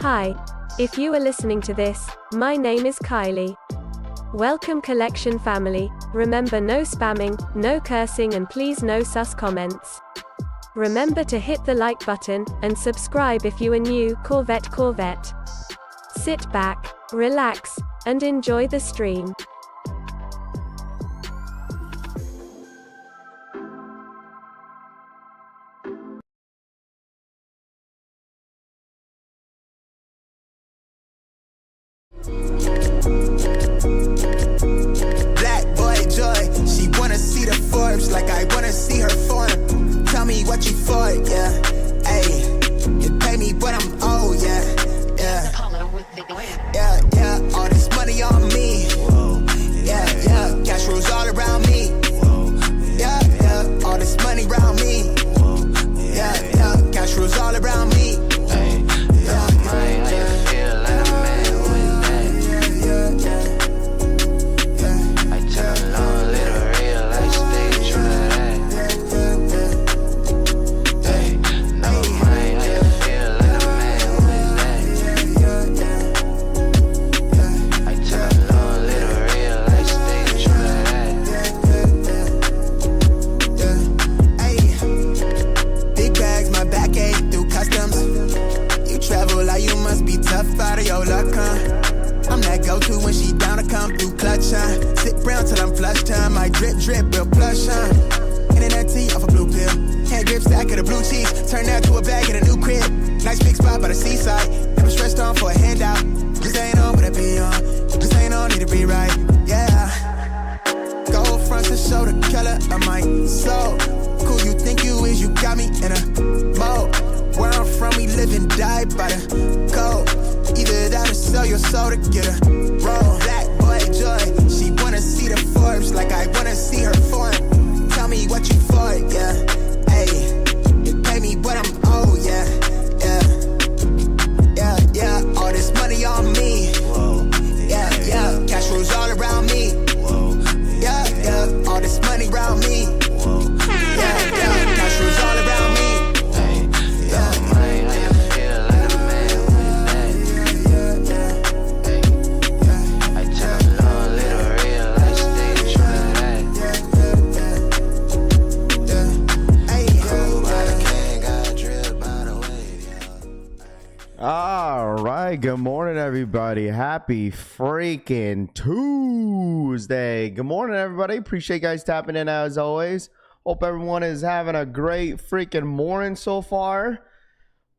Hi. If you are listening to this, my name is Kylie. Welcome collection family. Remember, no spamming, no cursing, and please no sus comments. Remember to hit the like button, and subscribe if you are new. Corvette. Sit back, relax, and enjoy the stream. Black boy joy, she wanna see the Forbes like I wanna see her form. Tell me what you for, yeah. Ayy, you pay me but I'm old, yeah. Yeah, all this money on me. Yeah, cash rolls all around me. Yeah, all this money around me. Yeah, cash rolls all around me. Out of your luck, huh? I'm that go-to when she down to come through clutch, huh? Sit brown till I'm flush time. My drip, real plush, huh? Internet tea off a blue pill. Hand grip stack of the blue cheese. Turn that to a bag in a new crib. Nice big spot by the seaside. Never stressed on for a handout. Just ain't on, but I be on. Just ain't on, need to be right, yeah. Gold fronts to show the color of my soul. Cool you think you is, you got me in a mode. Where I'm from, we live and die by the code. Either that or sell your soul to get a roll. Black boy joy, she wanna see the Forbes like I wanna see her form. Tell me what you for, yeah. Ayy, you pay me but I'm old, yeah. Yeah, all this money on me. Yeah, cash rolls all around me. Yeah, all this money around me. Yeah, cash rolls all around me. All right, good morning, everybody. Happy freaking Tuesday. Good morning, everybody. Appreciate you guys tapping in as always. Hope everyone is having a great freaking morning so far.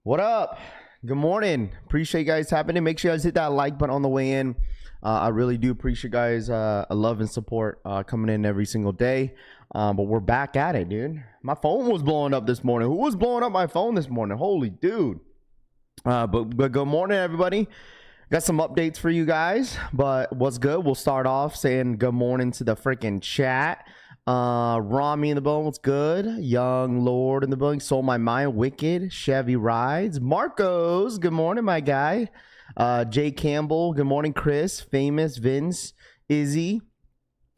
What up? Good morning. Appreciate you guys tapping in. Make sure you guys hit that like button on the way in. I really do appreciate you guys' love and support coming in every single day. But we're back at it, dude. My phone was blowing up this morning. Who was blowing up my phone this morning? Holy dude. But good morning, everybody. Got some updates for you guys, but what's good? We'll start off saying good morning to the freaking chat. Rami in the building, what's good? Young Lord in the building, Sold My Mind, Wicked, Chevy Rides, Marcos, good morning, my guy. Jay Campbell, good morning, Chris, Famous, Vince, Izzy,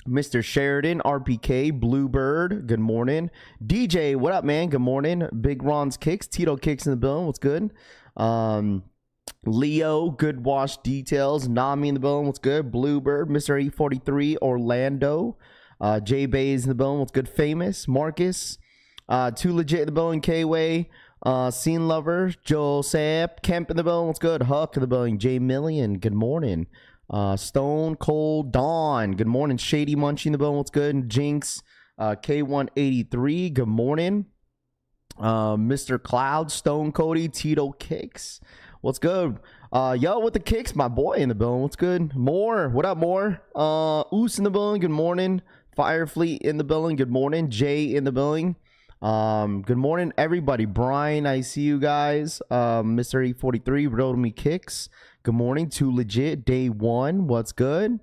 Mr. Sheridan, RPK, Bluebird, good morning. DJ, what up, man? Good morning. Big Ron's Kicks, Tito Kicks in the building, what's good? Leo, Good Wash Details, Nami in the building, what's good? Bluebird, Mr. 843, Orlando, Jay Bays in the building, what's good? Famous, Marcus, Too Legit in the building, K-Way, Scene Lover, Joel Sap, Kemp in the building, what's good? Huck in the building, J Million, good morning. Stone Cold Dawn, good morning. Shady Munchie in the building, what's good? Jinx, K183, good morning. Mr. Cloud, Stone Cody, Tito Kicks, what's good? Yo, with the kicks, my boy in the building, what's good? More, what up, More? Oos in the building, good morning. Firefleet in the building, good morning. Jay in the building, good morning, everybody. Brian, I see you guys. Mr. 843, Road Me Kicks, good morning. Too Legit, Day One, what's good?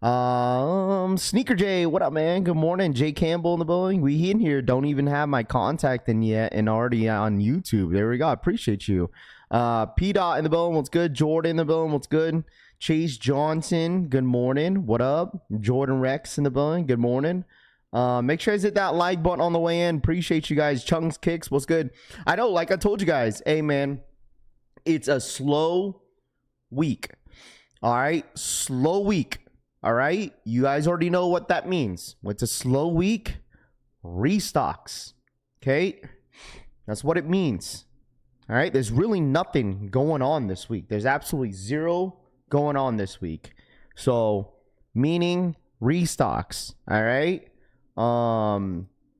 Sneaker J, what up, man? Good morning. Jay Campbell in the building. We in here don't even have my contact in yet and already on YouTube. There we go. I appreciate you. P Dot in the building, what's good? Jordan in the building, what's good? Chase Johnson, good morning. What up? Jordan Rex in the building, good morning. Make sure you hit that like button on the way in. Appreciate you guys. Chunks Kicks, what's good? I know, like I told you guys, hey man, it's a slow week. All right, slow week. All right, you guys already know what that means. It's a slow week, restocks. Okay, that's what it means. All right, there's really nothing going on this week. There's absolutely zero going on this week. So, meaning restocks. All right.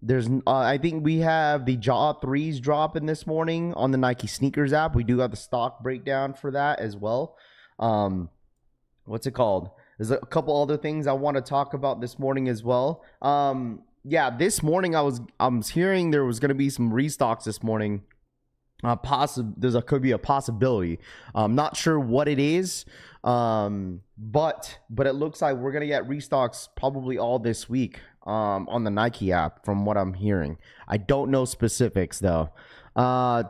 There's I think we have the Jaw 3s dropping this morning on the Nike sneakers app. We do have the stock breakdown for that as well. What's it called? There's a couple other things I want to talk about this morning as well. Yeah, this morning I was hearing there was going to be some restocks this morning. Could be a possibility. I'm not sure what it is. But it looks like we're gonna get restocks probably all this week on the Nike app from what I'm hearing. I don't know specifics though.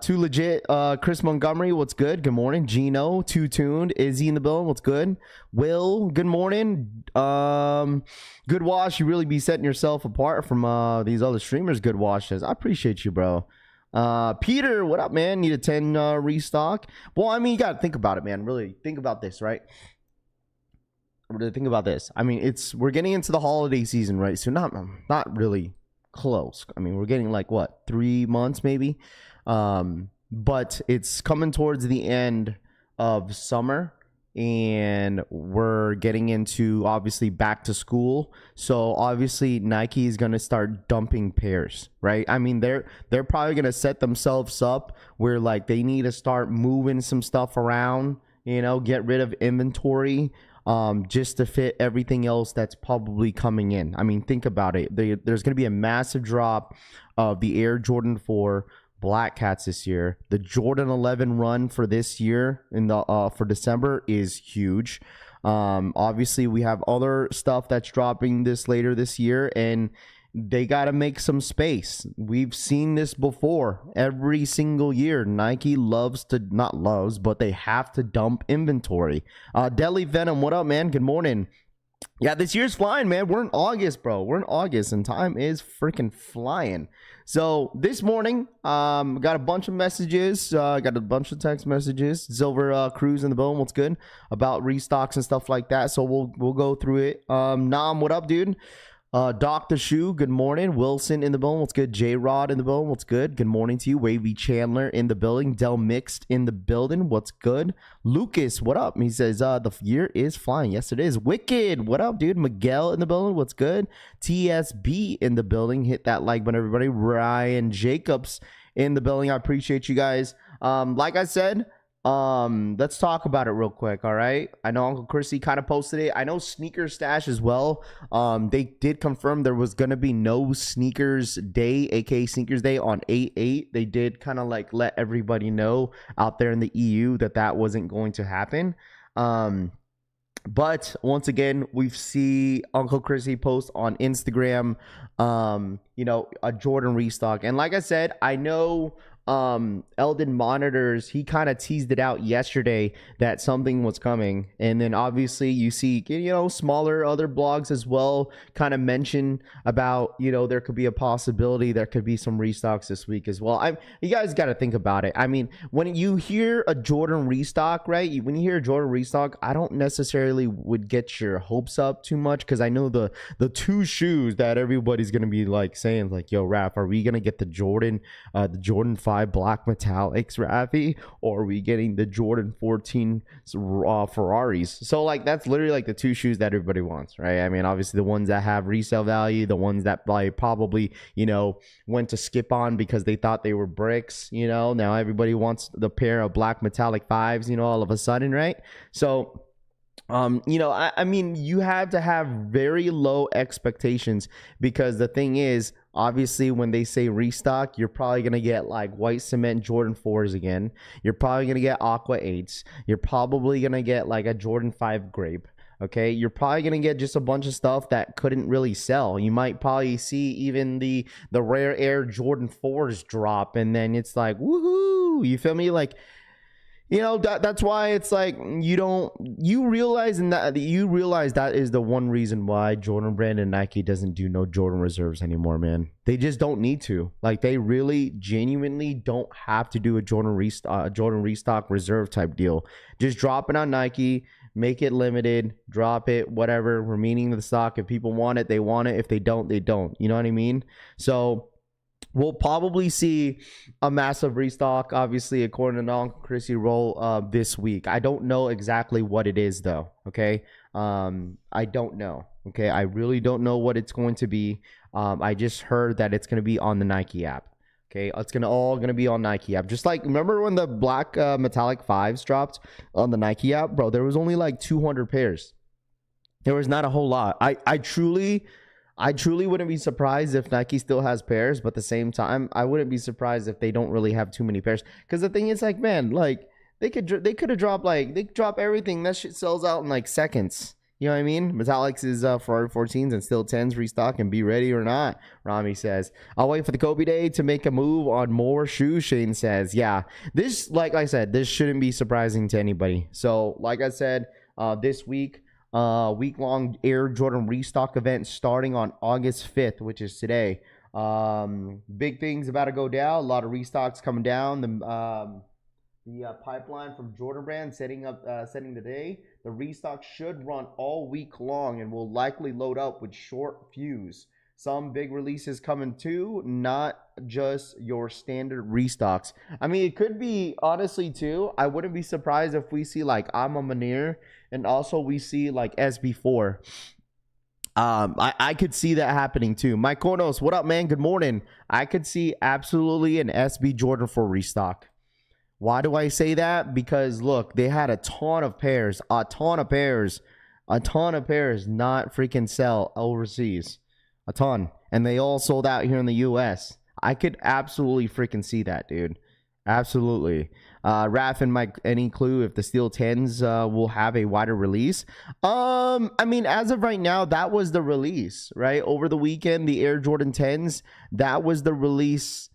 Too legit. Chris Montgomery, what's good? Good morning. Gino, Too Tuned. Izzy in the building, what's good? Will, good morning. Good wash. You really be setting yourself apart from these other streamers. Good wash says, I appreciate you, bro. Peter, what up, man? Need a 10 restock? Well, I mean, you gotta think about it, man. Really think about this, right? Really think about this. I mean, we're getting into the holiday season, right? So not really close. I mean, we're getting like what, 3 months maybe, but it's coming towards the end of summer, and we're getting into obviously back to school. So obviously Nike is going to start dumping pairs, right? I mean, they're probably going to set themselves up where like they need to start moving some stuff around, you know, get rid of inventory just to fit everything else that's probably coming in. I mean, think about it. There's going to be a massive drop of the Air Jordan 4 Black Cats this year. The Jordan 11 run for this year in the for December is huge. Obviously we have other stuff that's dropping later this year, and they got to make some space. We've seen this before. Every single year Nike but they have to dump inventory. Deli Venom, what up, man? Good morning. Yeah, this year's flying, man. We're in August, bro. We're in August, and time is freaking flying. So this morning, got a bunch of messages. Got a bunch of text messages. Silver Cruz in the building. What's good about restocks and stuff like that? So we'll go through it. Nam, what up, dude? Dr. Shu, good morning. Wilson in the building, what's good? J-Rod in the building, what's good? Good morning to you. Wavy Chandler in the building. Del Mixed in the building, what's good? Lucas, what up? He says, the year is flying. Yes, it is. Wicked, what up, dude? Miguel in the building, what's good? TSB in the building. Hit that like button, everybody. Ryan Jacobs in the building. I appreciate you guys. Like I said, let's talk about it real quick. All right, I know Uncle Chrissy kind of posted it. I know Sneaker Stash as well. They did confirm there was gonna be no Sneakers Day, aka Sneakers Day, on 8/8. They did kind of like let everybody know out there in the EU that wasn't going to happen. But once again, we've seen Uncle Chrissy post on Instagram, you know, a Jordan restock. And like I said, I know Eldon Monitors, he kind of teased it out yesterday that something was coming, and then obviously you see, you know, smaller other blogs as well kind of mention about, you know, there could be a possibility there could be some restocks this week as well. You guys got to think about it. I mean, when you hear a Jordan restock, right, when you hear a Jordan restock, I don't necessarily would get your hopes up too much, because I know the two shoes that everybody's gonna be like saying like, yo, Raph, are we gonna get the Jordan 5 black metallics, Raffy, or are we getting the Jordan 14 Ferraris? So like that's literally like the two shoes that everybody wants, right? I mean, obviously the ones that have resale value, the ones that like probably, you know, went to skip on because they thought they were bricks, you know. Now everybody wants the pair of black metallic 5s, you know, all of a sudden, right? So you know, I mean, you have to have very low expectations, because the thing is, obviously, when they say restock, you're probably going to get like white cement Jordan 4s again. You're probably going to get Aqua 8s. You're probably going to get like a Jordan 5 grape. Okay, you're probably going to get just a bunch of stuff that couldn't really sell. You might probably see even the rare Air Jordan 4s drop, and then it's like, woohoo, you feel me? Like, You know, that's why it's like you realize that is the one reason why Jordan Brand and Nike doesn't do no Jordan reserves anymore, man. They just don't need to. Like, they really genuinely don't have to do a Jordan restock reserve type deal. Just drop it on Nike, make it limited, drop it, whatever, remaining of the stock. If people want it, they want it. If they don't, they don't. You know what I mean? So we'll probably see a massive restock, obviously, according to Uncle Chrissy Roll, this week. I don't know exactly what it is, though. Okay, I don't know. Okay, I really don't know what it's going to be. I just heard that it's going to be on the Nike app. Okay, it's all gonna be on Nike app. Just like, remember when the black metallic 5s dropped on the Nike app, bro? There was only like 200 pairs. There was not a whole lot. I truly wouldn't be surprised if Nike still has pairs, but at the same time, I wouldn't be surprised if they don't really have too many pairs. Because the thing is, like, man, like they could have dropped, like, they drop everything. That shit sells out in like seconds. You know what I mean? Metallics is Ferrari 14s and still 10s restock, and be ready or not, Rami says. I'll wait for the Kobe day to make a move on more shoes, Shane says. Yeah, this, like I said, this shouldn't be surprising to anybody. So, like I said, this week, week-long Air Jordan restock event starting on August 5th, which is today. Big things about to go down. A lot of restocks coming down. The pipeline from Jordan Brand setting the day. The restock should run all week long and will likely load up with short fuse. Some big releases coming too, not just your standard restocks. I mean, it could be, honestly, too. I wouldn't be surprised if we see like Ama Manir, and also we see like SB4. I could see that happening too. Mike Konos, what up, man? Good morning. I could see absolutely an SB Jordan 4 restock. Why do I say that? Because look, they had a ton of pairs not freaking sell overseas. A ton. And they all sold out here in the US. I could absolutely freaking see that, dude. Absolutely. Raff and Mike, any clue if the Steel 10s will have a wider release? I mean, as of right now, that was the release, right? Over the weekend, the Air Jordan 10s, that was the release,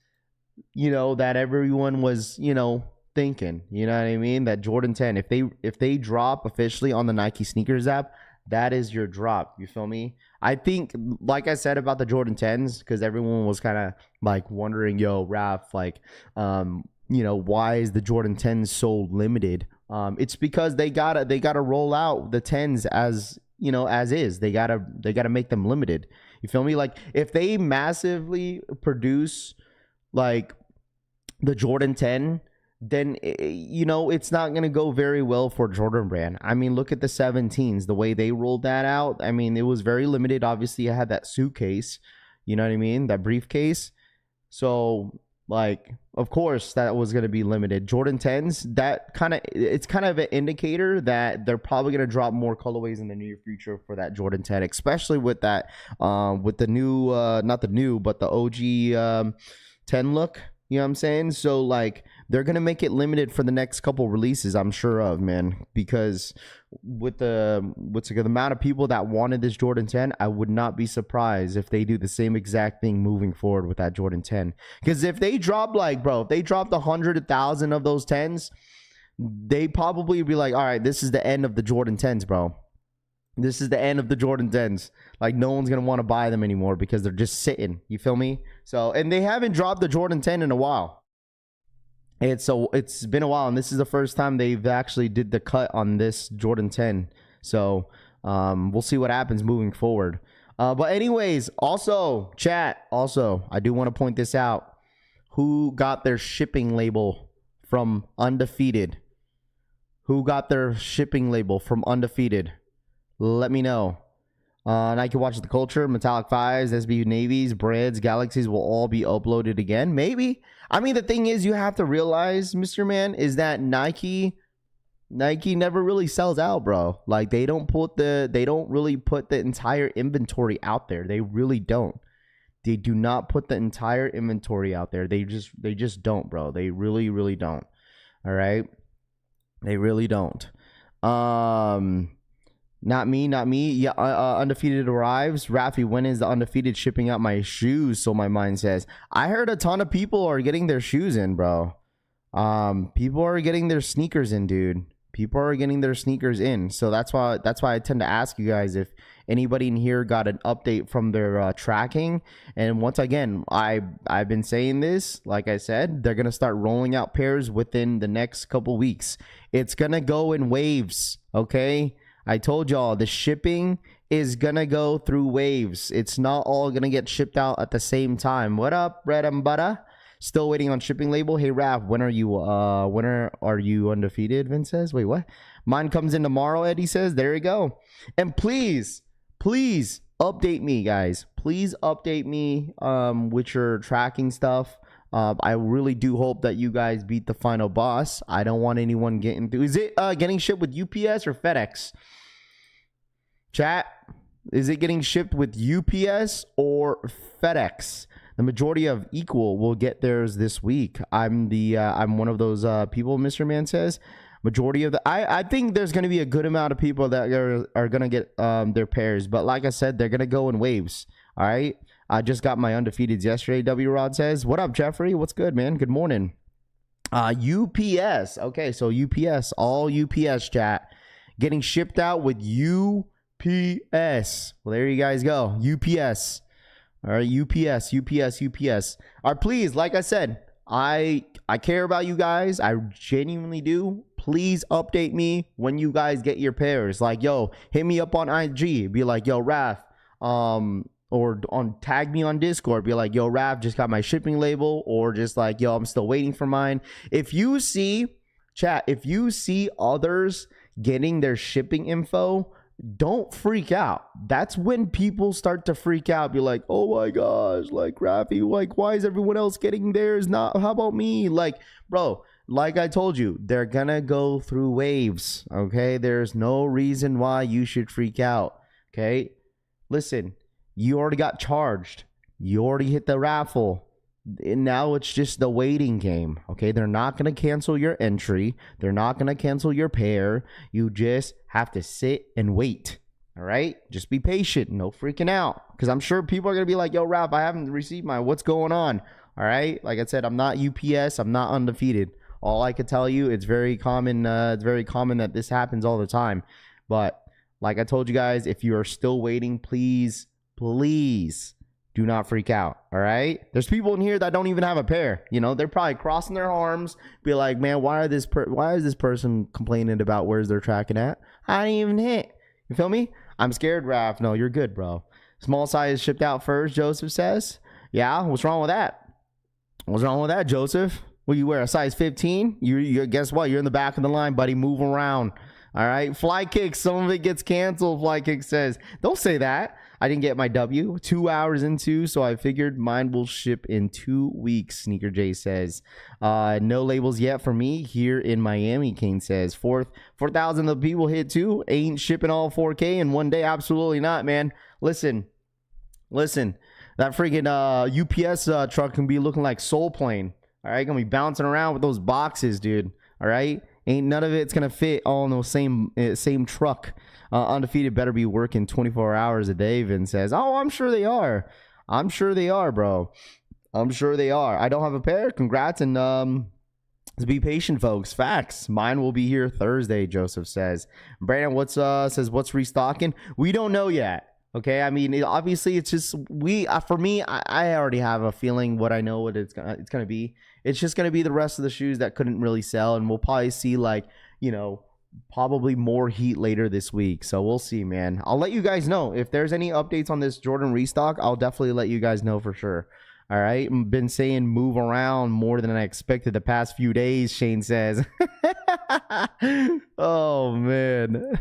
you know, that everyone was, you know, thinking, you know what I mean? That Jordan 10, if they drop officially on the Nike sneakers app, that is your drop. You feel me? I think, like I said about the Jordan 10s, because everyone was kind of like wondering, yo, Raph, like, you know, why is the Jordan 10s so limited? It's because they gotta roll out the 10s as, you know, as is. They gotta make them limited. You feel me? Like, if they massively produce like the Jordan 10, then, you know, it's not going to go very well for Jordan Brand. I mean, look at the 17s, the way they rolled that out. I mean, it was very limited. Obviously, I had that suitcase, you know what I mean? That briefcase. So, like, of course, that was going to be limited. Jordan 10s, it's kind of an indicator that they're probably going to drop more colorways in the near future for that Jordan 10, especially with that, with the new, not the new, but the OG 10 look. You know what I'm saying? So, like, they're going to make it limited for the next couple releases, I'm sure of, man. Because with the amount of people that wanted this Jordan 10, I would not be surprised if they do the same exact thing moving forward with that Jordan 10. Because if they drop, like, bro, if they dropped 100,000 of those 10s, they probably be like, all right, this is the end of the Jordan 10s, bro. This is the end of the Jordan 10s. Like, no one's going to want to buy them anymore because they're just sitting. You feel me? So, and they haven't dropped the Jordan 10 in a while. It's been a while, and this is the first time they've actually did the cut on this Jordan 10. So, we'll see what happens moving forward. But anyways, also, chat, I do want to point this out. Who got their shipping label from Undefeated? Who got their shipping label from Undefeated? Let me know. Nike Watch the Culture, Metallic 5s, SB Navies, Breads, Galaxies will all be uploaded again. Maybe. I mean, the thing is, you have to realize, Mr. Man, is that Nike never really sells out, bro. Like, they don't really put the entire inventory out there. They really don't. They do not put the entire inventory out there. They just don't, bro. They really, really don't. All right? They really don't. Not me. Yeah, Undefeated arrives. Raffy, when is the Undefeated shipping out my shoes? So my mind says. I heard a ton of people are getting their shoes in, bro. People are getting their sneakers in, dude. People are getting their sneakers in. So that's why I tend to ask you guys if anybody in here got an update from their tracking. And once again, I've been saying this, like I said, they're gonna start rolling out pairs within the next couple weeks. It's gonna go in waves, okay? I told y'all the shipping is gonna go through waves. It's not all gonna get shipped out at the same time. What up, bread and butter? Still waiting on shipping label. Hey Raph, when are you undefeated? Vince says. Wait, what? Mine comes in tomorrow, Eddie says. There you go. And please update me, guys. Please update me with your tracking stuff. I really do hope that you guys beat the final boss. I don't want anyone getting through. Is it getting shipped with UPS or FedEx? Chat, is it getting shipped with UPS or FedEx? The majority of equal will get theirs this week. I'm one of those people, Mr. Man says. Majority of I think there's going to be a good amount of people that are going to get their pairs. But like I said, they're going to go in waves. All right. I just got my undefeateds yesterday, W Rod says. What up, Jeffrey? What's good, man? Good morning. UPS. Okay, so UPS, all UPS chat. Getting shipped out with UPS. Well, there you guys go. UPS. All right, UPS. All right, please, like I said, I care about you guys. I genuinely do. Please update me when you guys get your pairs. Like, yo, hit me up on IG. Be like, yo, Raph, or tag me on Discord. Be like, yo, Raph, just got my shipping label. Or just like, yo, I'm still waiting for mine. If you see, chat, if you see others getting their shipping info, don't freak out. That's when people start to freak out. Be like, oh my gosh, like Raffy, like why is everyone else getting theirs? Not how about me? Like, bro, like I told you, they're gonna go through waves. Okay, there's no reason why you should freak out. Okay, listen, you already got charged. You already hit the raffle. And now it's just the waiting game. Okay, they're not going to cancel your entry. They're not going to cancel your pair. You just have to sit and wait. All right, just be patient. No freaking out, because I'm sure people are going to be like, yo, Raph, I haven't received mine. What's going on? All right, like I said, I'm not UPS. I'm not undefeated. All I could tell you, it's very common. It's very common that this happens all the time. But like I told you guys, if you are still waiting, please do not freak out. All right, there's people in here that don't even have a pair. You know, they're probably crossing their arms, be like, man, why is this person complaining about where's their tracking at? I didn't even hit. You feel me? I'm scared, Raph. No, you're good, bro. Small size shipped out first, Joseph says. Yeah, what's wrong with that? What's wrong with that, Joseph? Will you wear a size 15? You guess what? You're in the back of the line, buddy. Move around. All right, fly kicks. Some of it gets canceled. Fly kick says, don't say that. I didn't get my W 2 hours into, so I figured mine will ship in 2 weeks. Sneaker J says, no labels yet for me here in Miami. Kane says, 4,000 of the people hit too. Ain't shipping all 4K in one day. Absolutely not, man. Listen. That freaking UPS truck can be looking like Soul Plane. All right, gonna be bouncing around with those boxes, dude. All right, ain't none of it's gonna fit all in those same truck. Undefeated better be working 24 hours a day, Vin says. Oh, I'm sure they are. I'm sure they are, bro. I'm sure they are. I don't have a pair. Congrats, and be patient, folks. Facts. Mine will be here Thursday, Joseph says. Brandon says what's restocking? We don't know yet. Okay, I mean, obviously it's just for me, I already have a feeling what I know what it's gonna be. It's just gonna be the rest of the shoes that couldn't really sell, and we'll probably see, like, you know, probably more heat later this week. So we'll see, man. I'll let you guys know if there's any updates on this Jordan restock. I'll definitely let you guys know for sure. All right, been saying move around more than I expected the past few days, Shane says. Oh man.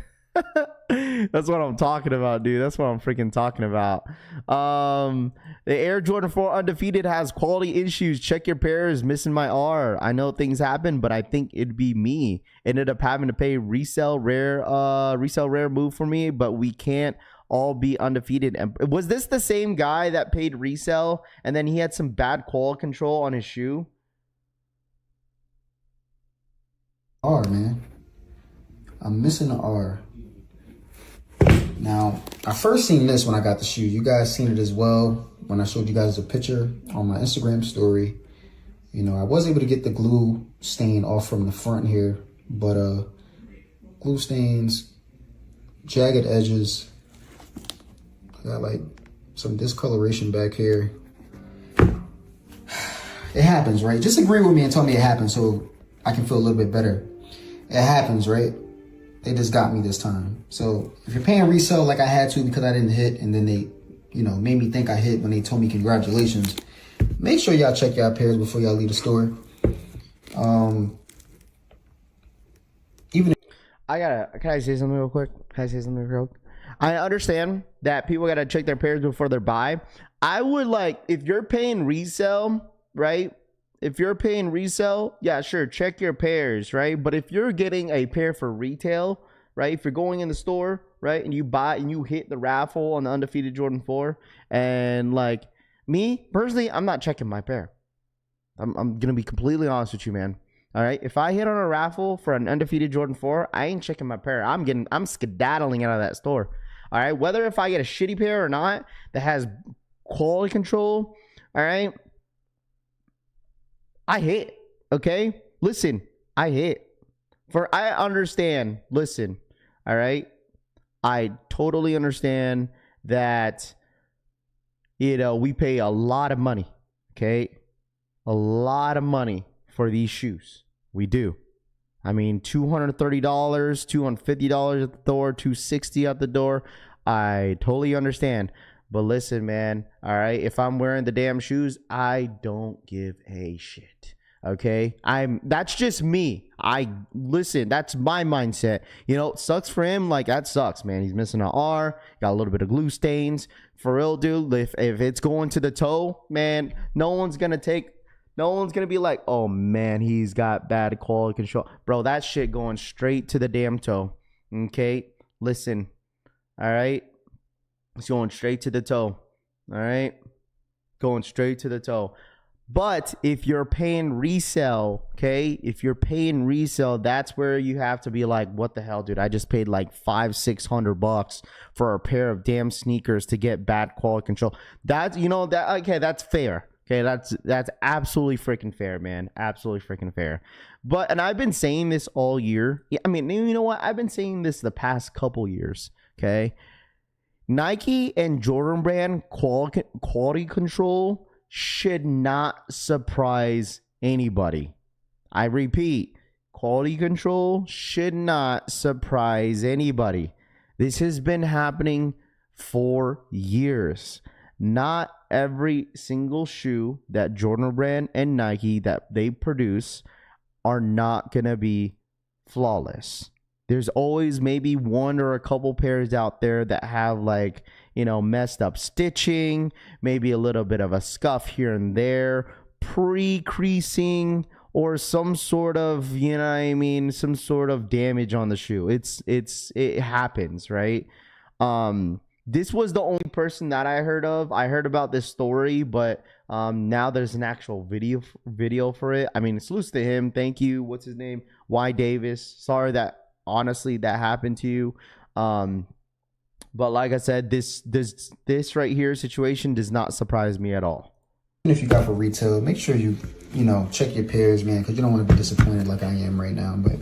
That's what I'm talking about, dude. That's what I'm freaking talking about. The Air Jordan 4 Undefeated has quality issues. Check your pairs. Missing my R. I know things happen, but I think it'd be me. Ended up having to pay resell rare move for me, but we can't all be undefeated. And was this the same guy that paid resell and then he had some bad quality control on his shoe? R, man. I'm missing the R. Now, I first seen this when I got the shoe. You guys seen it as well when I showed you guys a picture on my Instagram story. You know, I was able to get the glue stain off from the front here, but glue stains, jagged edges. I got like some discoloration back here. It happens, right? Just agree with me and tell me it happens so I can feel a little bit better. It happens, right? They just got me this time. So if you're paying resale like I had to because I didn't hit, and then they, you know, made me think I hit when they told me congratulations, make sure y'all check y'all pairs before y'all leave the store. Can I say something real quick? I understand that people gotta check their pairs before they buy. I would like, if you're paying resale, right? If you're paying resale, yeah, sure, check your pairs, right? But if you're getting a pair for retail, right? If you're going in the store, right, and you buy and you hit the raffle on the Undefeated Jordan 4, and like me personally, I'm not checking my pair. I'm gonna be completely honest with you, man. All right, if I hit on a raffle for an Undefeated Jordan 4, I ain't checking my pair. I'm skedaddling out of that store. All right, whether if I get a shitty pair or not that has quality control, all right, I hit, okay? Listen, I hit. I understand, listen, all right? I totally understand that, you know, we pay a lot of money, okay? A lot of money for these shoes. We do. I mean, $230, $250 at the door, $260 at the door. I totally understand. But listen, man, all right, if I'm wearing the damn shoes, I don't give a shit. Okay? That's just me. Listen, that's my mindset. You know, sucks for him, like that sucks, man. He's missing an R, got a little bit of glue stains. For real, dude, if it's going to the toe, man, no one's gonna be like, oh man, he's got bad quality control. Bro, that shit going straight to the damn toe. Okay? Listen. All right? It's going straight to the toe. All right? Going straight to the toe. But if you're paying resale, okay? If you're paying resale, that's where you have to be like, what the hell, dude? I just paid like $500-600 for a pair of damn sneakers to get bad quality control. That's, you know, that okay, that's fair. Okay, that's absolutely freaking fair, man. Absolutely freaking fair. But, and I've been saying this all year. Yeah, I mean, you know what? I've been saying this the past couple years, okay? Nike and Jordan Brand quality control should not surprise anybody. I repeat, quality control should not surprise anybody. This has been happening for years. Not every single shoe that Jordan Brand and Nike that they produce are not going to be flawless. There's always maybe one or a couple pairs out there that have, like, you know, messed up stitching, maybe a little bit of a scuff here and there, pre-creasing, or some sort of, you know what I mean, some sort of damage on the shoe. It happens, right? This was the only person that I heard of. I heard about this story, but now there's an actual video for it. I mean, salutes to him. Thank you. What's his name? Y Davis. Sorry that honestly that happened to you. But like I said, this right here situation does not surprise me at all. if you got for retail, make sure you know, check your pairs, man, because you don't want to be disappointed like I am right now. But,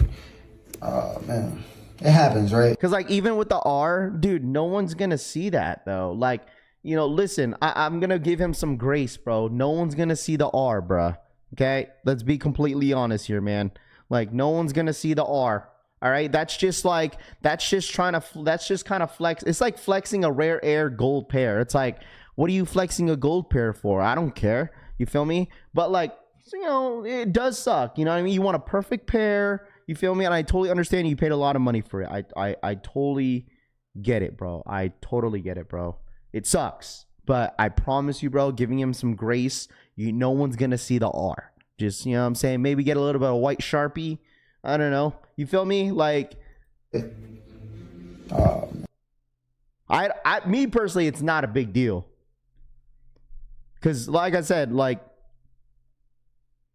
man, it happens, right? Because, like, even with the R, dude, no one's going to see that, though. Like, you know, listen, I'm going to give him some grace, bro. No one's going to see the R, bro. Okay? Let's be completely honest here, man. Like, no one's going to see the R. All right? That's just kind of flex. It's like flexing a rare air gold pair. It's like, what are you flexing a gold pair for? I don't care. You feel me? But, like, you know, it does suck. You know what I mean? You want a perfect pair. You feel me? And I totally understand you paid a lot of money for it. I totally get it, bro. I totally get it, bro. It sucks. But I promise you, bro, giving him some grace, no one's going to see the R. Just, you know what I'm saying? Maybe get a little bit of white Sharpie. I don't know. You feel me? Like, me personally, it's not a big deal. Because, like I said, like,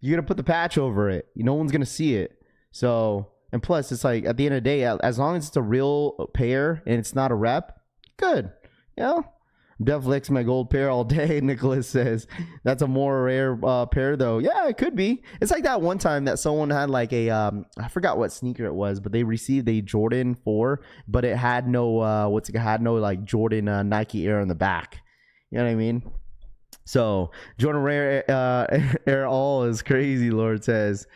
you're going to put the patch over it. No one's going to see it. So, and plus, it's like, at the end of the day, as long as it's a real pair and it's not a rep, good. You know? Def licks my gold pair all day. Nicholas says that's a more rare pair though. Yeah, it could be. It's like that one time that someone had like a I forgot what sneaker it was, but they received a Jordan 4, but it had no had no like Jordan Nike Air in the back. You know what I mean? So Jordan Rare Air All is crazy. Lord says.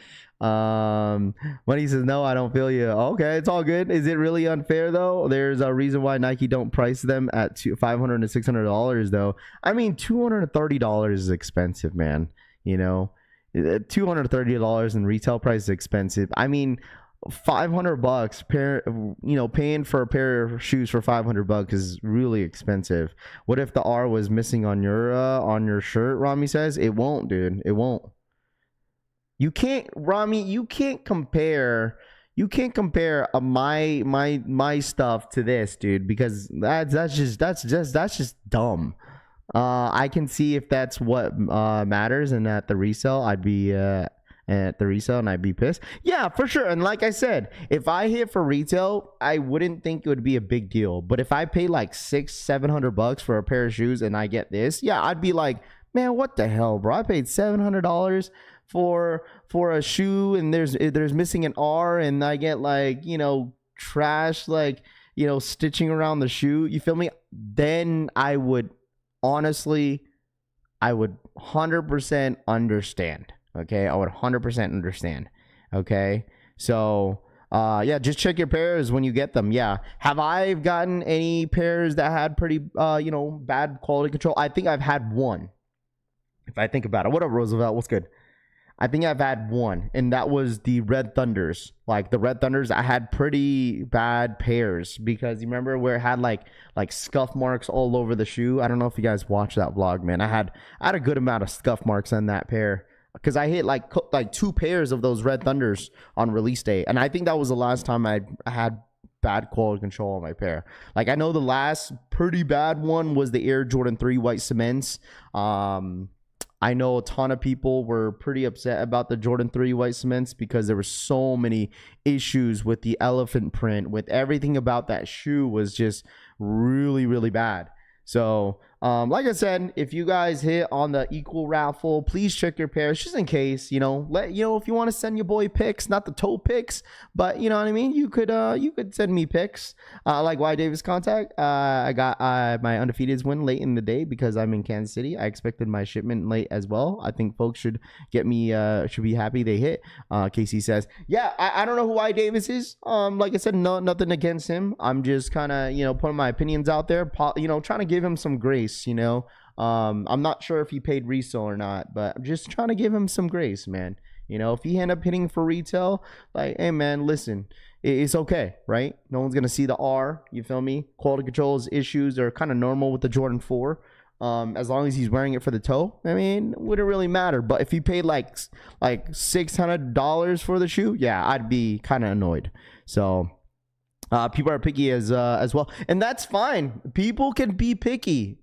Money says no, I don't feel you. Okay, it's all good. Is it really unfair though? There's a reason why Nike don't price them at $500 to $600 though. I mean, $230 is expensive, man. You know, $230 in retail price is expensive. I mean, $500 pair, you know, paying for a pair of shoes for $500 is really expensive. What if the R was missing on your shirt? Rami says it won't, dude. It won't. You can't, Rami. You can't compare my stuff to this, dude, because that's just dumb. I can see if that's what matters, and at the resale, I'd be and I'd be pissed. Yeah, for sure. And like I said, if I hit for retail, I wouldn't think it would be a big deal. But if I pay like $600-700 for a pair of shoes and I get this, yeah, I'd be like, man, what the hell, bro? I paid $700 for a shoe, and there's missing an R, and I get like, you know, trash, like, you know, stitching around the shoe. You feel me? Then I would honestly, I would 100% understand. Okay, I would 100% understand. Okay, so yeah, just check your pairs when you get them. Yeah, have I gotten any pairs that had pretty you know, bad quality control? I think I've had one. If I think about it. What up, Roosevelt? What's good? I think I've had one, and that was the Red Thunders. Like the Red Thunders, I had pretty bad pairs because you remember where it had like scuff marks all over the shoe. I don't know if you guys watched that vlog, man. I had a good amount of scuff marks on that pair because I hit like 2 pairs of those Red Thunders on release day, and I think that was the last time I had bad quality control on my pair. Like I know the last pretty bad one was the Air Jordan 3 white cements. I know a ton of people were pretty upset about the Jordan 3 white cements because there were so many issues with the elephant print, with everything about that shoe was just really, really bad. So, like I said, if you guys hit on the equal raffle, please check your pairs just in case, you know, if you want to send your boy pics, not the toe pics, but you know what I mean? You could send me pics, like Y Davis contact. I got my Undefeated's win late in the day because I'm in Kansas City. I expected my shipment late as well. I think folks should get me, should be happy they hit. Casey says, yeah, I don't know who Y Davis is. Like I said, nothing against him. I'm just kind of, you know, putting my opinions out there, you know, trying to give him some grace. You know, I'm not sure if he paid resale or not, but I'm just trying to give him some grace, man. You know, if he end up hitting for retail, like, hey man, listen, it's okay, right? No one's gonna see the R. You feel me? Quality control's issues are kind of normal with the Jordan 4. As long as he's wearing it for the toe, I mean, it wouldn't really matter. But if he paid like $600 for the shoe, yeah, I'd be kind of annoyed. So people are picky as well, and that's fine. People can be picky.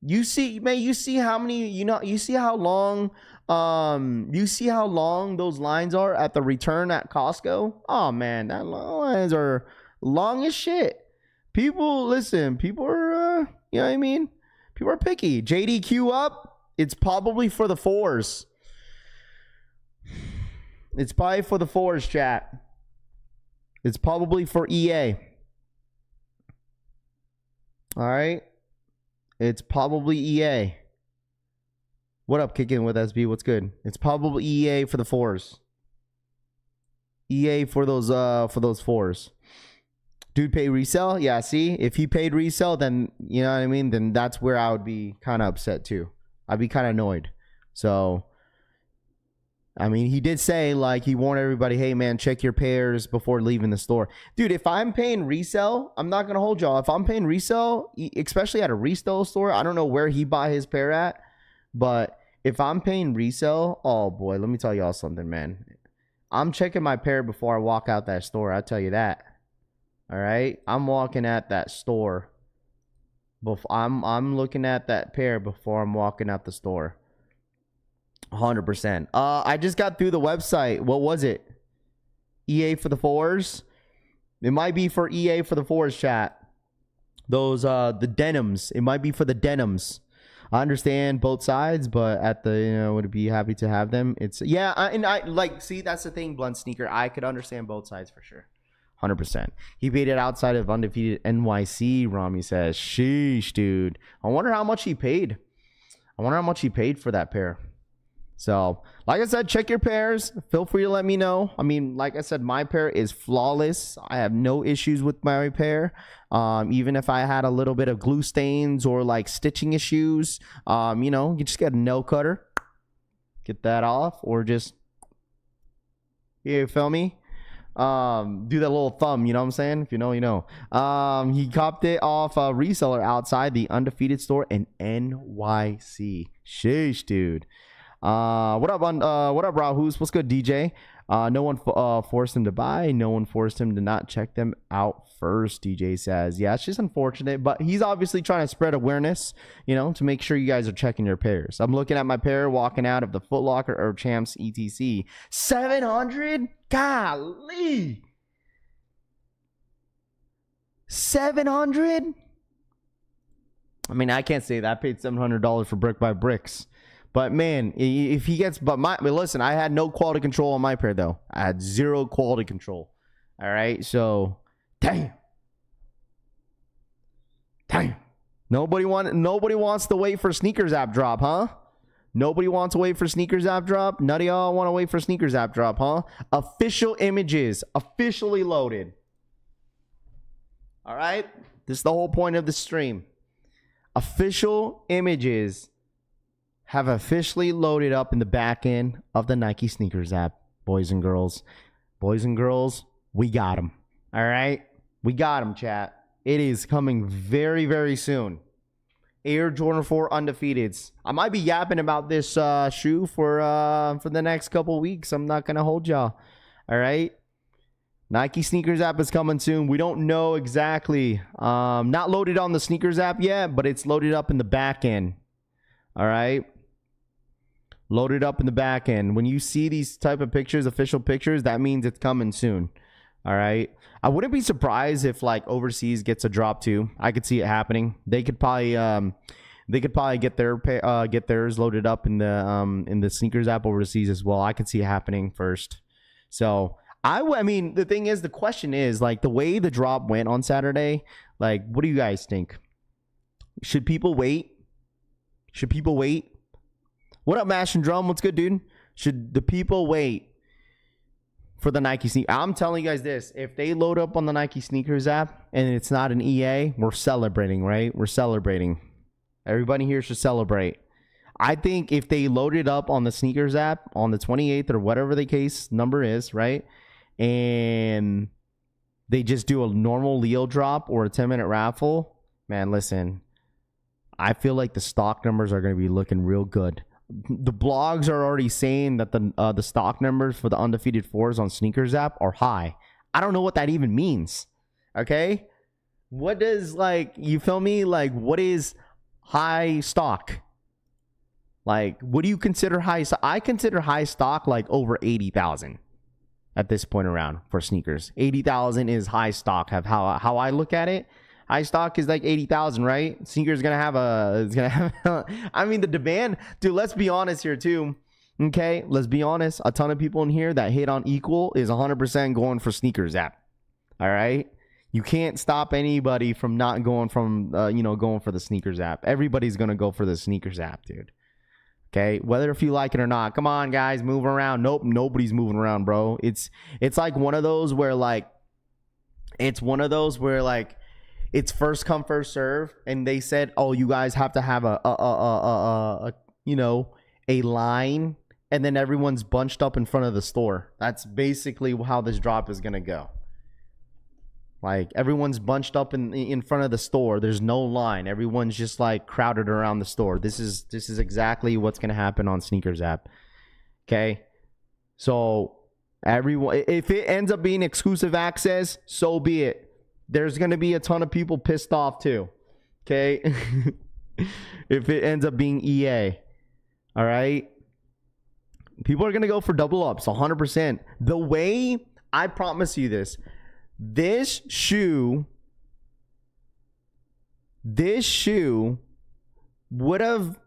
You see, man, you see how many, you see how long those lines are at the return at Costco. Oh man, that lines are long as shit. People, listen, people are, you know what I mean? People are picky. JDQ up. It's probably for the 4s. It's probably for the 4s, chat. It's probably for EA. All right. It's probably EA. What up, Kicking with SB? What's good? It's probably EA for the 4s. EA for those 4s. Dude pay resale? Yeah, see? If he paid resale, then, you know what I mean? Then that's where I would be kind of upset too. I'd be kind of annoyed. So, I mean, he did say, like, he warned everybody, hey, man, check your pairs before leaving the store. Dude, if I'm paying resale, I'm not going to hold y'all. If I'm paying resale, especially at a resale store, I don't know where he bought his pair at, but if I'm paying resale, oh, boy, let me tell y'all something, man. I'm checking my pair before I walk out that store. I'll tell you that. All right? I'm walking at that store. I'm looking at that pair before I'm walking out the store. 100%. I just got through the website. What was it? EA for the 4s? It might be for EA for the 4s, chat. those the denims. It might be for the denims. I understand both sides, but at the, you know, would be happy to have them. It's, yeah, I like, see, that's the thing, Blunt Sneaker. I could understand both sides for sure. 100%. He paid it outside of Undefeated NYC, Rami says. Sheesh, dude. I wonder how much he paid. I wonder how much he paid for that pair. So, like I said, check your pairs. Feel free to let me know. I mean, like I said, my pair is flawless. I have no issues with my pair. Even if I had a little bit of glue stains or like stitching issues, you know, you just get a nail cutter, get that off, or just, you feel me? Do that little thumb, you know what I'm saying? If you know, you know. He copped it off a reseller outside the Undefeated store in NYC. Sheesh, dude. What up, Rahus? What's good, DJ? No one forced him to buy. No one forced him to not check them out first, DJ says. Yeah, it's just unfortunate, but he's obviously trying to spread awareness, you know, to make sure you guys are checking your pairs. I'm looking at my pair walking out of the Foot Locker or Champs ETC. 700? Golly. 700? I mean, I can't say that. I paid $700 for Brick by Bricks. But man, if he gets, but listen, I had no quality control on my pair though. I had zero quality control. All right, so damn. Nobody wants to wait for Sneakers app drop, huh? Nobody wants to wait for Sneakers app drop. None of y'all want to wait for Sneakers app drop, huh? Official images, officially loaded. All right, this is the whole point of the stream. Official images have officially loaded up in the back end of the Nike Sneakers app, boys and girls. Boys and girls, we got them. All right? We got them, chat. It is coming very, very soon. Air Jordan 4 Undefeateds. I might be yapping about this shoe for the next couple weeks. I'm not going to hold y'all. All right? Nike Sneakers app is coming soon. We don't know exactly. Not loaded on the Sneakers app yet, but it's loaded up in the back end. All right? Loaded up in the back end. When you see these type of pictures, official pictures, that means it's coming soon. All right. I wouldn't be surprised if like overseas gets a drop too. I could see it happening. They could probably get theirs loaded up in the Sneakers app overseas as well. I could see it happening first. So I mean, the thing is, the question is like the way the drop went on Saturday. Like, what do you guys think? Should people wait? Should people wait? What up, Mash and Drum? What's good, dude? Should the people wait for the Nike sneaker? I'm telling you guys this. If they load up on the Nike Sneakers app and it's not an EA, we're celebrating, right? We're celebrating. Everybody here should celebrate. I think if they load it up on the Sneakers app on the 28th or whatever the case number is, right? And they just do a normal Leo drop or a 10-minute raffle, man, listen. I feel like the stock numbers are going to be looking real good. The blogs are already saying that the stock numbers for the Undefeated 4s on Sneakers app are high. I don't know what that even means. Okay? What does, like, you feel me? Like, what is high stock? Like, what do you consider high stock? I consider high stock like over 80,000 at this point around for sneakers. 80,000 is high stock. How I look at it. High stock is like 80,000, right? Sneakers gonna have I mean, the demand, dude, let's be honest here too. Okay, let's be honest. A ton of people in here that hit on Equal is 100% going for Sneakers app. All right, you can't stop anybody from not going from going for the Sneakers app. Everybody's gonna go for the Sneakers app, dude. Okay, whether if you like it or not. Come on, guys, move around. Nope, nobody's moving around, bro. It's like one of those where it's first come first serve, and they said, oh, you guys have to have a line, and then everyone's bunched up in front of the store. That's basically how this drop is gonna go. Like, everyone's bunched up in front of the store. There's no line. Everyone's just like crowded around the store. This is exactly what's gonna happen on Sneakers app. Okay, so everyone, if it ends up being exclusive access, so be it. There's going to be a ton of people pissed off too. Okay? If it ends up being EA. All right? People are going to go for double ups 100%. The way, I promise you this shoe, this shoe would have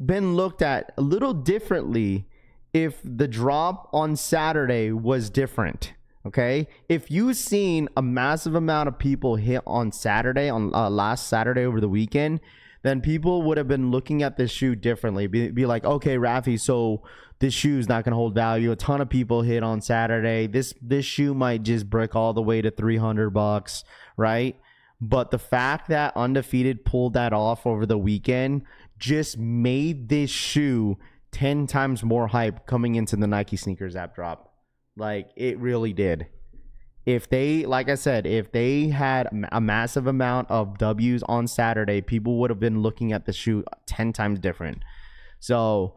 been looked at a little differently if the drop on Saturday was different. Okay, if you've seen a massive amount of people hit on Saturday, on last Saturday over the weekend, then people would have been looking at this shoe differently. Be like, okay, Raffy, so this shoe is not going to hold value. A ton of people hit on Saturday. This shoe might just break all the way to $300, right? But the fact that Undefeated pulled that off over the weekend just made this shoe 10 times more hype coming into the Nike sneakers app drop. Like, it really did. If they, like I said, if they had a massive amount of W's on Saturday, people would have been looking at the shoe 10 times different. So,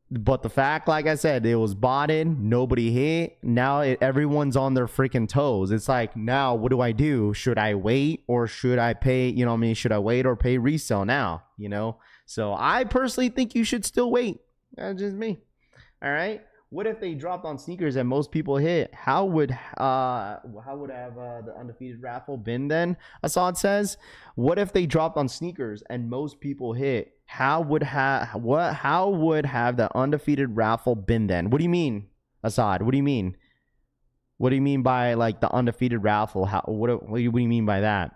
but the fact, like I said, it was bought in, nobody hit. Now everyone's on their freaking toes. It's like, now what do I do? Should I wait or should I pay? You know what I mean? Should I wait or pay resale now? You know? So I personally think you should still wait. That's just me. All right. What if they dropped on sneakers and most people hit? How would have the Undefeated raffle been then? Assad says. What if they dropped on sneakers and most people hit? How would have the Undefeated raffle been then? What do you mean, Assad? What do you mean? What do you mean by like the Undefeated raffle? What do you mean by that?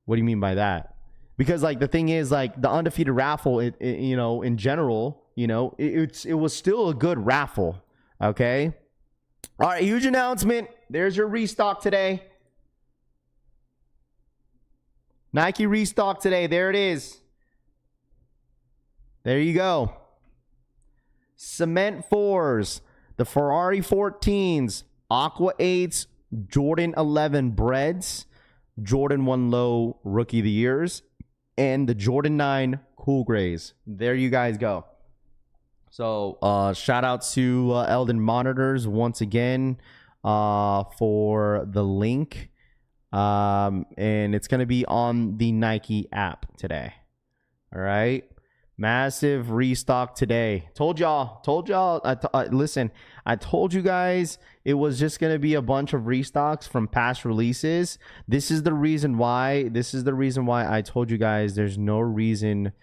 What do you mean by that? Because like the thing is, like the Undefeated raffle, you know, in general, you know, it was still a good raffle. Okay. All right. Huge announcement. There's your restock today. Nike restock today. There it is. There you go. Cement 4s, the Ferrari 14s, Aqua 8s, Jordan 11 Breads, Jordan 1 Low Rookie of the Years, and the Jordan 9 Cool Grays. There you guys go. So shout out to Eldon Monitors once again for the link. And it's going to be on the Nike app today. All right. Massive restock today. Told y'all. Listen, I told you guys it was just going to be a bunch of restocks from past releases. This is the reason why. I told you guys there's no reason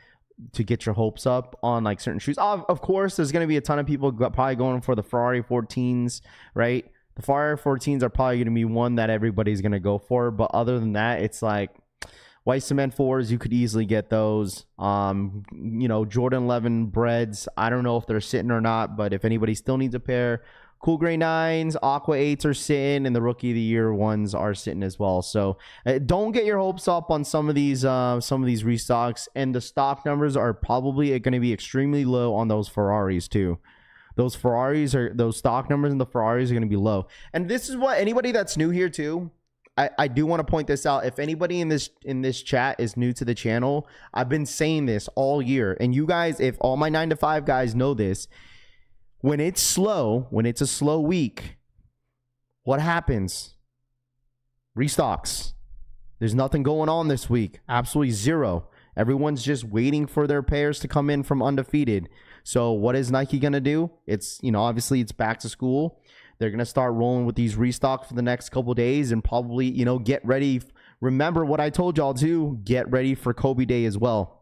to get your hopes up on like certain shoes. Of course, there's going to be a ton of people probably going for the Ferrari 14s, right? The Ferrari 14s are probably going to be one that everybody's going to go for. But other than that, it's like white cement 4s, you could easily get those. You know, Jordan 11 Breads, I don't know if they're sitting or not, but if anybody still needs a pair, Cool Gray 9s, Aqua 8s are sitting, and the Rookie of the Year ones are sitting as well. So don't get your hopes up on some of these restocks, and the stock numbers are probably going to be extremely low on those Ferraris too. Those stock numbers in the Ferraris are going to be low. And this is what anybody that's new here too, I do want to point this out. If anybody in this chat is new to the channel, I've been saying this all year. And you guys, if all my 9 to 5 guys know this, when it's slow, when it's a slow week, what happens? Restocks. There's nothing going on this week. Absolutely zero. Everyone's just waiting for their pairs to come in from Undefeated. So what is Nike going to do? It's, you know, obviously it's back to school. They're going to start rolling with these restocks for the next couple days and probably, you know, get ready. Remember what I told y'all too. Get ready for Kobe Day as well.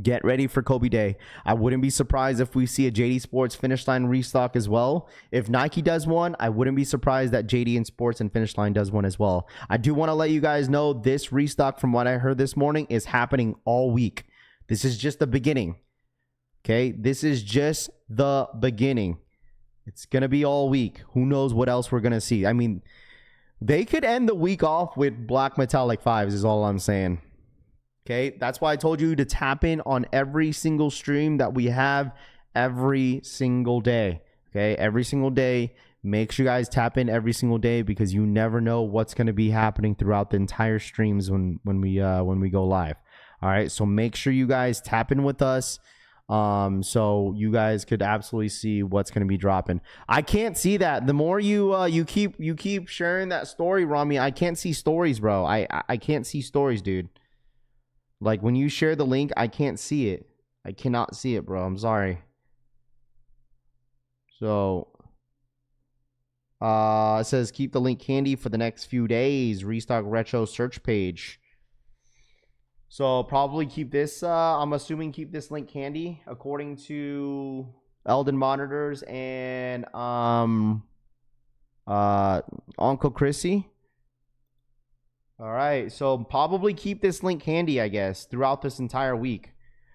Get ready for Kobe Day. I wouldn't be surprised if we see a JD Sports Finish Line restock as well. If Nike does one, I wouldn't be surprised that JD and Sports and Finish Line does one as well. I do want to let you guys know this restock, from what I heard this morning, is happening all week. This is just the beginning. Okay, this is just the beginning. It's going to be all week. Who knows what else we're going to see. I mean, they could end the week off with black metallic 5s is all I'm saying. Okay, that's why I told you to tap in on every single stream that we have every single day. Okay, every single day. Make sure you guys tap in every single day because you never know what's going to be happening throughout the entire streams when we go live. All right, so make sure you guys tap in with us. So you guys could absolutely see what's going to be dropping. I can't see that. The more you keep sharing that story, Rami, I can't see stories, bro. I can't see stories, dude. Like when you share the link, I can't see it. I cannot see it, bro. I'm sorry. So it says keep the link handy for the next few days. Restock retro search page. So probably keep this, I'm assuming keep this link handy according to Eldon Monitors and Uncle Chrissy. All right, so probably keep this link handy, I guess, throughout this entire week.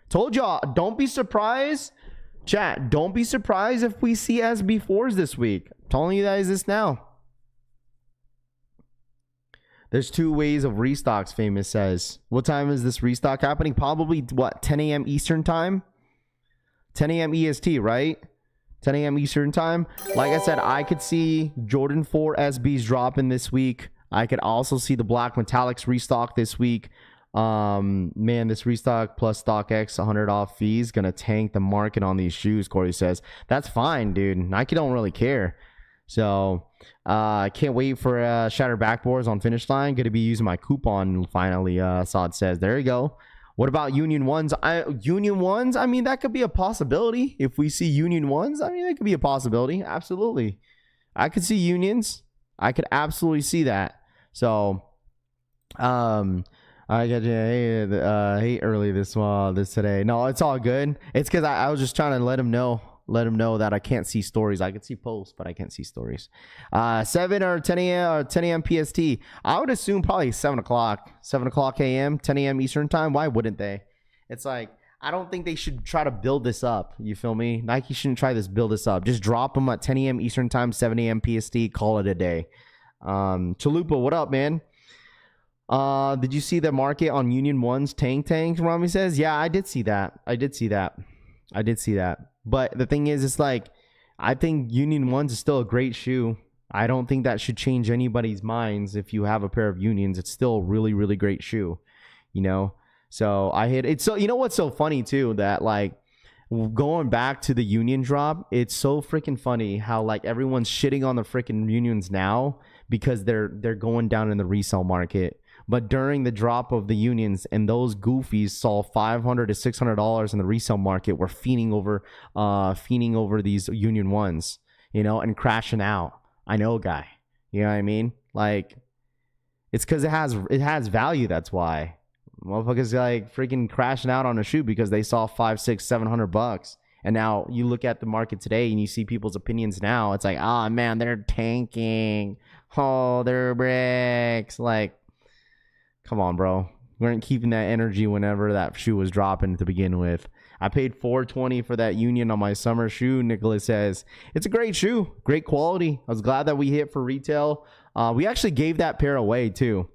Told y'all, don't be surprised, chat, don't be surprised if we see SB4s this week. I'm telling you guys this now. There's 2 ways of restocks, Famous says. What time is this restock happening? Probably, what, 10 a.m. Eastern time? 10 a.m. EST, right? 10 a.m. Eastern time. Like I said, I could see Jordan 4 SBs dropping this week. I could also see the Black Metallics restock this week. Man, this restock plus StockX 100 off fees gonna tank the market on these shoes, Corey says. That's fine, dude. Nike don't really care. So I can't wait for Shattered Backboards on Finish Line. Gonna be using my coupon finally, Saad says. There you go. What about Union Ones? Union Ones, I mean, that could be a possibility. If we see Union Ones, I mean, that could be a possibility. Absolutely. I could see Unions. I could absolutely see that. So, I got you hate early this today. No, it's all good. It's because I was just trying to let him know that I can't see stories. I can see posts, but I can't see stories. 7 or 10 a.m. PST. I would assume probably 7 o'clock a.m., 10 a.m. Eastern time. Why wouldn't they? It's like, I don't think they should try to build this up. You feel me? Nike shouldn't try to build this up. Just drop them at 10 a.m. Eastern time, 7 a.m. PST. Call it a day. Chalupa, what up, man? Did you see the market on Union One's tank? Rami says, yeah, I did see that. But the thing is, it's like, I think Union Ones is still a great shoe. I don't think that should change anybody's minds. If you have a pair of Unions, it's still a really, really great shoe, you know? So I hit it. So, you know what's so funny too, that like going back to the Union drop, it's so freaking funny how like everyone's shitting on the freaking Unions now because they're going down in the resale market. But during the drop of the Unions, and those goofies saw $500 to $600 in the resale market, were fiending over these Union Ones, you know, and crashing out. I know, guy. You know what I mean? Like, it's because it has value. That's why motherfuckers like freaking crashing out on a shoe because they saw $500, $600, $700. And now you look at the market today and you see people's opinions now. It's like, ah, man, they're tanking. Oh, they're bricks. Like, come on, bro. We weren't keeping that energy whenever that shoe was dropping to begin with. I paid $420 for that Union on my summer shoe. Nicholas says it's a great shoe, great quality. I was glad that we hit for retail. We actually gave that pair away too.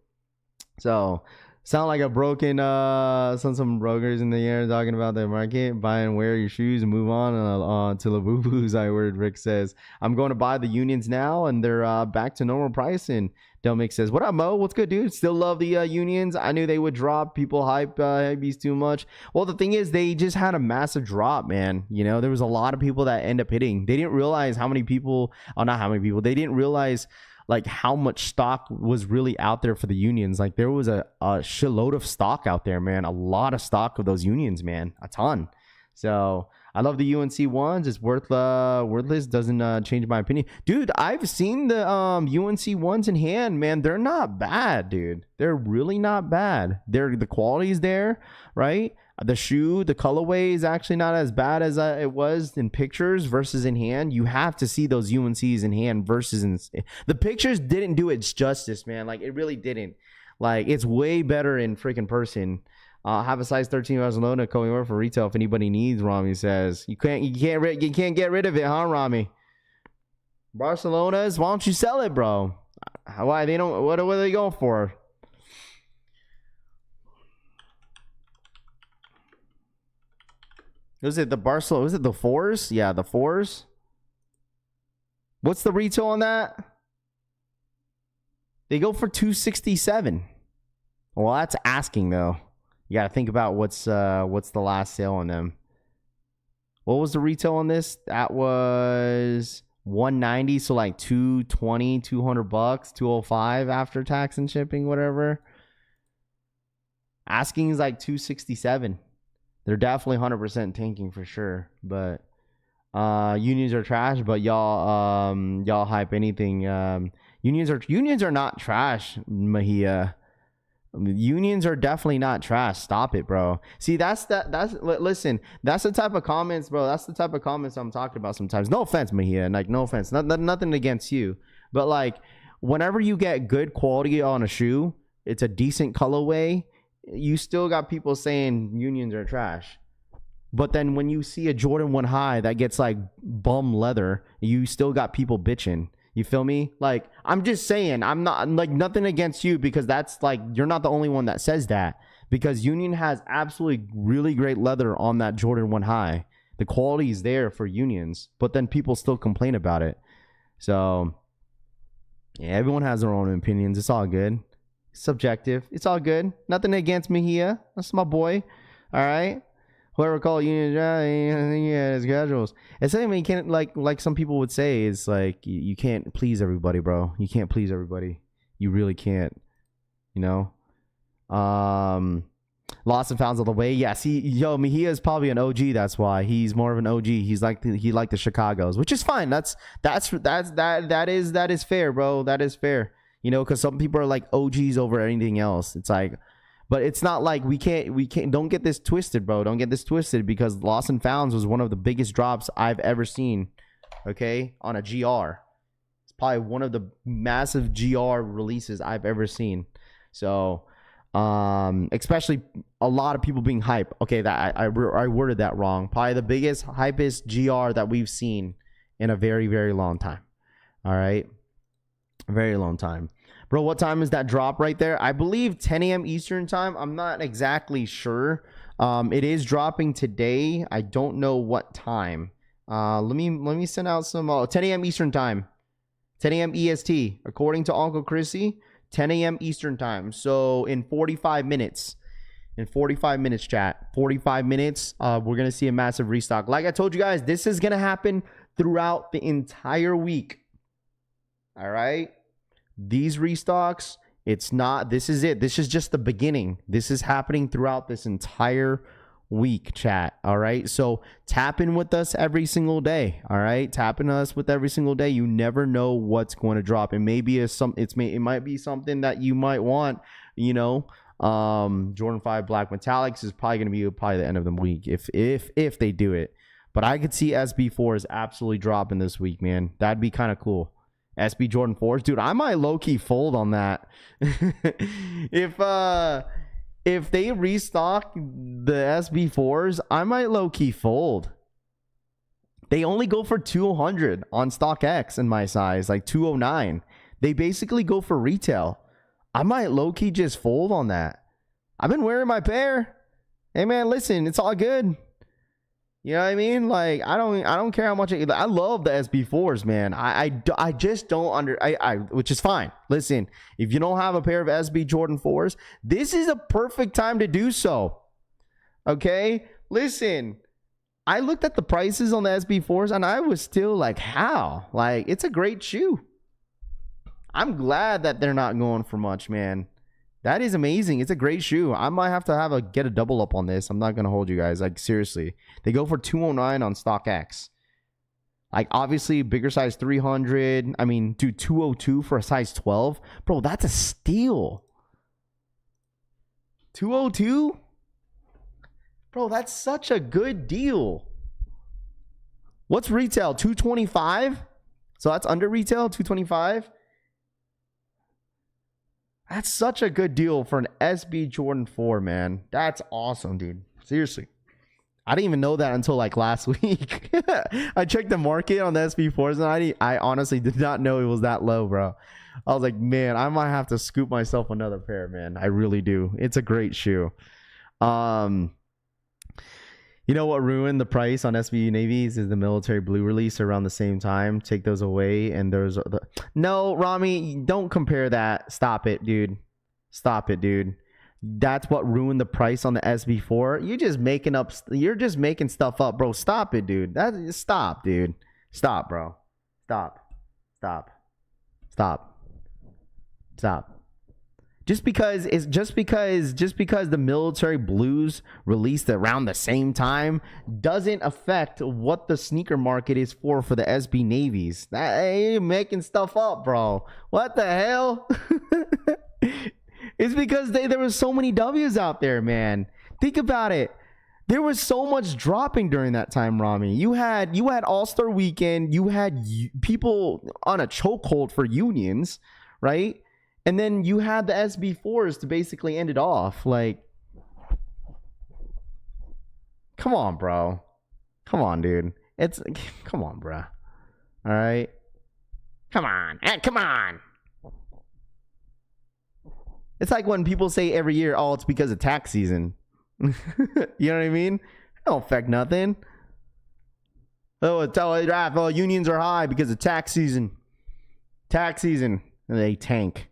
So sound like a broken some brokers in the air talking about the market. Buy and wear your shoes and move on to the boo-boos. I heard Rick says I'm going to buy the Unions now, and they're back to normal pricing. Delmix says, what up, Mo? What's good, dude? Still love the Unions. I knew they would drop. People hype Hypebeast too much. Well, the thing is, they just had a massive drop, man. You know, there was a lot of people that end up hitting. They didn't realize how many people, not how many people, they didn't realize like how much stock was really out there for the Unions. Like there was a shitload of stock out there, man. A lot of stock of those Unions, man. A ton. So I love the UNC ones. It's worthless. Doesn't change my opinion, dude. I've seen the UNC ones in hand, man. They're not bad, dude. They're really not bad. The quality's there, right? The shoe, the colorway is actually not as bad as it was in pictures versus in hand. You have to see those UNCs in hand versus in the pictures. Didn't do it justice, man. Like it really didn't. Like it's way better in freaking person. Have a size 13 Barcelona coming over for retail if anybody needs. Rami says you can't get rid of it, huh, Rami? Barcelona's, why don't you sell it, bro? Why they don't? What are they going for? Was it the Barcelona? Was it the fours? Yeah, the fours. What's the retail on that? They go for $267. Well, that's asking though. You got to think about what's the last sale on them. What was the retail on this? That was $190, so like $220, $200, $205 after tax and shipping, whatever. Asking is like $267. They're definitely 100% tanking for sure. But Unions are trash, but y'all hype anything. Unions are not trash, Mahia. Unions are definitely not trash. Stop it, bro. See, listen, that's the type of comments, bro. That's the type of comments I'm talking about sometimes. No offense, Mahia. Like, no offense. Nothing against you. But like, whenever you get good quality on a shoe, it's a decent colorway, you still got people saying unions are trash. But then when you see a Jordan 1 high that gets like bum leather, you still got people bitching. You feel me? Like, I'm just saying, I'm not like nothing against you, because that's like, you're not the only one that says that, because Union has absolutely really great leather on that Jordan 1 high. The quality is there for Unions, but then people still complain about it. So yeah, everyone has their own opinions. It's all good. It's subjective. It's all good. Nothing against Mejia. That's my boy. All right. Whoever called Union, yeah, schedules. It's something you can't, like some people would say, is like, you can't please everybody, bro. You can't please everybody. You really can't. You know. Lost and found all the way. Yeah. See, Mejia is probably an OG. That's why he's more of an OG. He like the Chicago's, which is fine. That is fair, bro. That is fair. You know, because some people are like OGs over anything else. It's like. But it's not like we can't, don't get this twisted, bro. Don't get this twisted, because Lost and Founds was one of the biggest drops I've ever seen, okay, on a GR. It's probably one of the massive GR releases I've ever seen. So, especially a lot of people being hype. Okay, that I worded that wrong. Probably the biggest, hypest GR that we've seen in a very, very long time. All right? A very long time. Bro, what time is that drop right there? I believe 10 a.m. Eastern time. I'm not exactly sure. It is dropping today. I don't know what time. Let me send out some 10 a.m. Eastern time. 10 a.m. EST. According to Uncle Chrissy, 10 a.m. Eastern time. So in 45 minutes. In 45 minutes, chat. 45 minutes. We're going to see a massive restock. Like I told you guys, this is going to happen throughout the entire week. All right? These restocks, it's not, this is it. This is just the beginning. This is happening throughout this entire week, chat. All right. So tap in with us every single day. All right. Tap in us with every single day. You never know what's going to drop. It may be it might be something that you might want, you know. Jordan 5 Black Metallics is probably going to be the end of the week if they do it. But I could see SB4 is absolutely dropping this week, man. That'd be kind of cool. SB Jordan 4s, dude, I might low-key fold on that. If they restock the SB4s, I might low-key fold. They only go for 200 on StockX in my size, like 209. They basically go for retail. I might low-key just fold on that. I've been wearing my pair. Hey man, listen, it's all good. You know what I mean? Like, I don't care how much I love the SB4s, man. I just don't which is fine. Listen, if you don't have a pair of SB Jordan 4s, this is a perfect time to do so. Okay? Listen, I looked at the prices on the SB4s and I was still like, how? Like, it's a great shoe. I'm glad that they're not going for much, man. That is amazing. It's a great shoe. I might have to get a double up on this. I'm not going to hold you guys. Like, seriously. They go for 209 on StockX. Like, obviously, bigger size 300. I mean, dude, 202 for a size 12. Bro, that's a steal. 202? Bro, that's such a good deal. What's retail? 225? So that's under retail, 225? That's such a good deal for an SB Jordan 4, man. That's awesome, dude. Seriously. I didn't even know that until like last week. I checked the market on the SB4s and I honestly did not know it was that low, bro. I was like, man, I might have to scoop myself another pair, man. I really do. It's a great shoe. You know what ruined the price on SB Navies is the military blue release around the same time. Take those away and there's no, Rami, don't compare that. Stop it, dude. Stop it, dude. That's what ruined the price on the SB4. You're just making stuff up, bro. Stop it, dude. Stop, dude. Stop, bro. Stop. Just because the military blues released around the same time doesn't affect what the sneaker market is for the SB Navies. You're making stuff up, bro. What the hell? It's because there was so many W's out there, man. Think about it. There was so much dropping during that time, Rami. You had All-Star Weekend. You had people on a chokehold for unions, right? And then you had the SB4s to basically end it off. Like, come on, bro. Come on, dude. Come on, bro. All right. Come on. Come on. It's like when people say every year, oh, it's because of tax season. You know what I mean? It don't affect nothing. Oh, Raff, oh, unions are high because of tax season. Tax season. And they tank.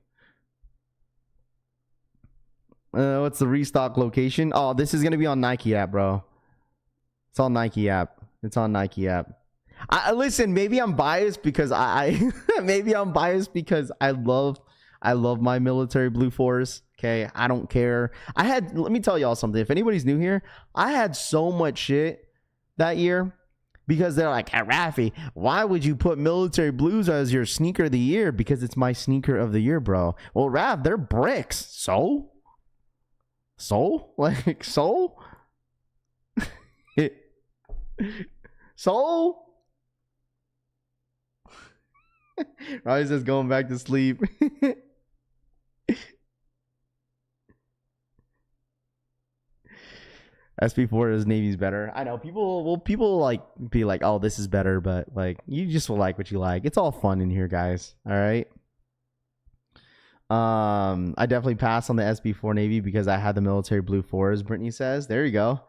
What's the restock location? Oh, this is going to be on Nike app, bro. It's on Nike app. It's on Nike app. Listen, maybe I'm biased because maybe I'm biased because I love my military blue fours. Okay, I don't care. Let me tell y'all something. If anybody's new here, I had so much shit that year because they're like, hey, Raffy, why would you put military blues as your sneaker of the year? Because it's my sneaker of the year, bro. Well, Raff, they're bricks. So like, so so Riley says going back to sleep. SP4 is Navy's better. I know people like be like, oh, this is better, but like you just will like what you like. It's all fun in here, guys. All right. I definitely passed on the SB4 Navy because I had the military blue 4s. Brittany says, there you go.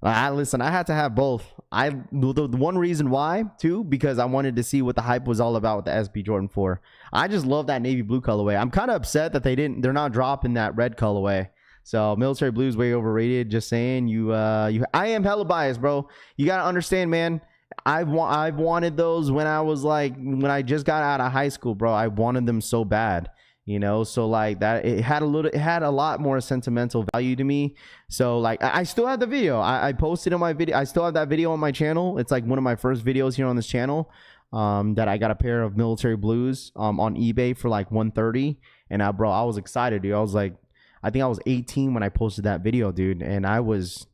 Listen, I had to have both. The one reason why too, because I wanted to see what the hype was all about with the SB Jordan 4. I just love that navy blue colorway. I'm kind of upset that they're not dropping that red colorway. So military blue is way overrated. Just saying, I am hella biased, bro. You gotta understand, man. I've wanted those when I just got out of high school, bro. I wanted them so bad, you know. So like that, it had a lot more sentimental value to me. So like, I still have the video. I posted on my video. I still have that video on my channel. It's like one of my first videos here on this channel. That I got a pair of military blues on eBay for like $130, and bro, I was excited, dude. I was like, I think I was 18 when I posted that video, dude, and I was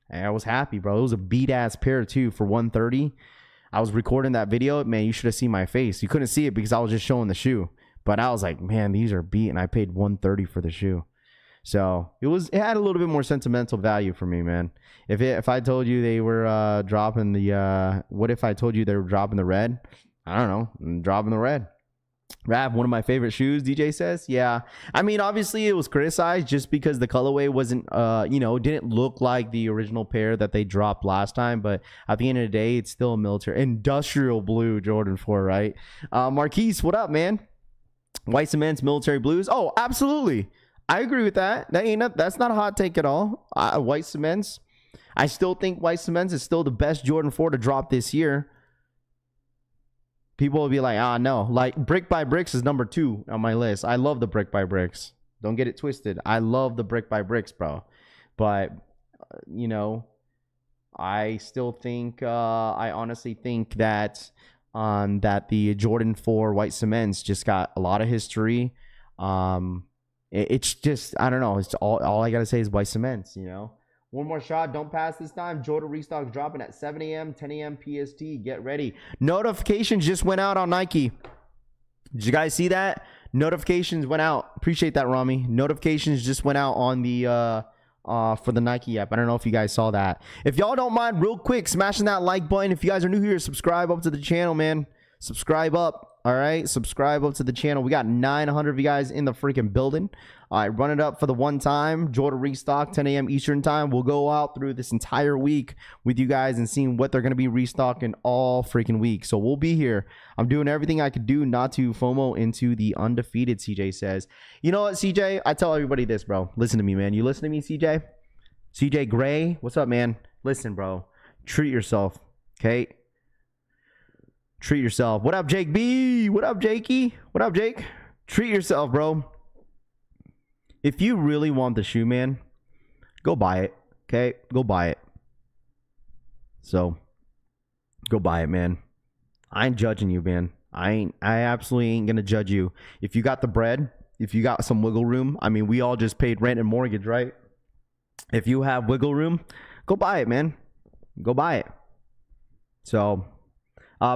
happy, bro. It was a beat ass pair too for $130. I was recording that video, man. You should have seen my face. You couldn't see it because I was just showing the shoe, but I was like, man, these are beat, and I paid $130 for the shoe. So it had a little bit more sentimental value for me, man. If I told you they were dropping the what if I told you they were dropping the red? I don't know, dropping the red. Rav, one of my favorite shoes, DJ says. Yeah, I mean, obviously it was criticized just because the colorway wasn't didn't look like the original pair that they dropped last time, but at the end of the day, it's still a military industrial blue Jordan 4, right? Marquise, what up, man? White Cement's military blues. Oh, absolutely, I agree with that. That's not a hot take at all. White Cements, I still think White Cements is still the best Jordan 4 to drop this year. People will be like, no. Like, Brick by Bricks is number 2 on my list. I love the Brick by Bricks. Don't get it twisted. I love the Brick by Bricks, bro. But, I still think, I honestly think that that the Jordan 4 White Cements just got a lot of history. It's just, I don't know. It's all I got to say is White Cements, One more shot. Don't pass this time. Jordan Restock dropping at 7 a.m., 10 a.m. PST. Get ready. Notifications just went out on Nike. Did you guys see that? Notifications went out. Appreciate that, Rami. Notifications just went out on the for the Nike app. I don't know if you guys saw that. If y'all don't mind, real quick, smashing that like button. If you guys are new here, subscribe up to the channel, man. Subscribe up. All right, subscribe up to the channel. We got 900 of you guys in the freaking building. All right, run it up for the one time. Jordan Restock, 10 a.m. Eastern time. We'll go out through this entire week with you guys and seeing what they're going to be restocking all freaking week. So we'll be here. I'm doing everything I could do not to FOMO into the undefeated, CJ says. You know what, CJ? I tell everybody this, bro. Listen to me, man. You listen to me, CJ? CJ Gray, what's up, man? Listen, bro. Treat yourself, okay? Treat yourself. What up, Jake B? What up, Jakey? What up, Jake? Treat yourself, bro. If you really want the shoe, man, go buy it. Okay? Go buy it. So, go buy it, man. I ain't judging you, man. I absolutely ain't gonna judge you. If you got the bread, if you got some wiggle room, I mean, we all just paid rent and mortgage, right? If you have wiggle room, go buy it, man. Go buy it. So,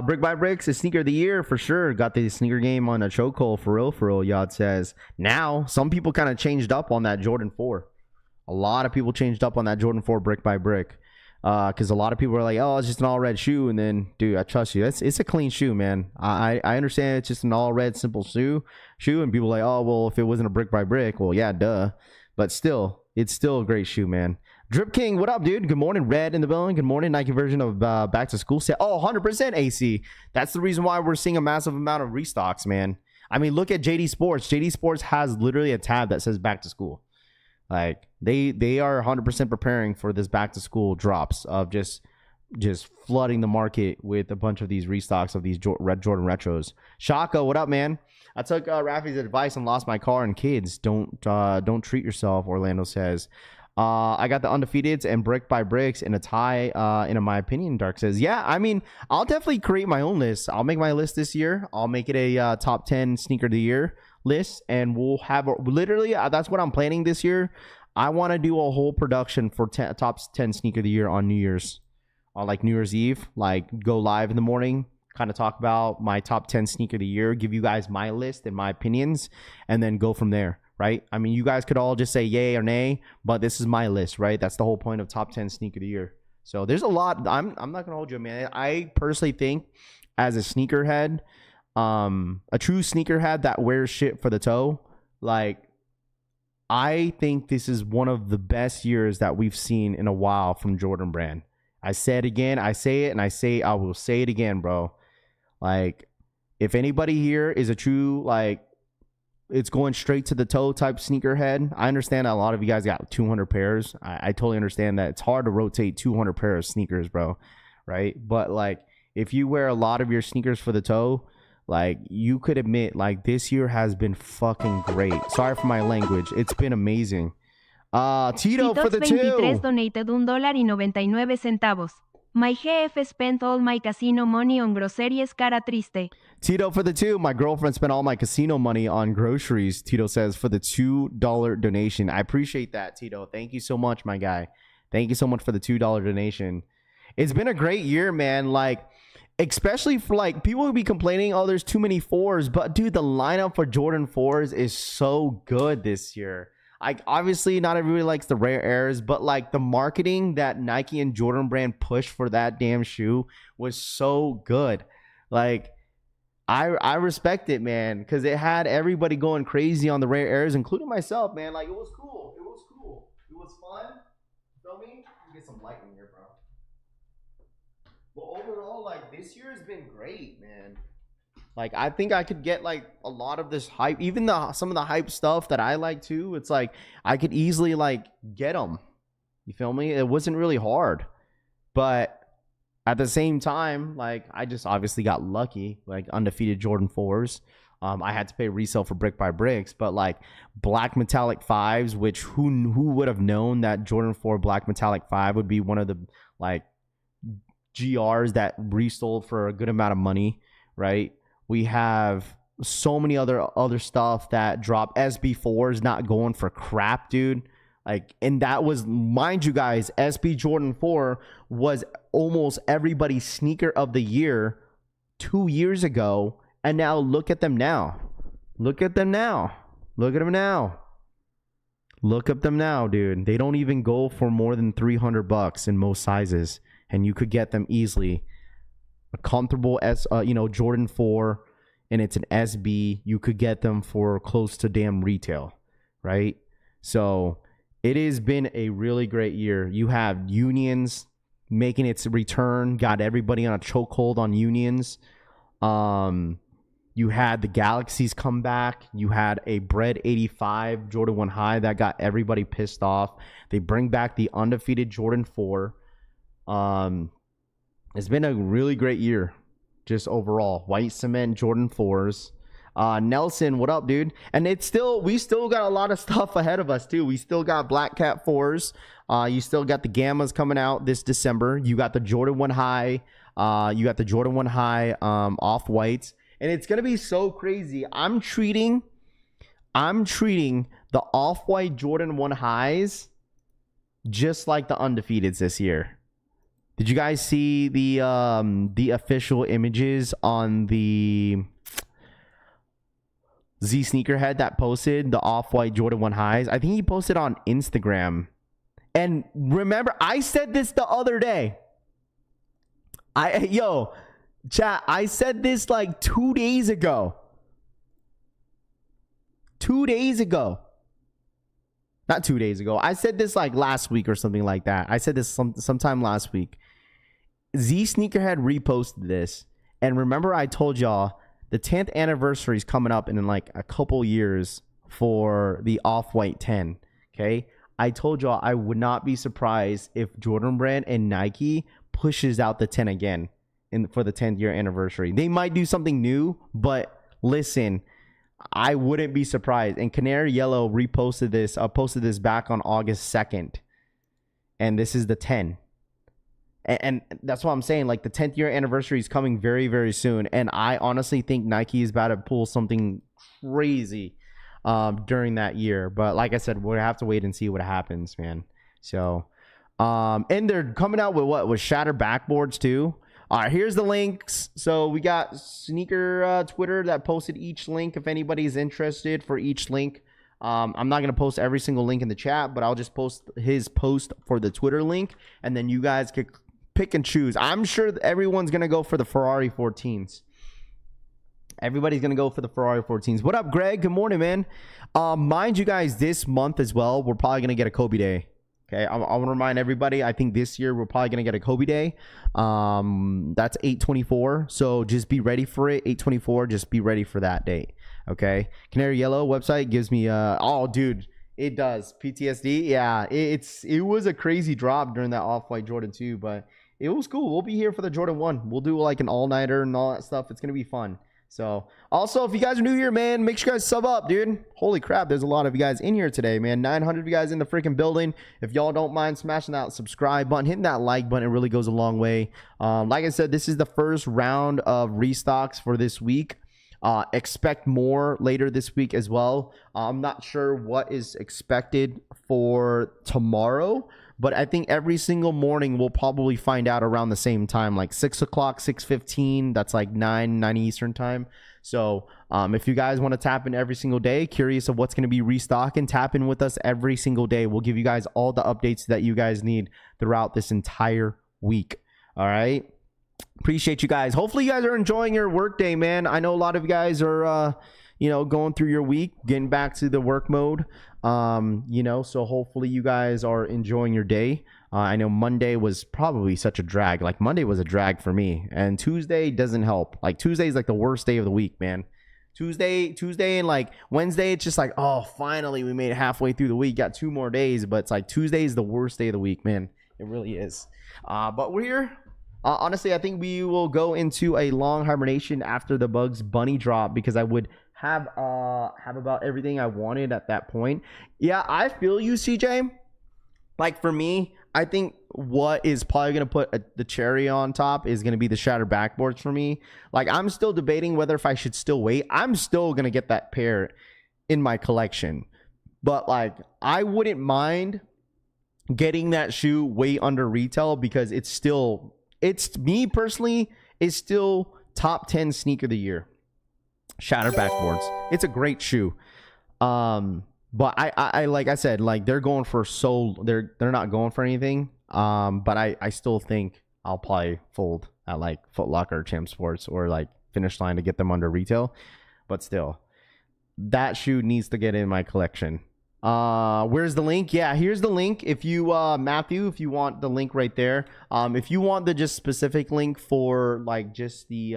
Brick by Bricks is sneaker of the year for sure. Got the sneaker game on a chokehold for real, Yad says. Now, some people kind of changed up on that Jordan 4. A lot of people changed up on that Jordan 4 Brick by Brick. Because a lot of people are like, oh, it's just an all red shoe. And then, dude, I trust you. It's a clean shoe, man. I understand it's just an all red simple shoe. And people are like, oh, well, if it wasn't a Brick by Brick, well, yeah, duh. But still, it's still a great shoe, man. Drip King, what up, dude? Good morning. Red in the building. Good morning. Nike version of Back to School set. Oh, 100% AC. That's the reason why we're seeing a massive amount of restocks, man. I mean, look at JD Sports. JD Sports has literally a tab that says Back to School. Like, they are 100% preparing for this Back to School drops of just flooding the market with a bunch of these restocks of these red Jordan retros. Shaka, what up, man? I took Raffy's advice and lost my car and kids. Don't treat yourself, Orlando says. I got the Undefeateds and Brick by Bricks in a tie, in my opinion. Dark says, yeah, I mean, I'll definitely create my own list. I'll make my list this year. I'll make it a top 10 sneaker of the year list, and we'll have literally that's what I'm planning this year. I want to do a whole production for top 10 sneaker of the year on New Year's, on like New Year's Eve, like go live in the morning, kind of talk about my top 10 sneaker of the year, give you guys my list and my opinions, and then go from there. Right? I mean, you guys could all just say yay or nay, but this is my list, right? That's the whole point of top 10 sneaker of the year. So there's a lot. I'm not going to hold you, man. I personally think as a sneakerhead, a true sneakerhead that wears shit for the toe, like, I think this is one of the best years that we've seen in a while from Jordan Brand. I say it again, I say it, and I will say it again, bro. Like, if anybody here is a true, like, it's going straight to the toe type sneakerhead. I understand that a lot of you guys got 200 pairs. I totally understand that it's hard to rotate 200 pairs of sneakers, bro. Right? But like, if you wear a lot of your sneakers for the toe, like, you could admit, like, this year has been fucking great. Sorry for my language. It's been amazing. Tito for the 23 2. donated $1.99. My GF spent all my casino money on groceries, cara triste. Tito for the 2. My girlfriend spent all my casino money on groceries. Tito says for the $2 donation. I appreciate that, Tito. Thank you so much, my guy. Thank you so much for the $2 donation. It's been a great year, man. Like, especially for, like, people will be complaining, oh, there's too many 4s. But, dude, the lineup for Jordan 4s is so good this year. Like, obviously, not everybody likes the rare airs, but, like, the marketing that Nike and Jordan Brand pushed for that damn shoe was so good. Like, I respect it, man, because it had everybody going crazy on the rare airs, including myself, man. Like, it was cool. It was cool. It was fun. Feel me? Get some light in here, bro. But overall, like, this year has been great, man. Like, I think I could get, like, a lot of this hype, even some of the hype stuff that I like too. It's like I could easily, like, get them. You feel me? It wasn't really hard, but at the same time, like, I just obviously got lucky, like Undefeated Jordan 4s. I had to pay resale for Brick by Bricks, but like black metallic 5s, which who would have known that Jordan 4 black metallic 5 would be one of the, like, GRs that resold for a good amount of money, right? We have so many other stuff that drop. SB4s not going for crap, dude. Like, and that was, mind you guys, SB Jordan 4 was almost everybody's sneaker of the year 2 years ago. And now look at them now. Look at them now. Look at them now. Look at them now, dude. They don't even go for more than $300 in most sizes. And you could get them easily. A comfortable Jordan 4, and it's an SB. You could get them for close to damn retail, right? So it has been a really great year. You have Unions making its return, got everybody on a chokehold on Unions. You had the Galaxies come back. You had a Bread 85 Jordan 1 High that got everybody pissed off. They bring back the Undefeated Jordan 4. It's been a really great year, just overall. White Cement Jordan 4s. Nelson, what up, dude? And we still got a lot of stuff ahead of us too. We still got Black Cat 4s. You still got the Gammas coming out this December. You got the Jordan 1 High. You got the Jordan 1 High off-whites. And it's gonna be so crazy. I'm treating I'm treating the Off-White Jordan 1 highs just like the Undefeateds this year. Did you guys see the official images on the Z Sneakerhead that posted the Off-White Jordan 1 highs? I think he posted on Instagram. And remember, I said this the other day. Chat, I said this like 2 days ago. 2 days ago. Not 2 days ago. I said this like last week or something like that. I said this sometime last week. Z Sneakerhead reposted this. And remember, I told y'all the 10th anniversary is coming up in like a couple years for the Off-White 10. Okay. I told y'all I would not be surprised if Jordan Brand and Nike pushes out the 10 again for the 10th year anniversary. They might do something new, but listen, I wouldn't be surprised. And Canary Yellow reposted this, posted this back on August 2nd. And this is the 10. And that's what I'm saying. Like, the 10th year anniversary is coming very, very soon. And I honestly think Nike is about to pull something crazy during that year. But like I said, we'll have to wait and see what happens, man. So, and they're coming out with shattered backboards too. All right, here's the links. So we got Sneaker Twitter that posted each link if anybody's interested for each link. I'm not going to post every single link in the chat, but I'll just post his post for the Twitter link, and then you guys could pick and choose. I'm sure that everyone's going to go for the Ferrari 14s. Everybody's going to go for the Ferrari 14s. What up, Greg? Good morning, man. Mind you guys, this month as well, we're probably going to get a Kobe Day. Okay, I want to remind everybody, I think this year we're probably going to get a Kobe Day. That's 8/24, so just be ready for it. 8/24, just be ready for that date. Okay, Canary Yellow website gives me, oh, dude, it does. PTSD, yeah, it was a crazy drop during that Off-White Jordan 2, but it was cool. We'll be here for the Jordan 1. We'll do like an all-nighter and all that stuff. It's going to be fun. So, also, if you guys are new here, man, make sure you guys sub up, dude. Holy crap, there's a lot of you guys in here today, man. 900 of you guys in the freaking building. If y'all don't mind smashing that subscribe button, hitting that like button, it really goes a long way. Like I said, this is the first round of restocks for this week. Expect more later this week as well. I'm not sure what is expected for tomorrow, but I think every single morning we'll probably find out around the same time, like 6 o'clock, 6:15. That's like 9 Eastern time. So if you guys want to tap in every single day, curious of what's going to be restocking, tap in with us every single day. We'll give you guys all the updates that you guys need throughout this entire week. All right. Appreciate you guys. Hopefully you guys are enjoying your work day, man. I know a lot of you guys are, going through your week, getting back to the work mode. So hopefully you guys are enjoying your day. I know Monday was probably such a drag. Like, Monday was a drag for me, and Tuesday doesn't help. Like, Tuesday is like the worst day of the week, man. Tuesday and like Wednesday, it's just like, oh, finally we made it halfway through the week. Got 2 more days, but it's like Tuesday is the worst day of the week, man. It really is. But we're here. Honestly, I think we will go into a long hibernation after the Bugs Bunny drop, because I would have about everything I wanted at that point. Yeah, I feel you, CJ. Like, for me, I think what is probably going to put the cherry on top is going to be the shattered backboards for me. Like, I'm still debating whether if I should still wait. I'm still going to get that pair in my collection. But, like, I wouldn't mind getting that shoe way under retail, because it's me personally, is still top 10 sneaker of the year. Shattered backboards. It's a great shoe. But I like I said, like, they're going for they're not going for anything. But I still think I'll probably fold at like Foot Locker, Champ Sports, or like Finish Line to get them under retail. But still, that shoe needs to get in my collection. Where's the link? Yeah, here's the link. If you Matthew, if you want the link right there. If you want the just specific link for like just the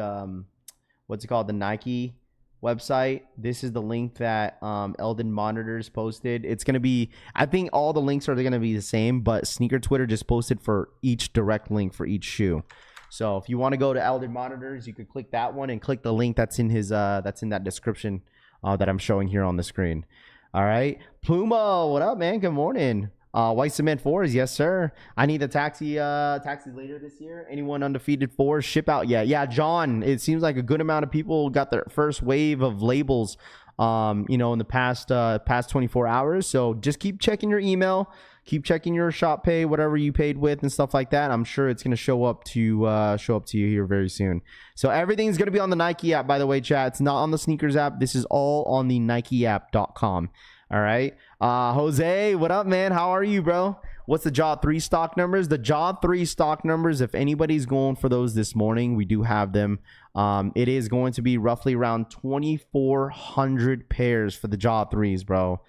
what's it called, the Nike website, this is the link that Eldon Monitors posted. It's gonna be, I think all the links are gonna be the same, but Sneaker Twitter just posted for each direct link for each shoe. So if you want to go to Eldon Monitors, you could click that one and click the link that's in his that's in that description that I'm showing here on the screen. All right, Pluma, what up, man? Good morning. White Cement 4s, yes sir. I need the taxis later this year. Anyone undefeated 4s ship out yet? Yeah, John, it seems like a good amount of people got their first wave of labels in the past 24 hours. So just keep checking your email, keep checking your shop pay, whatever you paid with and stuff like that. I'm sure it's going to show up to you here very soon. So everything's going to be on the Nike app, by the way, chat. It's not on the sneakers app. This is all on the NikeApp.com. All right. Jose, what up, man? How are you, bro? What's the Jaw 3 stock numbers? The Jaw 3 stock numbers, if anybody's going for those this morning, we do have them. It is going to be roughly around 2,400 pairs for the Jaw 3s, bro.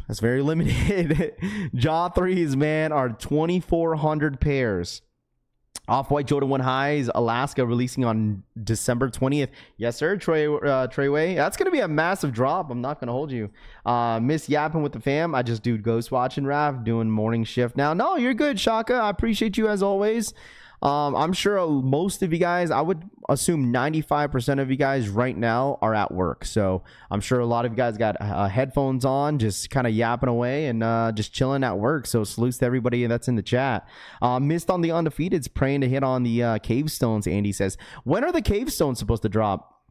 That's very limited. Jaw 3s, man, are 2,400 pairs. Off-White Jordan 1 Highs, Alaska, releasing on December 20th. Yes, sir, Treyway. That's going to be a massive drop. I'm not going to hold you. Miss Yapping with the fam. I just do ghost watching, Raff, doing morning shift now. No, you're good, Shaka. I appreciate you as always. I'm sure most of you guys, I would assume 95% of you guys right now are at work. So I'm sure a lot of you guys got headphones on, just kind of yapping away and just chilling at work. So salutes to everybody that's in the chat. Missed on the Undefeateds, praying to hit on the Cave Stones, Andy says. When are the Cave Stones supposed to drop?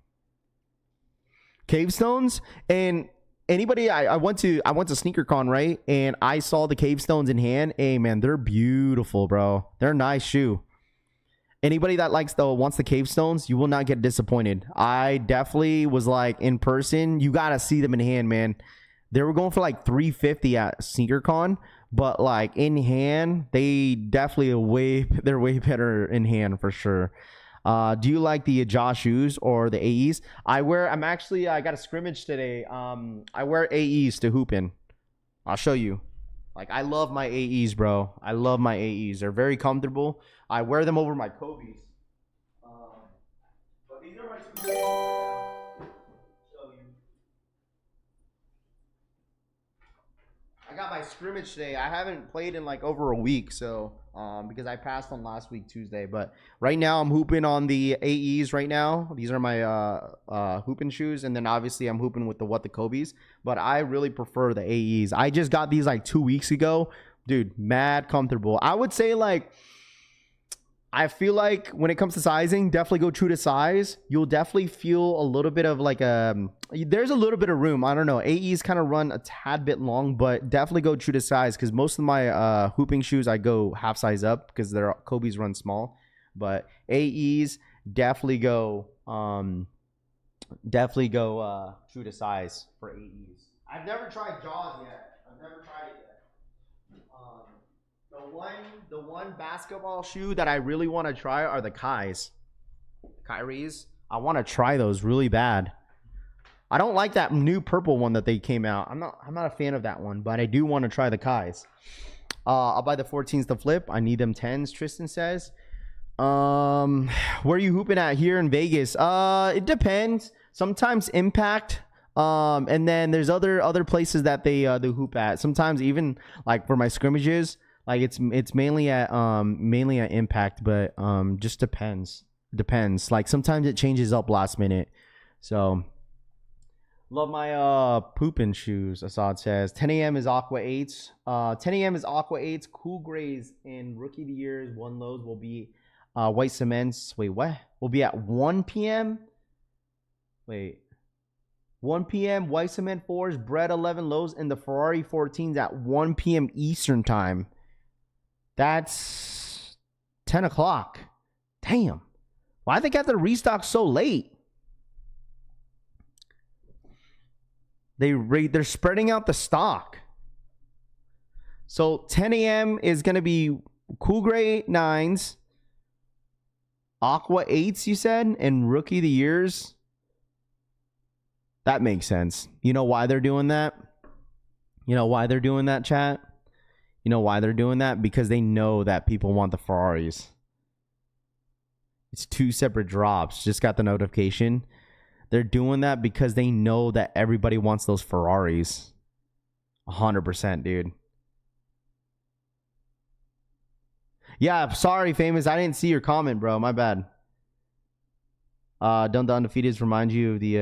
Cave Stones? And anybody, I went to SneakerCon, right? And I saw the Cave Stones in hand. Hey, man, they're beautiful, bro. They're a nice shoe. Anybody that wants the Cave Stones, you will not get disappointed. I definitely was like, in person, you got to see them in hand, man. They were going for like $350 at SneakerCon, but like in hand, they definitely they're way better in hand for sure. Do you like the Josh shoes or the AEs? I got a scrimmage today. I wear AEs to hoop in. I'll show you. Like, I love my AEs, bro. I love my AEs. They're very comfortable. I wear them over my Kobe's. But these are my two shoes. Show you. I got my scrimmage today. I haven't played in like over a week, so because I passed on last week Tuesday. But right now I'm hooping on the AEs right now. These are my hooping shoes, and then obviously I'm hooping with the Kobe's. But I really prefer the AEs. I just got these like 2 weeks ago, dude. Mad comfortable. I would say like, I feel like when it comes to sizing, definitely go true to size. You'll definitely feel a little bit of like there's a little bit of room. I don't know. AEs kind of run a tad bit long, but definitely go true to size because most of my hooping shoes, I go half size up because their Kobe's run small. But AEs definitely go true to size for AEs. I've never tried Jaws yet. I've never tried it yet. The one basketball shoe that I really want to try are the Kai's. Kyrie's. I want to try those really bad. I don't like that new purple one that they came out. I'm not a fan of that one, but I do want to try the Kai's. I'll buy the 14s to flip. I need them 10s, Tristan says. Where are you hooping at here in Vegas? It depends. Sometimes Impact. And then there's other places that they hoop at. Sometimes even like for my scrimmages, like it's mainly at Impact, but just depends. Like sometimes it changes up last minute. So love my pooping shoes. Assad says 10 a.m. is Aqua 8s. 10 a.m. is Aqua 8s. Cool Grays and Rookie of the Years 1 lows will be White Cements. Wait, what? Will be at 1 p.m. Wait. 1 p.m. White Cement 4s, Bread 11 lows, and the Ferrari 14s at 1 p.m. Eastern time. That's 10 o'clock. Damn. Why they got the restock so late? They're spreading out the stock. So 10 a.m. is going to be Cool Gray 9s, Aqua 8s, you said, and Rookie of the Years. That makes sense. You know why they're doing that? You know why they're doing that, chat? You know why they're doing that? Because they know that people want the Ferraris. It's 2 separate drops. Just got the notification. They're doing that because they know that everybody wants those Ferraris. 100%, dude. Yeah, sorry, Famous. I didn't see your comment, bro. My bad. Don't the Undefeateds remind you of the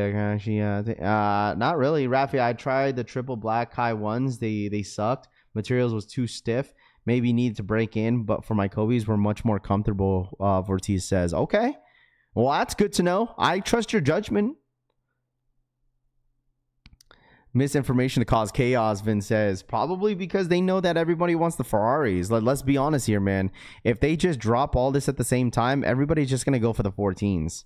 not really, Raffy. I tried the triple black high ones. They sucked. Materials was too stiff. Maybe need to break in, but for my Kobe's were much more comfortable. Vortiz says, okay. Well, that's good to know. I trust your judgment. Misinformation to cause chaos, Vin says. Probably because they know that everybody wants the Ferraris. Let's be honest here, man. If they just drop all this at the same time, everybody's just going to go for the 14s.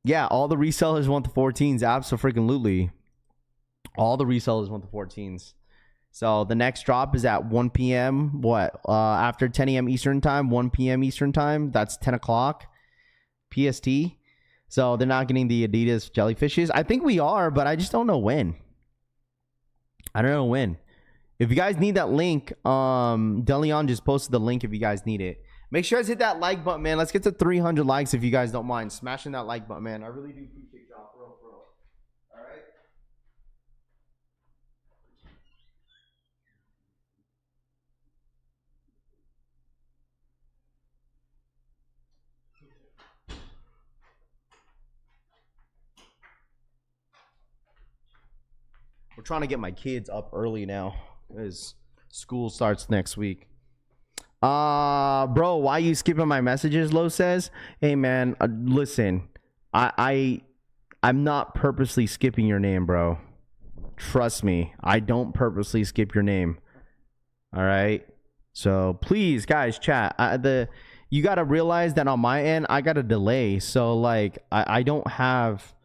Yeah, all the resellers want the 14s. Absolutely. All the resellers want the 14s. So the next drop is at 1 p.m. After 10 a.m. Eastern time, 1 p.m. Eastern time. That's 10 o'clock PST. So they're not getting the Adidas jellyfishes. I think we are, but I just don't know when. I don't know when. If you guys need that link, Deleon just posted the link if you guys need it. Make sure you guys hit that like button, man. Let's get to 300 likes if you guys don't mind. Smashing that like button, man. I really do appreciate y'all. Bro. All right? We're trying to get my kids up early now because school starts next week. Bro, why you skipping my messages? Lo says. Hey man, listen, I'm not purposely skipping your name, bro. Trust me, I don't purposely skip your name. All right, so please, guys, chat. You gotta realize that on my end, I got a delay, so like I don't have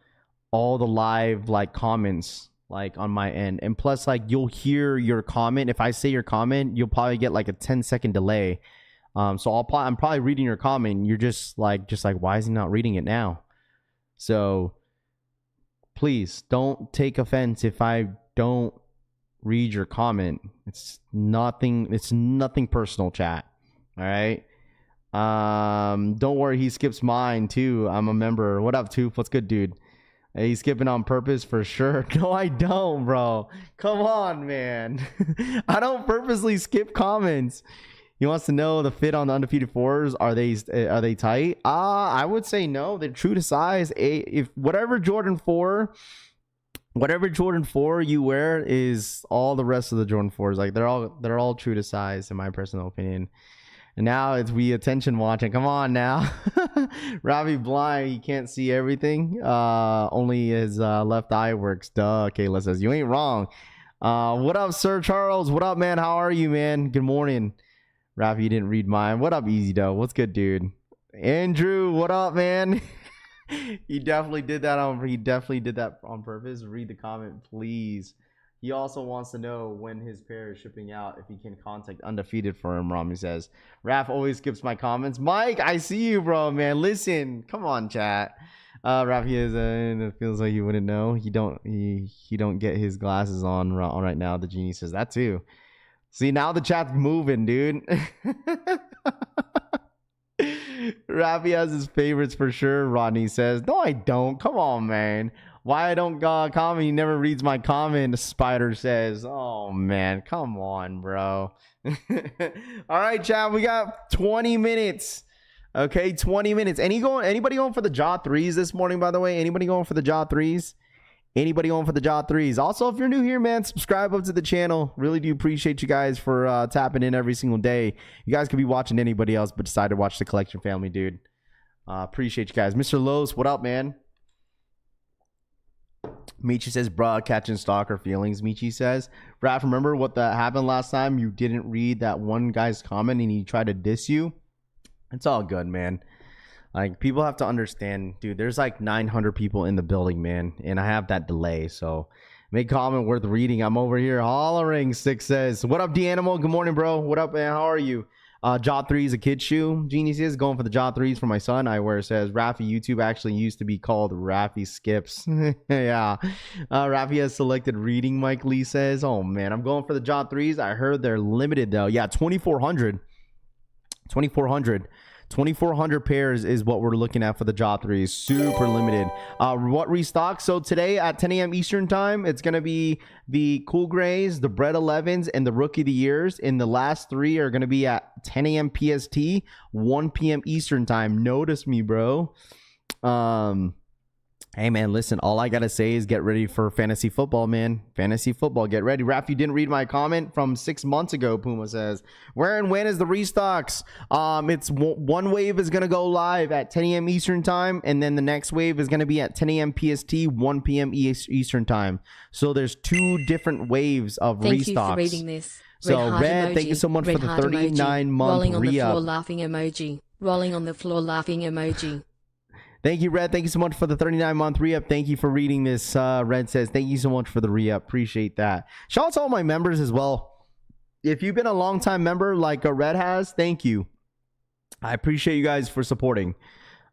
all the live like comments like on my end, and plus like you'll hear your comment. If I say your comment, you'll probably get like a 10-second delay. So I'm probably reading your comment and you're just like why is he not reading it now? So please don't take offense if I don't read your comment. It's nothing personal, chat. All right. Don't worry, he skips mine too. I'm a member. What up, Toof? What's good, dude? Hey, he's skipping on purpose for sure. No, I don't, bro. Come on, man. I don't purposely skip comments. He wants to know the fit on the Undefeated 4s. Are they tight? I would say no. They're true to size. If whatever Jordan 4 you wear is all the rest of the Jordan 4s. Like they're all true to size in my personal opinion. And now it's we attention watching. Come on now. Raffy blind. He can't see everything. Only his left eye works. Duh. Kayla says, you ain't wrong. What up, Sir Charles? What up, man? How are you, man? Good morning. Raffy, you didn't read mine. What up, Easy Dough? What's good, dude? Andrew, what up, man? He definitely did that on purpose. Read the comment, please. He also wants to know when his pair is shipping out, if he can contact Undefeated for him. Rami says, Raph always skips my comments. Mike, I see you, bro, man. Listen, come on, chat. Raffy is, it feels like you wouldn't know. He don't get his glasses on right now. The genie says that too. See, now the chat's moving, dude. Raffy has his favorites for sure. Rodney says, no, I don't. Come on, man. Why I don't comment? He never reads my comment. Spider says, oh man, come on, bro. All right, chat, we got 20 minutes. Okay, 20 minutes. Anybody going for the jaw threes this morning, by the way? Anybody going for the jaw threes? Anybody going for the jaw threes? Also, if you're new here, man, subscribe up to the channel. Really do appreciate you guys for tapping in every single day. You guys could be watching anybody else, but decided to watch the collection family, dude. Appreciate you guys. Mr. Lowe's, what up, man? Michi says, bruh, catching stalker feelings. Michi says, Raph, remember what that happened last time? You didn't read that one guy's comment and he tried to diss you. It's all good, man. Like, people have to understand, dude, there's like 900 people in the building, man, and I have that delay, so make comment worth reading. I'm over here hollering. Six says, what up, D-Animal? Good morning, bro. What up, man? How are you? Jaw 3 is a kid shoe. Genie says, going for the Jaw 3s for my son. I wear says, Raffy YouTube actually used to be called Raffy Skips. Yeah. Raffy has selected reading, Mike Lee says. Oh, man, I'm going for the Jaw 3s. I heard they're limited, though. Yeah, 2,400. 2,400 pairs is what we're looking at for the Jaw 3s. Super limited. What restock? So today at 10 a.m. Eastern time, it's going to be the Cool Grays, the Bread 11s, and the Rookie of the Years. And the last three are going to be at 10 a.m. PST, 1 p.m. Eastern time. Notice me, bro. Hey, man, listen, all I got to say is get ready for fantasy football, man. Fantasy football, get ready. Raffy, you didn't read my comment from 6 months ago, Puma says. Where and when is the restocks? It's one wave is going to go live at 10 a.m. Eastern time, and then the next wave is going to be at 10 a.m. PST, 1 p.m. Eastern time. So there's 2 different waves of restocks. Thank you for reading this. So, Red, thank you so much for the 39-month rolling on the re-up. floor laughing emoji. Rolling on the floor laughing emoji. Thank you, Red. Thank you so much for the 39-month re-up. Thank you for reading this. Red says, thank you so much for the re-up. Appreciate that. Shout out to all my members as well. If you've been a long-time member like Red has, thank you. I appreciate you guys for supporting.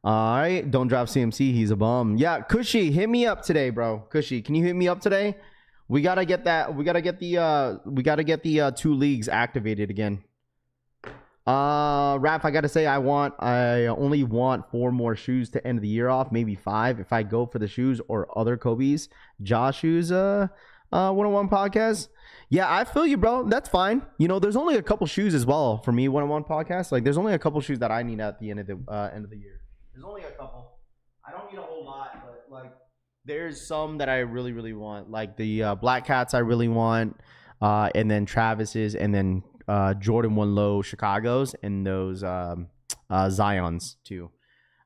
All right. Don't drop CMC. He's a bum. Yeah, Cushy, hit me up today, bro. Cushy, can you hit me up today? We got to get that. We got to get the 2 leagues activated again. Raph, I gotta say, I only want 4 more shoes to end the year off, maybe 5 if I go for the shoes or other Kobe's Josh shoes 101 podcast. Yeah, I feel you, bro. That's fine. You know, there's only a couple shoes as well for me 101 podcast. Like, there's only a couple shoes that I need at the end of the year. There's only a couple. I don't need a whole lot, but like there's some that I really want. Like the Black Cats I really want, and then Travis's, and then Jordan 1 Low Chicago's, and those Zions too.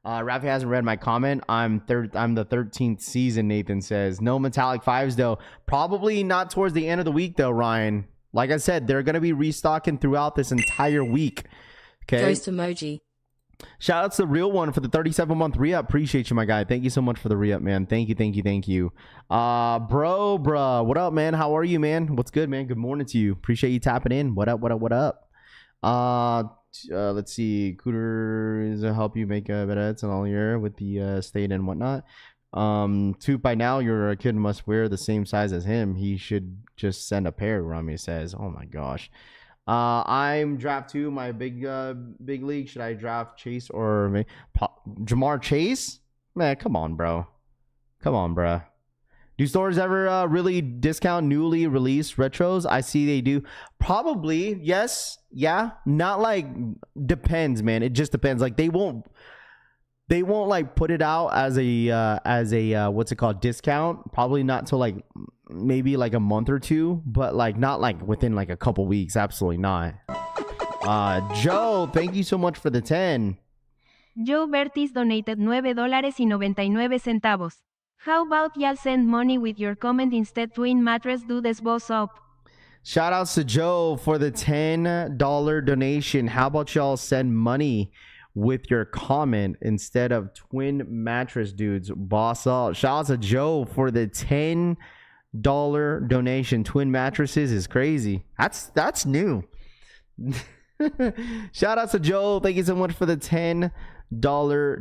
Raffy hasn't read my comment. I'm the 13th season, Nathan says. No metallic 5s though. Probably not towards the end of the week though, Ryan. Like I said, they're gonna be restocking throughout this entire week. Okay. Ghost emoji. Shout out to the real one for the 37-month re-up. Appreciate you, my guy. Thank you so much for the re-up, man. Thank you. Bro, what up, man? How are you, man? What's good, man? Good morning to you. Appreciate you tapping in. What up? Let's see. Cooters help you make beds and all year with the state and whatnot. Toot, by now your kid must wear the same size as him. He should just send a pair, Rami says. Oh my gosh. I'm draft 2, my big league. Should I draft Chase or Jamar Chase? Man, come on, bro. Do stores ever really discount newly released retros? I see they do. Probably, yes. Yeah. Not like, depends, man. It just depends. Like they won't like put it out as a what's it called, discount. Probably not till like maybe like a month or 2, but like not like within like a couple weeks. Absolutely not. Joe, thank you so much for the 10. Joe Bertis donated $9.99. How about y'all send money with your comment instead? Twin mattress do this boss up. Shout outs to Joe for the $10 donation. How about y'all send money with your comment instead of twin mattress dudes boss up? Shout out to Joe for the $10 donation. Twin mattresses is crazy. That's new. Shout out to Joe. Thank you so much for the $10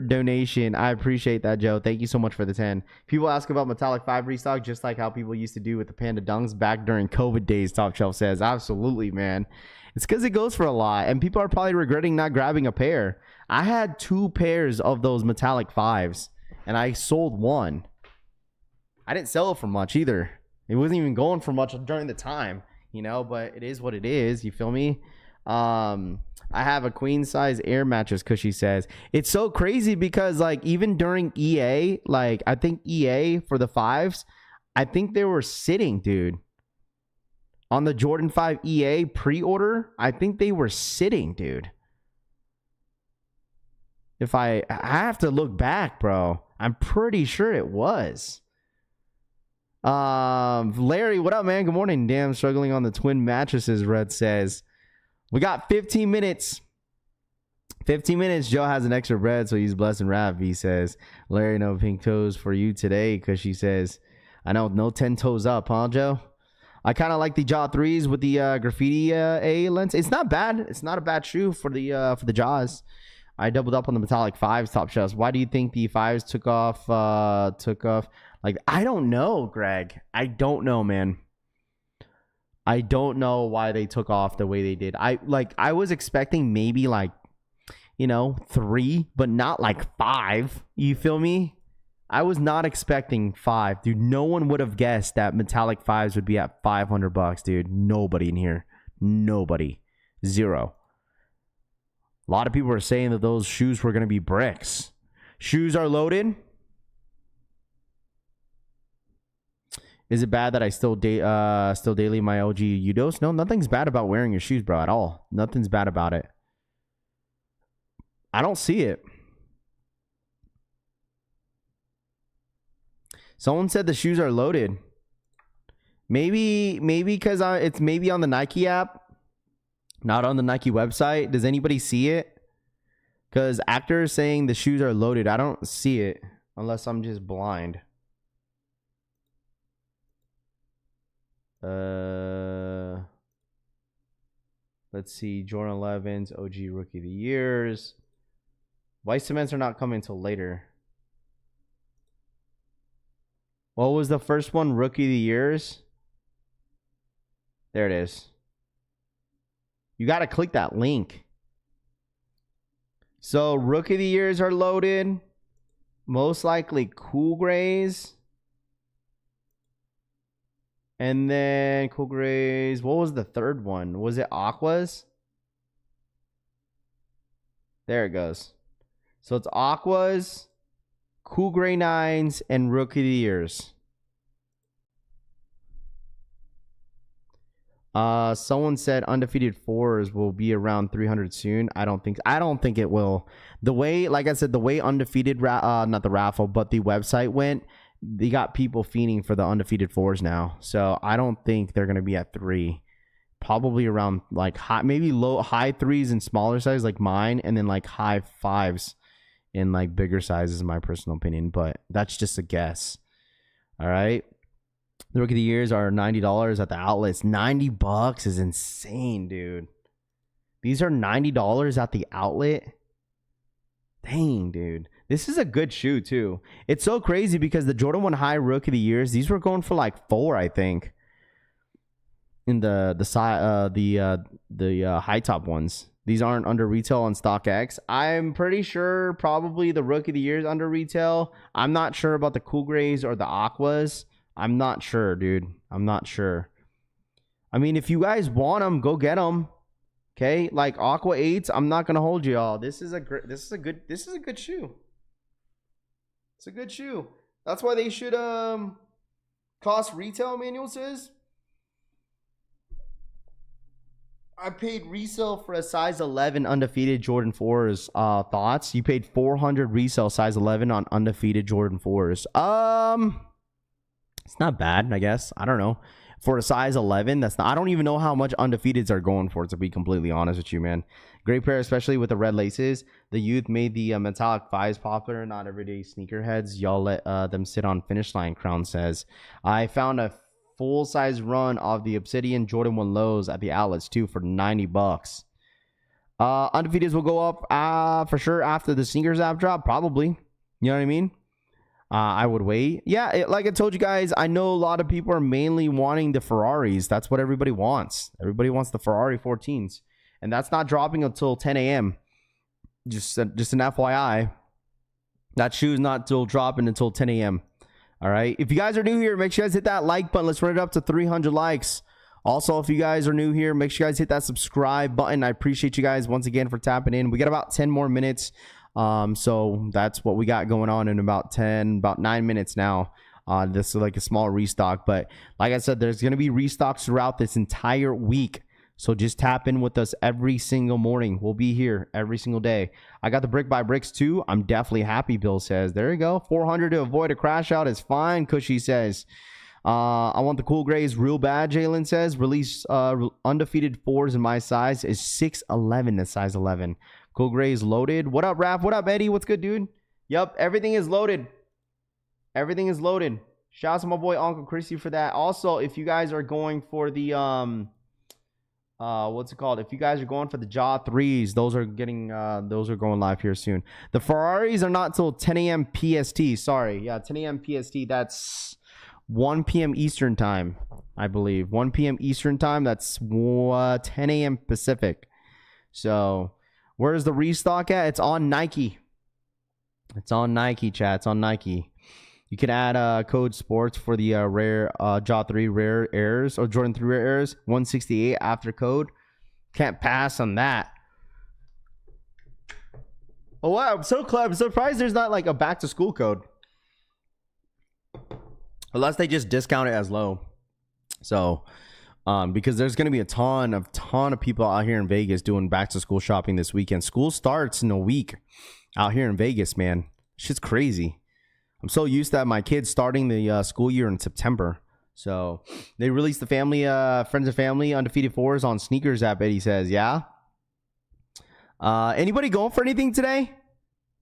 donation. I appreciate that, Joe. Thank you so much for the 10. People ask about metallic 5 restock, just like how people used to do with the Panda Dunks back during COVID days. Top Shelf says, absolutely, man. It's because it goes for a lot, and people are probably regretting not grabbing a pair. I had 2 pairs of those metallic 5s, and I sold 1. I didn't sell it for much either. It wasn't even going for much during the time, you know, but it is what it is. You feel me? I have a queen size air mattress, Cushy says. It's so crazy because like even during EA, like I think EA for the 5s, I think they were sitting, dude. On the Jordan 5 EA pre-order, I think they were sitting, dude. If I have to look back, bro. I'm pretty sure it was. Larry, what up, man? Good morning. Damn, struggling on the twin mattresses, Red says. We got 15 minutes. 15 minutes. Joe has an extra bread, so he's blessing Rav. He says, Larry, no pink toes for you today, because she says, I know, no 10 toes up, huh, Joe? I kind of like the Jaw 3s with the graffiti A lens. It's not bad. It's not a bad shoe for the Jaws. I doubled up on the metallic 5s, Top Shelves. Why do you think the 5s took off? Like, I don't know, Greg. I don't know, man. I don't know why they took off the way they did. I was expecting maybe like, 3, but not like 5. You feel me? I was not expecting 5, dude. No one would have guessed that metallic 5s would be at $500, dude. Nobody in here. Nobody. 0. A lot of people are saying that those shoes were going to be bricks. Shoes are loaded. Is it bad that I still daily my LG Udos? No, nothing's bad about wearing your shoes, bro, at all. Nothing's bad about it. I don't see it. Someone said the shoes are loaded. Maybe because it's maybe on the Nike app, not on the Nike website. Does anybody see it? Because Actor is saying the shoes are loaded. I don't see it unless I'm just blind. Let's see. Jordan 11s, OG Rookie of the Years. White cements are not coming until later. What was the first one? Rookie of the Years. There it is. You got to click that link. So Rookie of the Years are loaded. Most likely Cool Grays. And then Cool Grays. What was the third one? Was it Aquas? There it goes. So it's Aquas, Cool Gray 9s, and Rookie of the Years. Someone said Undefeated 4s will be around 300 soon. I don't think it will. The way, like I said, the way Undefeated, not the raffle, but the website went, they got people fiending for the Undefeated 4s now. So I don't think they're going to be at 3. Probably around like high 3s in smaller size like mine, and then like high 5s in like bigger sizes, in my personal opinion. But that's just a guess. All right. The Rookie of the Years are $90 at the outlets. $90 is insane, dude. These are $90 at the outlet. Dang, dude. This is a good shoe, too. It's so crazy because the Jordan 1 High Rookie of the Years, these were going for like 4, I think. In the high top ones. These aren't under retail on StockX. I'm pretty sure probably the Rookie of the Year is under retail. I'm not sure about the Cool Grays or the Aquas. I'm not sure, dude. I'm not sure. I mean, if you guys want them, go get them. Okay, like Aqua 8s, I'm not gonna hold you all. This is a good shoe. It's a good shoe. That's why they should cost retail, Manuel says. I paid resale for a size 11 Undefeated Jordan 4s. Thoughts? You paid $400 resale size 11 on Undefeated Jordan 4s. It's not bad, I guess. I don't know. For a size 11, that's not. I don't even know how much Undefeateds are going for, to be completely honest with you, man. Great pair, especially with the red laces. The youth made the metallic 5s popular, not everyday sneakerheads. Y'all let them sit on finish line, Crown says. I found a full-size run of the Obsidian Jordan 1 lows at the outlets, too, for $90. Undefeateds will go up for sure after the sneakers app drop, probably. You know what I mean? I would wait. Yeah, like I told you guys, I know a lot of people are mainly wanting the Ferraris. That's what everybody wants. Everybody wants the Ferrari 14s. And that's not dropping until 10 a.m. Just an FYI. That shoe's not dropping until 10 a.m. All right. If you guys are new here, make sure you guys hit that like button. Let's run it up to 300 likes. Also, if you guys are new here, make sure you guys hit that subscribe button. I appreciate you guys once again for tapping in. We got about 10 more minutes. So that's what we got going on in about 9 minutes now. This is like a small restock, but like I said, there's going to be restocks throughout this entire week. So just tap in with us every single morning. We'll be here every single day. I got the brick by bricks too. I'm definitely happy, Bill says. There you go. 400 to avoid a crash out is fine, Cushy says. I want the Cool Grays real bad, Jalen says. Release Undefeated 4s in my size is 6'11", that's size 11. Cool Grays loaded. What up, Raph? What up, Eddie? What's good, dude? Yup, everything is loaded. Everything is loaded. Shout out to my boy Uncle Chrissy for that. Also, if you guys are going for the what's it called? If you guys are going for the Jaw 3s, those are going live here soon. The Ferraris are not till 10 a.m. PST. Sorry. Yeah, 10 a.m. PST. That's 1 p.m. Eastern time, I believe. 1 p.m. Eastern time. That's 10 a.m. Pacific. So where's the restock at? It's on Nike. It's on Nike, chat. It's on Nike. You can add code sports for the rare Jaw 3 rare airs or Jordan 3 rare airs. 168 after code. Can't pass on that. Oh wow, I'm so clever. I'm surprised there's not like a back to school code. unless they just discount it as low. So because there's going to be a ton of people out here in Vegas doing back to school shopping this weekend. School starts in a week out here in Vegas, man. Shit's crazy. I'm so used to my kids starting the school year in September. So they released the family, friends and family undefeated fours on sneakers app. Eddie says, yeah. Anybody going for anything today?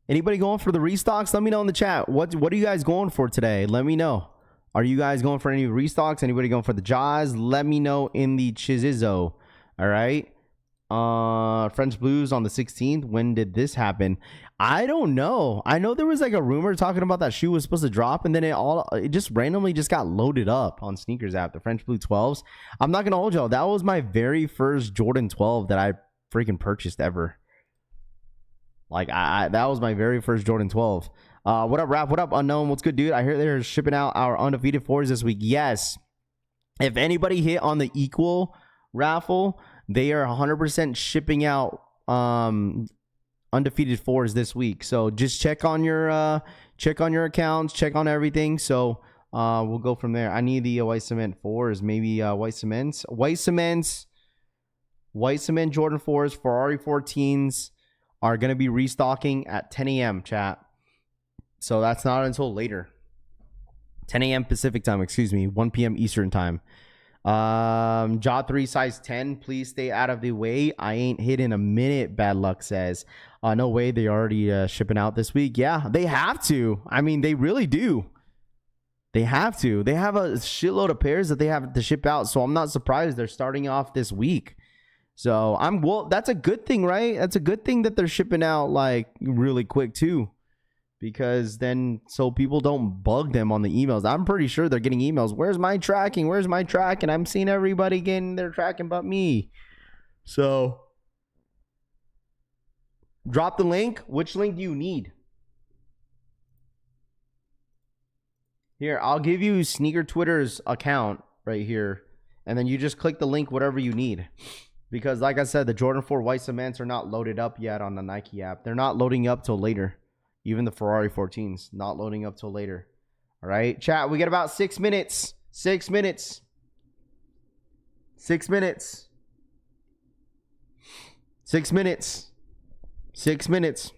Anybody going for the restocks? Let me know in the chat. What are you guys going for today? Let me know. Are you guys going for any restocks? Anybody going for the Jaws? Let me know in the Chizizo. All right. French Blues on the 16th. When did this happen? I don't know. I know there was like a rumor talking about that shoe was supposed to drop, and then it just randomly just got loaded up on sneakers app. The French Blue 12s. I'm not gonna hold y'all. That was my very first Jordan 12 that I freaking purchased ever. Like that was my very first Jordan 12. What up, Raph? What up, Unknown? What's good, dude? I hear they're shipping out our undefeated fours this week. Yes. If anybody hit on the equal raffle, they are 100% shipping out undefeated fours this week. So just check on your accounts, check on everything. So we'll go from there. I need the white cement fours, maybe white cement Jordan 4s, Ferrari 14s are going to be restocking at 10 a.m. chat. So that's not until later. 10 a.m. Pacific time, 1 p.m. Eastern time. Jaw 3 size 10, please stay out of the way. I ain't hit in a minute, Bad Luck says. No way, they already shipping out this week. Yeah, they have to. I mean, they really do. They have to. They have a shitload of pairs that they have to ship out, so I'm not surprised they're starting off this week. So well, that's a good thing, right? That's a good thing that they're shipping out like really quick too. Because then so people don't bug them on the emails. I'm pretty sure they're getting emails. Where's my tracking? Where's my tracking? I'm seeing everybody getting their tracking but me. So drop the link. Which link do you need? Here, I'll give you Sneaker Twitter's account right here. And then you just click the link, whatever you need. Because like I said, the Jordan 4 white cements are not loaded up yet on the Nike app. They're not loading up till later. Even the Ferrari 14s, not loading up till later. All right, chat, we got about 6 minutes. 6 minutes. 6 minutes. 6 minutes. 6 minutes.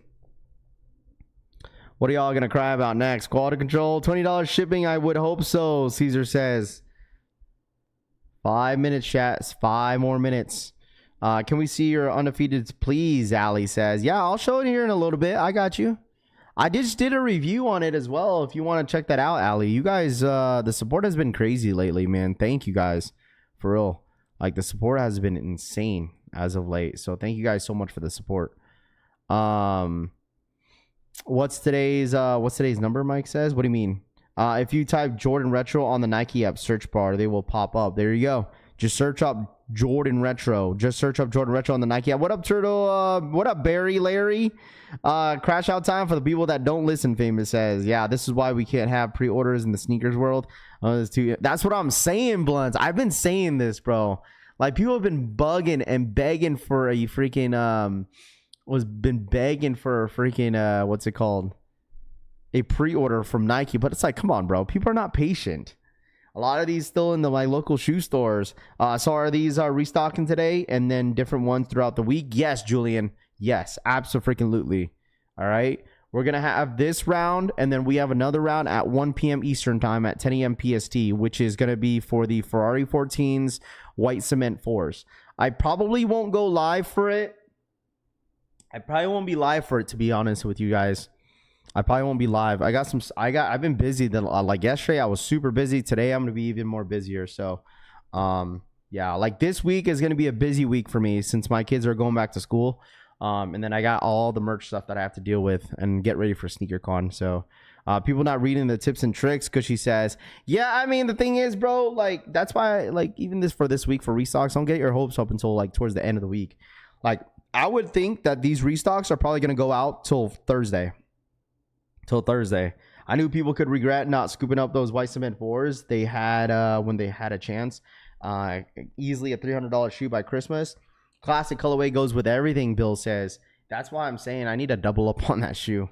What are y'all going to cry about next? Quality control, $20 shipping? I would hope so, Caesar says. 5 minutes, chat. 5 more minutes. Can we see your undefeated, please, Ali says. Yeah, I'll show it here in a little bit. I got you. I just did a review on it as well. If you want to check that out, Ali. You guys, the support has been crazy lately, man. Thank you guys. For real. Like, the support has been insane as of late. So, thank you guys so much for the support. What's today's number, Mike says? What do you mean? If you type Jordan Retro on the Nike app search bar, they will pop up. There you go. Just search up Jordan Retro. Just search up Jordan Retro on the Nike app. What up, Turtle? What up, Barry, Larry? Crash out time for the people that don't listen, Famous says. Yeah, this is why we can't have pre-orders in the sneakers world. That's what I'm saying, Blunts. I've been saying this, bro. Like, people have been bugging and begging for a freaking what's it called? A pre-order from Nike. But it's like, come on, bro. People are not patient. A lot of these still in my local shoe stores. So are these restocking today and then different ones throughout the week? Yes, Julian. Yes, absolutely. All right. We're going to have this round, and then we have another round at 1 p.m. Eastern time at 10 a.m. PST, which is going to be for the Ferrari 14s white cement 4s. I probably won't go live for it. To be honest with you guys. I probably won't be live. I've been busy. Like yesterday, I was super busy. Today, I'm going to be even more busier. So, yeah, like this week is going to be a busy week for me since my kids are going back to school. And then I got all the merch stuff that I have to deal with and get ready for SneakerCon. So, people not reading the tips and tricks because she says, yeah, I mean, the thing is, bro, like, that's why, like, even this week for restocks, don't get your hopes up until like towards the end of the week. Like, I would think that these restocks are probably going to go out till Thursday. I knew people could regret not scooping up those white cement 4s they had when they had a chance. Easily a $300 shoe by Christmas. Classic colorway goes with everything, Bill says. That's why I'm saying I need to double up on that shoe.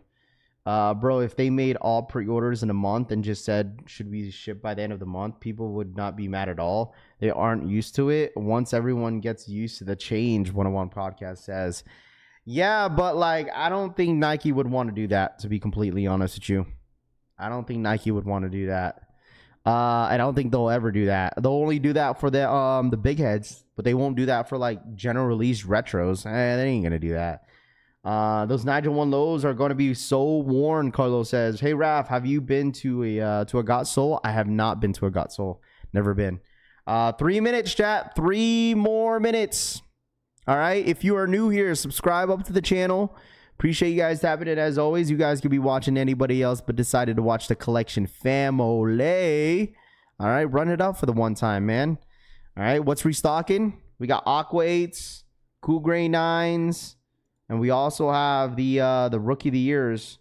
Bro, if they made all pre-orders in a month and just said, should we ship by the end of the month, people would not be mad at all. They aren't used to it. Once everyone gets used to the change, 101 Podcast says. Yeah, but like, I don't think Nike would want to do that, to be completely honest with you. I don't think Nike would want to do that. I don't think they'll ever do that. They'll only do that for the big heads, but they won't do that for like general release retros. They ain't gonna do that. Those Nigel 1 lows are going to be so worn. Carlos says, hey Raph, have you been to a Got Soul? I have not been to a Got Soul. Never been. 3 minutes, chat. 3 more minutes. All right. If you are new here, subscribe up to the channel. Appreciate you guys tapping it. As always, you guys could be watching anybody else, but decided to watch the collection family. All right. Run it up for the one time, man. All right. What's restocking? We got Aqua 8s, Cool Gray 9s. And we also have the Rookie of the Years.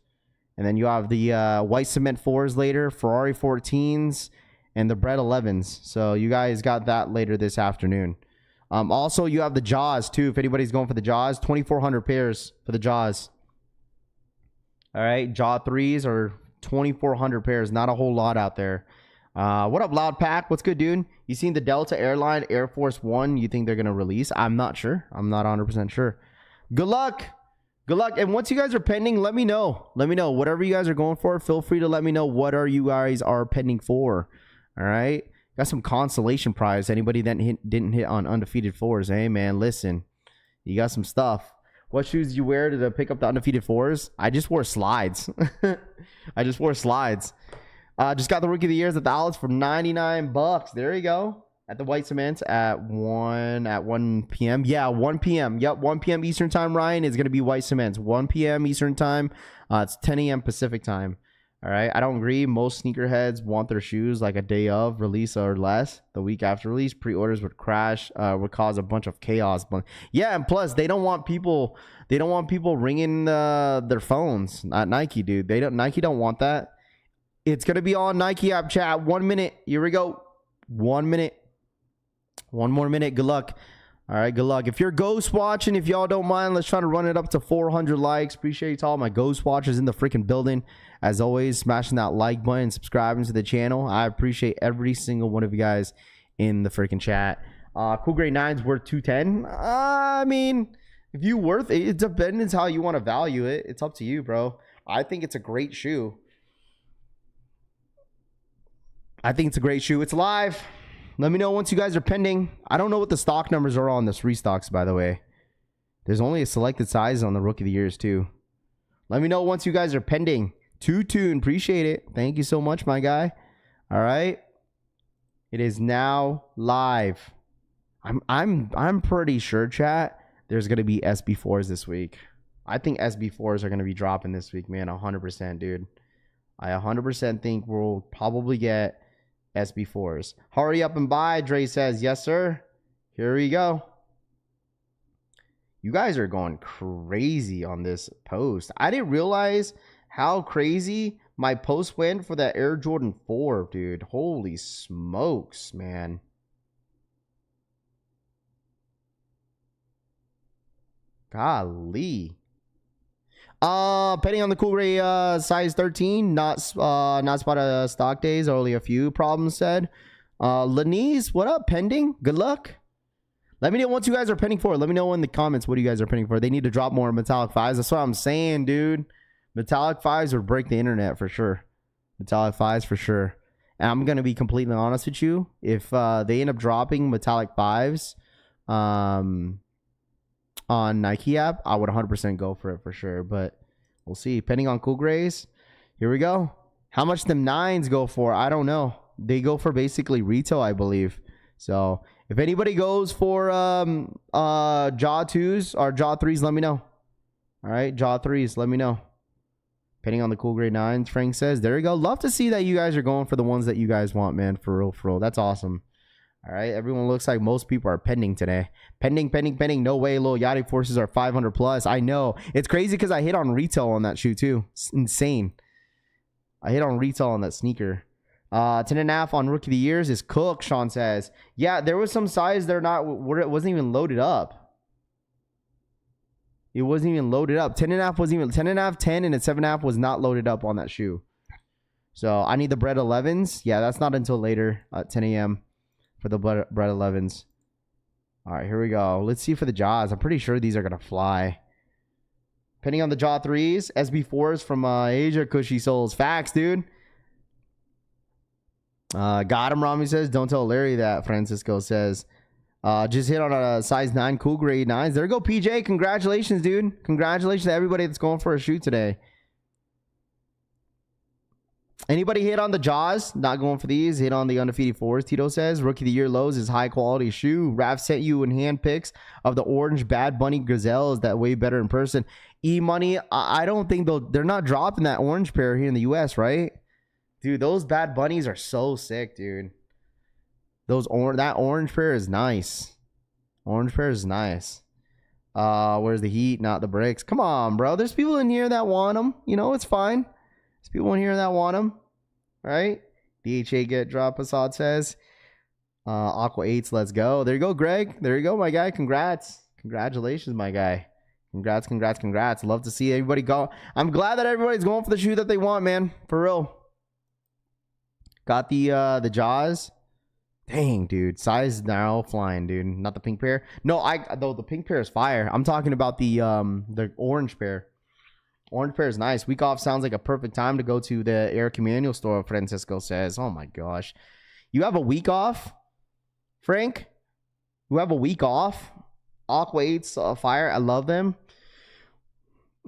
And then you have the White Cement 4s later, Ferrari 14s, and the Bread 11s. So you guys got that later this afternoon. Also, you have the Jaws, too. If anybody's going for the Jaws, 2,400 pairs for the Jaws. All right, Jaw 3s are 2,400 pairs. Not a whole lot out there. What up, Loud Pack? What's good, dude? You seen the Delta Airline Air Force One you think they're going to release? I'm not sure. I'm not 100% sure. Good luck. Good luck. And once you guys are pending, let me know. Let me know. Whatever you guys are going for, feel free to let me know what are you guys are pending for. All right. Got some consolation prize. Anybody that didn't hit on Undefeated 4s. Hey, man, listen. You got some stuff. What shoes do you wear to pick up the Undefeated 4s? I just wore slides. I just wore slides. Just got the Rookie of the Years at the outlets for $99. There you go. At the White Cement at 1 p.m. Yeah, 1 p.m. Yep, 1 p.m. Eastern time, Ryan, is going to be White Cement. 1 p.m. Eastern time. It's 10 a.m. Pacific time. All right, I don't agree. Most sneakerheads want their shoes like a day of release or less. The week after release, pre-orders would crash, would cause a bunch of chaos. But yeah, and plus they don't want people ringing their phones. Not Nike, dude. Nike don't want that. It's going to be on Nike app, chat. 1 minute. Here we go. 1 minute. One more minute. Good luck. All right, good luck. If you're ghost watching, if y'all don't mind, let's try to run it up to 400 likes. Appreciate all my ghost watchers in the freaking building. As always, smashing that like button, subscribing to the channel. I appreciate every single one of you guys in the freaking chat. Cool Grade 9's worth 210. I mean, if you worth it, it depends how you want to value it. It's up to you, bro. I think it's a great shoe. It's live. Let me know once you guys are pending. I don't know what the stock numbers are on this restocks, by the way. There's only a selected size on the Rookie of the Years, too. Let me know once you guys are pending. Tune. Appreciate it. Thank you so much, my guy. All right. It is now live. I'm pretty sure, chat, there's going to be SB4s this week. I think SB4s are going to be dropping this week, man. 100%, dude. I 100% think we'll probably get SB4s. Hurry up and buy, Dre says. Yes, sir. Here we go. You guys are going crazy on this post. I didn't realize how crazy my post went for that Air Jordan 4, dude. Holy smokes, man. Golly. Penny on the Cool Ray size 13, not spotted stock days, only a few problems said. Lenise, what up? Pending? Good luck. Let me know what you guys are pending for. Let me know in the comments what you guys are pending for. They need to drop more metallic 5s. That's what I'm saying, dude. Metallic 5s would break the internet for sure. Metallic 5s for sure. And I'm gonna be completely honest with you. If they end up dropping metallic 5s, on Nike app, I would 100% go for it for sure, but we'll see. Depending on Cool Grays. Here we go. How much them 9s go for? I don't know. They go for basically retail, I believe. So if anybody goes for Jaw 2s or Jaw 3s, let me know. All right, Jaw 3s, let me know. Depending on the Cool Grade 9s, Frank says. There you go. Love to see that you guys are going for the ones that you guys want, man. For real, for real. That's awesome. All right, everyone looks like most people are pending today. Pending. No way, Lil Yachty Forces are 500 plus. I know. It's crazy because I hit on retail on that shoe too. It's insane. I hit on retail on that sneaker. 10.5 on Rookie of the Years is cooked, Sean says. Yeah, there was some size they're not, where it wasn't even loaded up. It wasn't even loaded up. 10.5 wasn't even 10.5, 10, and a 7.5 was not loaded up on that shoe. So I need the bread 11s. Yeah, that's not until later at 10 a.m. for the bread 11s. All right, here we go. Let's see for the jaws. I'm pretty sure these are gonna fly. Depending on the jaw 3s, SB4s from Asia, cushy souls. Facts, dude. Got him, Rami says. Don't tell Larry that, Francisco says. Just hit on a size 9 cool grade 9s. There you go, PJ. Congratulations, dude. Congratulations to everybody that's going for a shoe today. Anybody hit on the jaws? Not going for these. Hit on the undefeated 4s, Tito says. Rookie of the year lows is high quality shoe. Raff sent you in hand pics of the orange Bad Bunny Gazelles that way better in person. E-Money, I don't think they're not dropping that orange pair here in the US, right? Dude, those Bad Bunnies are so sick, dude. That orange pair is nice. Orange pair is nice. Where's the heat? Not the bricks. Come on, bro. There's people in here that want them. You know, it's fine. There's people in here that want them. Right? DHA get drop, Assad says. Aqua 8s, let's go. There you go, Greg. There you go, my guy. Congrats. Congratulations, my guy. Congrats, congrats, congrats. Love to see everybody go. I'm glad that everybody's going for the shoe that they want, man. For real. Got the jaws. Dang, dude. Size now flying, dude. Not the pink pair. No, though the pink pair is fire. I'm talking about the orange pair. Orange pair is nice. Week off sounds like a perfect time to go to the Eric Emanuel store, Francisco says. Oh my gosh. You have a week off, Frank? You have a week off? Aqua 8s, fire. I love them.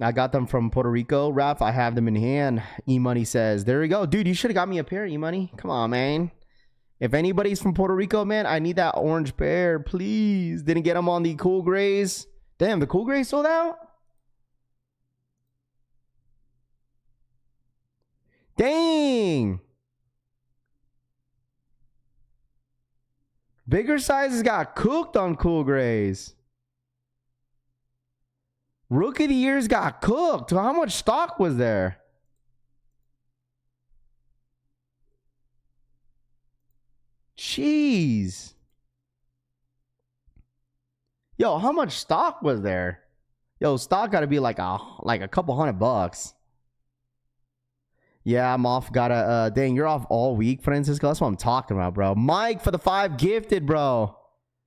I got them from Puerto Rico. Raff, I have them in hand. E-Money says, there we go. Dude, you should have got me a pair, E-Money. Come on, man. If anybody's from Puerto Rico, man, I need that orange pair, please. Didn't get them on the cool grays. Damn, the cool grays sold out? Dang. Bigger sizes got cooked on cool grays. Rookie of the years got cooked. How much stock was there? Jeez. Yo, how much stock was there? Yo, stock got to be like a couple $100. Yeah, I'm off. Dang, you're off all week, Francisco. That's what I'm talking about, bro. Mike for the 5 gifted, bro.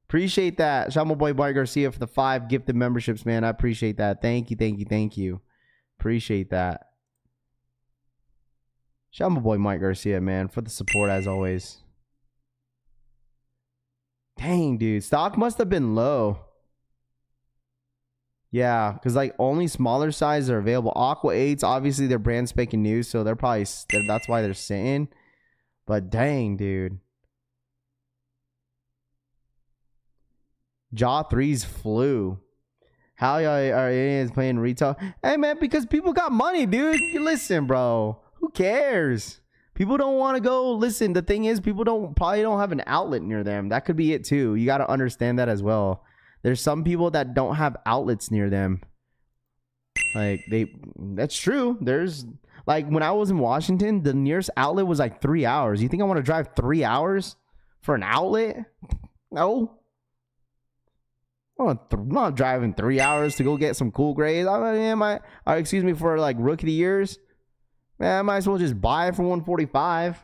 Appreciate that. Shout out my boy Mike Garcia for the 5 gifted memberships, man. I appreciate that. Thank you, thank you, thank you. Appreciate that. Shout out my boy Mike Garcia, man, for the support as always. Dang, dude. Stock must have been low. Yeah, because like only smaller sizes are available. Aqua 8s, obviously they're brand spanking new, so they're probably that's why they're sitting. But dang, dude. Jaw 3s flew. How are Indians playing retail? Hey, man, because people got money, dude. You listen, bro. Who cares? People don't want to go. Listen, the thing is, people probably don't have an outlet near them. That could be it, too. You got to understand that as well. There's some people that don't have outlets near them. Like, that's true. There's, like, when I was in Washington, the nearest outlet was like 3 hours. You think I want to drive 3 hours for an outlet? No. I'm not driving 3 hours to go get some cool grades. Excuse me, for like rookie of the years. Man, I might as well just buy it for $145.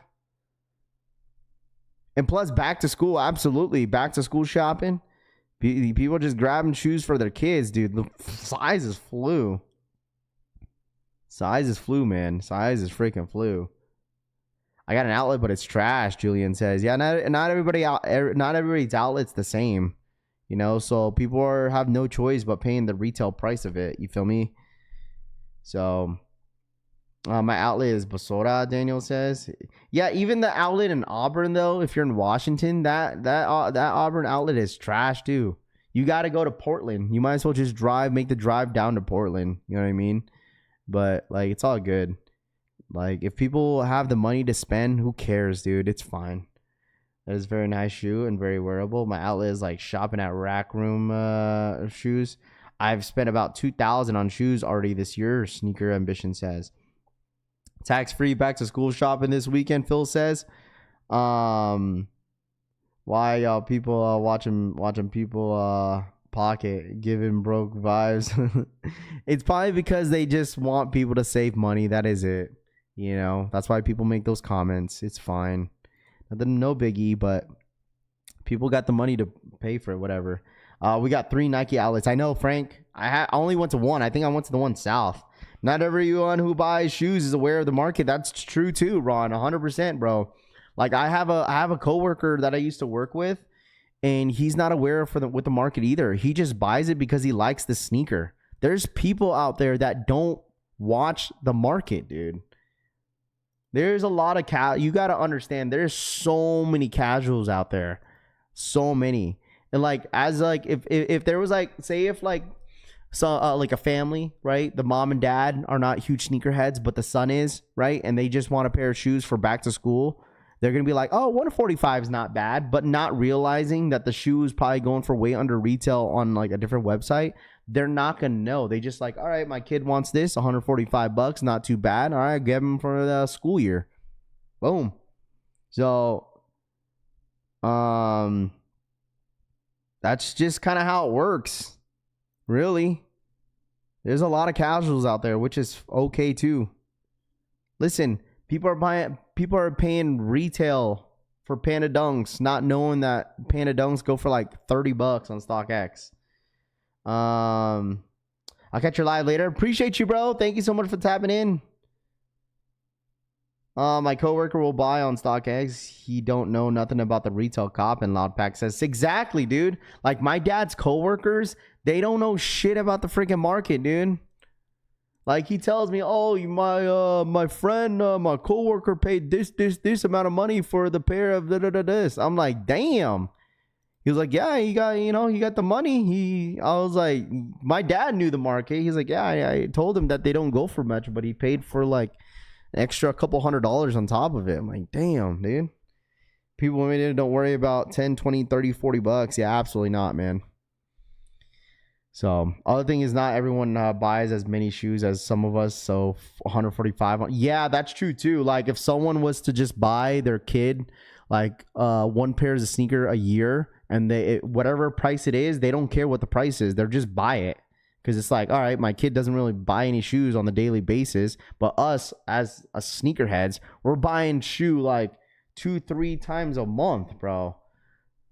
And plus, back to school, absolutely. Back to school shopping. People just grabbing shoes for their kids, dude. The sizes flew. Sizes flew, man. Sizes freaking flew. I got an outlet, but it's trash, Julian says. Yeah, not everybody's outlet's the same. You know, so people have no choice but paying the retail price of it. You feel me? So, my outlet is Basura, Daniel says. Yeah, even the outlet in Auburn, though, if you're in Washington, that Auburn outlet is trash, too. You got to go to Portland. You might as well just make the drive down to Portland. You know what I mean? But, like, it's all good. Like, if people have the money to spend, who cares, dude? It's fine. That is a very nice shoe and very wearable. My outlet is like shopping at Rack Room shoes. I've spent about $2,000 on shoes already this year, Sneaker Ambition says. Tax-free back to school shopping this weekend, Phil says. Why y'all people watching people pocket, giving broke vibes. It's probably because they just want people to save money. That is it. You know, that's why people make those comments. It's fine. No biggie, but people got the money to pay for it, whatever. We got 3 Nike outlets. I know, Frank. I only went to one. I think I went to the one south. Not everyone who buys shoes is aware of the market. That's true too, Ron. 100%, bro. Like I have a coworker that I used to work with, and he's not aware with the market either. He just buys it because he likes the sneaker. There's people out there that don't watch the market, dude. There's a lot of you got to understand. There's so many casuals out there, so many. And like as like if there was like say if like like a family, right? The mom and dad are not huge sneakerheads, but the son is, right? And they just want a pair of shoes for back to school. They're going to be like, oh, 145 is not bad, but not realizing that the shoe is probably going for way under retail on like a different website. They're not going to know. They just like, all right, my kid wants this, $145, not too bad. All right, give him for the school year. Boom. So, that's just kind of how it works. Really. There's a lot of casuals out there, which is okay too. Listen, people are paying retail for Panda Dunks, not knowing that Panda Dunks go for like $30 on StockX. I'll catch you live later. Appreciate you, bro. Thank you so much for tapping in. My coworker will buy on StockX. He don't know nothing about the retail cop, and Loudpack says exactly, dude. Like my dad's coworkers, they don't know shit about the freaking market, dude. Like he tells me, oh, my friend, my coworker paid this amount of money for the pair of this. I'm like, damn. He was like, yeah, he got the money. I was like, my dad knew the market. He's like, yeah, I told him that they don't go for much, but he paid for like an extra couple $100 on top of it. I'm like, damn, dude. People don't worry about 10, 20, 30, $40. Yeah, absolutely not, man. So, other thing is not everyone buys as many shoes as some of us. So, 145. Yeah, that's true too. Like if someone was to just buy their kid like one pair of sneaker a year, and whatever price it is, they don't care what the price is. They'll just buy it. Because it's like, all right, my kid doesn't really buy any shoes on the daily basis. But us, as a sneakerheads, we're buying shoe like 2-3 times a month, bro.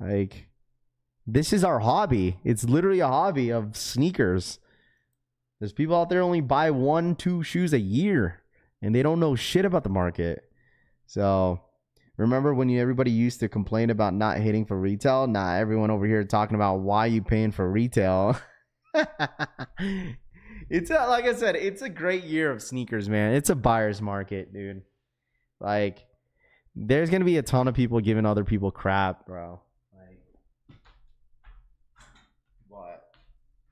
Like, this is our hobby. It's literally a hobby of sneakers. There's people out there only buy 1-2 shoes a year. And they don't know shit about the market. So, remember when everybody used to complain about not hitting for retail? Nah, everyone over here talking about why you paying for retail. It's like I said, it's a great year of sneakers, man. It's a buyer's market, dude. Like, there's gonna be a ton of people giving other people crap, bro. Like,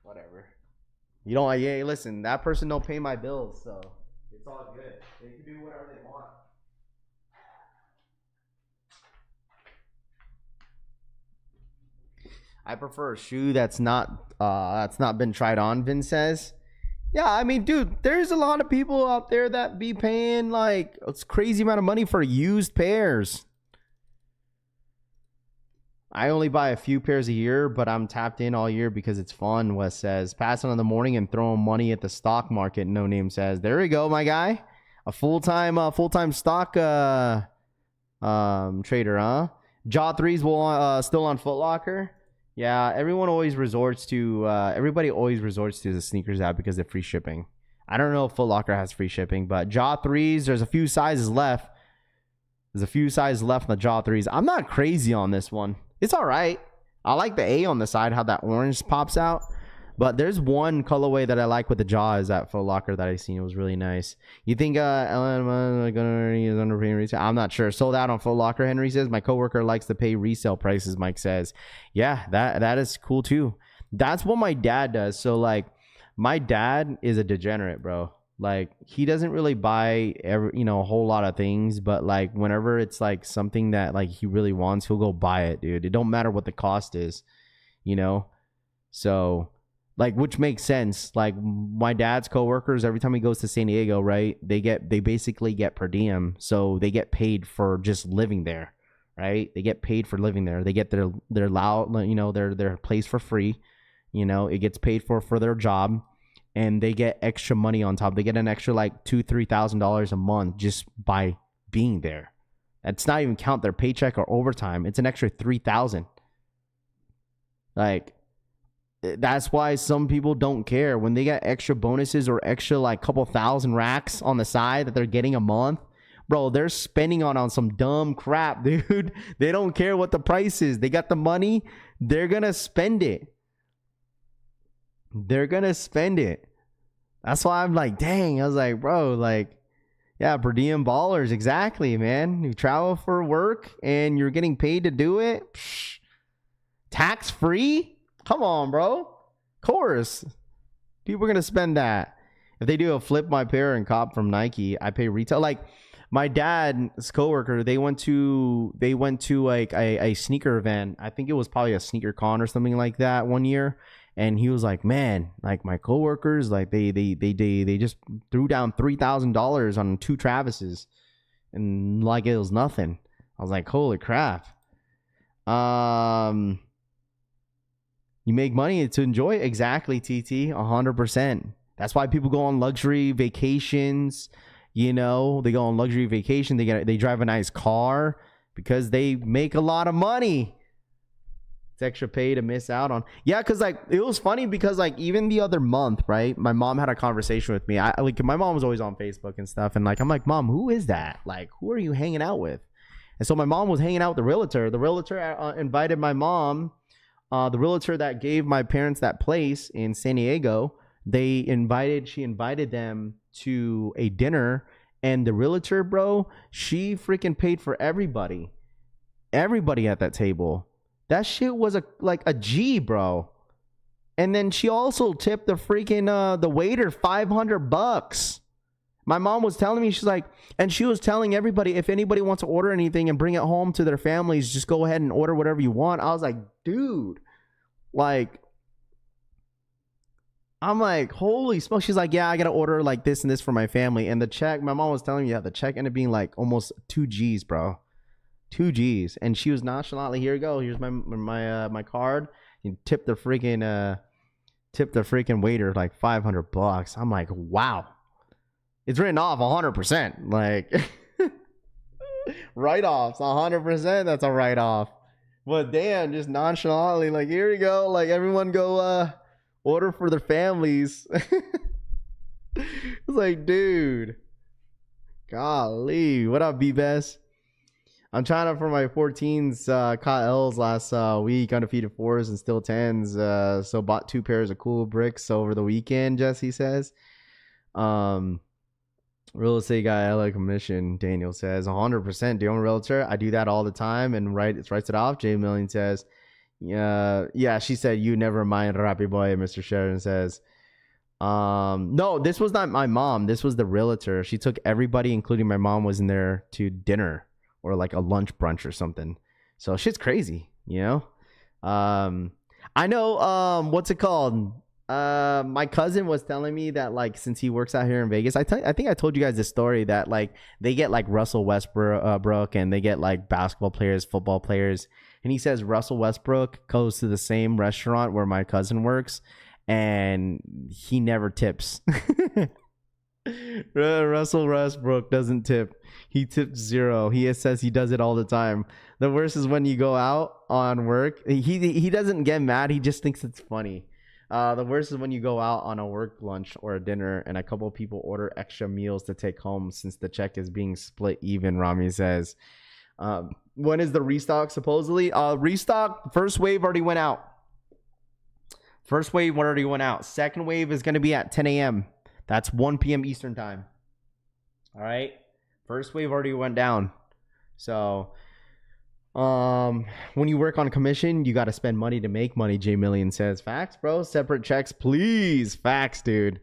whatever. You don't. Yeah, listen, that person don't pay my bills, so it's all good. They can do whatever they want. I prefer a shoe that's not been tried on, Vin says. Yeah, I mean, dude, there's a lot of people out there that be paying like a crazy amount of money for used pairs. I only buy a few pairs a year, but I'm tapped in all year because it's fun, Wes says. Passing on the morning and throwing money at the stock market, No Name says. There we go, my guy. A full-time stock trader, huh? Jaw 3's still on Foot Locker. Yeah, everybody always resorts to the sneakers app because of free shipping. I don't know if Foot Locker has free shipping, but Jaw 3's, there's a few sizes left. There's a few sizes left in the Jaw 3's. I'm not crazy on this one. It's all right. I like the A on the side, how that orange pops out. But there's one colorway that I like with the Jaw is that Foot Locker that I seen. It was really nice. You think Ellen is underpaying resale? I'm not sure. Sold out on Foot Locker, Henry says. My coworker likes to pay resale prices, Mike says. Yeah, that is cool too. That's what my dad does. So like my dad is a degenerate, bro. Like he doesn't really buy a whole lot of things, but like whenever it's like something that like he really wants, he'll go buy it, dude. It don't matter what the cost is, So like, which makes sense. Like my dad's coworkers, every time he goes to San Diego, right? They basically get per diem, so they get paid for just living there, right? They get paid for living there. They get their place for free, You know, it gets paid for their job, and they get extra money on top. They get an extra like $2,000-$3,000 a month just by being there. That's not even count their paycheck or overtime. It's an extra $3,000. Like, that's why some people don't care when they get extra bonuses or extra like couple thousand racks on the side that they're getting a month. Bro, they're spending on some dumb crap, dude. They don't care what the price is. They got the money. They're going to spend it. They're going to spend it. That's why I'm like, dang. I was like, bro, like, yeah, per diem ballers. Exactly, man. You travel for work and you're getting paid to do it. Psh, tax free? Come on, bro. Of course. People are going to spend that. If they do a flip my pair and cop from Nike, I pay retail. Like, my dad's coworker, they went to like a sneaker event. I think it was probably a sneaker con or something like that one year. And he was like, man, like my coworkers, like they just threw down $3,000 on 2 Travises, and like it was nothing. I was like, holy crap. You make money to enjoy it. Exactly, TT, 100%. That's why people go on luxury vacations. You know, they go on luxury vacation. They drive a nice car because they make a lot of money. It's extra pay to miss out on. Yeah, because like it was funny because like even the other month, right? My mom had a conversation with me. My mom was always on Facebook and stuff, and like I'm like, Mom, who is that? Like, who are you hanging out with? And so my mom was hanging out with the realtor. The realtor invited my mom. The realtor that gave my parents that place in San Diego. She invited them to a dinner, and the realtor, bro, she freaking paid for everybody at that table. That shit was like a G, bro. And then she also tipped the freaking the waiter $500. My mom was telling me, she's like, and she was telling everybody, if anybody wants to order anything and bring it home to their families, just go ahead and order whatever you want. I was like, dude, like, I'm like, holy smoke. She's like, yeah, I got to order like this and this for my family. And the check, my mom was telling me, yeah, the check ended up being like almost 2 G's, bro. 2 G's. And she was nonchalantly, here you go. Here's my card. You tip the freaking waiter like $500. I'm like, wow. It's written off 100%. Like, write-offs 100%. That's a write-off. But damn, just nonchalantly, like, here you go. Like, everyone go order for their families. It's like, dude, golly. What up, B-Best? I'm trying out for my 14s, caught L's last week, undefeated 4s and still 10s. So bought 2 pairs of cool bricks over the weekend, Jesse says. Real estate guy, LA commission, Daniel says. 100%. Do you own a realtor? I do that all the time and writes it off. J Million says, yeah, she said, you never mind, Rappy Boy. Mr. Sheridan says, no, this was not my mom. This was the realtor. She took everybody, including my mom, was in there to dinner or like a lunch brunch or something. So shit's crazy, you know? I know, what's it called? My cousin was telling me that like since he works out here in Vegas, I think I told you guys this story that like they get like Russell Westbrook and they get like basketball players, football players, and he says Russell Westbrook goes to the same restaurant where my cousin works and he never tips. Russell Westbrook doesn't tip. He tips 0. He says he does it all the time. The worst is when you go out on work. He doesn't get mad. He just thinks it's funny. The worst is when you go out on a work lunch or a dinner and a couple of people order extra meals to take home since the check is being split even, Rami says. When is the restock supposedly? Restock, first wave already went out. Second wave is going to be at 10 a.m. That's 1 p.m. Eastern time. All right. First wave already went down. So when you work on commission, you got to spend money to make money. J Million says, facts, bro. Separate checks, please. Facts, dude.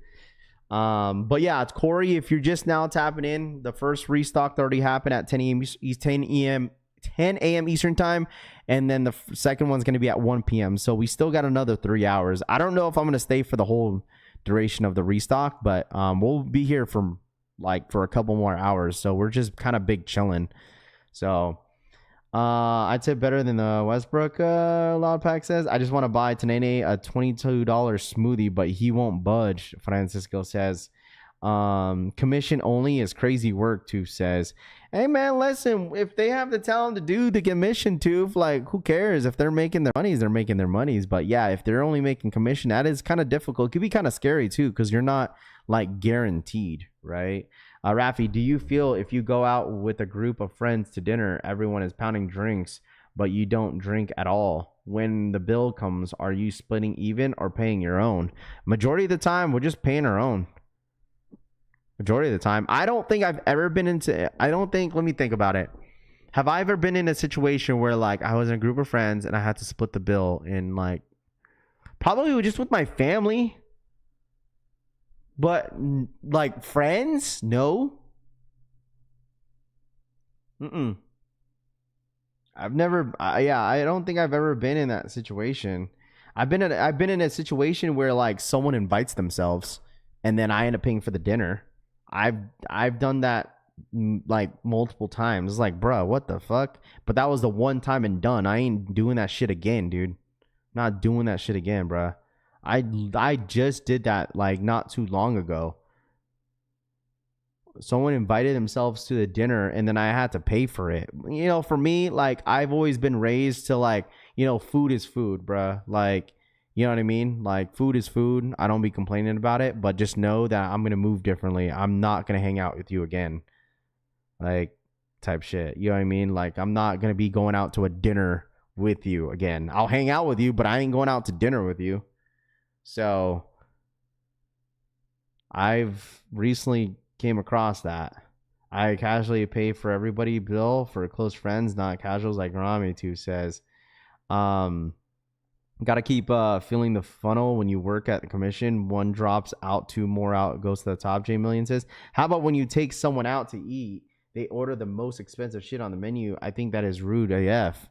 But yeah, it's Corey. If you're just now tapping in, the first restock already happened at 10 a.m. Eastern time, and then the second one's going to be at 1 p.m. So we still got another 3 hours. I don't know if I'm going to stay for the whole duration of the restock, but we'll be here for a couple more hours. So we're just kind of big chilling. So I'd say better than the Westbrook Loud Pack says. I just want to buy Tanene a $22 smoothie, but he won't budge, Francisco says. Commission only is crazy work, too says. Hey, man, listen, if they have the talent to do the commission, too, like, who cares? If they're making their monies, they're making their monies. But, yeah, if they're only making commission, that is kind of difficult. It could be kind of scary, too, because you're not, like, guaranteed, right? Raffy, do you feel if you go out with a group of friends to dinner, everyone is pounding drinks, but you don't drink at all? When the bill comes, are you splitting even or paying your own? Majority of the time, we're just paying our own. Majority of the time. I don't think I've ever been into... let me think about it. Have I ever been in a situation where, like, I was in a group of friends and I had to split the bill in, like... Probably just with my family. But, like, friends? No. I've never... I don't think I've ever been in that situation. I've been in a situation where, like, someone invites themselves and then I end up paying for the dinner. I've done that, like, multiple times. It's like, bruh, what the fuck? But that was the one time and done. I ain't doing that shit again, dude. Not doing that shit again, bruh. I just did that, like, not too long ago. Someone invited themselves to the dinner and then I had to pay for it. You know, for me, like, I've always been raised to, like, you know, food is food, bruh. Like, you know what I mean? Like, food is food. I don't be complaining about it, but just know that I'm going to move differently. I'm not going to hang out with you again. Like, type shit. You know what I mean? Like, I'm not going to be going out to a dinner with you again. I'll hang out with you, but I ain't going out to dinner with you. So, I've recently came across that. I casually pay for everybody bill for close friends, not casuals, like Rami too says. Gotta keep filling the funnel when you work at the commission. One drops out, two more out, goes to the top. J Million says, how about when you take someone out to eat, they order the most expensive shit on the menu? I think that is rude AF.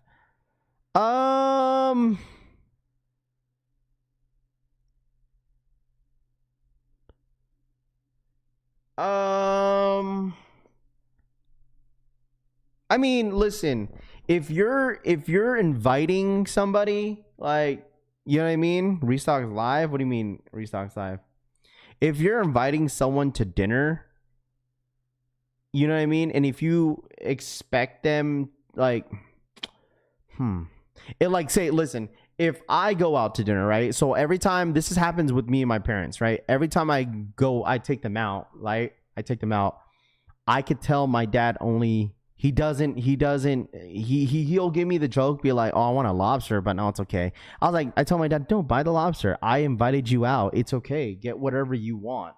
I mean, listen, if you're inviting somebody, like, you know what I mean? Restock's live? What do you mean Restock's live? If you're inviting someone to dinner, you know what I mean? And if you expect them, like, it, like, say, listen, if I go out to dinner, right? So every time, this happens with me and my parents, right? Every time I go, I take them out, right? I could tell my dad only... He'll give me the joke, be like, oh, I want a lobster, but no, it's okay. I told my dad, don't buy the lobster. I invited you out. It's okay. Get whatever you want.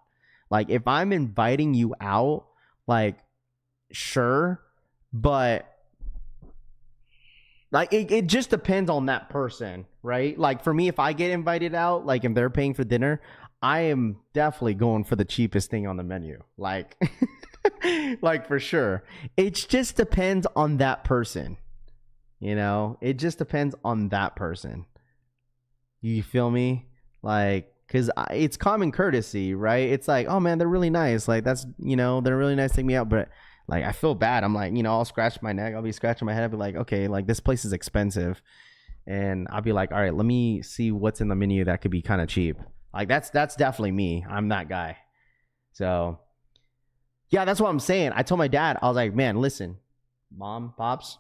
Like, if I'm inviting you out, like, sure, but, like, it just depends on that person, right? Like, for me, if I get invited out, like, if they're paying for dinner, I am definitely going for the cheapest thing on the menu. Like... like, for sure. It just depends on that person. You know, it just depends on that person. You feel me? Like, because it's common courtesy, right? It's like, oh man, they're really nice. Like, that's, you know, they're really nice to take me out. But, like, I feel bad. I'm like, you know, I'll scratch my neck. I'll be scratching my head. I'll be like, okay, like, this place is expensive. And I'll be like, all right, let me see what's in the menu that could be kind of cheap. Like, that's definitely me. I'm that guy. So... yeah, that's what I'm saying. I told my dad, I was like, man, listen, mom, pops,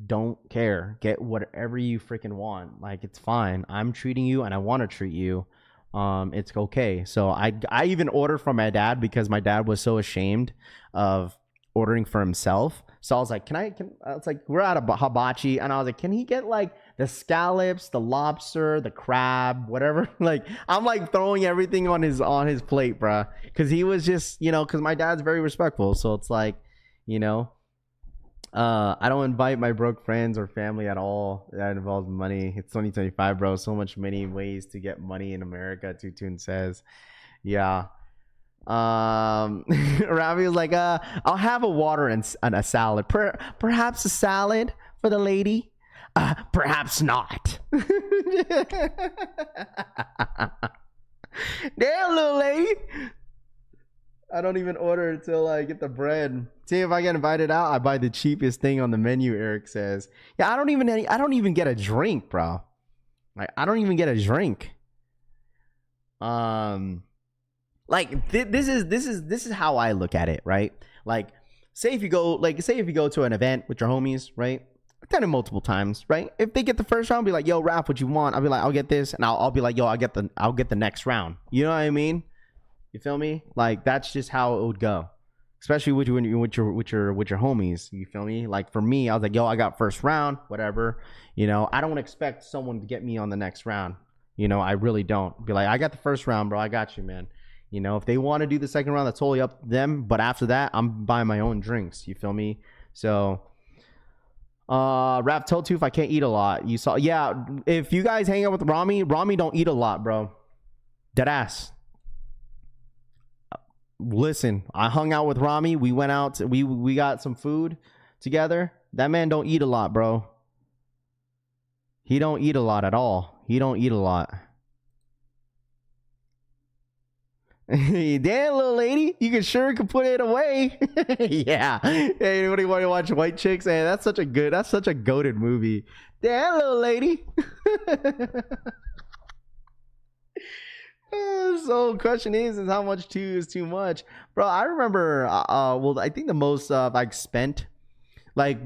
don't care. Get whatever you freaking want. Like, it's fine. I'm treating you and I want to treat you. It's okay. So I even ordered from my dad because my dad was so ashamed of ordering for himself. So I was like, it's like, we're at a hibachi. And I was like, can he get, like, the scallops, the lobster, the crab, whatever? Like, I'm, like, throwing everything on his plate, bruh. Because he was just, you know, because my dad's very respectful. So it's like, you know, I don't invite my broke friends or family at all. That involves money. It's 2025, bro. So many ways to get money in America, Tutun says. Yeah. Ravi was like, I'll have a water and a salad. Perhaps a salad for the lady. Perhaps not. Damn, little lady. I don't even order until I get the bread. See, if I get invited out, I buy the cheapest thing on the menu, Eric says. Yeah, I don't even get a drink, bro. Like, I don't even get a drink. Like this is how I look at it, right? Like, say if you go to an event with your homies, right? I've done it multiple times, right? If they get the first round, be like, yo, Raph, what you want? I'll be like, I'll get this, and I'll be like, yo, I'll get the next round. You know what I mean? You feel me? Like, that's just how it would go. Especially with your homies. You feel me? Like, for me, I was like, yo, I got first round, whatever. You know, I don't expect someone to get me on the next round. You know, I really don't. Be like, I got the first round, bro. I got you, man. You know, if they want to do the second round, that's totally up to them. But after that, I'm buying my own drinks. You feel me? So, Raph, told you if I can't eat a lot. You saw, yeah. If you guys hang out with Rami don't eat a lot, bro. Dead ass. Listen, I hung out with Rami. We went out. We got some food together. That man don't eat a lot, bro. He don't eat a lot at all. He don't eat a lot. Damn, little lady, you can put it away. Yeah. Hey, anybody want to watch White Chicks? Hey, that's such a goated movie. Damn, little lady. So question is how much two is too much, bro? I remember well, I think the most I've spent, like,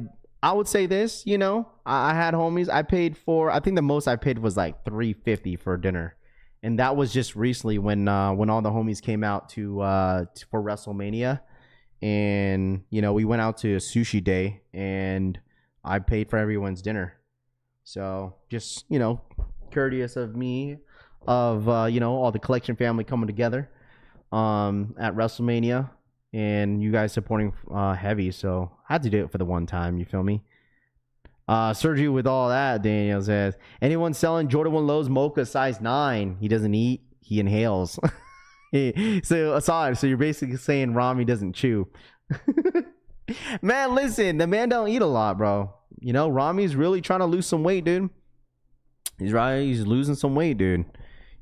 I would say this, you know, I had homies. I think the most I paid was like $350 for dinner. And that was just recently when all the homies came out for Wrestlemania, and you know, we went out to a sushi day, and I paid for everyone's dinner. So just, you know, courteous of me, of you know, all the collection family coming together at Wrestlemania, and you guys supporting heavy. So I had to do it for the one time. You feel me? Sergio, with all that, Daniel says, anyone selling Jordan 1 Lows Mocha size 9? He doesn't eat, he inhales. So Assad, so you're basically saying Rami doesn't chew. Man, listen, the man don't eat a lot, bro. You know, Rami's really trying to lose some weight, dude. He's losing some weight, dude.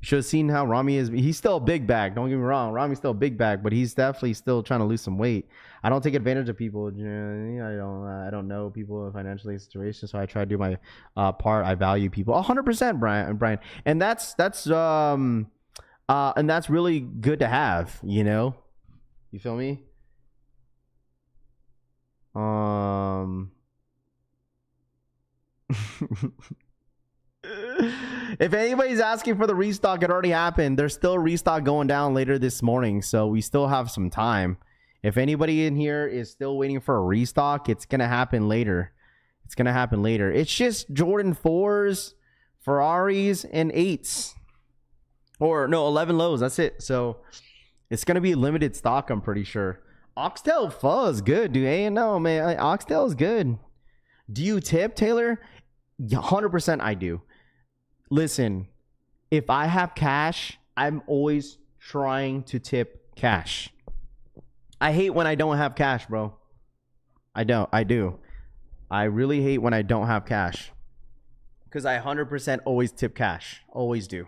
You should have seen how Rami is. He's still a big bag. Don't get me wrong. Rami's still a big bag, but he's definitely still trying to lose some weight. I don't take advantage of people. I don't know people in financial situations, so I try to do my part. I value people 100%, Brian. And that's really good to have. You know, you feel me? If anybody's asking for the restock, it already happened. There's still a restock going down later this morning, so we still have some time. If anybody in here is still waiting for a restock, it's gonna happen later. It's just Jordan 4s, Ferraris, and 8s. Or no, 11 lows. That's it. So it's gonna be limited stock, I'm pretty sure. Oxtail pho is good, dude. Hey, no, man. Oxtail is good. Do you tip, Taylor? 100% I do. Listen, if I have cash, I'm always trying to tip cash. I hate when I don't have cash, bro. I do. I really hate when I don't have cash. Because I 100% always tip cash. Always do.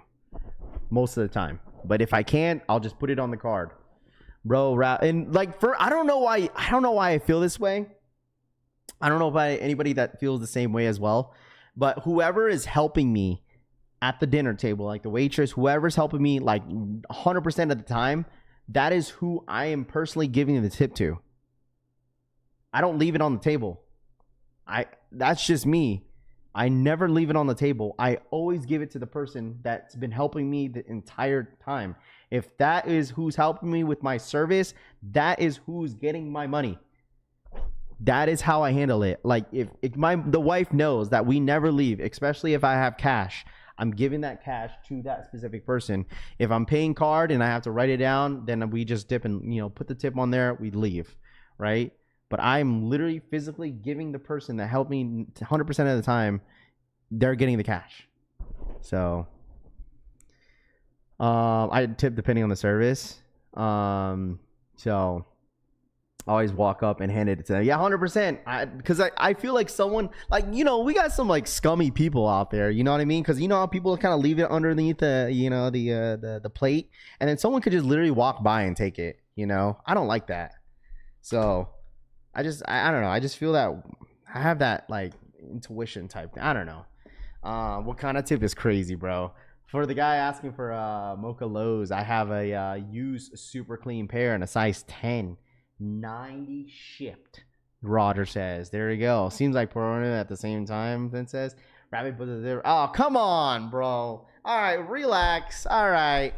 Most of the time. But if I can't, I'll just put it on the card. Bro, and like, I don't know why I feel this way. I don't know about anybody that feels the same way as well. But whoever is helping me at the dinner table, like the waitress, whoever's helping me, like 100% of the time, that is who I am personally giving the tip to. I don't leave it on the table. That's just me. I never leave it on the table. I always give it to the person that's been helping me the entire time. If that is who's helping me with my service, that is who's getting my money. That is how I handle it. Like, if the wife knows that we never leave, especially if I have cash, I'm giving that cash to that specific person. If I'm paying card and I have to write it down, then we just dip and, you know, put the tip on there, we leave, right? But I'm literally physically giving the person that helped me 100% of the time, they're getting the cash. So I tip depending on the service. So I always walk up and hand it to them. Yeah, 100%. Because I feel like someone, like, you know, we got some like scummy people out there. You know what I mean? Because you know how people kind of leave it underneath the, you know, the plate, and then someone could just literally walk by and take it. You know, I don't like that. So I don't know. I just feel that I have that like intuition type thing. I don't know. What kind of tip is crazy, bro? For the guy asking for Mocha Lows, I have a used super clean pair in a size 10, 90 shipped. Roger says, there you go. Seems like Perona at the same time. Then says, Rabbit put it there. Oh, come on, bro. All right, relax. All right.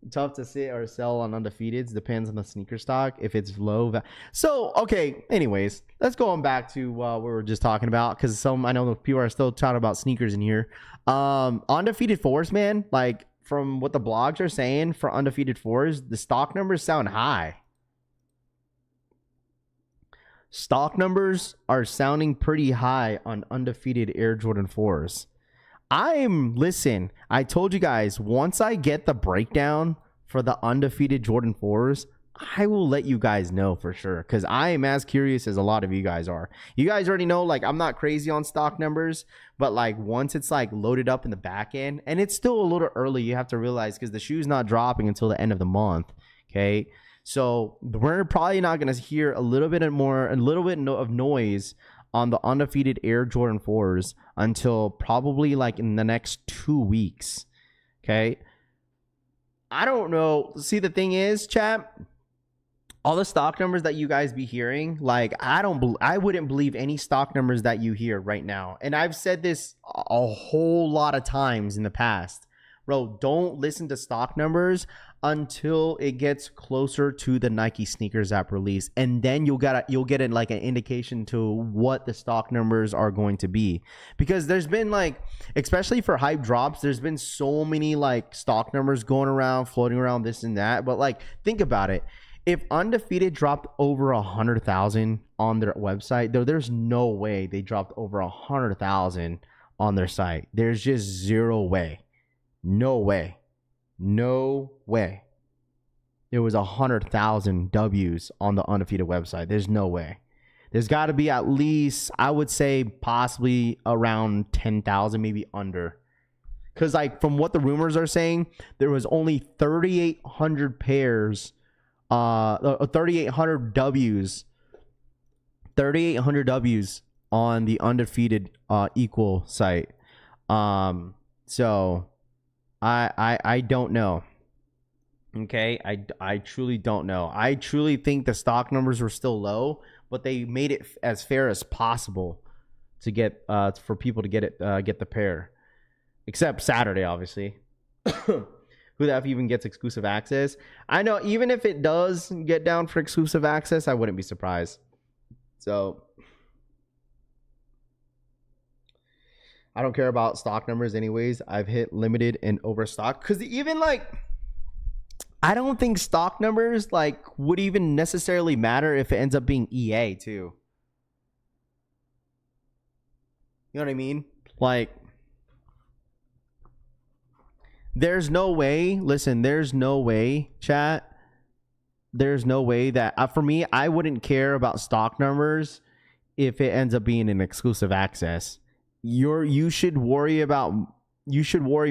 Tough to sit or sell on undefeateds. Depends on the sneaker stock. If it's low, so okay. Anyways, let's go on back to what we were just talking about, because I know people are still talking about sneakers in here. Undefeated fours, man. Like from what the blogs are saying for undefeated fours, the stock numbers sound high. Stock numbers are sounding pretty high on undefeated Air Jordan 4s. Listen, I told you guys, once I get the breakdown for the undefeated Jordan 4s, I will let you guys know for sure, because I am as curious as a lot of you guys are. You guys already know, like, I'm not crazy on stock numbers, but like once it's like loaded up in the back end, and it's still a little early, you have to realize, because the shoe's not dropping until the end of the month, okay? So we're probably not going to hear a little bit of noise on the undefeated Air Jordan 4s until probably like in the next 2 weeks. Okay. I don't know. See, the thing is, chat, all the stock numbers that you guys be hearing, like I wouldn't believe any stock numbers that you hear right now. And I've said this a whole lot of times in the past. Bro, don't listen to stock numbers until it gets closer to the Nike sneakers app release, and then you'll get like an indication to what the stock numbers are going to be. Because there's been like, especially for hype drops, there's been so many like stock numbers going around, floating around, this and that. But like, think about it. If Undefeated dropped over 100,000 on their website, there's no way they dropped over 100,000 on their site. There's just zero way. No way. No way. There was 100,000 W's on the Undefeated website. There's no way. There's got to be at least, I would say, possibly around 10,000, maybe under. Because like from what the rumors are saying, there was only 3,800 pairs, 3,800 W's, 3,800 W's on the Undefeated equal site. So I don't know. Okay, I truly don't know. I truly think the stock numbers were still low, but they made it as fair as possible to get for people to get the pair, except Saturday, obviously. Who the F even gets exclusive access? I know, even if it does get down for exclusive access, I wouldn't be surprised. So I don't care about stock numbers anyways. I've hit limited and overstock, because even like, I don't think stock numbers like would even necessarily matter if it ends up being EA too. You know what I mean? Like, there's no way, listen, there's no way, chat. There's no way that, for me, I wouldn't care about stock numbers if it ends up being an exclusive access. You should worry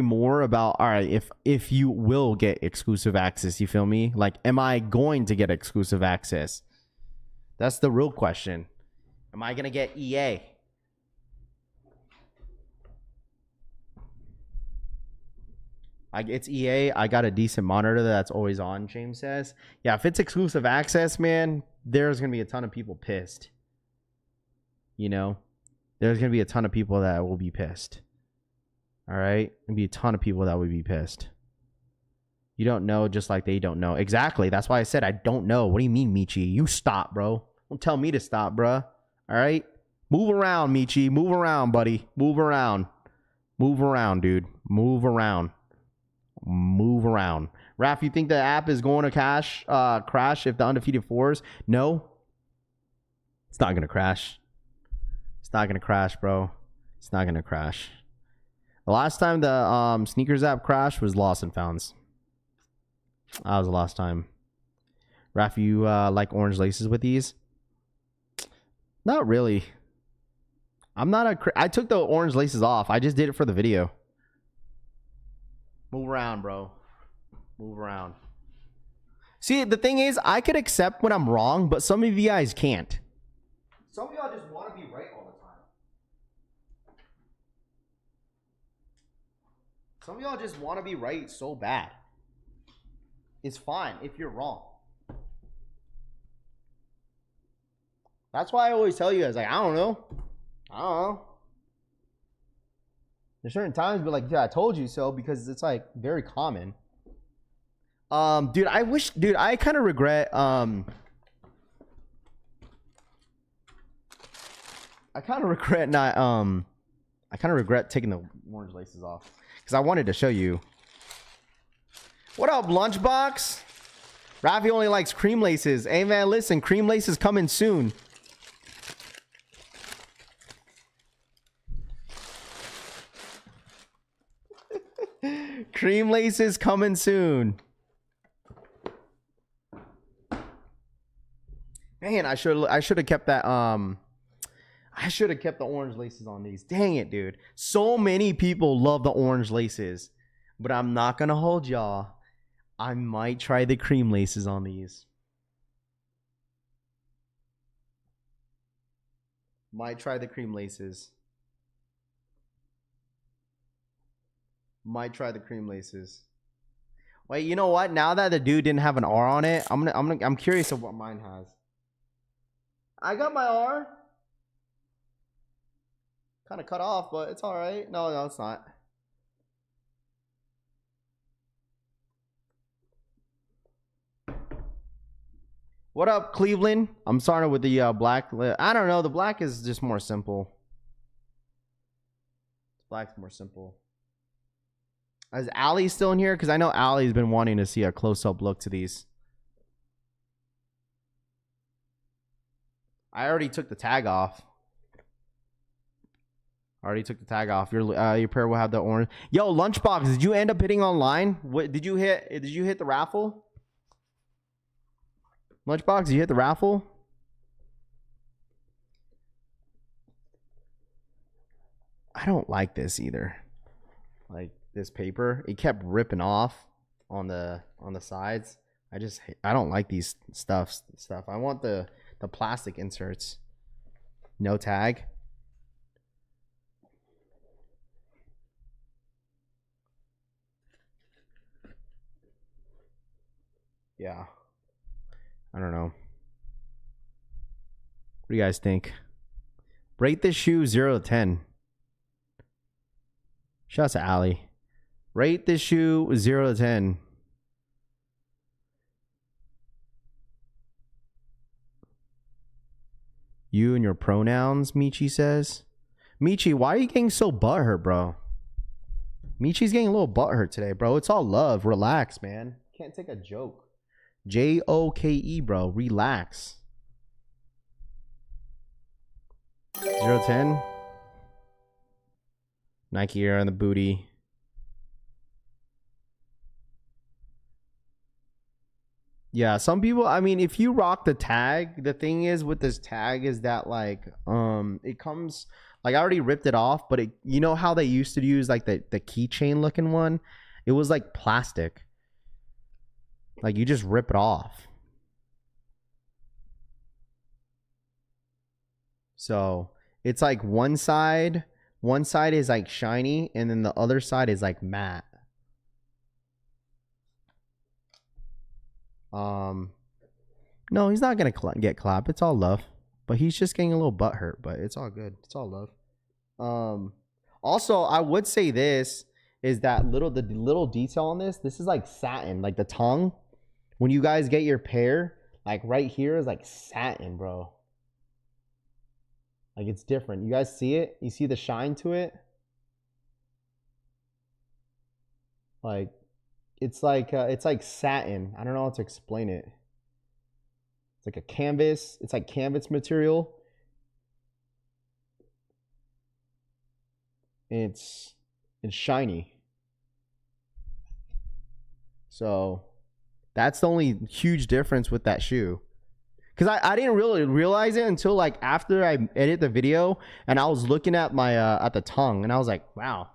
more about, all right, if you will get exclusive access, you feel me? Like, am I going to get exclusive access? That's the real question. Am I going to get EA? It's EA. I got a decent monitor that's always on, James says. Yeah, if it's exclusive access, man, there's going to be a ton of people pissed. You know? There's going to be a ton of people that will be pissed. All right? There'll be a ton of people that will be pissed. You don't know just like they don't know. Exactly. That's why I said I don't know. What do you mean, Michi? You stop, bro. Don't tell me to stop, bro. All right? Move around, Michi. Move around, buddy. Move around. Move around, dude. Move around. Move around. Raph, you think the app is going to crash if the Undefeated 4s? No. It's not going to crash. It's not going to crash, bro. It's not going to crash. The last time the sneakers app crashed was Lost and Founds. That was the last time. Raph, you like orange laces with these? Not really. I took the orange laces off. I just did it for the video. Move around, bro. Move around. See, the thing is, I could accept when I'm wrong, but some of you guys can't. Some of y'all just want to be right all the time. Some of y'all just want to be right so bad. It's fine if you're wrong. That's why I always tell you guys, like, I don't know. There's certain times, but like, yeah, I told you so, because it's like very common. Dude, I kind of regret, I kind of regret taking the orange laces off, because I wanted to show you. What up, Lunchbox? Raffy only likes cream laces. Hey man, listen, cream laces coming soon. Cream laces coming soon. Man, I should have kept that I should have kept the orange laces on these. Dang it, dude. So many people love the orange laces, but I'm not going to hold y'all. I might try the cream laces on these. Might try the cream laces. Might try the cream laces. Wait, you know what? Now that the dude didn't have an R on it, I'm curious of what mine has. I got my R. Kind of cut off, but it's all right. No, it's not. What up, Cleveland? I'm starting with the black. I don't know. The black is just more simple. Black's more simple. Is Allie still in here? Because I know Allie's been wanting to see a close-up look to these. I already took the tag off. Your pair will have the orange. Yo, Lunchbox, did you end up hitting online? What did you hit? Did you hit the raffle? Lunchbox, did you hit the raffle? I don't like this either. Like this paper, it kept ripping off on the sides. I don't like these stuff. I want the plastic inserts. No tag. Yeah. I don't know. What do you guys think? Rate this shoe 0 to 10. Shouts to Allie. Rate this shoe 0 to 10. You and your pronouns, Michi says. Michi, why are you getting so butthurt, bro? Michi's getting a little butthurt today, bro. It's all love. Relax, man. Can't take a joke. Joke, bro. Relax. 0 to 10. Nike Air on the booty. Yeah, some people, I mean, if you rock the tag, the thing is with this tag is that like it comes like I already ripped it off, but it, you know how they used to use like the keychain looking one? It was like plastic. Like you just rip it off. So, it's like one side is like shiny and then the other side is like matte. No, he's not gonna get clapped. It's all love, but he's just getting a little butt hurt. But it's all good. It's all love. Also, I would say this is that the little detail on this. This is like satin, like the tongue. When you guys get your pair, like right here is like satin, bro. Like it's different. You guys see it? You see the shine to it? Like it's like satin. I don't know how to explain it. It's like a canvas. It's like canvas material. It's shiny. So that's the only huge difference with that shoe. Because I didn't really realize it until like after I edited the video and I was looking at my at the tongue and I was like, wow.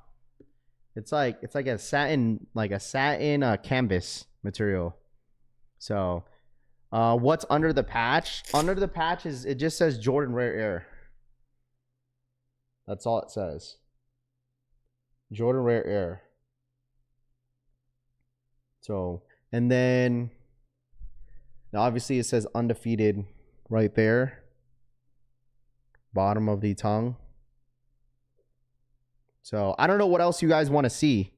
It's like a satin canvas material. So what's under the patch? Under the patch is, it just says Jordan Rare Air. That's all it says. Jordan Rare Air. So, and then now obviously it says Undefeated right there. Bottom of the tongue. So I don't know what else you guys want to see.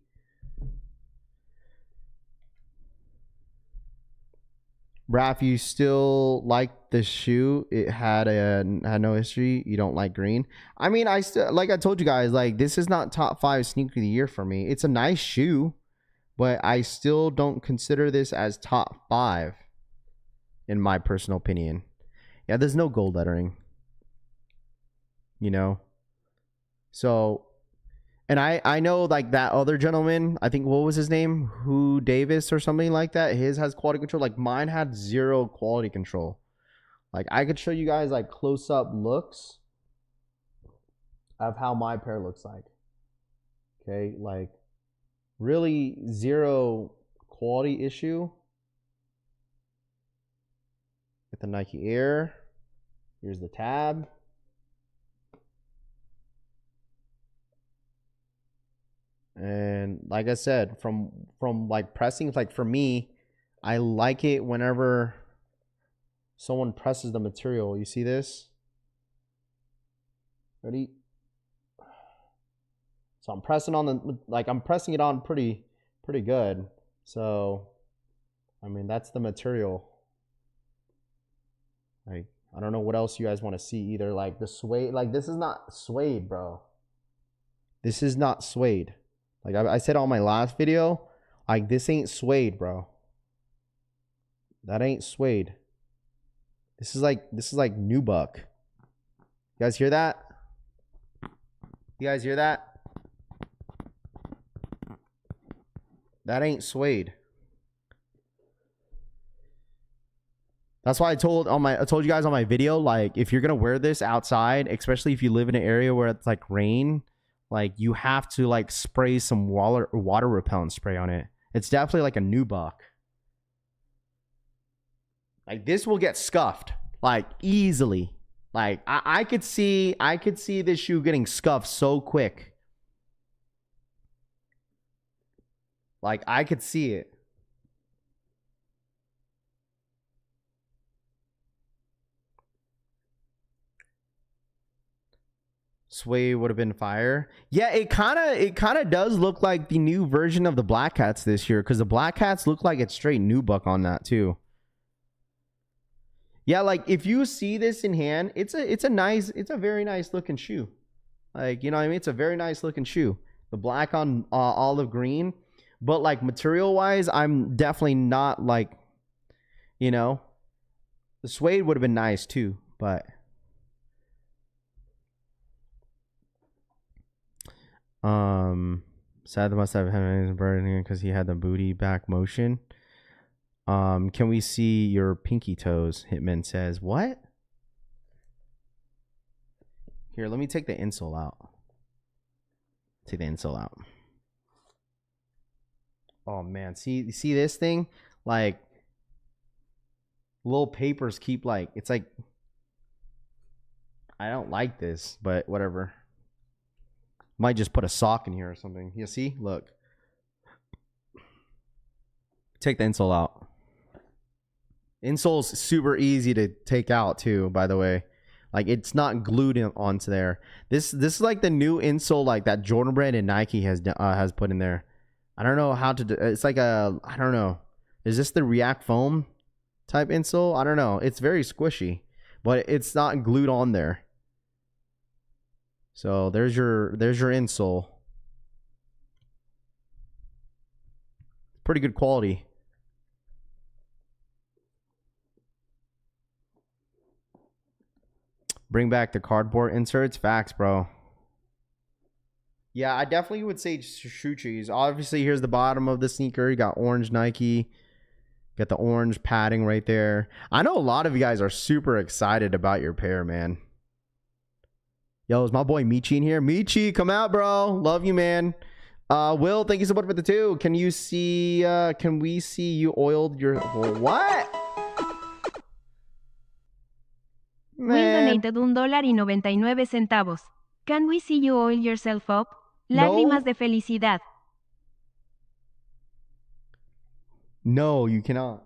Raff, you still like the shoe? It had no history. You don't like green. I mean, I still, like I told you guys, like, this is not top 5 sneaker of the year for me. It's a nice shoe, but I still don't consider this as top 5 in my personal opinion. Yeah, there's no gold lettering, you know. So, and I know, like, that other gentleman, I think, what was his name? Who Davis or something like that. His has quality control. Like, mine had 0 quality control. Like, I could show you guys, like, close-up looks of how my pair looks like. Okay, like, really 0 quality issue. Get the Nike Air. Here's the tab. And like I said, from like pressing, like for me, I like it whenever someone presses the material. You see this? Ready? So I'm pressing on the, like, I'm pressing it on pretty good. So, I mean, that's the material. Like, I don't know what else you guys want to see either. Like the suede, like this is not suede, bro. This is not suede. Like I said on my last video, like, this ain't suede, bro. That ain't suede. This is like nubuck. You guys hear that? You guys hear that? That ain't suede. That's why I told you guys on my video, like, if you're gonna wear this outside, especially if you live in an area where it's like rain, like, you have to, like, spray some water repellent spray on it. It's definitely like a nubuck. Like, this will get scuffed, like, easily. Like, I could see this shoe getting scuffed so quick. Like, I could see it. Sway would have been fire. Yeah, it kind of does look like the new version of the Black Cats this year, because the Black Cats look like it's straight nubuck on that too. Yeah, like, if you see this in hand, it's a very nice looking shoe. Like, you know what I mean? It's a very nice looking shoe. The black on olive green, but like material wise, I'm definitely not, like, you know, the suede would have been nice too, but sad must have had burning because he had the booty back motion. Can we see your pinky toes? Hitman says. What? Here, let me take the insole out. Take the insole out. Oh man, see this thing? Like, little papers keep, like, it's like, I don't like this, but whatever. Might just put a sock in here or something. You see? Look. Take the insole out. Insole's super easy to take out too, by the way. Like, it's not glued onto there. This is like the new insole, like that Jordan Brand and Nike has put in there. I don't know how to do. It's like a, I don't know. Is this the React foam type insole? I don't know. It's very squishy, but it's not glued on there. So there's your insole. Pretty good quality. Bring back the cardboard inserts. Facts, bro. Yeah, I definitely would say shoe trees. Obviously, here's the bottom of the sneaker. You got orange Nike. Got the orange padding right there. I know a lot of you guys are super excited about your pair, man. Yo, is my boy Michi in here? Michi, come out, bro. Love you, man. Will, thank you so much for the 2. Can you see, can we see you oiled your, what? Will Man, donated $1.99. Can we see you oil yourself up? No. Lágrimas de felicidad. No, you cannot.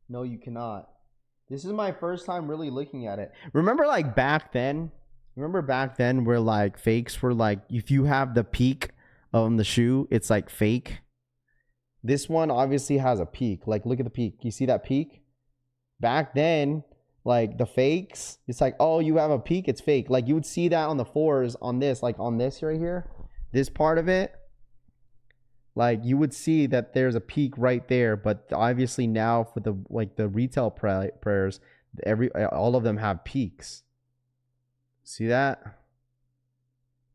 No, you cannot. This is my first time really looking at it. Remember like back then? Remember back then where like fakes were like, if you have the peak on the shoe, it's like fake. This one obviously has a peak. Like look at the peak. You see that peak? Back then, like the fakes, it's like, oh, you have a peak, it's fake. Like you would see that on the 4s on this, like on this right here, this part of it. Like you would see that there's a peak right there, but obviously now for the like the retail prayers, all of them have peaks. See that?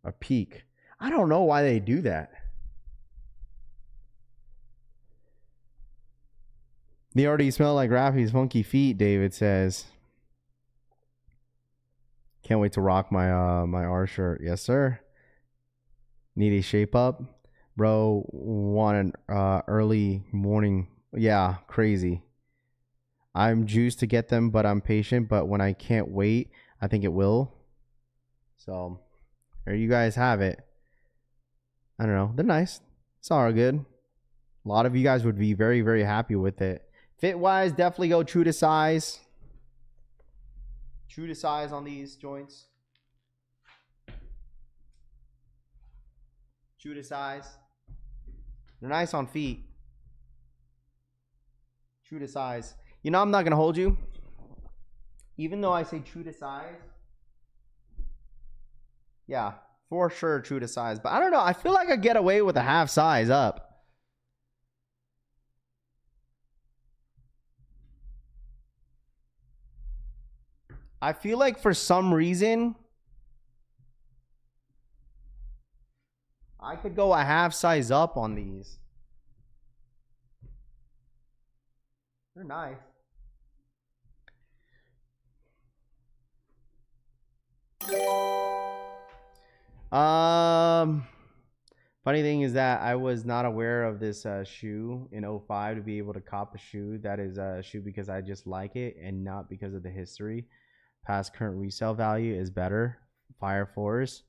A peak. I don't know why they do that. They already smell like Raffy's funky feet, David says. Can't wait to rock my my R shirt. Yes, sir. Need a shape up? Bro, want an early morning. Yeah, crazy. I'm juiced to get them, but I'm patient. But when I can't wait, I think it will. So, there you guys have it. I don't know. They're nice. It's all good. A lot of you guys would be very, very happy with it. Fit-wise, definitely go true to size. True to size on these joints. True to size. They're nice on feet. True to size. You know, I'm not going to hold you. Even though I say true to size. Yeah, for sure true to size. But I don't know. I feel like I get away with a half size up. I feel like for some reason, I could go a half size up on these. They're nice. Funny thing is that I was not aware of this shoe in 05 to be able to cop a shoe that is a shoe because I just like it and not because of the history. Past current resale value is better. Fire Force.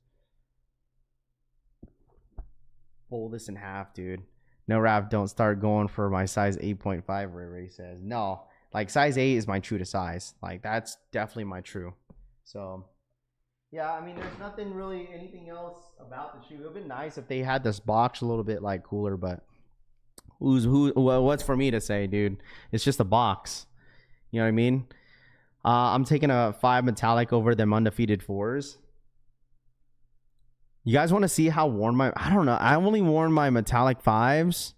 Fold this in half, dude. No rap, don't start going for my size 8.5, Ray says. No, like size 8 is my true to size. Like that's definitely my true. So yeah, I mean there's nothing really anything else about the shoe. It would have been nice if they had this box a little bit like cooler, but what's for me to say, dude? It's just a box. You know what I mean? I'm taking a 5 metallic over them undefeated 4s. You guys want to see how worn my... I don't know. I only worn my metallic 5s.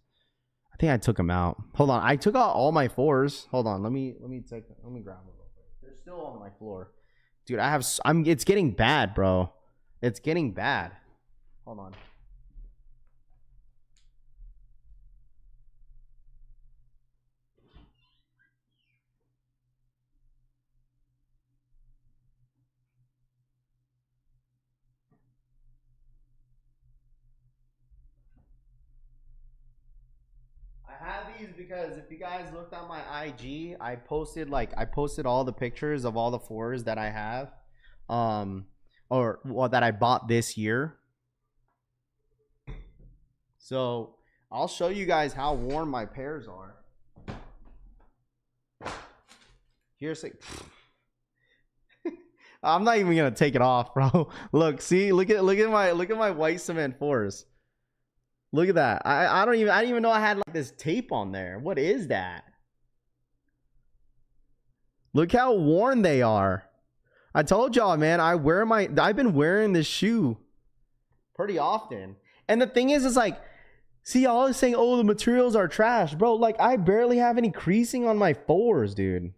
I think I took them out. Hold on. I took out all my 4s. Hold on. Let me grab them real quick. They're still on my floor. Dude, it's getting bad, bro. It's getting bad. Hold on. I have these because if you guys looked on my IG, I posted all the pictures of all the 4s that I have, or that I bought this year. So I'll show you guys how worn my pairs are. Here's like, I'm not even gonna take it off, bro. Look, see, look at my white cement 4s. Look at that. I didn't even know I had like this tape on there. What is that? Look how worn they are. I told y'all, man, I've been wearing this shoe pretty often. And the thing is, it's like, see, y'all is saying, oh, the materials are trash. Bro, like I barely have any creasing on my 4s, dude.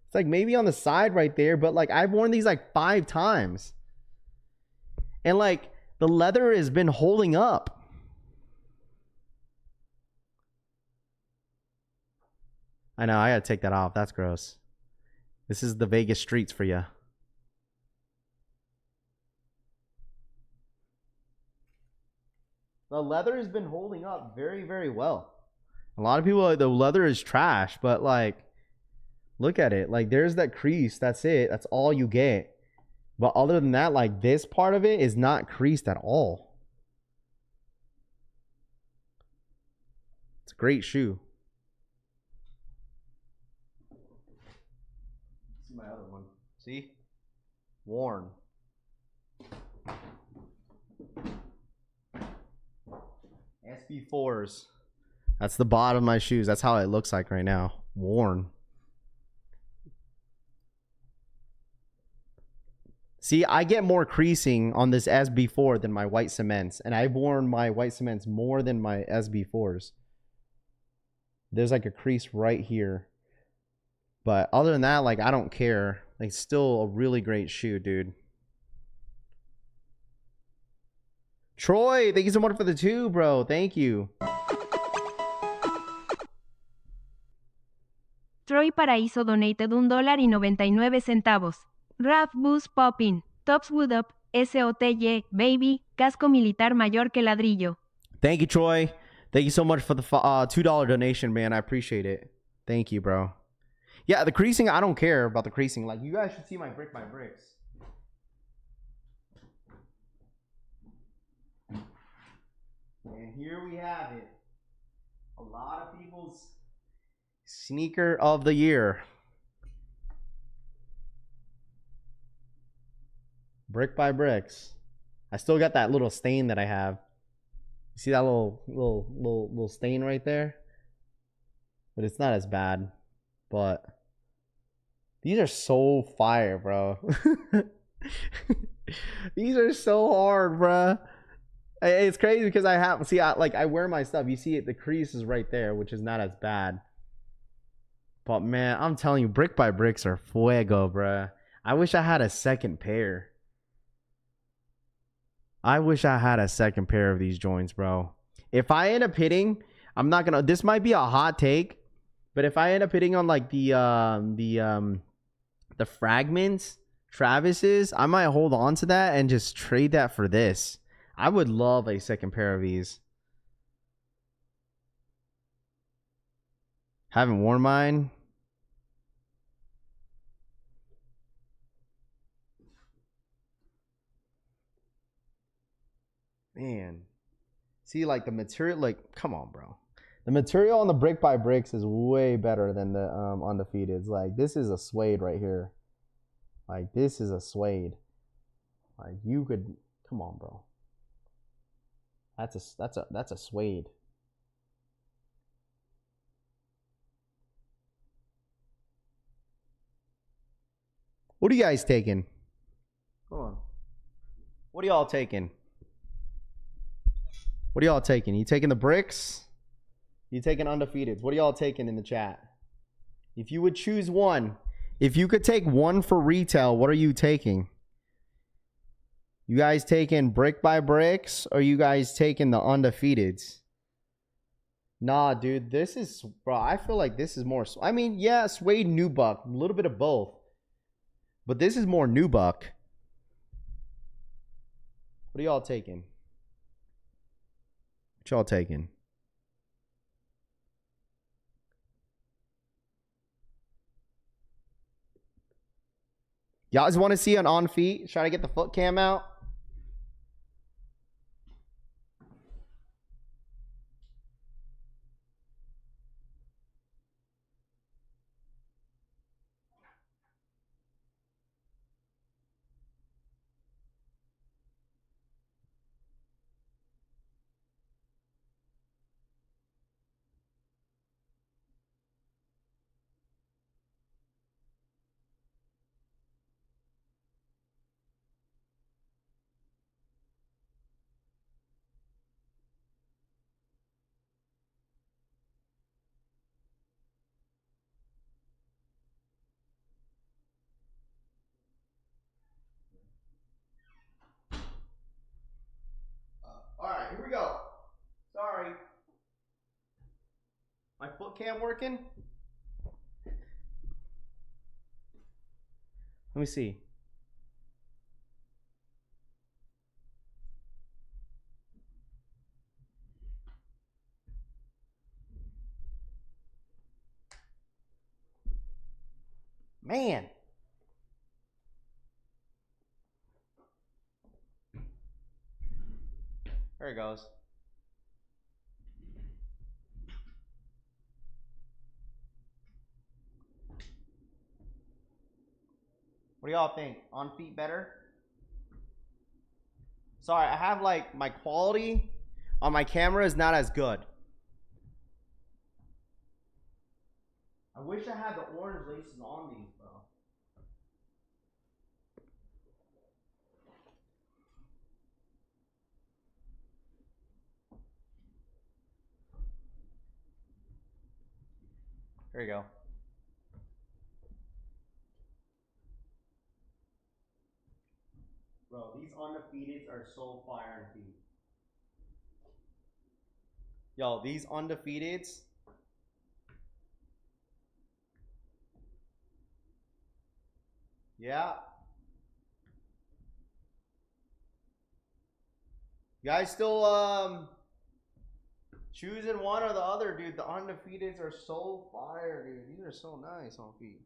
It's like maybe on the side right there, but like I've worn these like 5 times. And like the leather has been holding up. I know, I gotta take that off. That's gross. This is the Vegas streets for you. The leather has been holding up very, very well. A lot of people are like, the leather is trash, but like, look at it. Like, there's that crease. That's it. That's all you get. But other than that, like, this part of it is not creased at all. It's a great shoe. See my other one. See? Worn. SB4s. That's the bottom of my shoes. That's how it looks like right now. Worn. See, I get more creasing on this SB4 than my white cements. And I've worn my white cements more than my SB4s. There's like a crease right here. But other than that, like, I don't care. Like, still a really great shoe, dude. Troy, thank you so much for the 2, bro. Thank you. Troy Paraíso donated $1.99. Raff Boost Poppin. Tops Wood Up. SOTY. Baby. Casco militar mayor que ladrillo. Thank you, Troy. Thank you so much for the $2 donation, man. I appreciate it. Thank you, bro. Yeah, the creasing, I don't care about the creasing. Like, you guys should see my brick by bricks. And here we have it. A lot of people's sneaker of the year. Brick by bricks. I still got that little stain that I have. You see that little stain right there? But it's not as bad. But these are so fire, bro. These are so hard, bro. It's crazy because I wear my stuff. You see it, the crease is right there, which is not as bad. But man, I'm telling you, brick by bricks are fuego, bro. I wish I had a second pair. I wish I had a second pair of these joints, bro. If I end up hitting, I'm not gonna. This might be a hot take, but if I end up hitting on like the fragments, Travis's, I might hold on to that and just trade that for this. I would love a second pair of these. Haven't worn mine. Man. See, like the material, like, come on, bro. The material on the brick by bricks is way better than the Undefeateds. Like, this is a suede right here. Like, this is a suede. Like, you could, come on, bro. That's a suede. What are you guys taking? Hold on. What are y'all taking? What are y'all taking? You taking the bricks? You taking Undefeateds? What are y'all taking in the chat? If you would choose one, if you could take one for retail, what are you taking? You guys taking brick by bricks, or you guys taking the Undefeateds? Nah, dude, this is, bro, I feel like this is more, I mean, yeah, suede nubuck, a little bit of both. But this is more nubuck. What are y'all taking? What y'all taking? Y'all just want to see an on feet? Try to get the foot cam out. All right, here we go. Sorry. My foot cam working? Let me see. There it goes. What do y'all think? On feet better? Sorry, I have like my quality on my camera is not as good. I wish I had the orange laces on these, bro. There you go. Bro, these undefeateds are so fire in feet. Yo, these undefeateds. Yeah. You guys still choosing one or the other, dude. The undefeateds are so fire, dude. These are so nice on feet.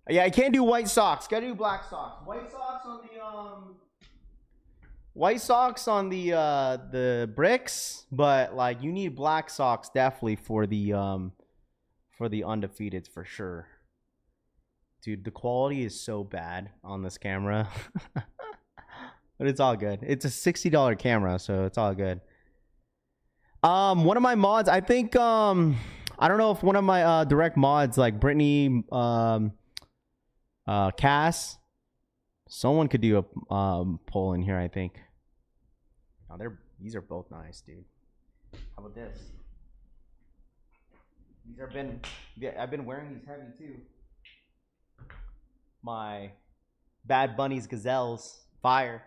Yeah, I can't do white socks. Gotta do black socks. White socks on the bricks, but like you need black socks definitely for the undefeateds for sure. Dude, the quality is so bad on this camera. But it's all good. It's a $60 camera, so it's all good. One of my mods, I think I don't know if one of my direct mods like Brittany Cass, someone could do a poll in here, I think. Oh, these are both nice, dude. How about this? I've been wearing these heavy too. My Bad Bunny's Gazelles, fire.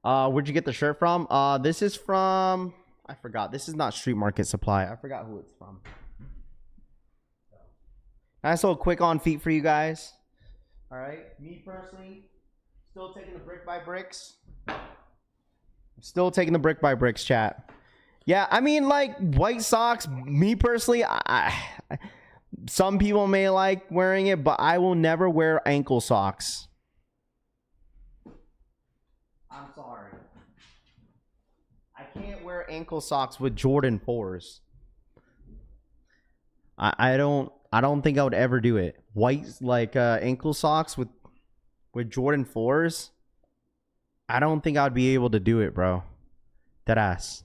Where'd you get the shirt from? This is from, I forgot. This is not Street Market Supply. I forgot who it's from. Nice little quick on feet for you guys. All right. Me personally, still taking the brick by bricks. Still taking the brick by bricks, chat. Yeah, I mean, like white socks. Me personally, some people may like wearing it, but I will never wear ankle socks. I'm sorry. I can't wear ankle socks with Jordan 4s. I don't think I would ever do it. White like ankle socks with Jordan 4s. I don't think I'd be able to do it, bro. Dead ass.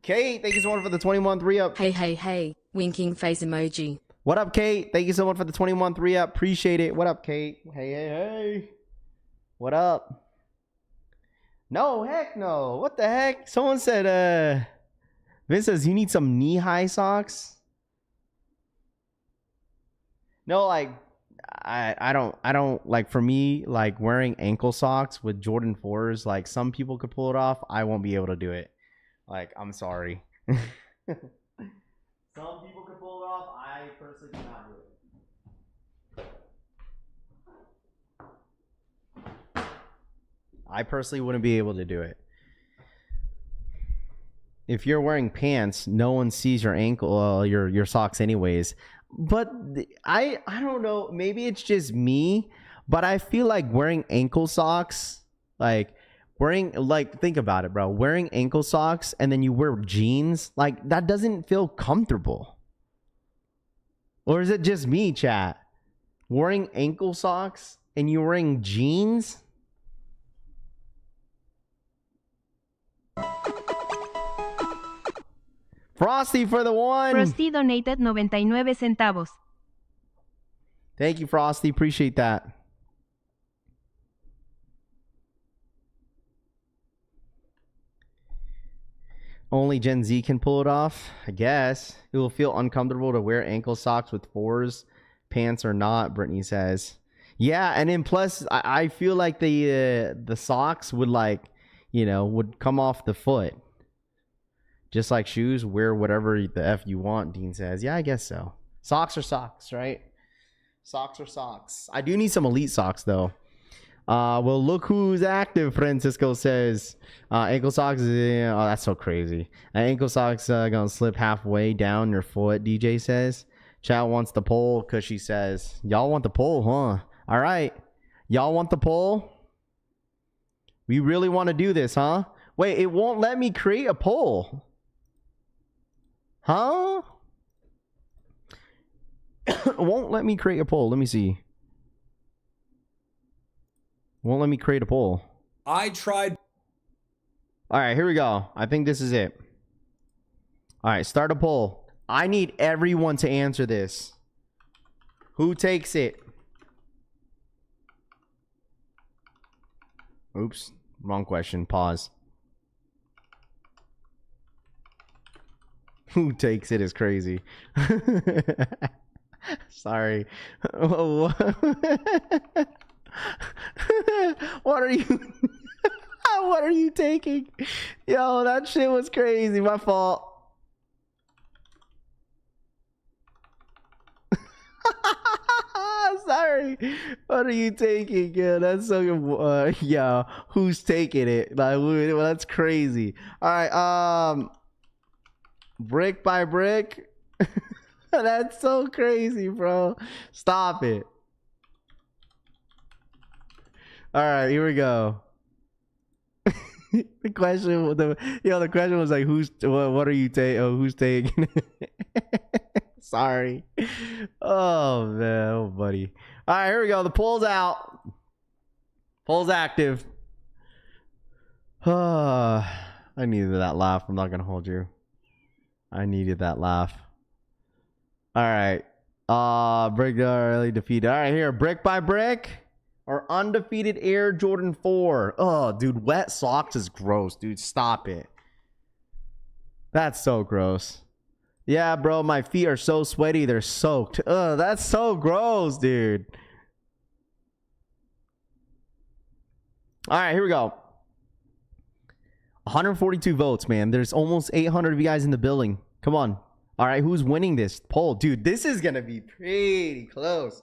Kate, thank you so much for the 21 3-up. Hey, winking face emoji. What up, Kate? Thank you so much for the 21 3-up. Appreciate it. What up, Kate? Hey. What up? No, heck no. What the heck? Someone said, Vince says, you need some knee-high socks? No, like, I don't, like, for me, like, wearing ankle socks with Jordan 4s, like, some people could pull it off. I won't be able to do it. Like, I'm sorry. Some people could pull it off. I personally cannot do it. I personally wouldn't be able to do it. If you're wearing pants, no one sees your ankle, your socks anyways. But I don't know. Maybe it's just me, but I feel like wearing ankle socks, like think about it, bro. Wearing ankle socks and then you wear jeans, like that doesn't feel comfortable. Or is it just me, chat? Wearing ankle socks and you're wearing jeans? Frosty for the one. Frosty donated 99 centavos. Thank you, Frosty. Appreciate that. Only Gen Z can pull it off, I guess. It will feel uncomfortable to wear ankle socks with 4s, pants or not, Brittany says. Yeah, and then plus, I feel like the socks would would come off the foot. Just like shoes, wear whatever the F you want, Dean says. Yeah, I guess so. Socks are socks, right? Socks are socks. I do need some elite socks, though. Well, look who's active, Francisco says. Ankle socks, oh, that's so crazy. Ankle socks gonna slip halfway down your foot, DJ says. Chat wants the poll because she says, y'all want the poll, huh? All right. Y'all want the poll? We really want to do this, huh? Wait, it won't let me create a poll. Huh? It won't let me create a poll. Let me see. Won't let me create a poll. I tried. All right, here we go. I think this is it. All right, start a poll. I need everyone to answer this. Who takes it? Oops, wrong question. Pause. Who takes it is crazy. Sorry. What are you what are you taking? Yo, that shit was crazy. My fault. Sorry. What are you taking? Yeah, that's so yeah, who's taking it? Like, well, that's crazy. All right, brick by brick. That's so crazy, bro. Stop it. All right, here we go. The question was like, what are you taking? Oh, who's taking it? Sorry. Oh man, oh buddy. All right, here we go. The poll's out. Poll's active. I needed that laugh. I'm not gonna hold you. I needed that laugh. All right. Brick early defeated. All right, here. Brick by brick or undefeated Air Jordan 4. Oh, dude, wet socks is gross, dude. Stop it. That's so gross. Yeah, bro, my feet are so sweaty. They're soaked. Ugh, that's so gross, dude. All right, here we go. 142 votes, man. There's almost 800 of you guys in the building. Come on. All right, who's winning this poll? Dude, this is going to be pretty close.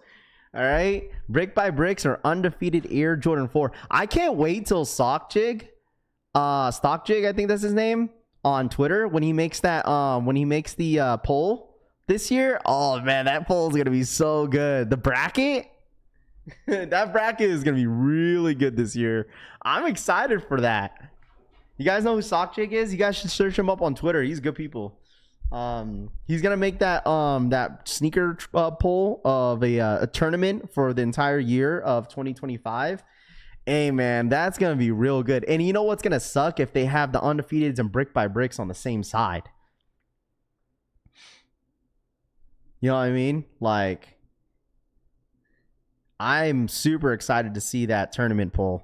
All right. Brick by bricks or undefeated Air Jordan 4. I can't wait till Stock Jig, I think that's his name, on Twitter when he makes that the poll this year. Oh man, that poll is going to be so good. The bracket, that bracket is going to be really good this year. I'm excited for that. You guys know who Sock Jig is? You guys should search him up on Twitter. He's good people. He's gonna make that that sneaker poll of a tournament for the entire year of 2025. Hey man, that's gonna be real good. And you know what's gonna suck? If they have the undefeateds and brick by bricks on the same side. You know what I mean? Like, I'm super excited to see that tournament poll.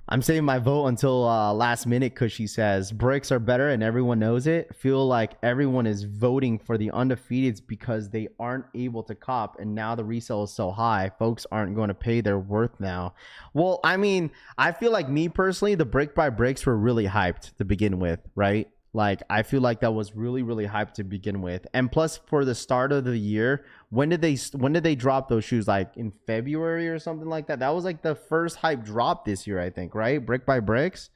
I'm saving my vote until last minute because she says bricks are better and everyone knows it. Feel like everyone is voting for the undefeateds because they aren't able to cop, and now the resale is so high, folks aren't going to pay their worth now. Well, I mean, I feel like me personally, the brick by bricks were really hyped to begin with, right? Like, I feel like that was really, really hyped to begin with. And plus, for the start of the year, when did they drop those shoes? Like in February or something like that? That was like the first hype drop this year, I think, right? Brick by bricks,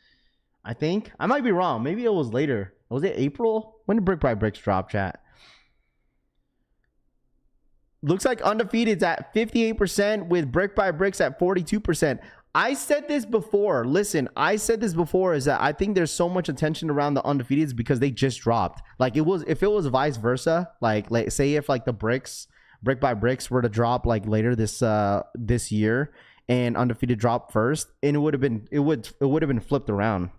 I think. I might be wrong. Maybe it was later. Was it April? When did brick by bricks drop, chat? Looks like undefeated's at 58% with brick by bricks at 42%. I said this before. Listen, I said this before, is that I think there's so much attention around the undefeateds because they just dropped. Like, if it was vice versa, like say if like the brick by bricks were to drop like later this year and undefeated dropped first, and it would have been flipped around.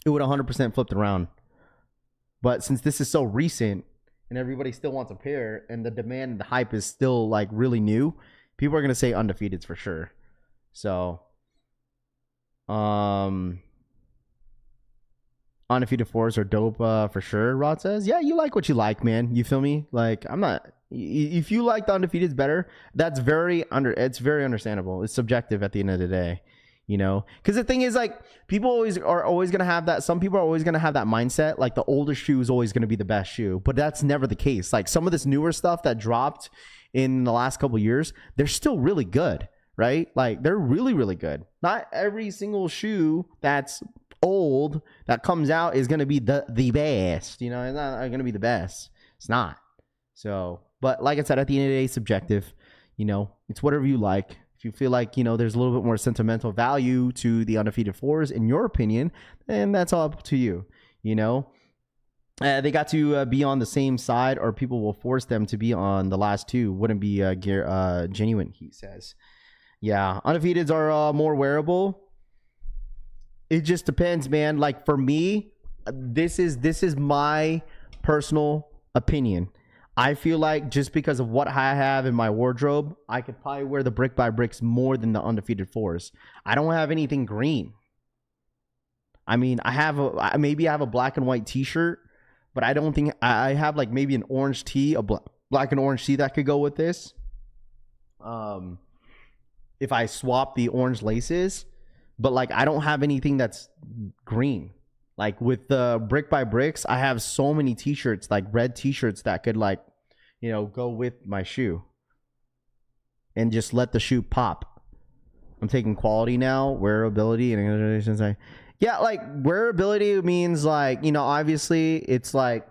It would 100% flipped around. But since this is so recent and everybody still wants a pair and the demand and the hype is still like really new, people are gonna say undefeateds for sure. So, undefeated fours are dope for sure. Rod says, yeah, you like what you like, man. You feel me? Like, I'm not. If you like the undefeateds better, that's it's very understandable. It's subjective at the end of the day, you know. Because the thing is, like, people are always gonna have that. Some people are always gonna have that mindset, like the oldest shoe is always gonna be the best shoe. But that's never the case. Like, some of this newer stuff that dropped in the last couple years, they're still really good. Right? Like, they're really, really good. Not every single shoe that's old that comes out is going to be the best. You know, it's not going to be the best. It's not. So, but like I said, at the end of the day, subjective. You know, it's whatever you like. If you feel like, you know, there's a little bit more sentimental value to the undefeated fours, in your opinion, then that's all up to you. You know, they got to be on the same side, or people will force them to be on the last two. Wouldn't be genuine, he says. Yeah, undefeateds are more wearable. It just depends, man. Like for me, this is my personal opinion. I feel like just because of what I have in my wardrobe, I could probably wear the brick by bricks more than the undefeated fours. I don't have anything green. I mean, maybe I have a black and white t-shirt, but I don't think I have like maybe an orange tee, a black and orange tee that could go with this. If I swap the orange laces, but like I don't have anything that's green. Like with the brick by bricks, I have so many t-shirts, like red t-shirts that could like, you know, go with my shoe and just let the shoe pop. I'm taking quality now, wearability, and yeah, like wearability means like, you know, obviously it's like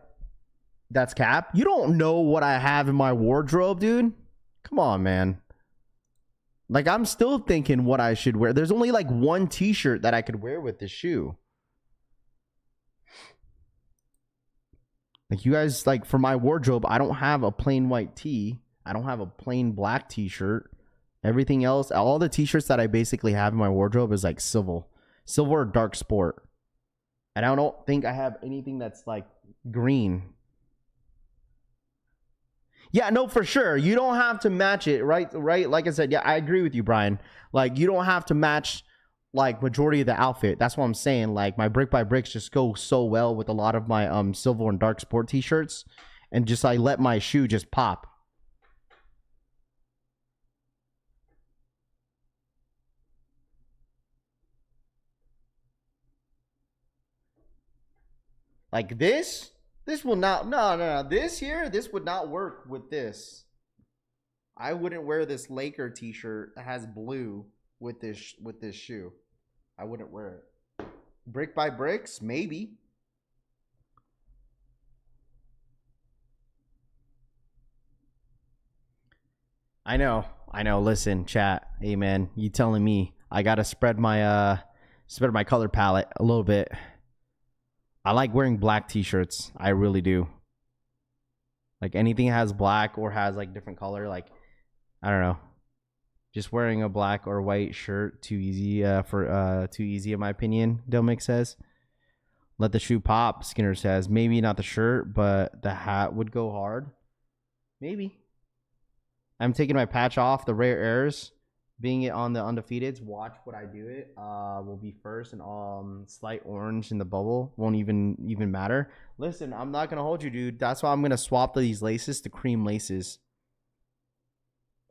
that's cap. You don't know what I have in my wardrobe, dude. Come on, man. Like I'm still thinking what I should wear. There's only like one t-shirt that I could wear with this shoe. Like you guys, like for my wardrobe, I don't have a plain white tee. I don't have a plain black t-shirt. Everything else, all the t-shirts that I basically have in my wardrobe is like silver or dark sport. And I don't think I have anything that's like green. Yeah, no, for sure. You don't have to match it, right? Right? Like I said, yeah, I agree with you, Brian. Like you don't have to match like majority of the outfit. That's what I'm saying. Like my brick by bricks just go so well with a lot of my silver and dark sport t-shirts, and just I let my shoe just pop. Like this will not, no. This would not work with this. I wouldn't wear this Laker t-shirt that has blue with this shoe. I wouldn't wear it. Brick by bricks, maybe. I know. Listen, chat. Hey man, you telling me I gotta spread my color palette a little bit. I like wearing black t-shirts. I really do. Like anything that has black or has like different color, like I don't know. Just wearing a black or white shirt too easy too easy in my opinion. Delmick says. Let the shoe pop, Skinner says. Maybe not the shirt, but the hat would go hard. Maybe. I'm taking my patch off. The rare airs, being it on the undefeateds. Watch what I do it. Will be first, and slight orange in the bubble won't even matter. Listen, I'm not gonna hold you, dude. That's why I'm gonna swap these laces to cream laces.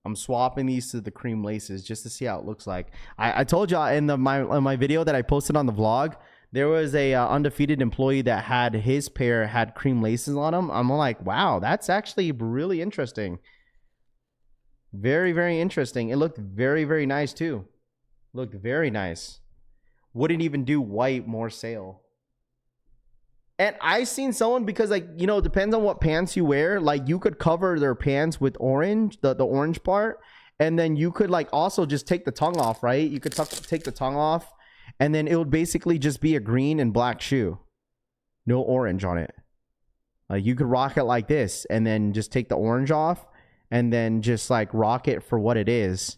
I'm swapping these to the cream laces just to see how it looks like. I told y'all in my video that I posted on the vlog, there was a undefeated employee that had his pair had cream laces on them. I'm like, wow, that's actually really interesting. Very, very interesting. It looked very, very nice too. Looked very nice. Wouldn't even do white, more sale. And I seen someone, because like, you know, it depends on what pants you wear. Like you could cover their pants with orange, the orange part. And then you could like also just take the tongue off, right? You could take the tongue off, and then it would basically just be a green and black shoe. No orange on it. You could rock it like this and then just take the orange off and then just like rock it for what it is.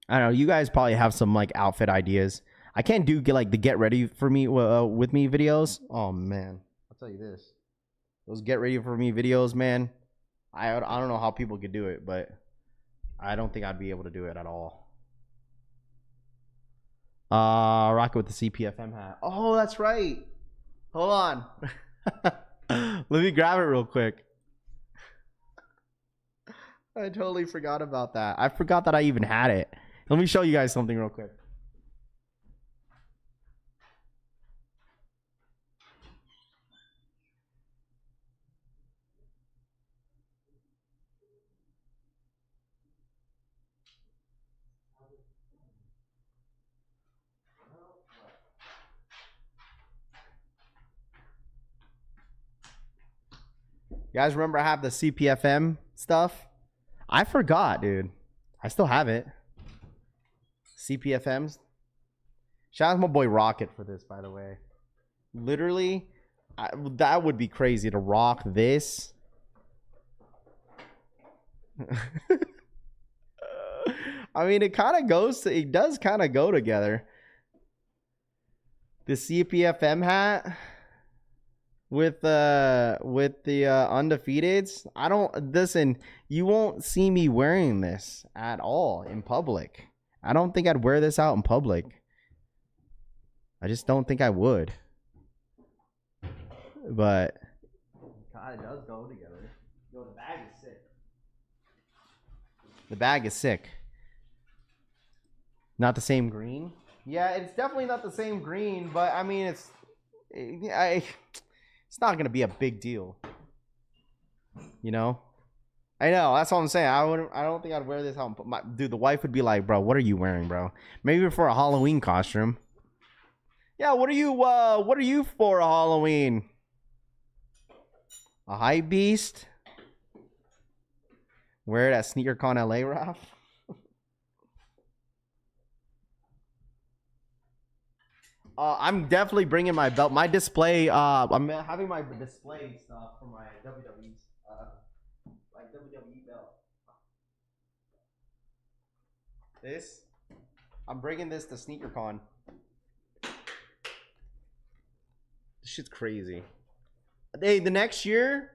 I don't know. You guys probably have some like outfit ideas. I can't do like the get ready for me with me videos. Oh man, I'll tell you this. Those get ready for me videos, man. I don't know how people could do it, but I don't think I'd be able to do it at all. Rock it with the CPFM hat. Oh, that's right. Hold on. Let me grab it real quick. I totally forgot about that. I forgot that I even had it. Let me show you guys something real quick. You guys remember I have the CPFM stuff? I forgot, dude. I still have it. CPFMs. Shout out to my boy Rocket for this, by the way. Literally, that would be crazy to rock this. I mean, it does kind of go together. The CPFM hat with the Undefeateds. I don't listen. You won't see me wearing this at all in public. I don't think I'd wear this out in public. I just don't think I would. But God, it does go together. Yo, the bag is sick. The bag is sick. Not the same green. Yeah, it's definitely not the same green, but I mean, it's not gonna be a big deal. You know, I know, that's all I'm saying. I don't think I'd wear this out. Dude, the wife would be like, "Bro, what are you wearing, bro? Maybe for a Halloween costume." Yeah, what are you for a Halloween? A hype beast? Wear it at SneakerCon LA, Raff? I'm definitely bringing my belt. My display, I'm having my display stuff for my WWE belt. I'm bringing this to SneakerCon. This shit's crazy. Hey, the next year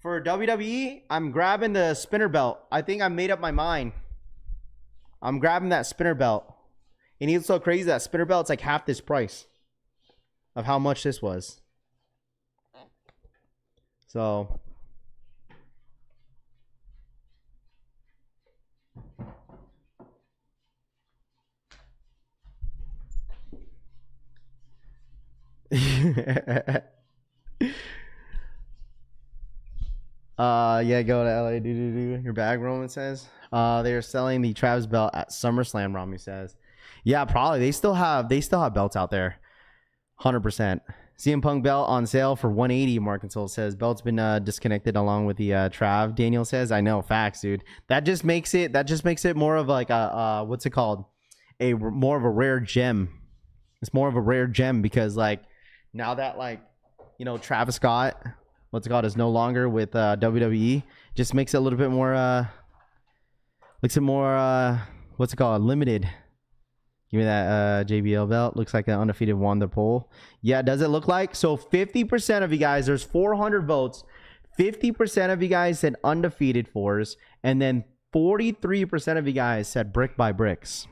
for WWE, I'm grabbing the spinner belt. I think I made up my mind. I'm grabbing that spinner belt. And it's so crazy that spinner belt's like half this price of how much this was. So yeah, go to LA. Do. Your bag, Roman says. They are selling the Travis belt at SummerSlam, Rami says. Yeah, probably. They still have belts out there. 100%. CM Punk belt on sale for $180, Mark and Soul says. Belt's been disconnected along with the Trav, Daniel says. I know, facts, dude. That just makes it more of like a what's it called? More of a rare gem. It's more of a rare gem because like now that like, you know, Travis Scott, what's it called, is no longer with WWE, just makes it a little bit more what's it called, limited. Give me that JBL belt. Looks like an Undefeated won the poll. Yeah, does it look like? So 50% of you guys, there's 400 votes. 50% of you guys said Undefeated fours. And then 43% of you guys said brick by bricks.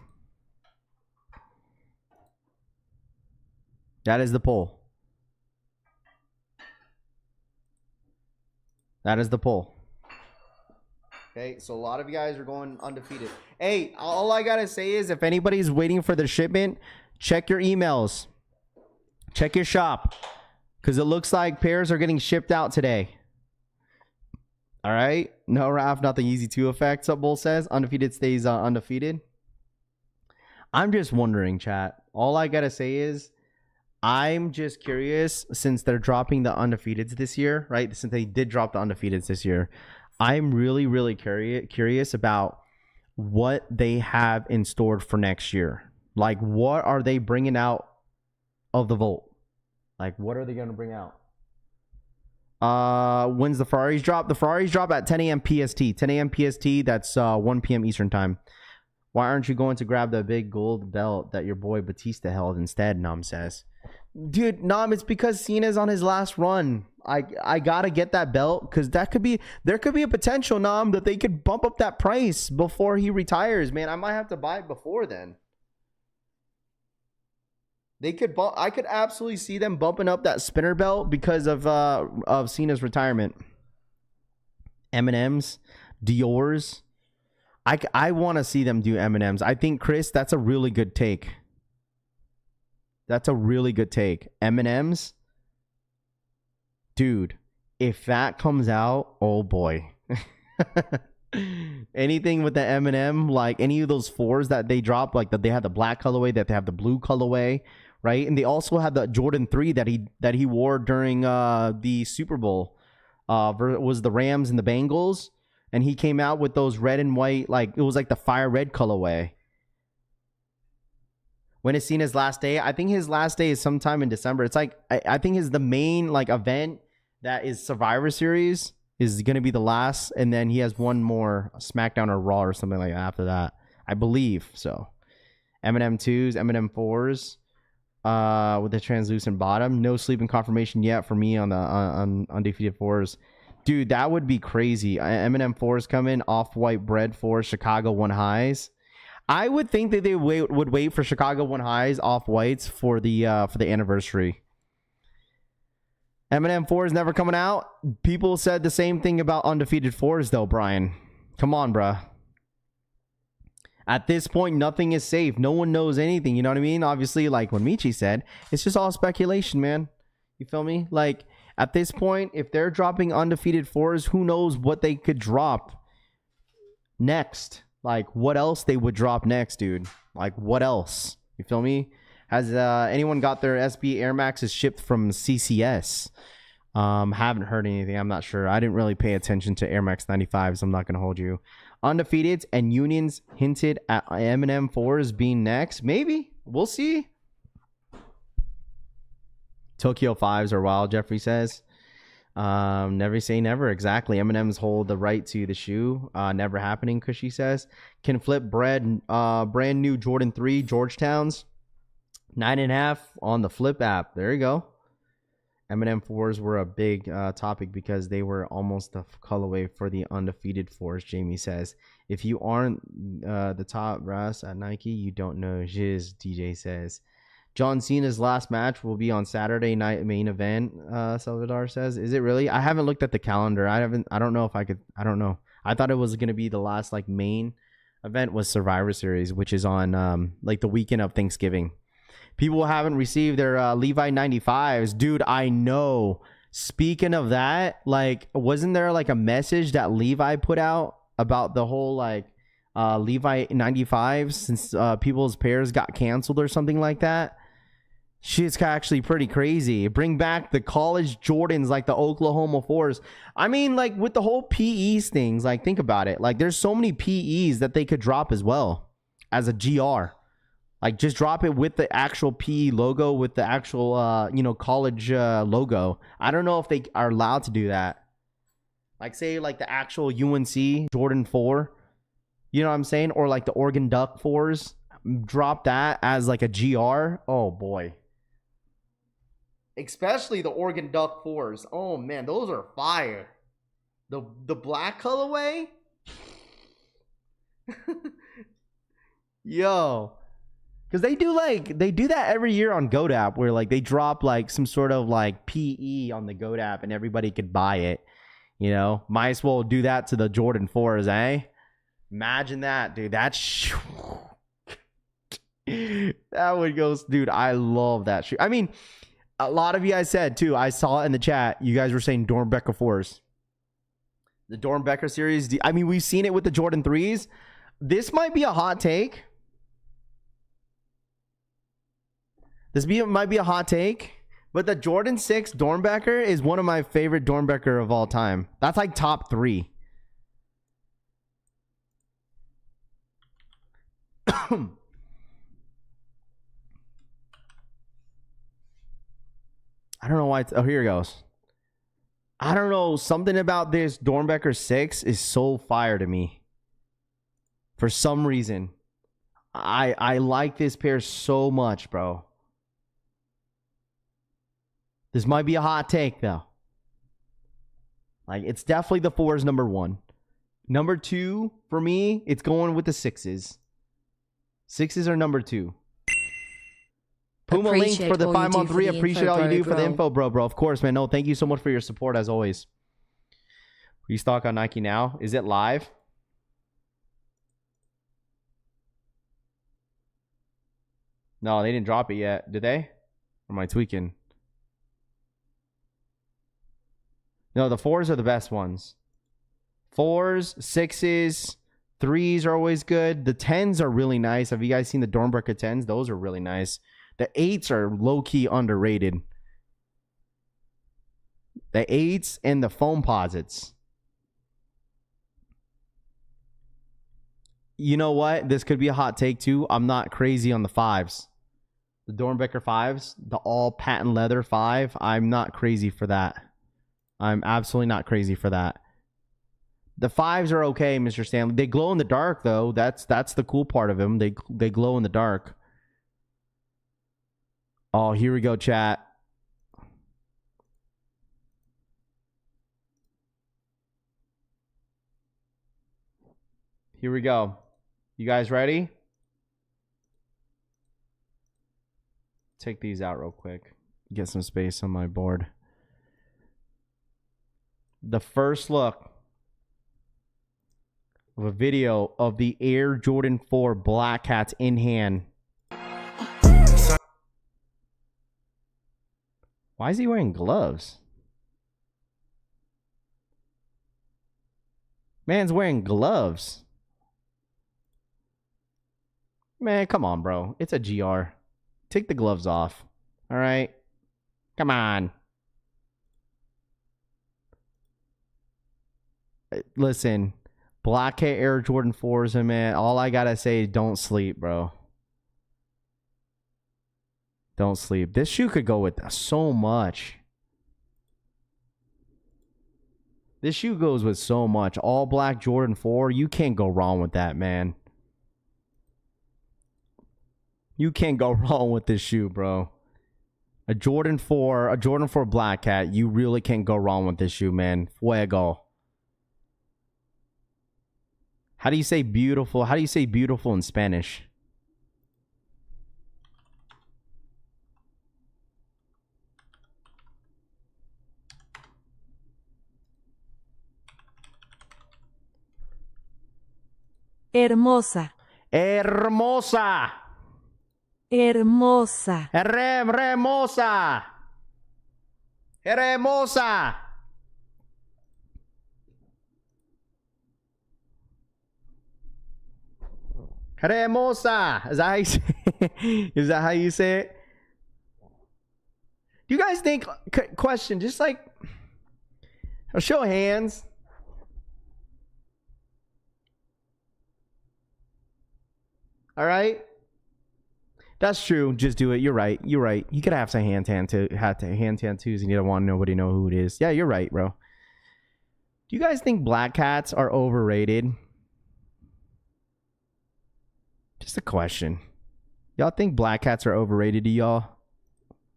That is the poll. That is the poll. Okay, so a lot of you guys are going Undefeated. Hey, all I gotta say is if anybody's waiting for the shipment, check your emails. Check your shop. Because it looks like pairs are getting shipped out today. All right? No, Raph, not the Easy 2 effect, Bull says. Undefeated stays undefeated. I'm just wondering, chat. All I gotta say is I'm just curious, since they're dropping the Undefeateds this year, right? Since they did drop the Undefeateds this year, I'm really, really curious about what they have in store for next year. Like, what are they bringing out of the Vault? Like, what are they going to bring out? When's the Ferraris drop? The Ferraris drop at 10 a.m. PST. 10 a.m. PST, that's 1 p.m. Eastern time. Why aren't you going to grab the big gold belt that your boy Batista held instead, Nam says. Dude, Nam, it's because Cena's on his last run. I gotta get that belt because there could be a potential, Nam, that they could bump up that price before he retires. Man, I might have to buy it before then. I could absolutely see them bumping up that spinner belt because of Cena's retirement. M&M's, Dior's. I want to see them do M&M's. I think, Chris, that's a really good take. That's a really good take. M&M's. Dude, if that comes out, oh boy. Anything with the M&M, like any of those fours that they drop, like that they have the black colorway, that they have the blue colorway, right? And they also have the Jordan 3 that he wore during the Super Bowl was the Rams and the Bengals, and he came out with those red and white, like it was like the fire red colorway. When is seen his last day? I think his last day is sometime in December. It's like I think the main like event that is Survivor Series is going to be the last, and then he has one more SmackDown or Raw or something like that after that, I believe. So Eminem 2s, Eminem 4s, with the translucent bottom. No sleeping confirmation yet for me on the on Undefeated 4s. Dude, that would be crazy. Eminem 4s come in, off-white bread 4s, Chicago 1 highs. I would think that they would wait for Chicago 1 highs, off-whites for the anniversary. Eminem 4s never coming out. People said the same thing about Undefeated 4s though, Brian. Come on, bruh. At this point, nothing is safe. No one knows anything. You know what I mean? Obviously, like what Michi said, it's just all speculation, man. You feel me? Like, at this point, if they're dropping Undefeated 4s, who knows what they could drop next? Like, what else they would drop next, dude? Like, what else? You feel me? Has anyone got their SB Air Maxes shipped from CCS? Haven't heard anything. I'm not sure. I didn't really pay attention to Air Max 95s. I'm not going to hold you. Undefeated and Unions hinted at Eminem 4s being next. Maybe. We'll see. Tokyo 5s are wild, Jeffrey says. Never say never. Exactly. Eminem's hold the right to the shoe. Never happening, Cushy says. Can flip brand new Jordan 3 Georgetowns. 9.5 on the Flip app. There you go. Eminem 4s were a big topic because they were almost the colorway for the Undefeated 4s, Jamie says. If you aren't the top brass at Nike, you don't know Jiz, DJ says. John Cena's last match will be on Saturday night main event, Salvador says. Is it really? I haven't looked at the calendar. I don't know if I could. I don't know. I thought it was going to be the last like main event was Survivor Series, which is on like the weekend of Thanksgiving. People haven't received their Levi 95s. Dude, I know. Speaking of that, like, wasn't there like a message that Levi put out about the whole like Levi 95s since people's pairs got canceled or something like that? Shit's actually pretty crazy. Bring back the college Jordans like the Oklahoma 4s. I mean, like with the whole PEs things, like think about it. Like there's so many PEs that they could drop as well as a GR. Like just drop it with the actual PE logo, with the actual college logo. I don't know if they are allowed to do that. Like say like the actual UNC Jordan 4. You know what I'm saying? Or like the Oregon Duck 4s. Drop that as like a GR. Oh boy. Especially the Oregon Duck 4s. Oh man, those are fire. The black colorway? Yo. Because they do that every year on Goat app where like they drop like some sort of like PE on the Goat app and everybody could buy it. You know? Might as well do that to the Jordan 4s, eh? Imagine that, dude. That's that would go, dude. I love that shoe. I mean, a lot of you guys said too. I saw it in the chat. You guys were saying Dornbecker 4s. The Dornbecker series. I mean, we've seen it with the Jordan 3s. This might be a hot take. Might be a hot take. But the Jordan 6 Dornbecker is one of my favorite Dornbecker of all time. That's like top 3. I don't know why it's... Oh, here it goes. I don't know. Something about this Dornbecker 6 is so fire to me. For some reason. I like this pair so much, bro. This might be a hot take, though. Like, it's definitely the 4s, number 1. Number 2, for me, it's going with the 6s. 6s are number 2. Puma Link for the 5-on-3. Appreciate all you do for the info, bro. Of course, man. No, thank you so much for your support, as always. Restock on Nike now. Is it live? No, they didn't drop it yet. Did they? Or am I tweaking? No, the 4s are the best ones. 4s, 6s, 3s are always good. The 10s are really nice. Have you guys seen the Dornbecker 10s? Those are really nice. The 8s are low-key underrated. The 8s and the foam posits. You know what? This could be a hot take too. I'm not crazy on the 5s. The Dornbecker 5s, the all patent leather 5. I'm not crazy for that. I'm absolutely not crazy for that. The 5s are okay, Mr. Stanley. They glow in the dark though. That's the cool part of them. They glow in the dark. Oh, here we go, chat. Here we go. You guys ready? Take these out real quick. Get some space on my board. The first look of a video of the Air Jordan 4 Black Hats in hand. Why is he wearing gloves? Man's wearing gloves. Man, come on, bro. It's a GR. Take the gloves off. All right? Come on. Listen, Black Hat Air Jordan 4s, man. All I got to say is don't sleep, bro. Don't sleep. This shoe could go with so much. This shoe goes with so much. All black Jordan 4. You can't go wrong with that, man. You can't go wrong with this shoe, bro. A Jordan 4 Black Hat. You really can't go wrong with this shoe, man. Fuego. How do you say beautiful? How do you say beautiful in Spanish? Hermosa. Hermosa. Hermosa. Hermosa. Hermosa. Hermosa. Is that how you say it? Is that how you say it? Do you guys think, question, just like, a show of hands. All right? That's true. Just do it. You're right. You're right. You could have some hand tattoos and you don't want nobody to know who it is. Yeah, you're right, bro. Do you guys think black hats are overrated? Just a question. Y'all think black hats are overrated to y'all?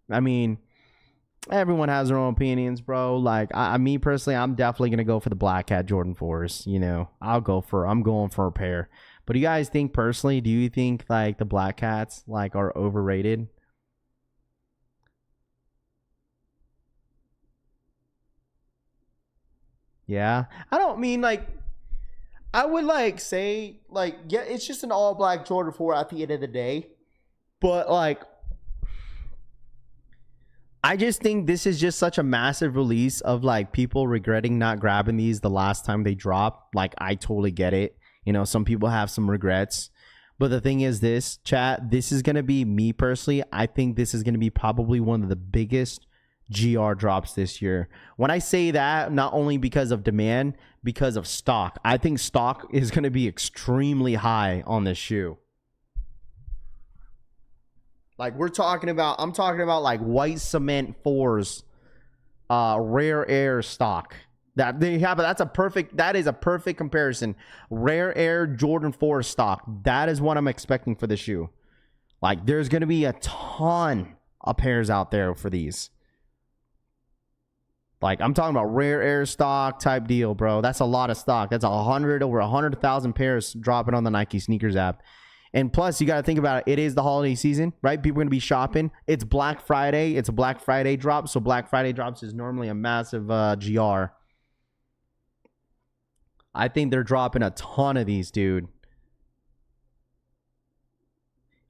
I mean, everyone has their own opinions, bro. Like, me personally, I'm definitely going to go for the black hat Jordan 4s. You know, I'm going for a pair. But do you guys think personally, do you think like the black hats like are overrated? Yeah. I don't mean like, I would like say like, yeah, it's just an all black Jordan 4 at the end of the day. But like, I just think this is just such a massive release of like people regretting not grabbing these the last time they dropped. Like, I totally get it. You know, some people have some regrets. But the thing is this, chat, this is going to be, me personally, I think this is going to be probably one of the biggest GR drops this year. When I say that, not only because of demand, because of stock. I think stock is going to be extremely high on this shoe. Like, I'm talking about like white cement 4s, rare air stock. That is a perfect comparison. Rare air Jordan 4 stock. That is what I'm expecting for the shoe. Like, there's going to be a ton of pairs out there for these. Like, I'm talking about rare air stock type deal, bro. That's a lot of stock. That's over 100,000 pairs dropping on the Nike sneakers app. And plus, you got to think about it. It is the holiday season, right? People are going to be shopping. It's Black Friday. It's a Black Friday drop. So Black Friday drops is normally a massive GR. I think they're dropping a ton of these, dude.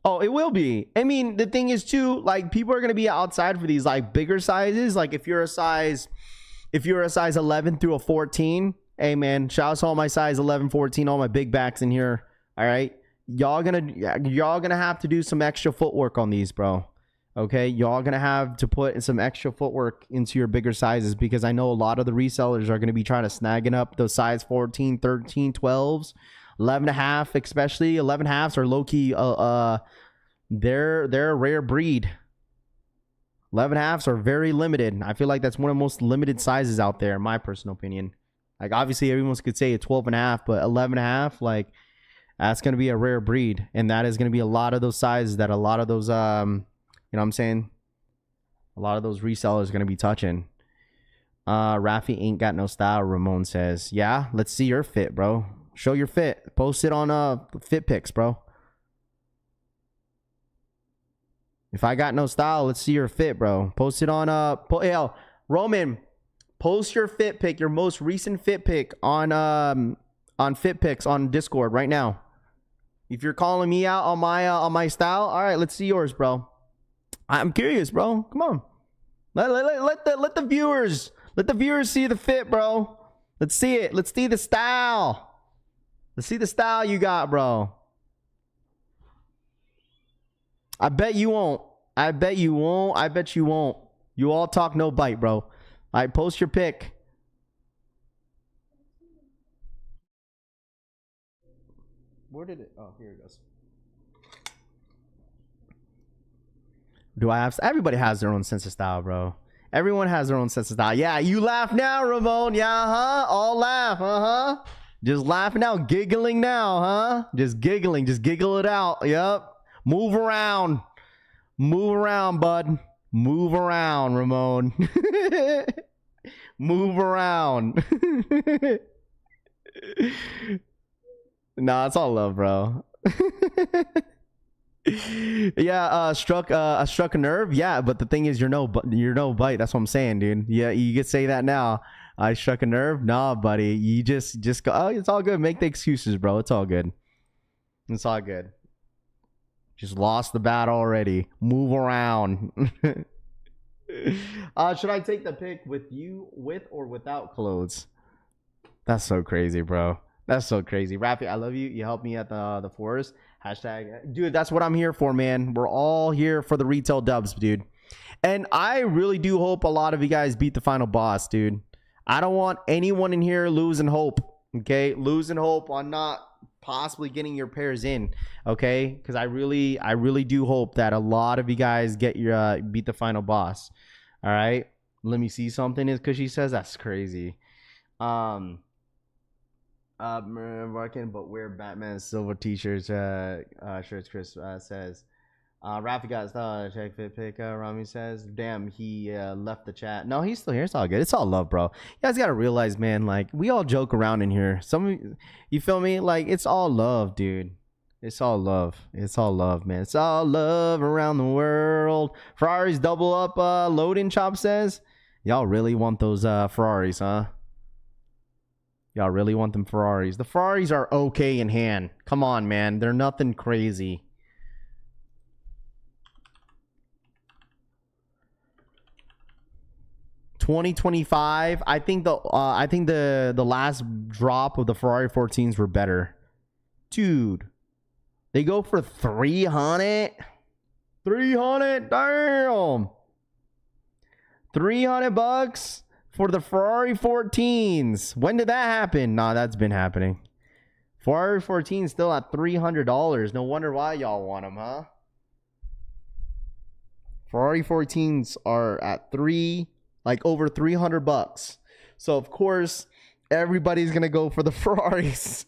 Oh, it will be. I mean, the thing is too, like, people are going to be outside for these like bigger sizes. Like, if you're a size 11 through a 14, hey man, shout out to all my size 11, 14, all my big backs in here. All right. Y'all gonna have to do some extra footwork on these, bro. Okay, y'all gonna have to put some extra footwork into your bigger sizes, because I know a lot of the resellers are gonna be trying to snagging up those size 14, 13, 12s, 11 and a half, especially 11 halves are low key. They're a rare breed. 11 halves are very limited. I feel like that's one of the most limited sizes out there, in my personal opinion. Like, obviously, everyone could say a 12 and a half, but 11 and a half, like, that's going to be a rare breed. And that is going to be a lot of those sizes that a lot of those, you know what I'm saying? A lot of those resellers are going to be touching. Raffy ain't got no style, Ramon says. Yeah, let's see your fit, bro. Show your fit. Post it on fit pics, bro. If I got no style, let's see your fit, bro. Post it on Roman, post your fit pic, your most recent fit pic on fit pics on Discord right now. If you're calling me out on my style, all right, let's see yours, bro. I'm curious, bro. Come on. Let the viewers see the fit, bro. Let's see it. Let's see the style. Let's see the style you got, bro. I bet you won't. I bet you won't. I bet you won't. You all talk, no bite, bro. All right, post your pic. Where did it? Oh, here it goes. Do I have? Everybody has their own sense of style, bro. Everyone has their own sense of style. Yeah, you laugh now, Ramon. Yeah, huh? All laugh, huh? Just laughing now, giggling now, huh? Just giggling. Just giggle it out. Yep. Move around. Move around, bud. Move around, Ramon. Move around. Nah, it's all love, bro. Yeah, struck a nerve. Yeah, but the thing is, you're no bite. That's what I'm saying, dude. Yeah, you could say that now. I struck a nerve. Nah, buddy. You just go. Oh, it's all good. Make the excuses, bro. It's all good. It's all good. Just lost the battle already. Move around. Should I take the pic with you, with or without clothes? That's so crazy, bro. That's so crazy. Raffy, I love you. You helped me at the forest. Hashtag. Dude, that's what I'm here for, man. We're all here for the retail dubs, dude. And I really do hope a lot of you guys beat the final boss, dude. I don't want anyone in here losing hope. Okay? Losing hope on not possibly getting your pairs in, okay? Because I really do hope that a lot of you guys get your beat the final boss. All right, let me see something. Is because she says that's crazy. Working, but wear Batman's silver t-shirts, shirts. Chris says. Raffy got check fit pick. Rami says, damn, he left the chat. No, he's still here. It's all good. It's all love, bro. You guys gotta realize, man, like, we all joke around in here. Some of you feel me? Like, it's all love, dude. It's all love. It's all love, man. It's all love around the world. Ferraris double up loading, Chop says. Y'all really want those Ferraris, huh? Y'all really want them Ferraris. The Ferraris are okay in hand. Come on, man. They're nothing crazy. $20.25. I think the last drop of the Ferrari 14s were better. Dude, they go for 300. 300. Damn. $300 for the Ferrari 14s. When did that happen? Nah, that's been happening. Ferrari 14 still at $300. No wonder why y'all want them, huh? Ferrari 14s are at over $300. So of course everybody's gonna go for the Ferraris.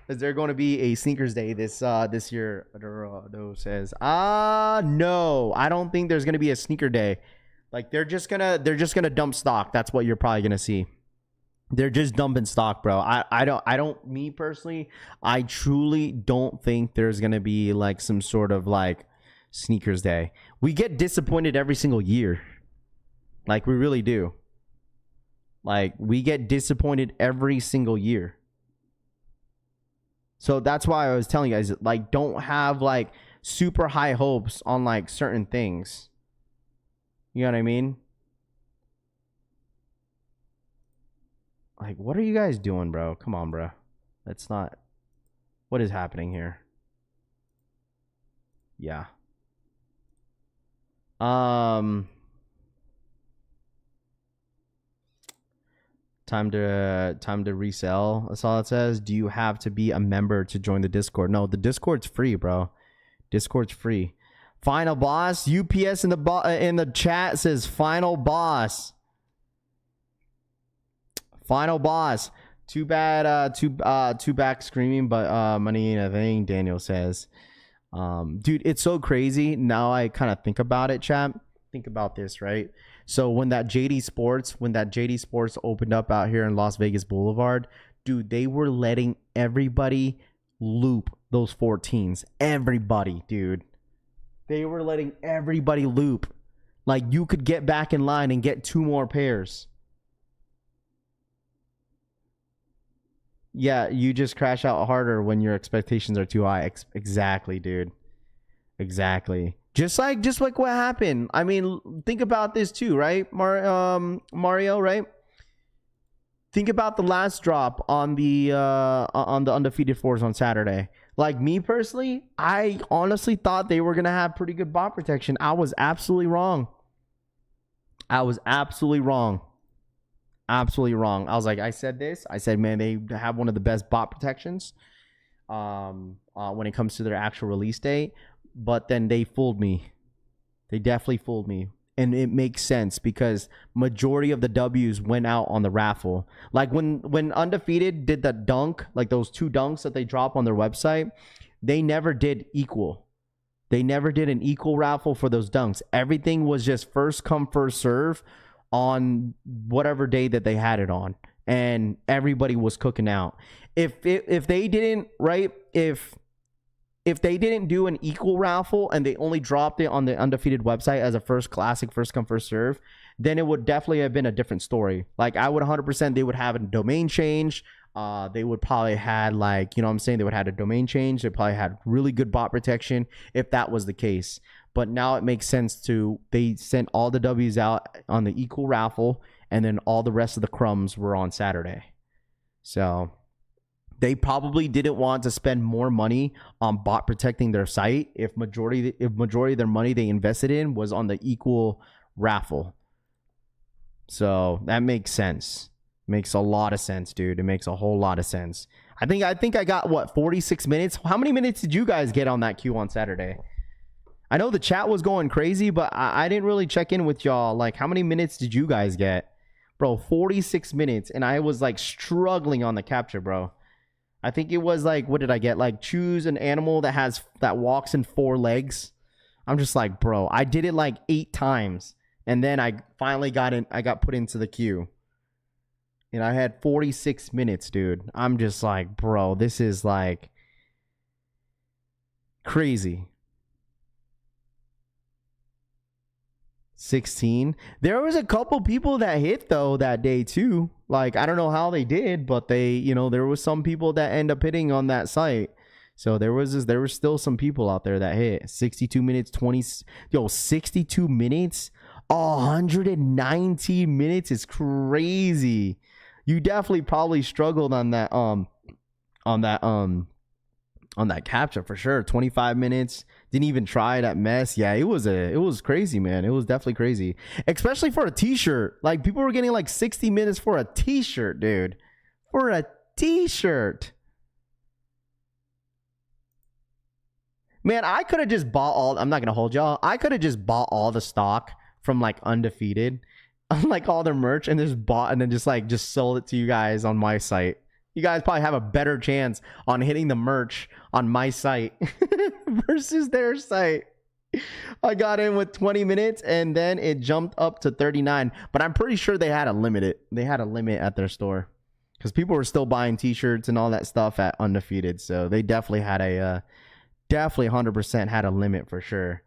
Is there going to be a sneakers day this year? Adorado says, no, I don't think there's gonna be a sneaker day. Like, they're just gonna dump stock. That's what you're probably gonna see. They're just dumping stock, bro. Me personally, I truly don't think there's gonna be like some sort of like sneakers day. We get disappointed every single year. Like, we really do. Like, we get disappointed every single year. So that's why I was telling you guys, like, don't have like super high hopes on like certain things. You know what I mean? Like, what are you guys doing, bro? Come on, bro. That's not... What is happening here? Yeah. Time to resell. That's all it says. Do you have to be a member to join the Discord? No, the Discord's free, bro. Discord's free. Final boss. UPS in the chat says final boss. Final boss. Too bad. Too back screaming, but money ain't a thing. Daniel says. Dude, it's so crazy. Now I kind of think about it, chat. Think about this, right? So when that JD Sports opened up out here in Las Vegas Boulevard, dude, they were letting everybody loop those 14s. Everybody, dude. They were letting everybody loop. Like, you could get back in line and get 2 more pairs. Yeah, you just crash out harder when your expectations are too high. Exactly, dude. Exactly. Just like what happened. I mean, think about this too, right? Mario, right? Think about the last drop on the Undefeated 4s on Saturday. Like, me personally, I honestly thought they were going to have pretty good bot protection. I was absolutely wrong. I was absolutely wrong. Absolutely wrong. I was like, I said, man, they have one of the best bot protections when it comes to their actual release date. But then they fooled me. They definitely fooled me. And it makes sense because majority of the W's went out on the raffle. Like when Undefeated did the dunk, like those 2 dunks that they drop on their website, they never did equal. They never did an equal raffle for those dunks. Everything was just first come, first serve on whatever day that they had it on. And everybody was cooking out. If they didn't, right, if they didn't do an equal raffle and they only dropped it on the Undefeated website as a first classic, first come, first serve, then it would definitely have been a different story. Like, I would 100%, they would have a domain change. They would probably had, like, you know what I'm saying? They would have had a domain change. They probably had really good bot protection if that was the case. But now it makes sense they sent all the W's out on the equal raffle and then all the rest of the crumbs were on Saturday. So they probably didn't want to spend more money on bot protecting their site if majority of their money they invested in was on the equal raffle. So that makes sense. Makes a lot of sense, dude. It makes a whole lot of sense. I think I got, what, 46 minutes? How many minutes did you guys get on that queue on Saturday? I know the chat was going crazy, but I didn't really check in with y'all. Like, how many minutes did you guys get? Bro, 46 minutes. And I was, like, struggling on the capture, bro. I think it was like, what did I get? Like, choose an animal that walks in 4 legs. I'm just like, bro, I did it like 8 times. And then I finally got put into the queue. And I had 46 minutes, dude. I'm just like, bro, this is like crazy. 16. There was a couple people that hit though that day too. Like, I don't know how they did, but there was some people that end up hitting on that site. So there were still some people out there that hit. 62 minutes, 62 minutes, 119 minutes is crazy. You definitely probably struggled on that capture for sure. 25 minutes. Didn't even try it at mess. Yeah, it was crazy, man. It was definitely crazy. Especially for a t-shirt. Like, people were getting like 60 minutes for a t-shirt, dude. For a t-shirt. Man, I could have just bought I'm not gonna hold y'all. I could have just bought all the stock from like Undefeated. Like all their merch and just bought and then just sold it to you guys on my site. You guys probably have a better chance on hitting the merch on my site versus their site. I got in with 20 minutes and then it jumped up to 39. But I'm pretty sure they had a limit. They had a limit at their store because people were still buying t-shirts and all that stuff at Undefeated. So they definitely had definitely 100% had a limit for sure.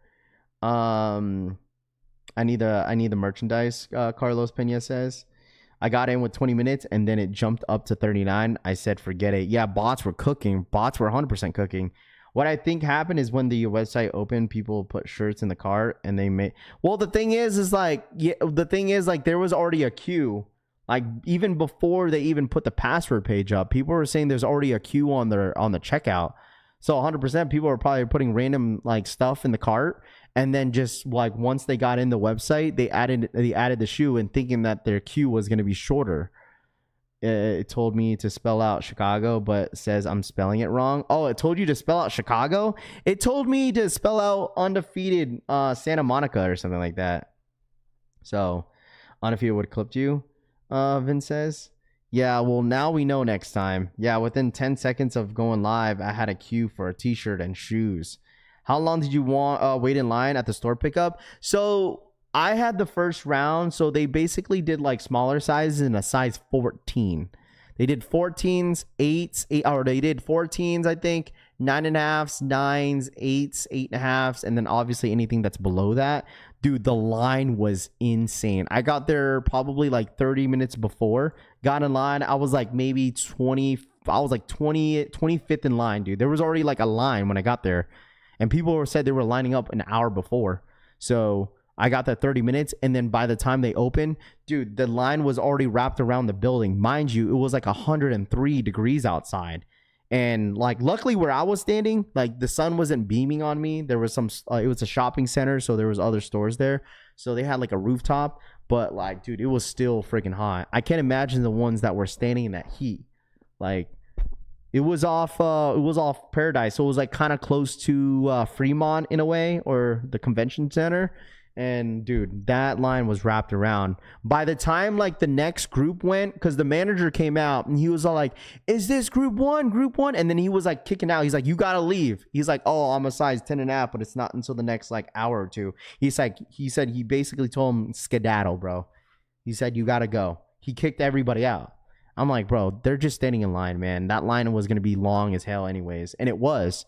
I need the merchandise, Carlos Pena says. I got in with 20 minutes and then it jumped up to 39. I said, forget it. Yeah, bots were cooking. Bots were 100% cooking. What I think happened is when the website opened, people put shirts in the cart and they made... Well, the thing is like there was already a queue. Like, even before they even put the password page up, people were saying there's already a queue on the checkout. So 100% people are probably putting random like stuff in the cart And then just like once they got in the website, they added the shoe and thinking that their queue was going to be shorter. It told me to spell out Chicago, but says I'm spelling it wrong. Oh, it told you to spell out Chicago? It told me to spell out Undefeated Santa Monica or something like that. So, Undefeated would have clipped you, Vin says. Yeah, well, now we know next time. Yeah, within 10 seconds of going live, I had a queue for a t-shirt and shoes. How long did you wait in line at the store pickup? So I had the first round, so they basically did like smaller sizes in a size 14. They did 14s, 8s, or they did 14s, I think, 9.5s, 9s, 8s, 8.5s, and then obviously anything that's below that. Dude, the line was insane. I got there probably like 30 minutes before. Got in line. I was like maybe 25th in line, dude. There was already like a line when I got there. And people said they were lining up an hour before. So I got that 30 minutes, and then by the time they opened, dude, the line was already wrapped around the building. Mind you, it was like 103 degrees outside. And like luckily where I was standing, like the sun wasn't beaming on me. There was some it was a shopping center, so there was other stores there. So they had like a rooftop, but like dude, it was still freaking hot. I can't imagine the ones that were standing in that heat. Like it was off Paradise, so it was like kind of close to Fremont in a way, or the convention center. And dude, that line was wrapped around. By the time like the next group went, because the manager came out and he was all like, is this group one? And then he was like kicking out. He's like, you gotta leave. He's like, oh, I'm a size 10.5, but it's not until the next like hour or two. He said he basically told him skedaddle, bro. He said you gotta go. He kicked everybody out. I'm like, bro, they're just standing in line, man. That line was gonna be long as hell anyways. And it was.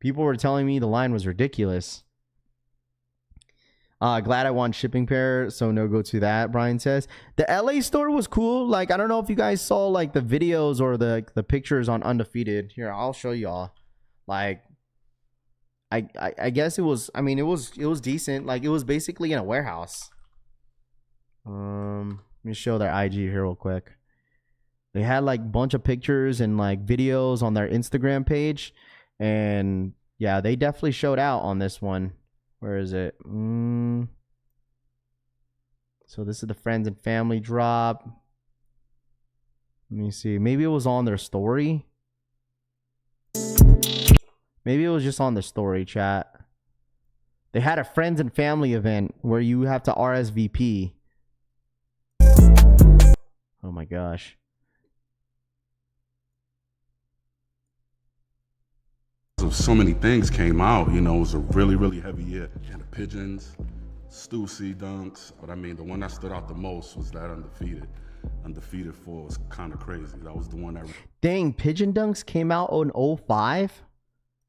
People were telling me the line was ridiculous. Glad I won shipping pair, so no go to that, Brian says. The LA store was cool. Like, I don't know if you guys saw like the videos or the pictures on Undefeated. Here, I'll show y'all. Like, I guess it was, I mean, it was decent. Like, it was basically in a warehouse. Let me show their IG here real quick. They had like a bunch of pictures and like videos on their Instagram page. And yeah, they definitely showed out on this one. Where is it? So this is the friends and family drop. Let me see. Maybe it was on their story. Maybe it was just on the story, chat. They had a friends and family event where you have to RSVP. Oh my gosh. So many things came out, you know. It was a really, really heavy year. And the pigeons, Stussy dunks, but I mean, the one that stood out the most was that Undefeated 4 was kind of crazy. That was the one that Dang, pigeon dunks came out on 05?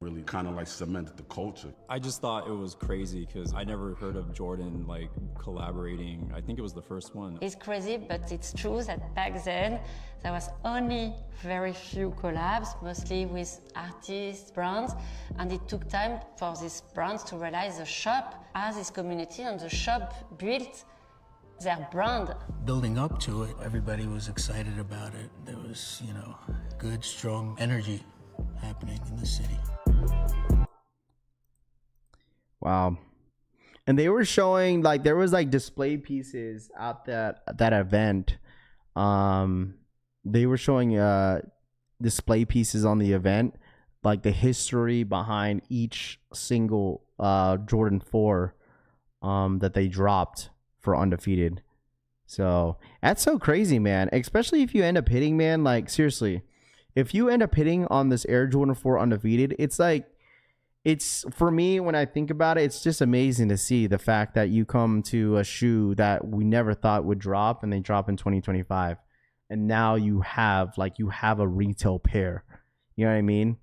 really kind of like cemented the culture. I just thought it was crazy because I never heard of Jordan like collaborating. I think it was the first one. It's crazy, but it's true that back then there was only very few collabs, mostly with artists, brands, and it took time for these brands to realize the shop has this community and the shop built their brand. Building up to it, everybody was excited about it. There was, you know, good, strong energy happening in the city. Wow. And they were showing like there was like display pieces at that event. They were showing display pieces on the event, like the history behind each single Jordan 4 that they dropped for Undefeated. So that's so crazy, man. Especially if you end up hitting, man. Like seriously, if you end up hitting on this Air Jordan 4 Undefeated, it's like, it's, for me, when I think about it, it's just amazing to see the fact that you come to a shoe that we never thought would drop and they drop in 2025. And now you have a retail pair. You know what I mean?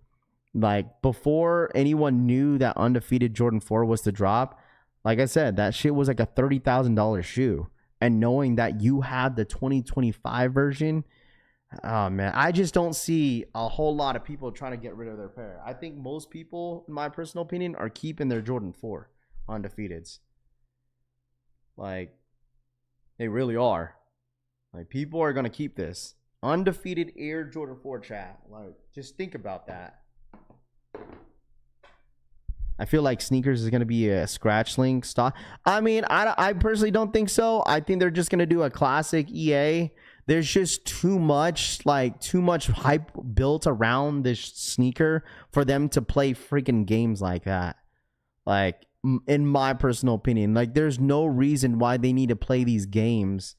Like before anyone knew that Undefeated Jordan 4 was to drop, like I said, that shit was like a $30,000 shoe. And knowing that you have the 2025 version, oh man, I just don't see a whole lot of people trying to get rid of their pair. I think most people, in my personal opinion, are keeping their Jordan 4 Undefeateds. Like, they really are. Like, people are going to keep this. Undefeated Air Jordan 4 chat. Like, just think about that. I feel like sneakers is going to be a scratch link stock. I mean, I personally don't think so. I think they're just going to do a classic EA. There's just too much hype built around this sneaker for them to play freaking games like that. Like, in my personal opinion, like, there's no reason why they need to play these games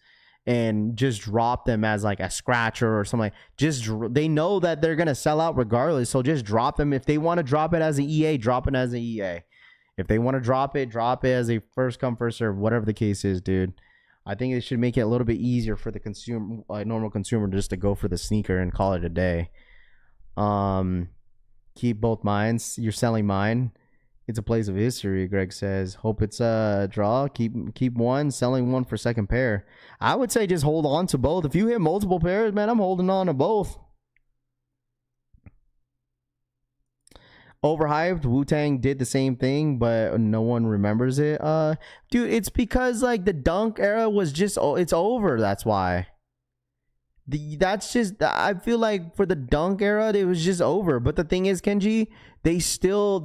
and just drop them as like a scratcher or something. They know that they're gonna sell out regardless, so just drop them. If they want to drop it as an EA, drop it as an EA. If they want to drop it as a first come first serve, whatever the case is, dude. I think it should make it a little bit easier for the consumer, normal consumer, just to go for the sneaker and call it a day. Keep both mines. You're selling mine. It's a place of history, Greg says. Hope it's a draw. Keep one, selling one for second pair. I would say just hold on to both. If you hit multiple pairs, man, I'm holding on to both. Overhyped. Wu-Tang did the same thing, but no one remembers it. Dude, it's because like the dunk era was just it's over. That's why. I feel like for the dunk era, it was just over. But the thing is, Kenji, they still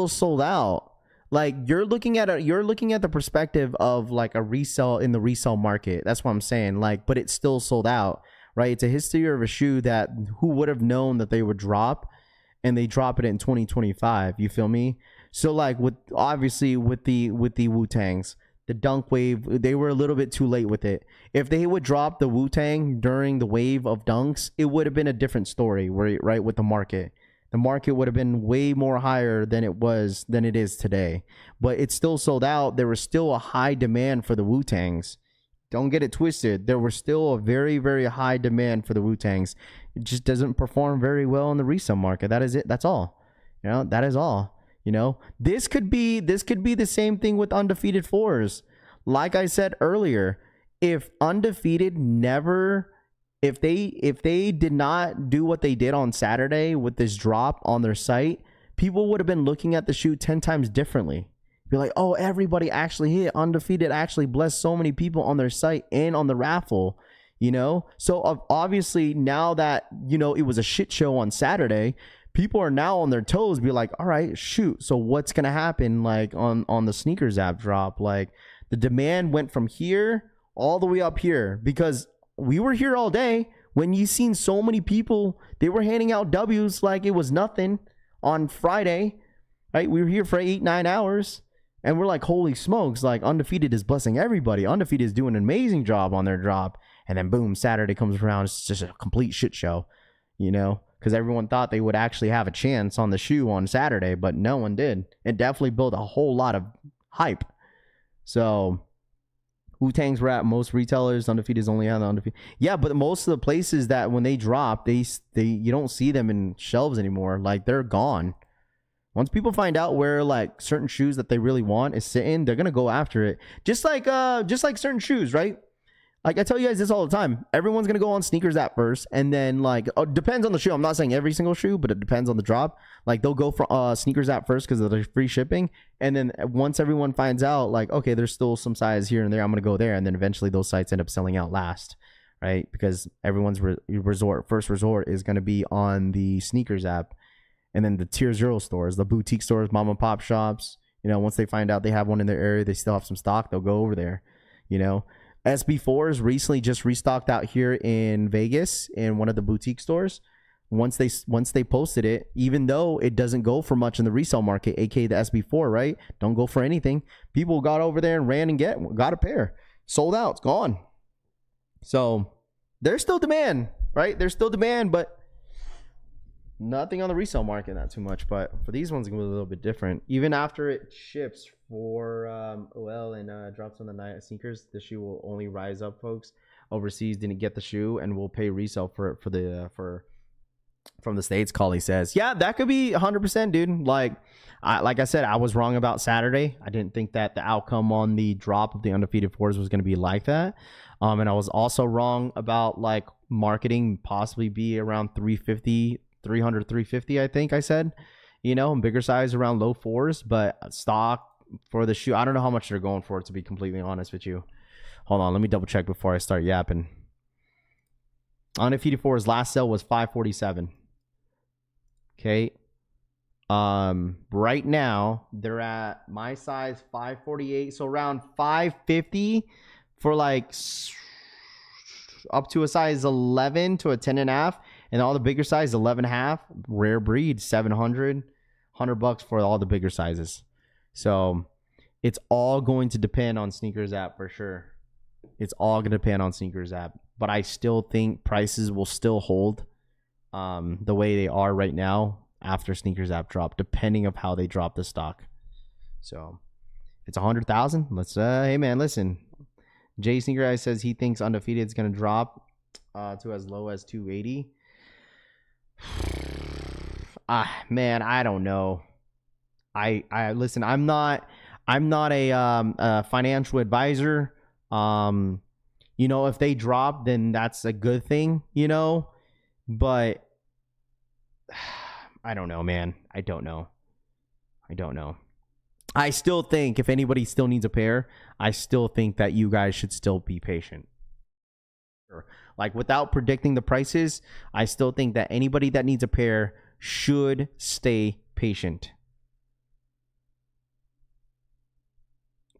sold out. Like, you're looking at the perspective of like a resell in the resale market. That's what I'm saying. Like, but it's still sold out, right? It's a history of a shoe that who would have known that they would drop, and they drop it in 2025. You feel me? So like with the Wu-Tangs, the dunk wave, they were a little bit too late with it. If they would drop the Wu-Tang during the wave of dunks, it would have been a different story, right? With the market. The market would have been way more higher than it is today. But it's still sold out. There was still a high demand for the Wu-Tangs. Don't get it twisted. There was still a very, very high demand for the Wu-Tangs. It just doesn't perform very well in the resale market. That is it. That's all. You know, that is all. You know, this could be the same thing with Undefeated 4s. Like I said earlier, if Undefeated if they did not do what they did on Saturday with this drop on their site, people would have been looking at the shoe 10 times differently. Be like, oh, everybody actually hit. Undefeated actually blessed so many people on their site and on the raffle, you know? So obviously now that, you know, it was a shit show on Saturday, people are now on their toes, be like, all right, shoot. So what's going to happen like on the sneakers app drop? Like, the demand went from here all the way up here because we were here all day. When you seen so many people, they were handing out W's like it was nothing on Friday, right? We were here for 8-9 hours. And we're like, holy smokes, like Undefeated is blessing everybody. Undefeated is doing an amazing job on their drop. And then boom, Saturday comes around. It's just a complete shit show, you know, because everyone thought they would actually have a chance on the shoe on Saturday, but no one did. It definitely built a whole lot of hype. So Wu-Tangs were at most retailers. Undefeated is only on the Undefeated. Yeah, but most of the places that when they drop, they you don't see them in shelves anymore. Like, they're gone. Once people find out where like certain shoes that they really want is sitting, they're gonna go after it. Just like certain shoes, right? Like I tell you guys this all the time. Everyone's gonna go on sneakers app first, and then like depends on the shoe. I'm not saying every single shoe, but it depends on the drop. Like they'll go for sneakers app first because of the free shipping, and then once everyone finds out, like okay, there's still some size here and there, I'm gonna go there, and then eventually those sites end up selling out last, right? Because everyone's first resort is gonna be on the sneakers app. And then the tier 0 stores, the boutique stores, mom and pop shops, you know, once they find out they have one in their area, they still have some stock, they'll go over there, you know. SB4s recently just restocked out here in Vegas in one of the boutique stores. Once they posted it, even though it doesn't go for much in the resale market, aka the SB4, right? Don't go for anything. People got over there and ran and got a pair. Sold out, it's gone. So there's still demand, right? There's still demand, but nothing on the resale market, not too much. But for these ones, it's gonna be a little bit different. Even after it ships for OL and drops on the night sneakers, the shoe will only rise up, folks. Overseas didn't get the shoe and will pay resale for from the States. Collie says, yeah, that could be 100%, dude. Like I said, I was wrong about Saturday. I didn't think that the outcome on the drop of the Undefeated 4s was going to be like that. And I was also wrong about like marketing possibly be around 300, 350, I think I said, you know, bigger size around low 4s, but stock for the shoe, I don't know how much they're going for, to be completely honest with you. Hold on, let me double check before I start yapping. Undefeated 4's last sale was $547. Okay. Right now they're at my size 548, so around 550 for like up to a size 11 to a 10.5, and all the bigger size 11.5. Rare breed 700, $100 for all the bigger sizes. So it's all going to depend on Sneakers app for sure. It's all going to depend on Sneakers app, but I still think prices will still hold the way they are right now after Sneakers app drop, depending of how they drop the stock. So it's 100,000. Let's hey man, listen. Jay SNKRS says he thinks Undefeated is going to drop to as low as 280. Man, I don't know. I listen, I'm not a financial advisor. You know, if they drop, then that's a good thing, you know, but I don't know, man. I don't know. I still think if anybody still needs a pair, I still think that you guys should still be patient. Like, without predicting the prices, I still think that anybody that needs a pair should stay patient.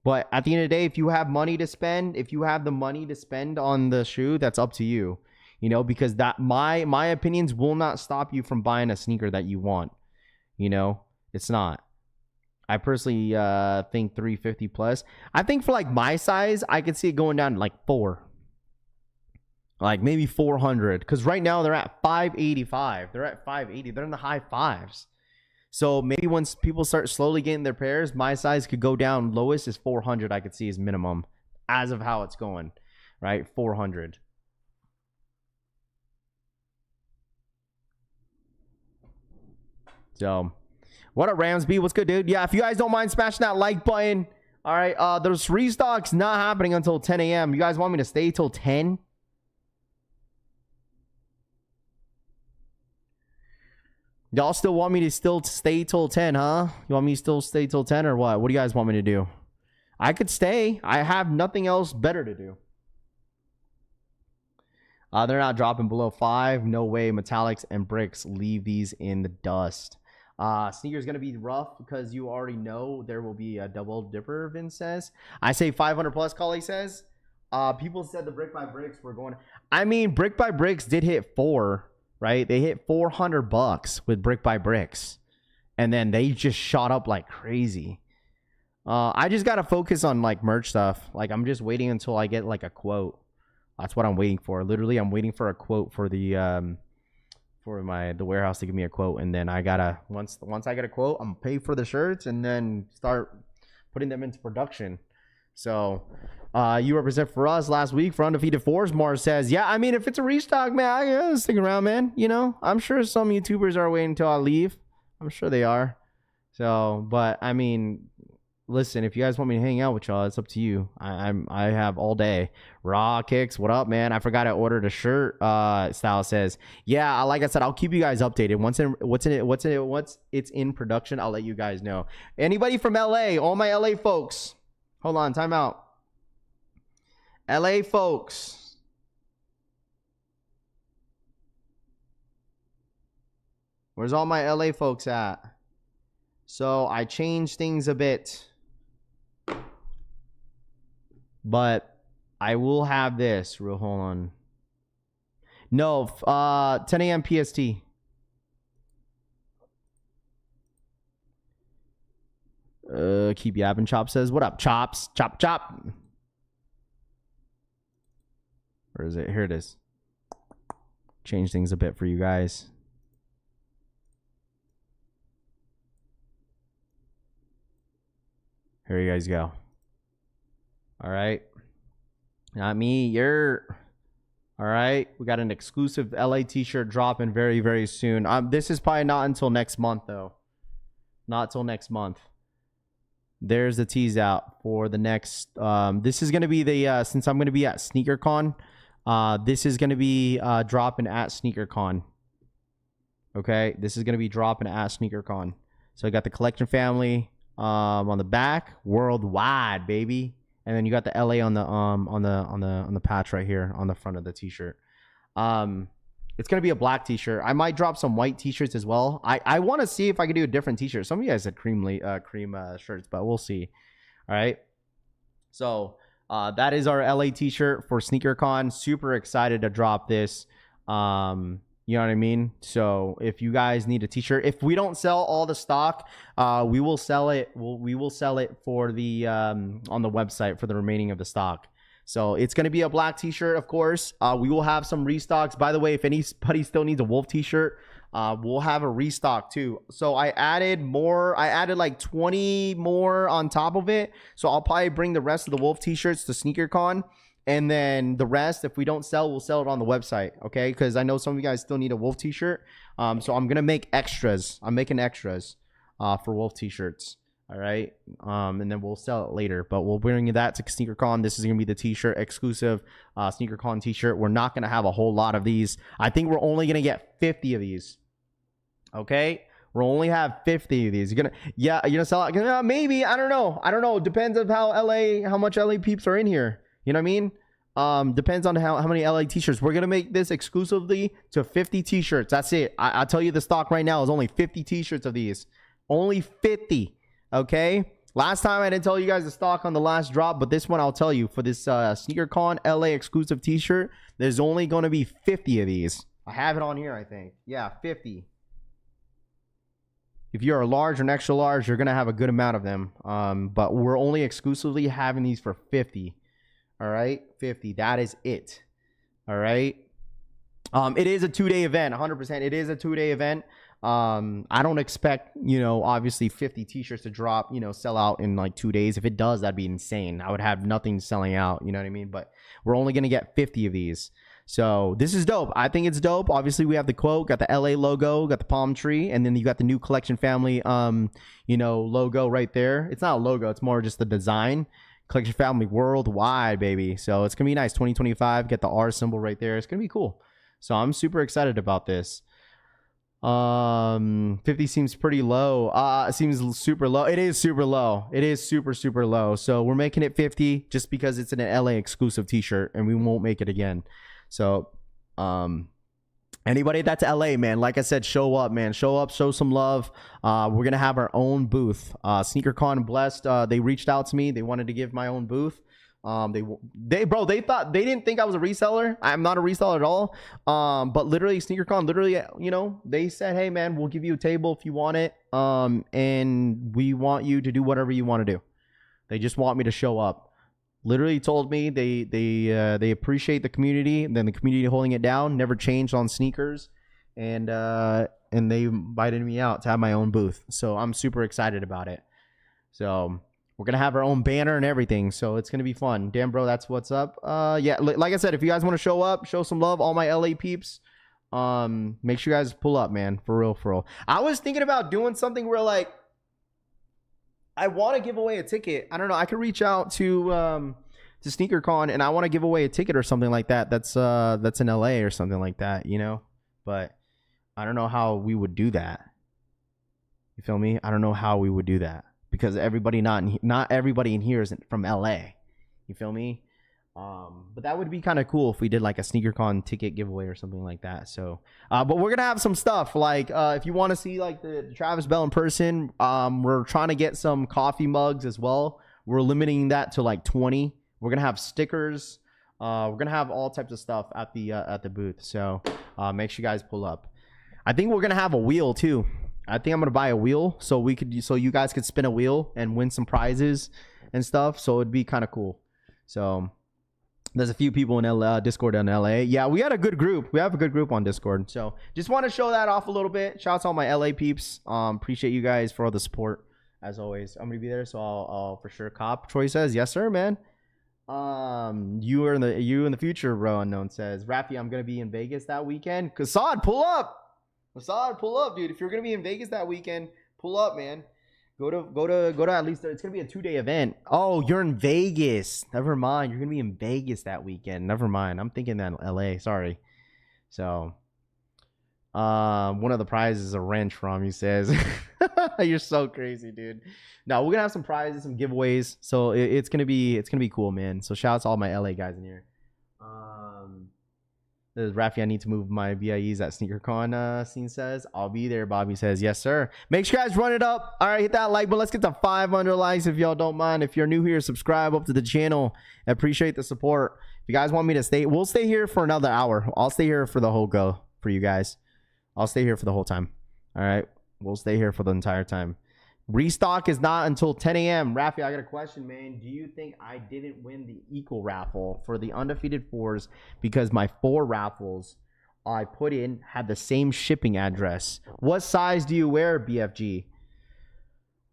But at the end of the day, if you have money to spend, if you have the money to spend on the shoe, that's up to you. You know, because that my opinions will not stop you from buying a sneaker that you want. You know, it's not. I personally think 350 plus. I think for like my size, I could see it going down to like 4. Like maybe 400. Because right now they're at 585. They're at 580. They're in the high fives. So maybe once people start slowly getting their pairs, my size could go down. Lowest is 400 I could see as minimum. As of how it's going. Right? 400. So, what up, Ramsby? What's good, dude? Yeah, if you guys don't mind smashing that like button. All right, there's restocks not happening until 10 a.m. You guys want me to stay till 10? Y'all still want me to still stay till 10, huh? You want me to still stay till 10 or what? What do you guys want me to do? I could stay. I have nothing else better to do. They're not dropping below 5. No way. Metallics and bricks, leave these in the dust. Sneakers going to be rough because you already know there will be a double dipper, Vince says. I say 500 plus, Collie says. People said the brick by bricks were going. I mean, brick by bricks did hit 4, right? They hit $400 with brick by bricks. And then they just shot up like crazy. I just got to focus on like merch stuff. Like I'm just waiting until I get like a quote. That's what I'm waiting for. Literally, I'm waiting for a quote for the warehouse to give me a quote, and then I gotta once I get a quote, I'm pay for the shirts and then start putting them into production. So you represent for us last week for Undefeated 4s. Mars says, yeah, I mean, if it's a restock, man, I gotta stick around, man. You know, I'm sure some YouTubers are waiting until I leave. I'm sure they are. So, but I mean, listen, if you guys want me to hang out with y'all, it's up to you. I have all day. Raw Kicks, what up, man? I forgot I ordered a shirt. Style says, yeah, like I said, I'll keep you guys updated. Once it's in production, I'll let you guys know. Anybody from LA, all my LA folks. Hold on, time out. LA folks. Where's all my LA folks at? So I changed things a bit. But I will have this. Hold on. No, 10 a.m. PST. Keep yapping. Chop says, what up, Chops? Chop, chop. Where is it? Here it is. Change things a bit for you guys. Here you guys go. All right. Not me. You're. All right. We got an exclusive LA t-shirt dropping very, very soon. This is probably not until next month, though. Not till next month. There's the tease out for the next. This is going to be the, since I'm going to be at SneakerCon, this is going to be dropping at SneakerCon. Okay. This is going to be dropping at SneakerCon. So I got the collection family on the back, worldwide, baby. And then you got the LA on the patch right here on the front of the t-shirt. It's going to be a black t-shirt. I might drop some white t-shirts as well. I want to see if I can do a different t-shirt. Some of you guys said cream shirts, but we'll see. All right. So that is our LA t-shirt for SneakerCon. Super excited to drop this. You know what I mean? So if you guys need a t-shirt, if we don't sell all the stock, we will sell it. We will sell it for the on the website for the remaining of the stock. So it's going to be a black t-shirt, of course. We will have some restocks. By the way, if anybody still needs a wolf t-shirt, we'll have a restock too. So I added more. I added like 20 more on top of it. So I'll probably bring the rest of the wolf t-shirts to SneakerCon. And then the rest, if we don't sell, we'll sell it on the website, okay? Because I know some of you guys still need a wolf t-shirt. So I'm going to make extras. I'm making extras for wolf t-shirts, all right? And then we'll sell it later. But we'll bring you that to SneakerCon. This is going to be the t-shirt, exclusive SneakerCon t-shirt. We're not going to have a whole lot of these. I think we're only going to get 50 of these, okay? We'll only have 50 of these. You're gonna sell out? Maybe. I don't know. Depends on how much LA peeps are in here. You know what I mean? Depends on how many LA t-shirts. We're going to make this exclusively to 50 t-shirts. That's it. I'll tell you the stock right now is only 50 t-shirts of these. Only 50. Okay? Last time I didn't tell you guys the stock on the last drop, but this one I'll tell you. For this SneakerCon LA exclusive t-shirt, there's only going to be 50 of these. I have it on here, I think. Yeah, 50. If you're a large or an extra large, you're going to have a good amount of them. But we're only exclusively having these for 50. All right, 50. That is it. All right. It is a 2-day event. 100%. It is a 2-day event. I don't expect, obviously 50 t-shirts to drop, sell out in like 2 days. If it does, that'd be insane. I would have nothing selling out. You know what I mean? But we're only going to get 50 of these. So this is dope. I think it's dope. Obviously, we have the quote, got the LA logo, got the palm tree, and then you got the new collection family, logo right there. It's not a logo. It's more just the design. Collection family worldwide, baby. So it's gonna be nice. 2025. Get the R symbol right there. It's gonna be cool. So I'm super excited about this. 50 seems pretty low. It seems super low. It is super low. It is super low. So we're making it 50 just because it's an LA exclusive t-shirt and we won't make it again. So anybody that's LA, man, like I said, show up, man. Show up, show some love. We're gonna have our own booth. SneakerCon blessed. They reached out to me. They wanted to give my own booth. They didn't think I was a reseller. I'm not a reseller at all. But literally SneakerCon, they said, hey man, we'll give you a table if you want it. And we want you to do whatever you want to do. They just want me to show up. Literally told me they appreciate the community, and then the community holding it down, never changed on sneakers, and they invited me out to have my own booth. So I'm super excited about it. So we're gonna have our own banner and everything, so it's gonna be fun. Damn, bro, that's what's up. Yeah, like I said, if you guys want to show up, show some love, all my LA peeps, make sure you guys pull up, man, for real. I was thinking about doing something where like I want to give away a ticket. I don't know. I could reach out to SneakerCon and I want to give away a ticket or something like that. That's in LA or something like that, But I don't know how we would do that. You feel me? I don't know how we would do that because not everybody in here is from LA. You feel me? But that would be kind of cool if we did like a SneakerCon ticket giveaway or something like that. So, but we're gonna have some stuff like if you want to see like the Travis Bell in person, we're trying to get some coffee mugs as well. We're limiting that to like 20. We're gonna have stickers. We're gonna have all types of stuff at the booth. So make sure you guys pull up. I think we're gonna have a wheel too. I think I'm gonna buy a wheel so you guys could spin a wheel and win some prizes and stuff. So it'd be kind of cool. So. There's a few people in Discord in LA. Yeah, we had a good group. We have a good group on Discord. So just want to show that off a little bit. Shouts to all my LA peeps. Appreciate you guys for all the support as always. I'm gonna be there, so I'll for sure cop. Troy says, yes, sir, man. You in the future, bro. Unknown says, Raffy, I'm gonna be in Vegas that weekend. Kasad, pull up. Kasad, pull up, dude. If you're gonna be in Vegas that weekend, pull up, man. Go to at least, it's gonna be a 2-day event. Oh, you're in Vegas. Never mind. You're gonna be in Vegas that weekend. Never mind. I'm thinking that in LA. Sorry. So one of the prizes is a wrench from, he says. You're so crazy, dude. No, we're gonna have some prizes, some giveaways. So it's gonna be cool, man. So shout out to all my LA guys in here. Raffy, I need to move my VIEs at SneakerCon, Scene says. I'll be there, Bobby says. Yes, sir. Make sure you guys run it up. All right, hit that like button. Let's get to 500 likes if y'all don't mind. If you're new here, subscribe up to the channel. I appreciate the support. If you guys want me to stay, we'll stay here for another hour. I'll stay here for the whole go for you guys. I'll stay here for the whole time. All right, we'll stay here for the entire time. Restock is not until 10 a.m. Raffy, I got a question, man. Do you think I didn't win the equal raffle for the undefeated fours because my 4 raffles I put in had the same shipping address? What size do you wear, BFG?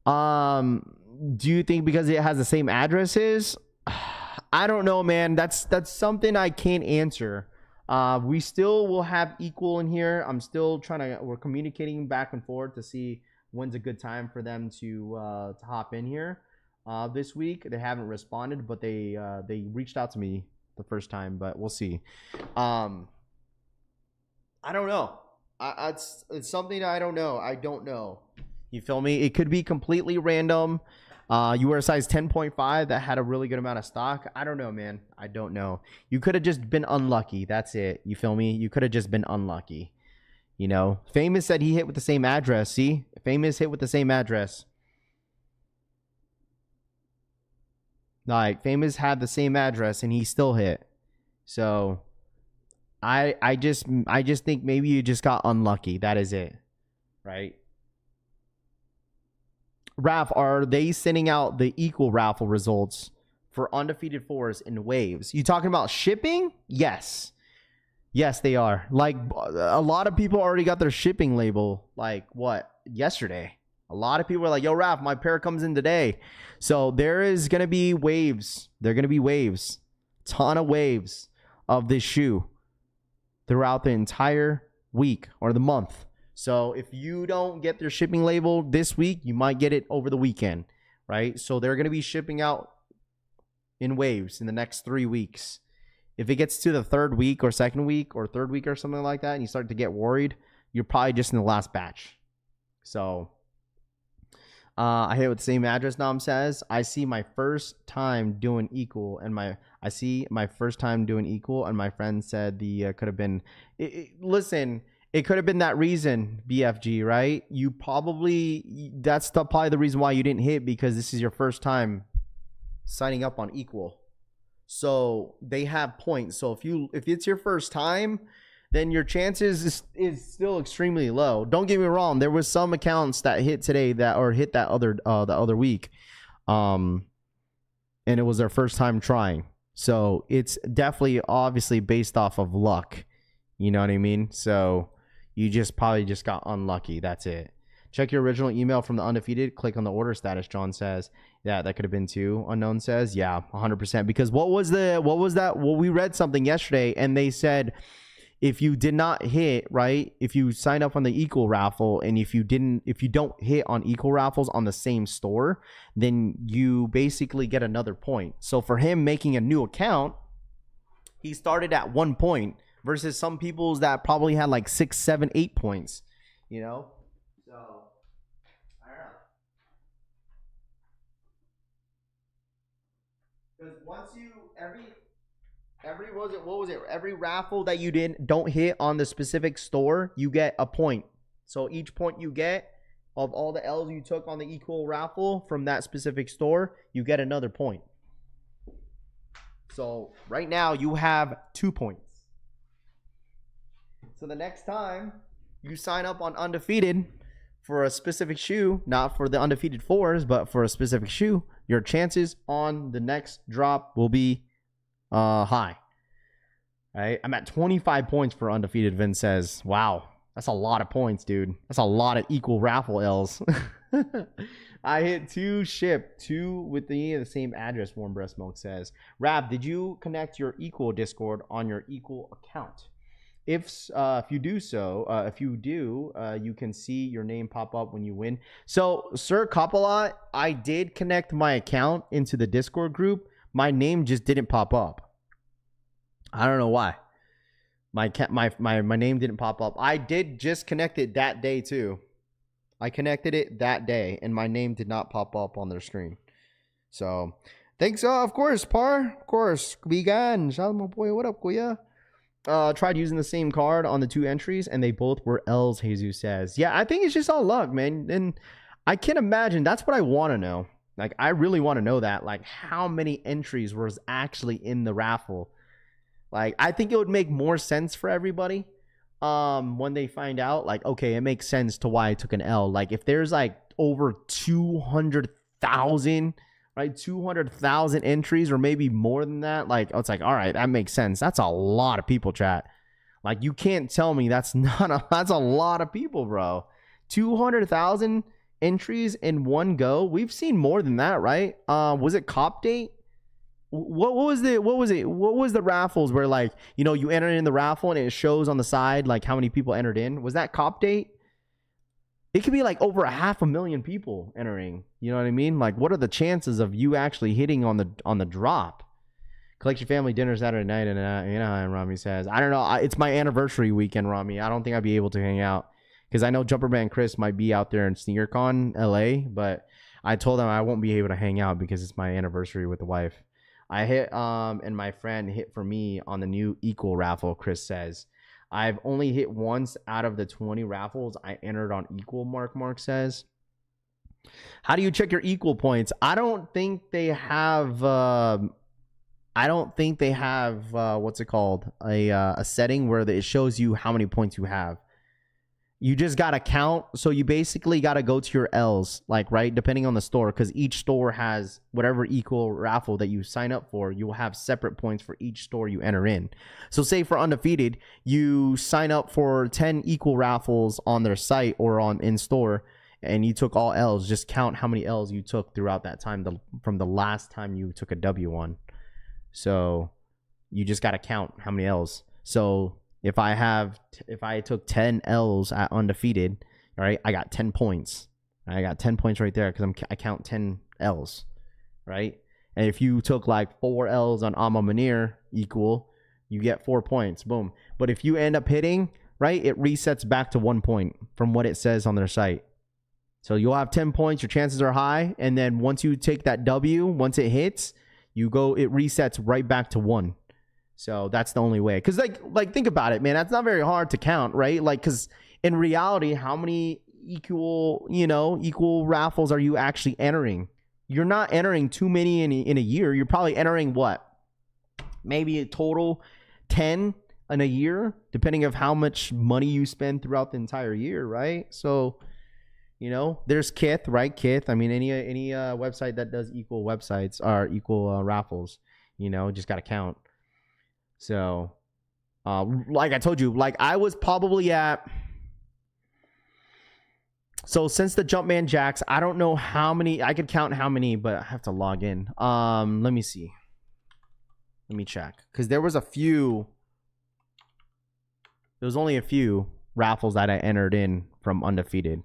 Do you think because it has the same addresses? I don't know, man. That's something I can't answer. We still will have equal in here. I'm still we're communicating back and forth to see when's a good time for them to hop in here this week. They haven't responded, but they reached out to me the first time, but we'll see. I don't know. It's something I don't know. I don't know. You feel me? It could be completely random. You were a size 10.5 that had a really good amount of stock. I don't know, man. I don't know. You could have just been unlucky. That's it. You feel me? You could have just been unlucky. You know, Famous said he hit with the same address. See, Famous hit with the same address. Like, Famous had the same address and he still hit. So I just think maybe you just got unlucky. That is it. Right? Raff, are they sending out the equal raffle results for undefeated fours in waves? You talking about shipping? Yes. Yes, they are. Like, a lot of people already got their shipping label, like, what, yesterday. A lot of people are like, yo, Raph, my pair comes in today. So there is going to be waves. There are going to be waves. Ton of waves of this shoe throughout the entire week or the month. So if you don't get their shipping label this week, you might get it over the weekend, right? So they're going to be shipping out in waves in the next 3 weeks. If it gets to the third week or second week or third week or something like that, and you start to get worried, you're probably just in the last batch. So I hit with the same address. Nam says, I see my first time doing equal, and my friend said the could have been. Listen, it could have been that reason, BFG, right? You probably that's probably the reason why you didn't hit, because this is your first time signing up on equal. So they have points. So if it's your first time, then your chances is still extremely low. Don't get me wrong. There was some accounts that hit today or hit that the other week. And it was their first time trying. So it's definitely obviously based off of luck. You know what I mean? So you probably just got unlucky. That's it. Check your original email from the undefeated. Click on the order status, John says. Yeah, that could have been 2. Unknown says, yeah, 100%. Because what was that? Well, we read something yesterday, and they said if you did not hit, right? If you sign up on the equal raffle, and if you don't hit on equal raffles on the same store, then you basically get another point. So for him making a new account, he started at 1 point versus some people's that probably had like 6, 7, 8 points. You know. So because once you every raffle that you don't hit on the specific store, you get a point. So each point you get of all the L's you took on the equal raffle from that specific store, you get another point. So right now you have 2 points. So the next time you sign up on Undefeated for a specific shoe, not for the undefeated fours, but for a specific shoe, your chances on the next drop will be high. Right? I'm at 25 points for undefeated. Vince says, wow, that's a lot of points, dude. That's a lot of equal raffle L's. I hit 2 ship, 2 with the same address, Warm Breast Milk says. Rab, did you connect your equal Discord on your equal account? If you do, you can see your name pop up when you win. So, Sir Coppola, I did connect my account into the Discord group. My name just didn't pop up. I don't know why. My name didn't pop up. I did just connect it that day too. I connected it that day, and my name did not pop up on their screen. So, thanks. Of course, Par. Of course, Vegan. Shalom, boy. What up, Kuya? tried using the same card on the 2 entries, and they both were L's, Jesus says. Yeah, I think it's just all luck, man. And I can't imagine. That's what I want to know. Like, I really want to know that. Like, how many entries was actually in the raffle? Like, I think it would make more sense for everybody when they find out. Like, okay, it makes sense to why I took an L. Like, if there's, like, over 200,000, right? 200,000 entries or maybe more than that. Like, it's like, all right, that makes sense. That's a lot of people, chat. Like, you can't tell me that's that's a lot of people, bro. 200,000 entries in one go. We've seen more than that, right? Was it Cop Date? What was the raffles where, like, you know, you enter in the raffle and it shows on the side like how many people entered in? Was that Cop Date? It could be like over 500,000 people entering. You know what I mean? Like, what are the chances of you actually hitting on the drop? Collection family dinner Saturday night, and Rami says, I don't know. It's my anniversary weekend, Rami. I don't think I'd be able to hang out because I know Jumperman Chris might be out there in SneakerCon LA, but I told him I won't be able to hang out because it's my anniversary with the wife. I hit and my friend hit for me on the new Equal raffle. Chris says I've only hit once out of the 20 raffles I entered on Equal. Mark says, how do you check your Equal points? I don't think they have what's it called, a setting where it shows you how many points you have. You just got to count. So you basically got to go to your L's, like, right, depending on the store, because each store has whatever Equal raffle that you sign up for. You will have separate points for each store you enter in. So say for Undefeated, you sign up for 10 Equal raffles on their site or on in store, and you took all L's. Just count how many L's you took throughout that time, from the last time you took a W one. So you just got to count how many L's. So if I took 10 L's at Undefeated, all right, I got 10 points. I got 10 points right there because I count 10 L's, right? And if you took like 4 L's on Ama Manir Equal, you get 4 points. Boom. But if you end up hitting, right, it resets back to 1 point from what it says on their site. So you'll have 10 points. Your chances are high. And then once you take that W, once it hits, it resets right back to 1. So that's the only way. Because like think about it, man. That's not very hard to count, right? Like, because in reality, how many equal raffles are you actually entering? You're not entering too many in a year. You're probably entering what? Maybe a total 10 in a year, depending of how much money you spend throughout the entire year, right? So, you know, there's Kith, right? Kith. I mean, any website that does equal websites or equal raffles, you know, just got to count. So, like I told you, like I was probably at. So since the Jumpman Jacks, I don't know how many. I could count how many, but I have to log in. Let me see. Let me check, because there was a few. There was only a few raffles that I entered in from Undefeated.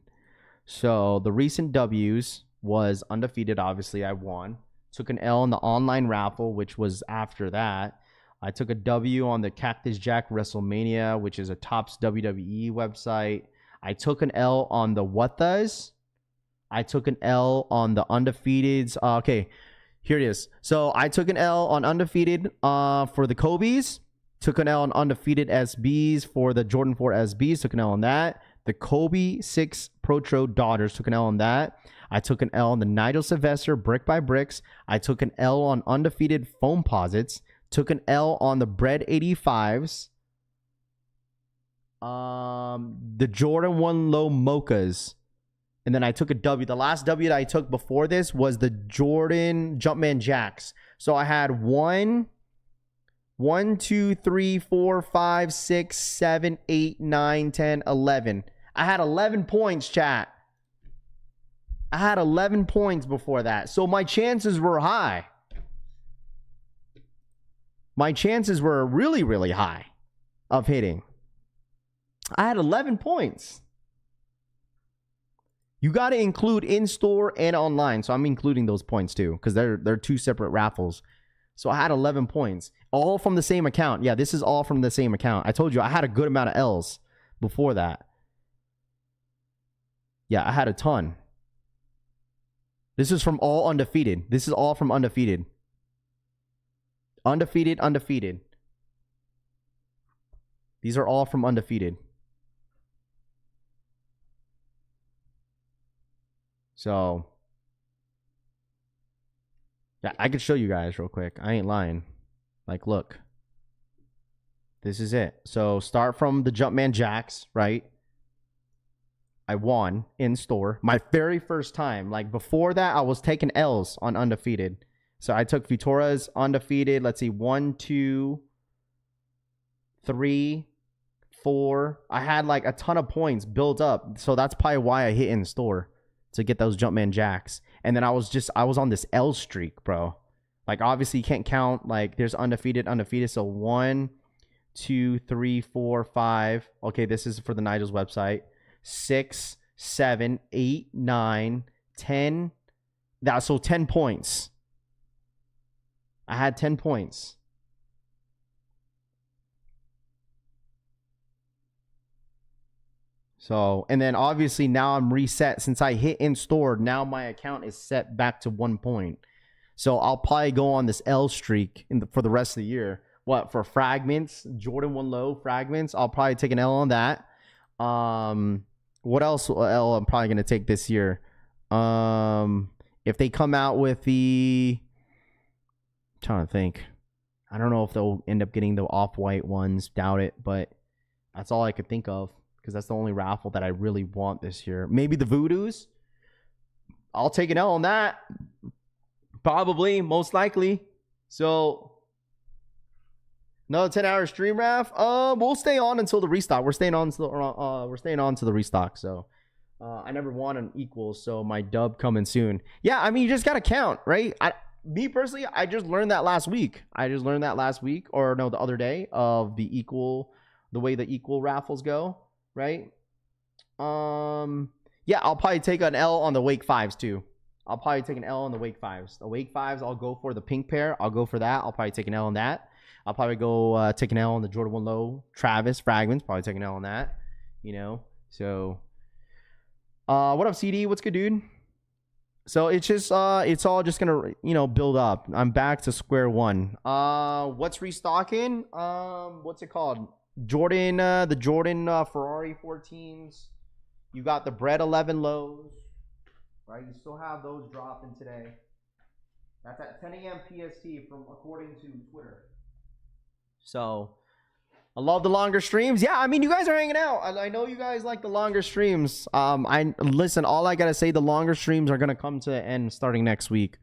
So the recent W's was Undefeated. Obviously, I won. Took an L in the online raffle, which was after that. I took a W on the Cactus Jack Wrestlemania, which is a Tops WWE website. I took an L on the What Does. I took an L on the Undefeateds. Okay, here it is. So I took an L on Undefeated for the Kobe's. Took an L on Undefeated SBs for the Jordan 4 SBs. Took an L on that. The Kobe 6 Protro Daughters. Took an L on that. I took an L on the Nigel Sylvester Brick by Bricks. I took an L on Undefeated Foam Posits. Took an L on the Bread 85s. The Jordan 1 Low Mochas. And then I took a W. The last W that I took before this was the Jordan Jumpman Jacks. So I had 1, 2, 3, 4, 5, 6, 7, 8, 9, 10, 11. I had 11 points, chat. I had 11 points before that. So my chances were high. My chances were really, really high of hitting. I had 11 points. You got to include in-store and online. So I'm including those points too, because they're two separate raffles. So I had 11 points, all from the same account. Yeah, this is all from the same account. I told you I had a good amount of L's before that. Yeah, I had a ton. This is from all Undefeated. This is all from Undefeated. Undefeated. These are all from Undefeated. So, yeah, I could show you guys real quick. I ain't lying. Like, look. This is it. So, start from the Jumpman Jacks, right? I won in store. My very first time. Like, before that, I was taking L's on Undefeated. So, I took Futura's Undefeated. Let's see. 1, 2, 3, 4. I had, like, a ton of points built up. So, that's probably why I hit in store. To get those Jumpman Jacks. And then I was on this L streak, bro. Like, obviously, you can't count. Like, there's undefeated. So, 1, 2, 3, 4, 5. Okay, this is for the Nigel's website. 6, 7, 8, 9, 10. So 10 points. I had 10 points. So, and then obviously now I'm reset. Since I hit in store, now my account is set back to 1 point. So I'll probably go on this L streak for the rest of the year. What, for fragments, Jordan 1 low fragments, I'll probably take an L on that. What else L I'm probably going to take this year? If they come out with I'm trying to think. I don't know if they'll end up getting the off-white ones. Doubt it, but that's all I could think of. Because that's the only raffle that I really want this year. Maybe the Voodoos. I'll take an L on that. Probably, most likely. So, another 10-hour stream, Raff. We'll stay on until the restock. We're staying on to the restock. So, I never won an equal, so my dub coming soon. Yeah, I mean, you just gotta count, right? Me personally, I just learned that last week. Or no, the other day of the way the equal raffles go. Right? Yeah, I'll probably take an L on the Wake 5s too. I'll probably take an L on the Wake 5s. The Wake 5s, I'll go for the pink pair. I'll go for that. I'll probably take an L on that. I'll probably go take an L on the Jordan 1 low Travis fragments. Probably take an L on that. You know? So, what up, CD? What's good, dude? So, it's just, it's all just gonna, build up. I'm back to square one. What's restocking? What's it called? Jordan, the Jordan Ferrari 14s. You got the Bread 11 lows, right? You still have those dropping today. That's at 10 a.m. PST according to Twitter. So, I love the longer streams. Yeah, I mean, you guys are hanging out. I know you guys like the longer streams. Listen, all I gotta say, the longer streams are gonna come to an end starting next week.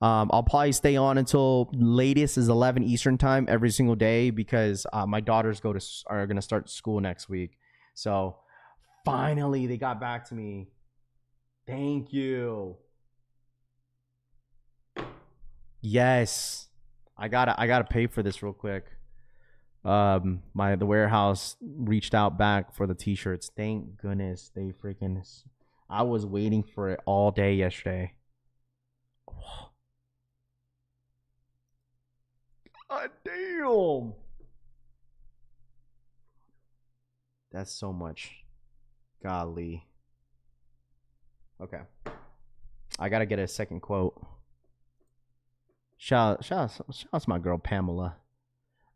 I'll probably stay on until latest is 11 Eastern time every single day because my daughters are going to start school next week. So finally they got back to me. Thank you. Yes. I gotta pay for this real quick. The warehouse reached out back for the t-shirts. Thank goodness I was waiting for it all day yesterday. God damn. That's so much. Golly. Okay. I gotta get a second quote. Shout out to my girl Pamela.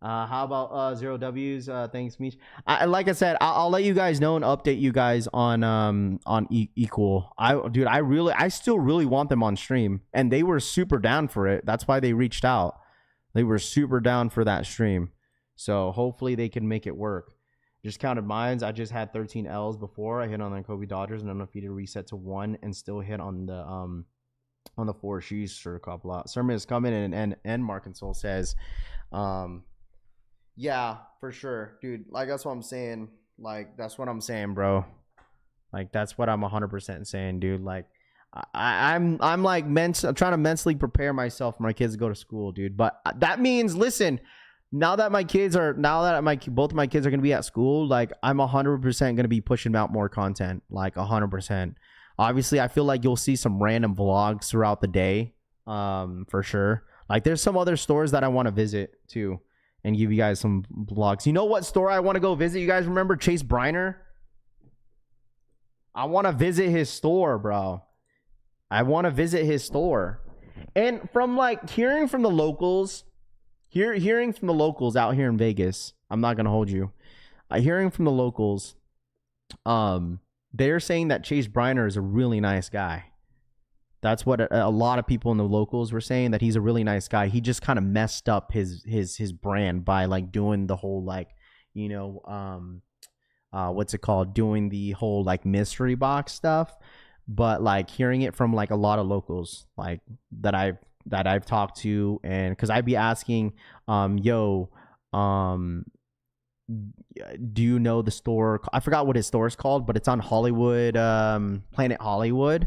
How about Zero W's? Thanks, Meech. Like I said, I'll let you guys know and update you guys on Equal. I still really want them on stream, and they were super down for it. That's why they reached out. They were super down for that stream. So hopefully they can make it work. Just counted mines. I just had 13 L's before. I hit on the Kobe Dodgers and undefeated reset to 1 and still hit on the 4 shoes for a couple out. Sermon is coming and Mark and Soul says, yeah, for sure, dude. Like that's what I'm saying. Like that's what I'm saying, bro. Like that's what I'm 100% saying, dude. Like I'm like I'm trying to mentally prepare myself for my kids to go to school, dude. But that means, listen, now that both of my kids are gonna be at school, like I'm 100% gonna be pushing out more content, like 100%. Obviously, I feel like you'll see some random vlogs throughout the day, for sure. Like there's some other stores that I want to visit too, and give you guys some vlogs. You know what store I want to go visit? You guys remember Chase Briner? I want to visit his store, bro. I want to visit his store. And from like hearing from the locals out here in Vegas, I'm not going to hold you. hearing from the locals, they're saying that Chase Briner is a really nice guy. That's what a lot of people in the locals were saying, that he's a really nice guy. He just kind of messed up his brand by like doing the whole like, you know, what's it called? Doing the whole like mystery box stuff. But like hearing it from like a lot of locals like that I've talked to, and because I'd be asking, do you know the store? I forgot what his store is called, but it's on Hollywood, Planet Hollywood.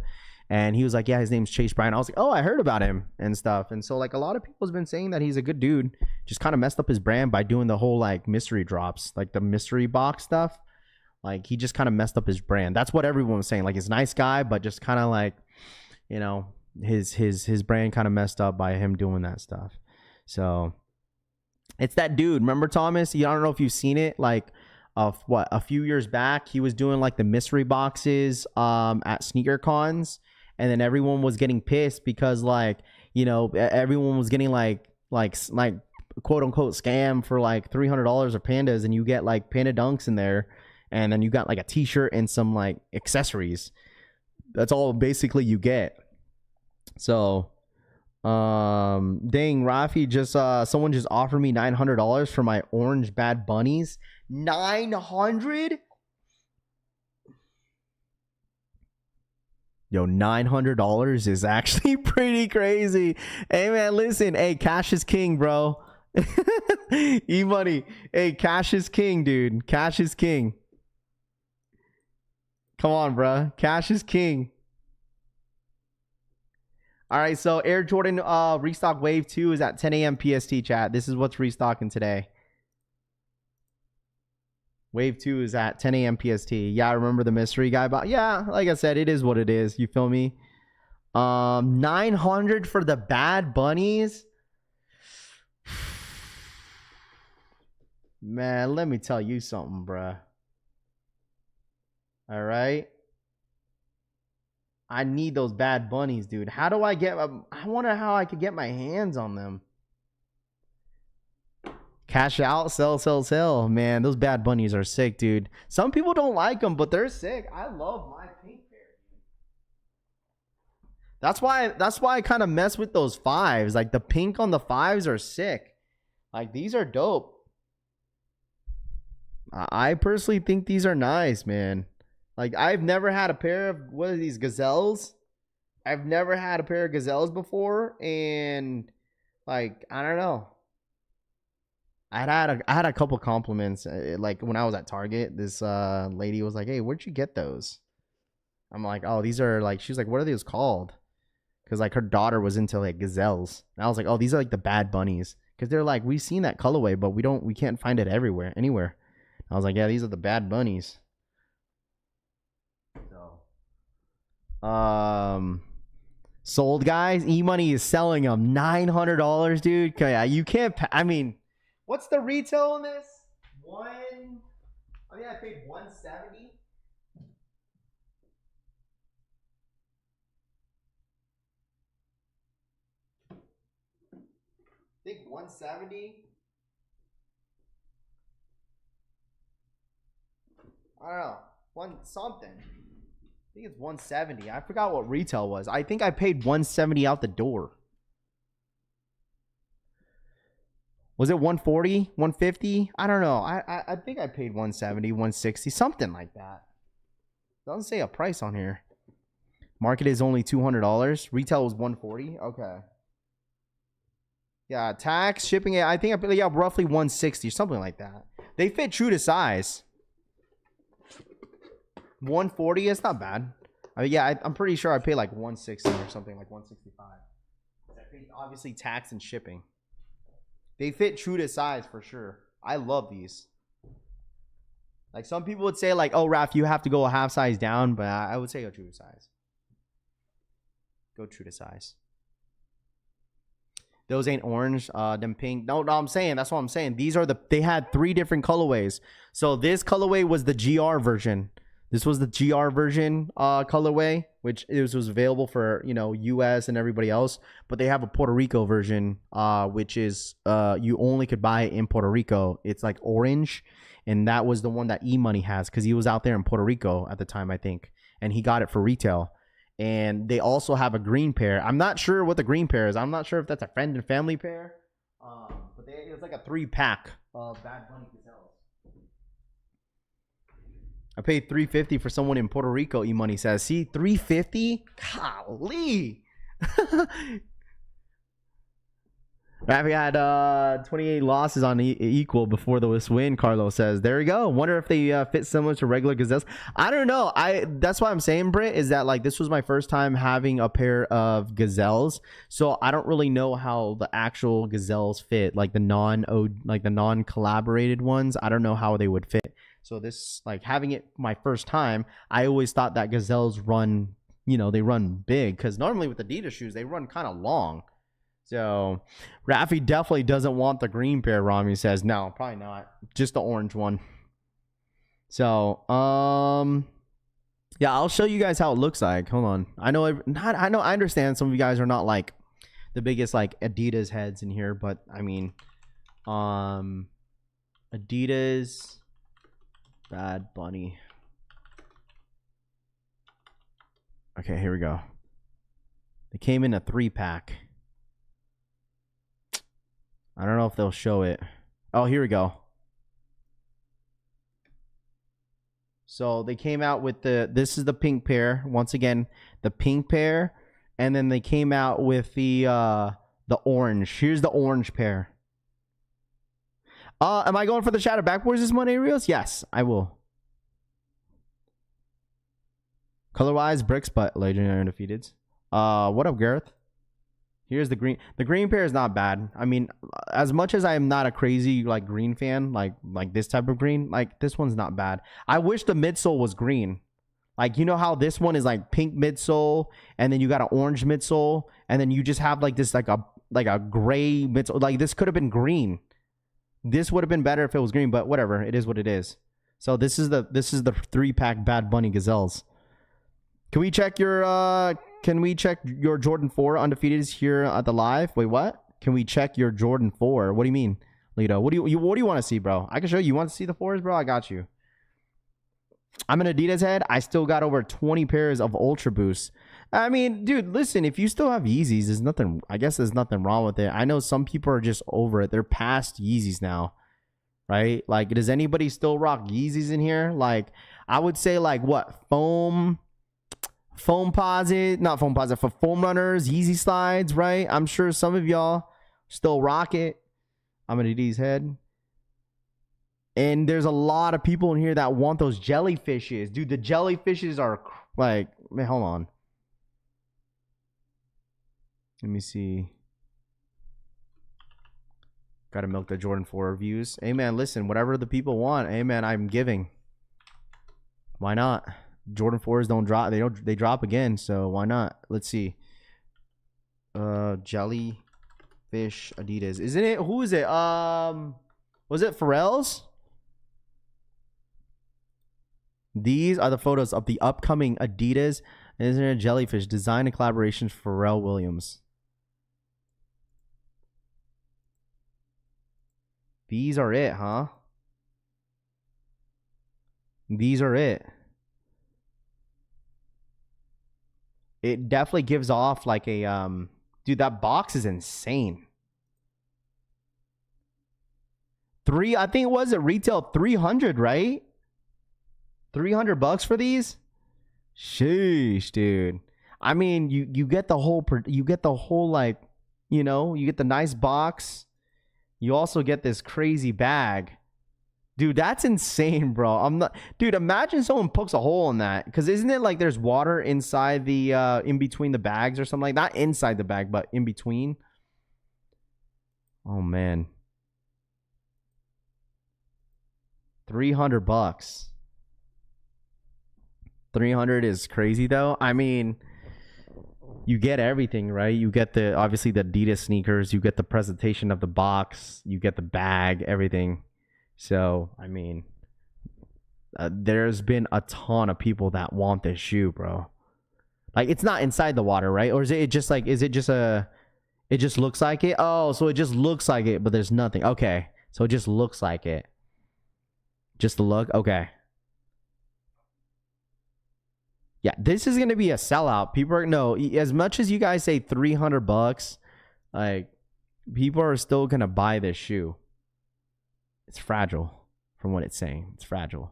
And he was like, yeah, his name's Chase Bryan. I was like, oh, I heard about him and stuff. And so like a lot of people's been saying that he's a good dude, just kind of messed up his brand by doing the whole like mystery drops, like the mystery box stuff. Like he just kind of messed up his brand. That's what everyone was saying. Like he's a nice guy, but just kind of like, you know, his brand kind of messed up by him doing that stuff. So it's that dude. Remember Thomas? I don't know if you've seen it. Like a few years back, he was doing like the mystery boxes at sneaker cons, and then everyone was getting pissed because like, you know, everyone was getting like quote unquote scam for like $300 of pandas, and you get like panda dunks in there. And then you got like a t-shirt and some like accessories. That's all basically you get. So, dang, Raffy just, someone just offered me $900 for my orange Bad Bunnies. 900? Yo, $900 is actually pretty crazy. Hey man, listen, hey, cash is king, bro. E-money. Hey, cash is king, dude. Cash is king. Come on, bro. Cash is king. All right, so Air Jordan Restock Wave 2 is at 10 a.m. PST, chat. This is what's restocking today. Wave 2 is at 10 a.m. PST. Yeah, I remember the mystery guy. But yeah, like I said, it is what it is. You feel me? 900 for the Bad Bunnies. Man, let me tell you something, bruh. All right. I need those Bad Bunnies, dude. How do I get... I wonder how I could get my hands on them. Cash out, sell, sell, sell. Man, those Bad Bunnies are sick, dude. Some people don't like them, but they're sick. I love my pink pair. That's why I kind of mess with those fives. Like the pink on the fives are sick. Like these are dope. I personally think these are nice, man. Like, I've never had a pair of, what are these, gazelles? I've never had a pair of gazelles before, and, like, I don't know. I had a couple compliments, like, when I was at Target. This lady was like, hey, where'd you get those? I'm like, oh, these are, like, she was like, what are these called? Because, like, her daughter was into, like, gazelles. And I was like, oh, these are, like, the Bad Bunnies. Because they're like, we've seen that colorway, but we can't find it anywhere. I was like, yeah, these are the Bad Bunnies. Sold, guys. E-money is selling them $900, dude. Yeah, you can't. I mean, what's the retail on this? I think I paid $170. I think $170. I don't know. Something. I think it's $170. I forgot what retail was. I think I paid $170 out the door. Was it $140? $150? I don't know. I think I paid $170, $160, something like that. Doesn't say a price on here. Market is only $200. Retail was $140. Okay. Yeah, tax, shipping. I think I paid roughly $160, something like that. They fit true to size. $140, it's not bad. I mean, yeah, I'm pretty sure I paid like $160 or something, like $165. I paid obviously tax and shipping. They fit true to size for sure. I love these. Like some people would say like, oh, Raph, you have to go a half size down, but I would say go true to size. Go true to size. Those ain't orange, them pink. No, I'm saying, that's what I'm saying. They had 3 different colorways. So this colorway was the GR version. This was the GR version colorway, which was available for, you know, US and everybody else. But they have a Puerto Rico version, which is you only could buy it in Puerto Rico. It's like orange, and that was the one that E-Money has because he was out there in Puerto Rico at the time, I think, and he got it for retail. And they also have a green pair. I'm not sure what the green pair is. I'm not sure if that's a friend and family pair. But it's like a 3-pack of Bad Bunny gazelles. I paid $350 for someone in Puerto Rico. E-Money says, "See, $350? Golly!" Raffy had 28 losses on equal before this win. Carlos says, "There we go. Wonder if they fit similar to regular gazelles." I don't know. That's why I'm saying, Britt, is that like this was my first time having a pair of gazelles, so I don't really know how the actual gazelles fit, like the non-collaborated ones. I don't know how they would fit. So this, like, having it my first time, I always thought that gazelles run, you know, they run big, because normally with Adidas shoes they run kind of long. So Raffy definitely doesn't want the green pair. Rami says, "No, probably not. Just the orange one." So yeah, I'll show you guys how it looks like. Hold on. I understand some of you guys are not like the biggest like Adidas heads in here, but I mean, Adidas Bad Bunny. Okay, here we go. They came in a 3-pack. I don't know if they'll show it. Oh, here we go. So they came out with this is the pink pair. Once again, the pink pair. And then they came out with the orange. Here's the orange pair. Am I going for the shadow backboards this Monday, Rios? Yes, I will. Color-wise, bricks, but legendary undefeateds. What up, Gareth? Here's the green. The green pair is not bad. I mean, as much as I am not a crazy like green fan, like this type of green, like this one's not bad. I wish the midsole was green. Like, you know how this one is like pink midsole, and then you got an orange midsole, and then you just have like this like a gray midsole. Like this could have been green. This would have been better if it was green, but whatever. It is what it is. So this is the 3-pack Bad Bunny gazelles. Can we check your Jordan 4 undefeateds here at the live? Wait, what? Can we check your Jordan 4? What do you mean, Lito? What do you want to see, bro? I can show you. You want to see the 4s, bro? I got you. I'm an Adidas head. I still got over 20 pairs of Ultra Boosts. I mean, dude, listen, if you still have Yeezys, there's nothing wrong with it. I know some people are just over it. They're past Yeezys now, right? Like, does anybody still rock Yeezys in here? Like, I would say like what? Foam runners, Yeezy slides, right? I'm sure some of y'all still rock it. I'm an Adidas head. And there's a lot of people in here that want those jellyfishes. Dude, the jellyfishes are like, man, hold on. Let me see. Gotta milk the Jordan 4 reviews. Hey, man, listen, whatever the people want, hey, man, I'm giving. Why not? Jordan 4s don't drop. They drop again, so why not? Let's see. Jellyfish Adidas. Isn't it? Who is it? Was it Pharrell's? These are the photos of the upcoming Adidas Isn't it jellyfish design and collaboration for Pharrell Williams. These are it, huh? These are it. It definitely gives off like a dude, that box is insane. I think it was at retail 300, right? $300 for these? Sheesh, dude. I mean, you get the whole like, you know, you get the nice box. You also get this crazy bag. Dude, that's insane, bro. Dude, imagine someone pokes a hole in that, because isn't it like there's water inside the in between the bags or something, like not inside the bag but in between? Oh man. $300. 300 is crazy though. I mean, you get everything, right? You get the obviously the Adidas sneakers, you get the presentation of the box, you get the bag, everything. So, I mean, there's been a ton of people that want this shoe, bro. Like, it's not inside the water, right? Or is it just like, is it just a, it just looks like it? Oh, so it just looks like it, but there's nothing. Okay, so it just looks like it. Just the look? Okay. Yeah, this is going to be a sellout. People are, no, as much as you guys say $300, like, people are still going to buy this shoe. It's fragile from what it's saying. It's fragile.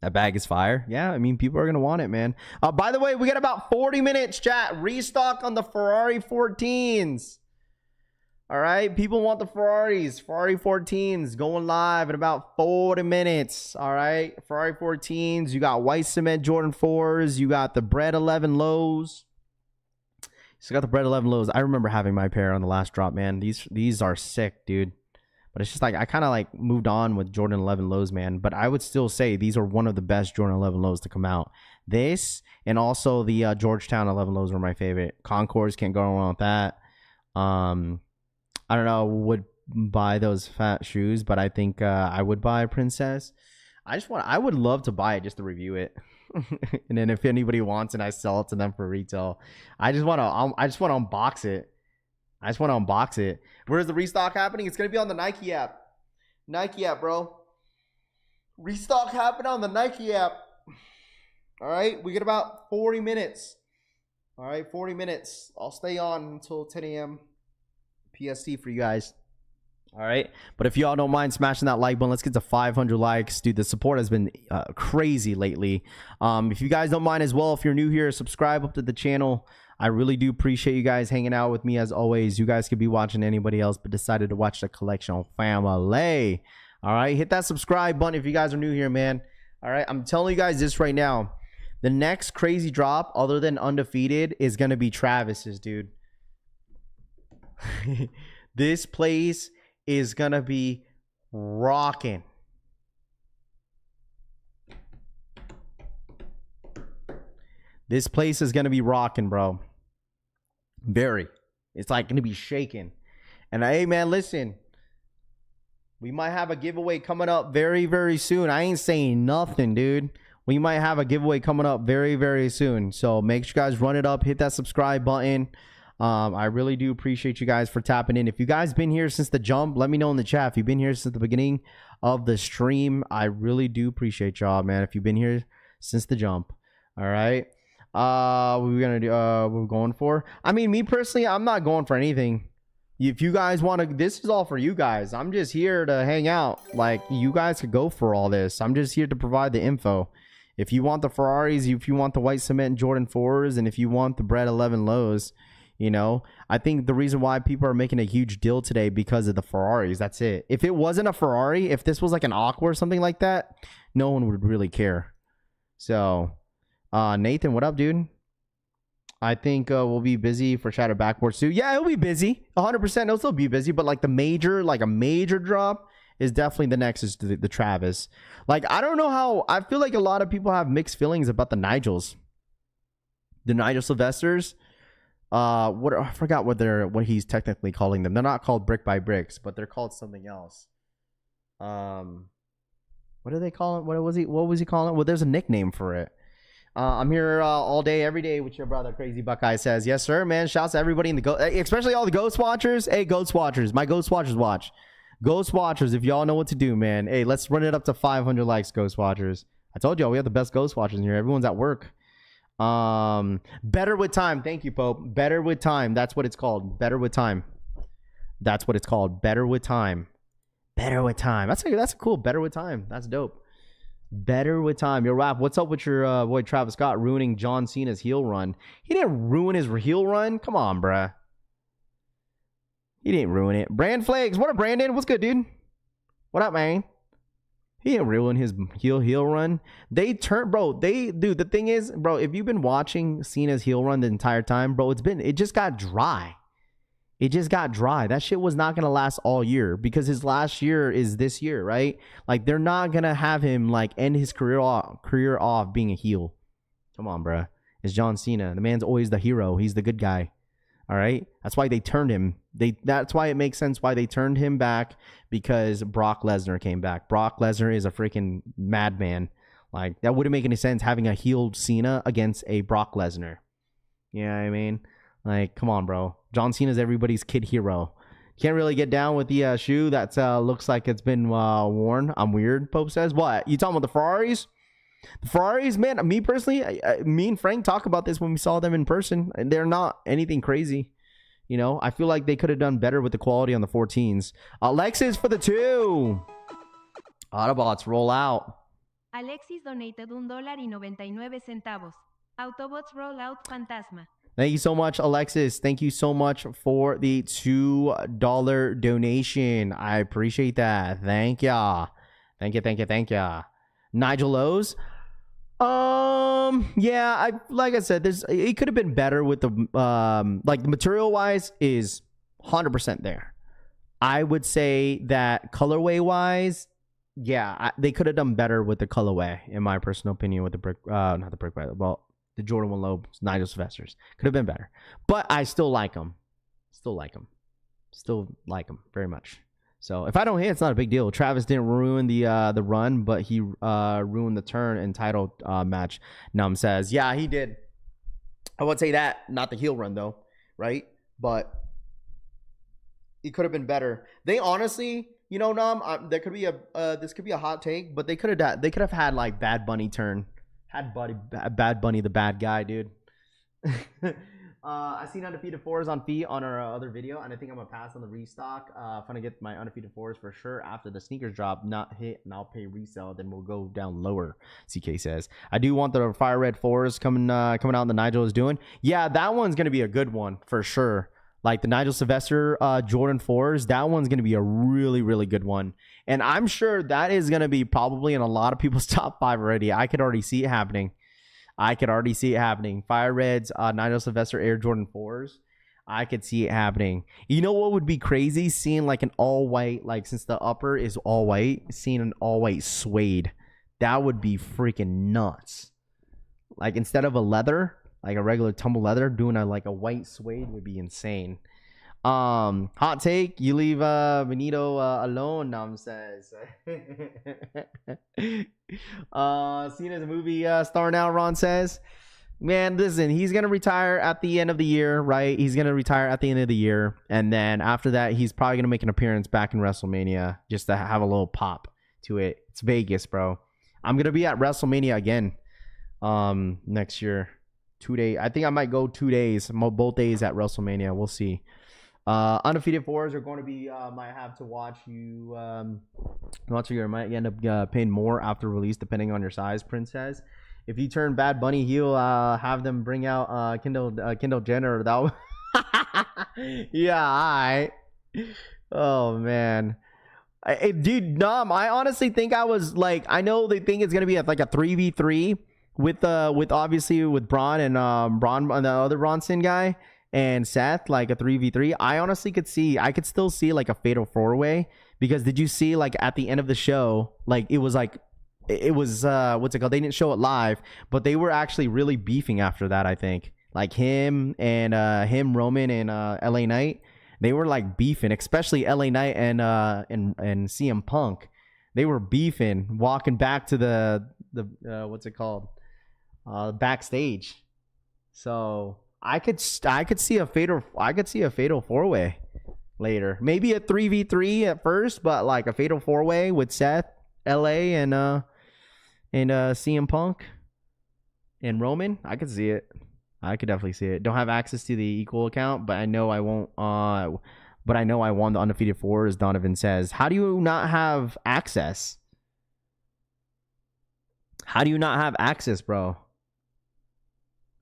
That bag is fire. Yeah, I mean, people are going to want it, man. By the way, we got about 40 minutes, chat. Restock on the Ferrari 14s. All right, people want the Ferraris. Ferrari 14s going live in about 40 minutes. All right, Ferrari 14s. You got white cement Jordan 4s. You got the Bread 11 lows. So got the Bread 11 lows. I remember having my pair on the last drop, man. These are sick, dude. But it's just like, I kind of like moved on with Jordan 11 lows, man. But I would still say these are one of the best Jordan 11 lows to come out. This and also the Georgetown 11 lows were my favorite. Concords, can't go wrong with that. I don't know, would buy those fat shoes, but I think I would buy Princess. I would love to buy it just to review it. And then if anybody wants it, I sell it to them for retail. I just want to unbox it. I just want to unbox it. Where's the restock happening? It's going to be on the Nike app. Nike app, bro. Restock happened on the Nike app. All right. We get about 40 minutes. All right. 40 minutes. I'll stay on until 10 a.m. PST for you guys. All right. But if y'all don't mind smashing that like button, let's get to 500 likes. Dude, the support has been crazy lately. If you guys don't mind as well, if you're new here, subscribe up to the channel. I really do appreciate you guys hanging out with me as always. You guys could be watching anybody else, but decided to watch the collection family. All right. Hit that subscribe button if you guys are new here, man. All right. I'm telling you guys this right now. The next crazy drop, other than Undefeated, is going to be Travis's, dude. This place is going to be rocking. This place is going to be rocking, bro. Very. It's like going to be shaking. And hey, man, listen. We might have a giveaway coming up very, very soon. I ain't saying nothing, dude. We might have a giveaway coming up very, very soon. So make sure you guys run it up. Hit that subscribe button. I really do appreciate you guys for tapping in. If you guys been here since the jump, let me know in the chat. If you've been here since the beginning of the stream, I really do appreciate y'all, man. If you've been here since the jump. All right. What we're gonna do, what we're going for. I mean, me personally, I'm not going for anything. If you guys want to, this is all for you guys. I'm just here to hang out. Like, you guys could go for all this. I'm just here to provide the info. If you want the Ferraris, if you want the white cement Jordan 4s, and if you want the Bread 11 lows, you know, I think the reason why people are making a huge deal today because of the Ferraris. That's it. If it wasn't a Ferrari, if this was like an Aqua or something like that, no one would really care. So, Nathan, what up, dude? I think we'll be busy for Shadow Backboards too. Yeah, it'll be busy. 100%. It'll still be busy, but like a major drop is definitely the next is the Travis. Like, I don't know how. I feel like a lot of people have mixed feelings about the Nigels. The Nigel Sylvesters. I forgot what he's technically calling them. They're not called Brick by Bricks, but they're called something else. What do they call it? What was he calling it? Well, there's a nickname for it. I'm here all day, every day with your brother, Crazy Buckeye says. Yes, sir, man. Shouts to everybody in the especially all the Ghost Watchers. Hey, Ghost Watchers. My Ghost Watchers watch. Ghost Watchers, if y'all know what to do, man. Hey, let's run it up to 500 likes, Ghost Watchers. I told y'all we have the best Ghost Watchers in here. Everyone's at work. Better with time. Thank you, Pope. Better with time. That's what it's called. Better with time. That's what it's called. Better with time. Better with time. That's a cool. Better with time. That's dope. Better with time. Yo, Raph, what's up with your boy Travis Scott ruining John Cena's heel run? He didn't ruin his heel run. Come on, bruh. He didn't ruin it. Brand Flags. What up, Brandon? What's good, dude? What up, man? He didn't ruin his heel run. They turned, bro. Dude, the thing is, bro, if you've been watching Cena's heel run the entire time, bro, it just got dry. It just got dry. That shit was not going to last all year because his last year is this year, right? Like, they're not going to have him, like, end his career off being a heel. Come on, bro. It's John Cena. The man's always the hero. He's the good guy. All right. That's why they turned him. That's why it makes sense why they turned him back, because Brock Lesnar came back. Brock Lesnar is a freaking madman. Like, that wouldn't make any sense having a healed Cena against a Brock Lesnar. You know what I mean? Like, come on, bro. John Cena's everybody's kid hero. Can't really get down with the shoe that looks like it's been worn. I'm weird, Pope says. What? You talking about the Ferraris? The Ferraris, man, me personally, me and Frank talk about this when we saw them in person, and they're not anything crazy. You know, I feel like they could have done better with the quality on the 14s. Alexis for the 2. Autobots, roll out. Alexis donated $1.99. Autobots roll out Fantasma. Thank you so much, Alexis. Thank you so much for the $2 donation. I appreciate that. Thank ya. Thank you. Nigel Lowe's. Yeah, like I said, it could have been better with the like, material wise is 100% there. I would say that colorway wise, yeah, they could have done better with the colorway, in my personal opinion, with the brick, not the brick, well, the Jordan 1 Low Nigel Sylvester's could have been better, but I still like them. Still like them very much. So if I don't hit, it's not a big deal. Travis didn't ruin the run, but he ruined the turn and title match. Num says, yeah, he did. I would say that, not the heel run though, right? But it could have been better. They honestly, you know, Num, there could be this could be a hot take, but they could have had like Bad Bunny turn. Had Bad Bunny, the bad guy, dude. I seen Undefeated 4s on feet on our other video, and I think I'm gonna pass on the restock. If I get my Undefeated 4s for sure after the sneakers drop, not hit, and I'll pay resell. Then we'll go down lower. CK says, I do want the fire red 4s coming out. The Nigel is doing. Yeah, that one's gonna be a good one for sure. Like the Nigel Sylvester Jordan 4s, that one's gonna be a really, really good one. And I'm sure that is gonna be probably in a lot of people's top 5 already. I could already see it happening. Fire Reds, Nigel Sylvester Air Jordan 4s. I could see it happening. You know what would be crazy? Seeing like an all white, like since the upper is all white, seeing an all white suede. That would be freaking nuts. Like instead of a leather, like a regular tumble leather, doing a white suede would be insane. Hot take, you leave Benito alone, Nam says. Cena's a movie star now, Ron says. Man, listen, he's gonna retire at the end of the year, right? He's gonna retire at the end of the year, and then after that, he's probably gonna make an appearance back in WrestleMania just to have a little pop to it. It's Vegas, bro. I'm gonna be at WrestleMania again next year. 2 days. I think I might go 2 days, both days at WrestleMania. We'll see. Undefeated 4s are going to be might have to watch you you might end up paying more after release depending on your size. Prince says, if you turn Bad Bunny heel, have them bring out Kendall Jenner. That yeah, all right. Oh man, dude, Nom, I honestly think I was like, I know they think it's gonna be like a 3v3 with obviously with Braun and the other Bronson guy and Seth, like a 3v3. I honestly could still see like a fatal 4-way, because did you see like at the end of the show, like it was what's it called? They didn't show it live, but they were actually really beefing after that. I think like him, Roman, and LA Knight, they were like beefing, especially LA Knight and CM Punk. They were beefing, walking back to the what's it called? Backstage. So I could see a fatal 4-way later. Maybe a 3v3 at first, but like a fatal 4-way with Seth, LA, and CM Punk and Roman. I could see it. I could definitely see it. Don't have access to the equal account, but I know I won't. But I know I won the Undefeated 4, as Donovan says. How do you not have access? How do you not have access, bro?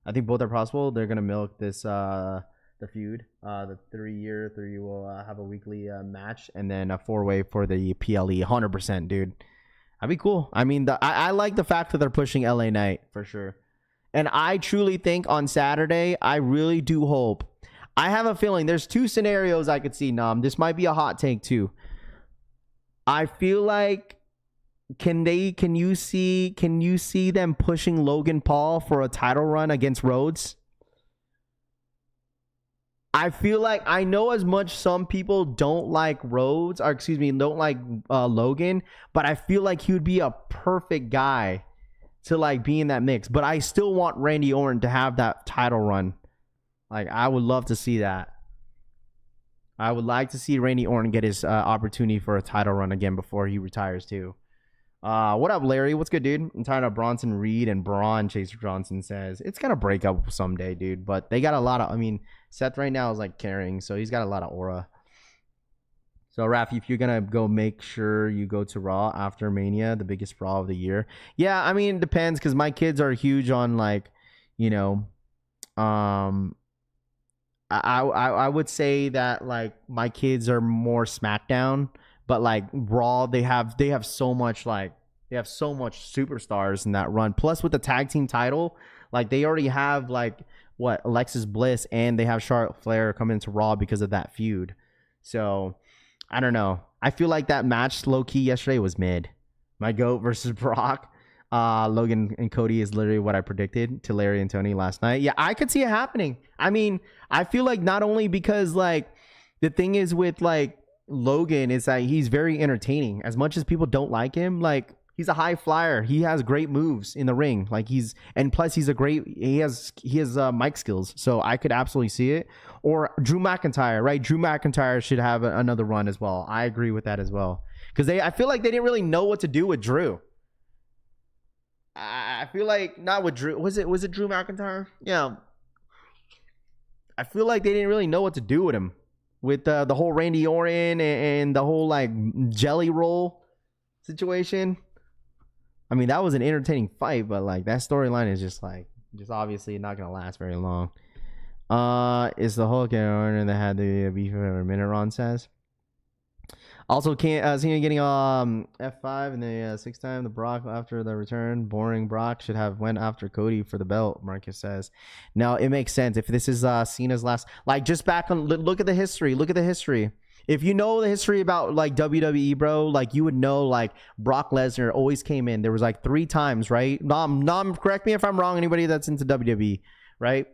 I think both are possible. They're gonna milk this the feud. The 3 will have a weekly match, and then a 4-way for the PLE. 100%, dude. That'd be cool. I mean, I like the fact that they're pushing LA Knight for sure. And I truly think on Saturday, I really do hope. I have a feeling there's 2 scenarios I could see, Nam. This might be a hot take too. I feel like can you see them pushing Logan Paul for a title run against Rhodes? I feel like I know as much some people don't like Rhodes, or excuse me, don't like Logan, but I feel like he would be a perfect guy to like be in that mix. But I still want Randy Orton to have that title run. Like, I would love to see that. I would like to see Randy Orton get his opportunity for a title run again before he retires too. What up, Larry? What's good, dude? I'm tired of Bronson Reed and Braun. Chaser Johnson says it's gonna break up someday, dude. But they got a lot of. I mean, Seth right now is like carrying, so he's got a lot of aura. So Raffy, if you're gonna go, make sure you go to Raw after Mania, the biggest Raw of the year. Yeah, I mean, it depends because my kids are huge on like, you know, I would say that like my kids are more SmackDown. But like Raw, they have so much superstars in that run. Plus with the tag team title, like they already have like what Alexis Bliss and they have Charlotte Flair coming into Raw because of that feud. So I don't know. I feel like that match low key yesterday was mid. My GOAT versus Brock. Logan and Cody is literally what I predicted to Larry and Tony last night. Yeah, I could see it happening. I mean, I feel like not only because like the thing is with like Logan is that he's very entertaining. As much as people don't like him, like he's a high flyer. He has great moves in the ring. Like he has mic skills. So I could absolutely see it. Or Drew McIntyre, right? Drew McIntyre should have another run as well. I agree with that as well. Because I feel like they didn't really know what to do with Drew. I feel like not with Drew. Was it Drew McIntyre? Yeah. I feel like they didn't really know what to do with him. With the whole Randy Orton and the whole like jelly roll situation. I mean, that was an entertaining fight, but like that storyline is just obviously not gonna last very long. It's the Hulk and Orton that had the beef for a minute, Ron says. Also, can't see him getting F5 and the 6 time the Brock after the return. Boring. Brock should have went after Cody for the belt. Marcus says, no, it makes sense if this is Cena's last. Like just back on, look at the history. Look at the history. If you know the history about like WWE, bro, like you would know like Brock Lesnar always came in. There was like 3 times, right? Nom, correct me if I'm wrong. Anybody that's into WWE, right?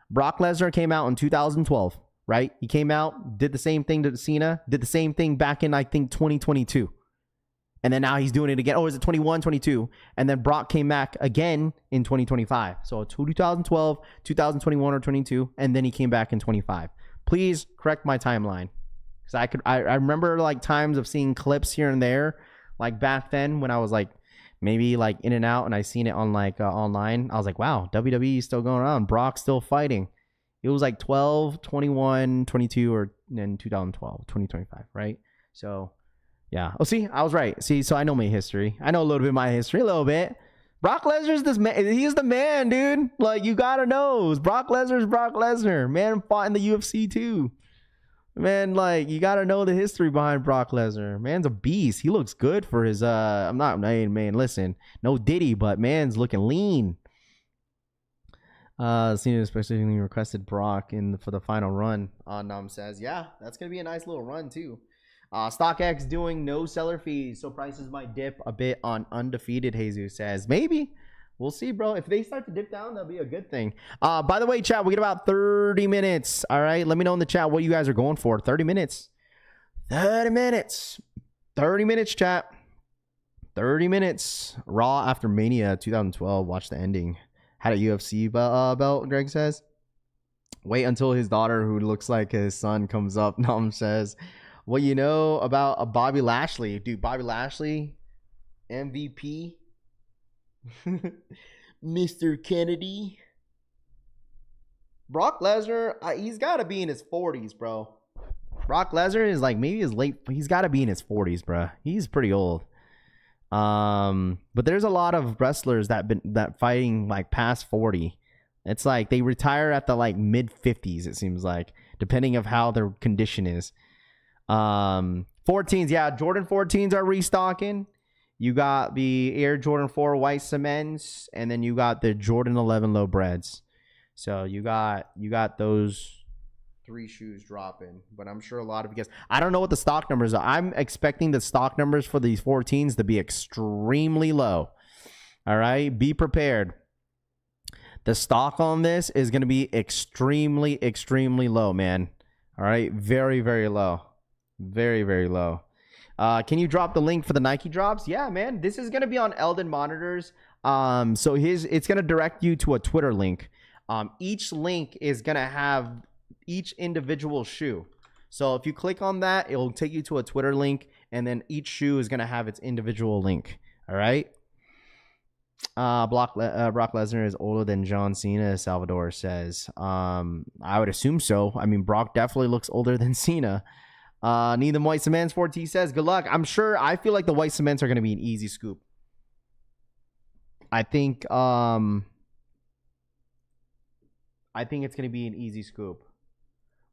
Brock Lesnar came out in 2012. Right? He came out, did the same thing to Cena, did the same thing back in, I think, 2022. And then now he's doing it again. Oh, is it 21, 22? And then Brock came back again in 2025. So 2012, 2021 or 22, and then he came back in 25. Please correct my timeline. Because I remember like times of seeing clips here and there, like back then when I was like maybe like in and out and I seen it on like online. I was like, wow, WWE is still going on. Brock's still fighting. It was like 12, 21, 22, or in 2012, 2025, right? So, yeah. Oh, see, I was right. See, so I know my history. I know a little bit of my history, a little bit. Brock Lesnar's this man. He's the man, dude. Like, you gotta know. Brock Lesnar's Brock Lesnar. Man fought in the UFC, too. Man, like, you gotta know the history behind Brock Lesnar. Man's a beast. He looks good for his, man, listen. No Diddy, but man's looking lean. Cena especially requested Brock for the final run. Nam says, yeah, that's gonna be a nice little run too. StockX doing no seller fees, so prices might dip a bit on Undefeated. Jesus says, maybe we'll see, bro. If they start to dip down, that'll be a good thing. By the way, chat, we get about 30 minutes. All right, let me know in the chat what you guys are going for. 30 minutes. 30 minutes, chat. 30 minutes. Raw after Mania 2012. Watch the ending. Had a UFC belt, Greg says. Wait until his daughter, who looks like his son, comes up. Nom says, what you know about Bobby Lashley? Dude, Bobby Lashley, MVP. Mr. Kennedy. Brock Lesnar, he's got to be in his 40s, bro. Brock Lesnar is like maybe his late. He's got to be in his 40s, bro. He's pretty old. But there's a lot of wrestlers that fighting like past 40. It's like they retire at the like mid 50s, it seems like, depending of how their condition is. 14s, yeah, Jordan 14s are restocking. You got the Air Jordan 4 white cements, and then you got the Jordan 11 low breads. So you got those 3 shoes dropping, but I'm sure a lot of you guys, I don't know what the stock numbers are. I'm expecting the stock numbers for these 14s to be extremely low. All right, be prepared. The stock on this is going to be extremely low, man. All right, very low. Very low. Can you drop the link for the Nike drops? Yeah, man. This is going to be on Eldon monitors. So it's going to direct you to a Twitter link. Each link is going to have each individual shoe. So if you click on that, it will take you to a Twitter link, and then each shoe is going to have its individual link. All right. Brock Lesnar is older than John Cena, Salvador says. I would assume so. I mean, Brock definitely looks older than Cena. Need them white cements. 4T says, good luck. I feel like the white cements are going to be an easy scoop. I think it's going to be an easy scoop.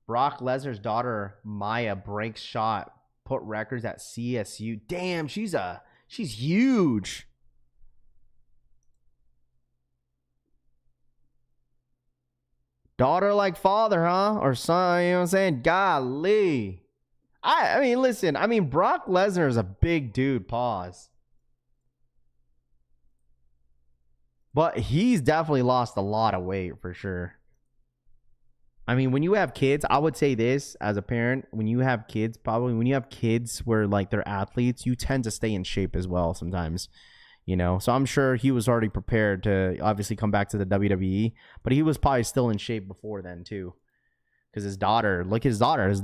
Brock Lesnar's daughter, Maya, breaks shot, put records at CSU. Damn, she's huge. Daughter like father, huh? Or son, you know what I'm saying? Golly. I mean, listen. I mean, Brock Lesnar is a big dude. Pause. But he's definitely lost a lot of weight for sure. I mean, when you have kids, I would say this as a parent. When you have kids, probably when you have kids where like they're athletes, you tend to stay in shape as well sometimes. You know, so I'm sure he was already prepared to obviously come back to the WWE, but he was probably still in shape before then too. Because his daughter, look, his daughter's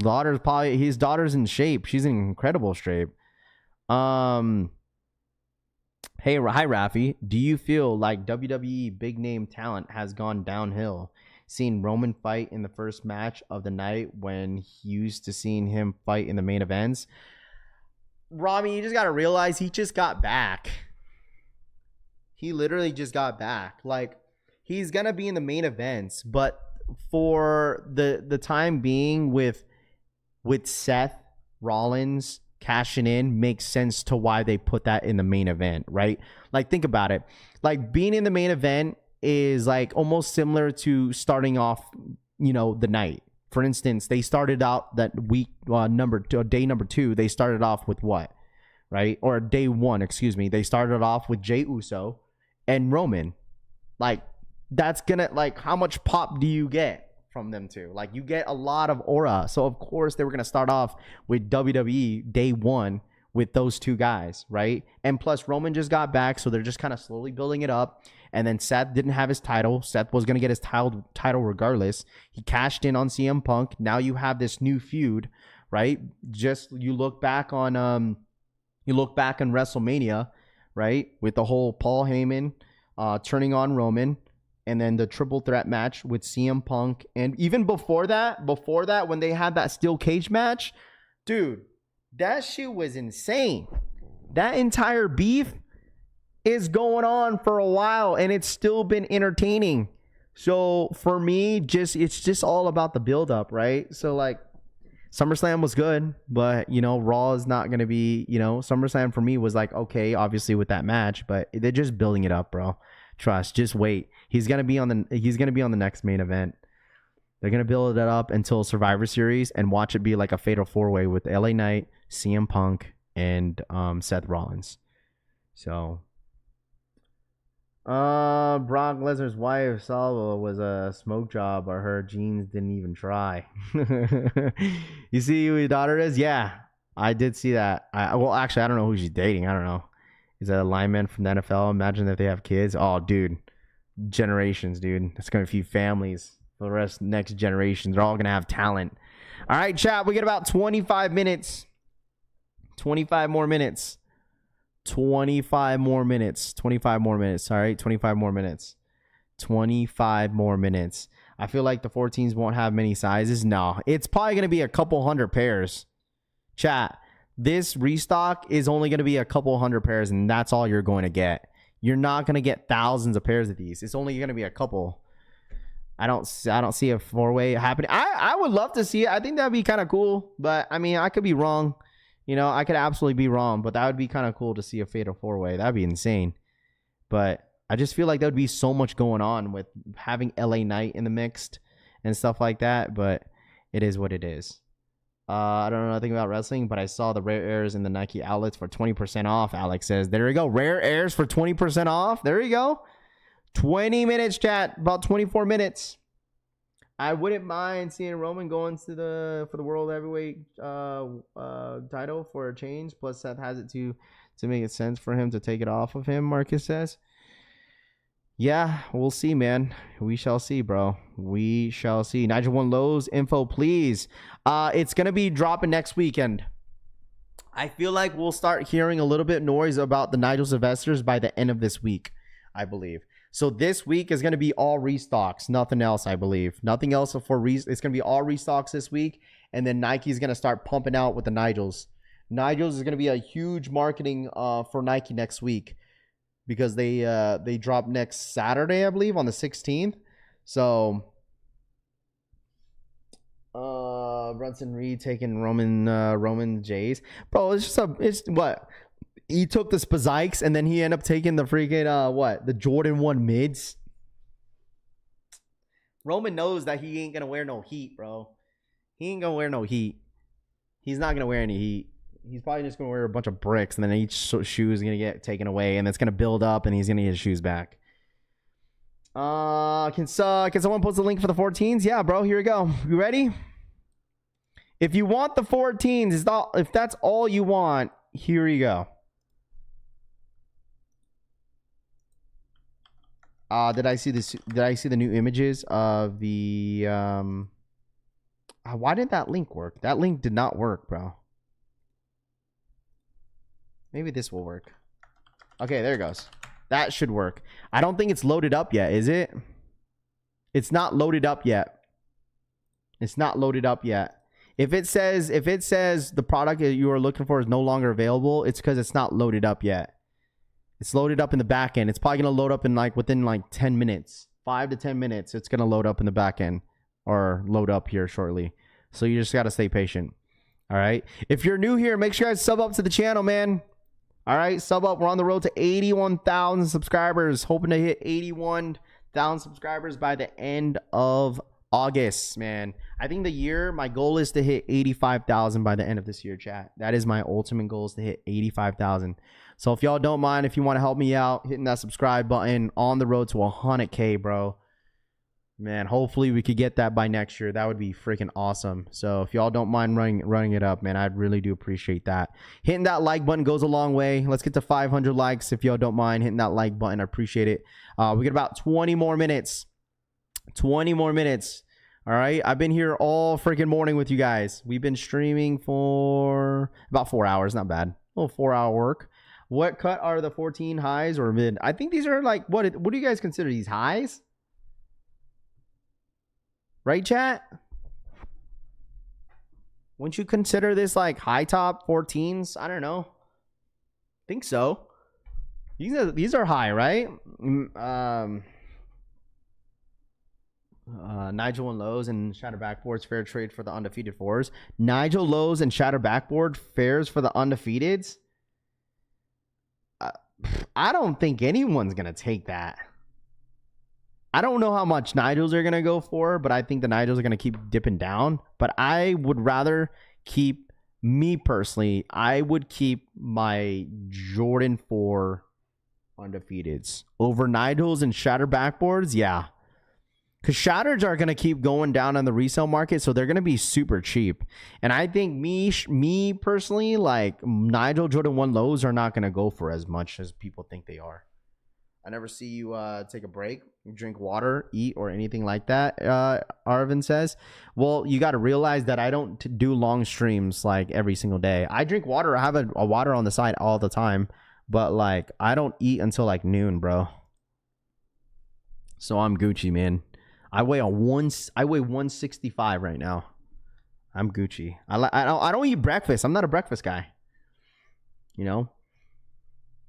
in shape. She's in incredible shape. Hey, hi Raffy. Do you feel like WWE big name talent has gone downhill? Seeing Roman fight in the first match of the night when he used to seeing him fight in the main events. Rami, you just got to realize he just got back. He literally just got back. Like, he's going to be in the main events, but for the time being with Seth Rollins cashing in makes sense to why they put that in the main event, right? Like, think about it. Like, being in the main event is like almost similar to starting off, you know, the night. For instance, they started out that week day number 2, they started off with what? Right? Or day 1, excuse me. They started off with Jey Uso and Roman. Like, that's gonna, like, how much pop do you get from them two? Like, you get a lot of aura. So of course they were gonna start off with WWE day 1 with those two guys, right? And plus Roman just got back, so they're just kind of slowly building it up. And then Seth didn't have his title. Seth was gonna get his title regardless. He cashed in on CM Punk. Now you have this new feud, right? Just you look back on Wrestlemania, right? With the whole Paul Heyman turning on Roman, and then the triple threat match with CM Punk. And even before that, when they had that steel cage match, dude, that shit was insane. That entire beef is going on for a while, and it's still been entertaining. So for me, it's just all about the build up, right? So like, SummerSlam was good, but, you know, Raw is not going to be, you know, SummerSlam for me was like, okay, obviously with that match, but they're just building it up, bro. Trust, just wait. He's going to be on the next main event. They're going to build it up until Survivor Series and watch it be like a fatal 4-way with LA Knight, CM Punk, and Seth Rollins. So Brock Lesnar's wife Salva was a smoke job, or her jeans didn't even try. You see who your daughter is? Yeah, I did see that. Well, actually, I don't know who she's dating. I don't know. Is that a lineman from the NFL? Imagine if they have kids. Oh, dude, generations, dude. It's gonna feed families for the rest next generations. They're all gonna have talent. All right, chat. We get about 25 minutes. 25 more minutes. 25 more minutes. 25 more minutes. All right, 25 more minutes. 25 more minutes. I feel like the 14s won't have many sizes. No, it's probably going to be a couple hundred pairs. Chat, this restock is only going to be a couple hundred pairs, and that's all you're going to get. You're not going to get thousands of pairs of these. It's only going to be a couple. I don't see a 4-way happening. I would love to see it. I think that'd be kind of cool, but I mean, I could be wrong. You know, I could absolutely be wrong, but that would be kind of cool to see a fatal 4-way. That'd be insane. But I just feel like there would be so much going on with having LA Knight in the mixed and stuff like that, but it is what it is. I don't know nothing about wrestling, but I saw the rare airs in the Nike outlets for 20% off. Alex says, there you go. Rare airs for 20% off. There you go. 20 minutes, chat. About 24 minutes. I wouldn't mind seeing Roman going to for the world heavyweight title for a change. Plus, Seth has it to make it sense for him to take it off of him. Marcus says, "Yeah, we'll see, man. We shall see, bro. We shall see." Nigel One Lowe's info, please. It's gonna be dropping next weekend. I feel like we'll start hearing a little bit noise about the Nigel Sylvester's by the end of this week, I believe. So this week is going to be all restocks, nothing else, I believe. Nothing else for it's going to be all restocks this week, and then Nike's going to start pumping out with the Nigels. Nigels is going to be a huge marketing for Nike next week because they drop next Saturday, I believe, on the 16th. So Brunson Reed taking Roman J's. Bro, it's what? He took the Spazikes and then he ended up taking the freaking the Jordan 1 mids. Roman knows that he ain't gonna wear no heat, bro. He ain't gonna wear no heat. He's not gonna wear any heat. He's probably just gonna wear a bunch of bricks, and then each shoe is gonna get taken away, and it's gonna build up, and he's gonna get his shoes back. Can someone post a link for the 14s? Yeah, bro. Here we go. You ready? If you want the 14s, if that's all you want, here you go. Did I see this? Did I see the new images of the why did that link work? That link did not work, bro. Maybe this will work. Okay, there it goes. That should work. I don't think it's loaded up yet, is it? It's not loaded up yet. It's not loaded up yet. If it says the product that you are looking for is no longer available, it's because it's not loaded up yet. It's loaded up in the back end. It's probably going to load up in within 10 minutes. 5 to 10 minutes. It's going to load up in the back end or load up here shortly. So you just got to stay patient. All right. If you're new here, make sure you guys sub up to the channel, man. All right. Sub up. We're on the road to 81,000 subscribers. Hoping to hit 81,000 subscribers by the end of August, man. I think my goal is to hit 85,000 by the end of this year, chat. That is my ultimate goal, is to hit 85,000. So if y'all don't mind, if you want to help me out, hitting that subscribe button, on the road to 100K, bro. Man, hopefully we could get that by next year. That would be freaking awesome. So if y'all don't mind running it up, man, I'd really do appreciate that. Hitting that like button goes a long way. Let's get to 500 likes if y'all don't mind hitting that like button. I appreciate it. We got about 20 more minutes. 20 more minutes. All right. I've been here all freaking morning with you guys. We've been streaming for about 4 hours. Not bad. A little 4-hour work. What cut are the 14 highs or mid? I think these are like, what do you guys consider these highs? Right, chat? Wouldn't you consider this like high top 14s? I don't know. Think so. These are high, right? Nigel and Lowe's and Shatter Backboards fair trade for the undefeated fours. Nigel Lowe's and Shatter Backboard fairs for the undefeateds. I don't think anyone's gonna take that. I don't know how much Nigels are gonna go for, but I think the Nigels are gonna keep dipping down. But I would rather keep, me personally, I would keep my Jordan 4 undefeateds over Nigels and Shatter Backboards. Yeah. Because Shatters are going to keep going down on the resale market, so they're going to be super cheap. And I think me personally, like Nigel Jordan 1 lows are not going to go for as much as people think they are. I never see you take a break, drink water, eat, or anything like that, Arvin says. Well, you got to realize that I don't do long streams like every single day. I drink water. I have a water on the side all the time. But like I don't eat until like noon, bro. So I'm Gucci, man. I weigh 165 right now. I'm Gucci. I don't eat breakfast. I'm not a breakfast guy. You know.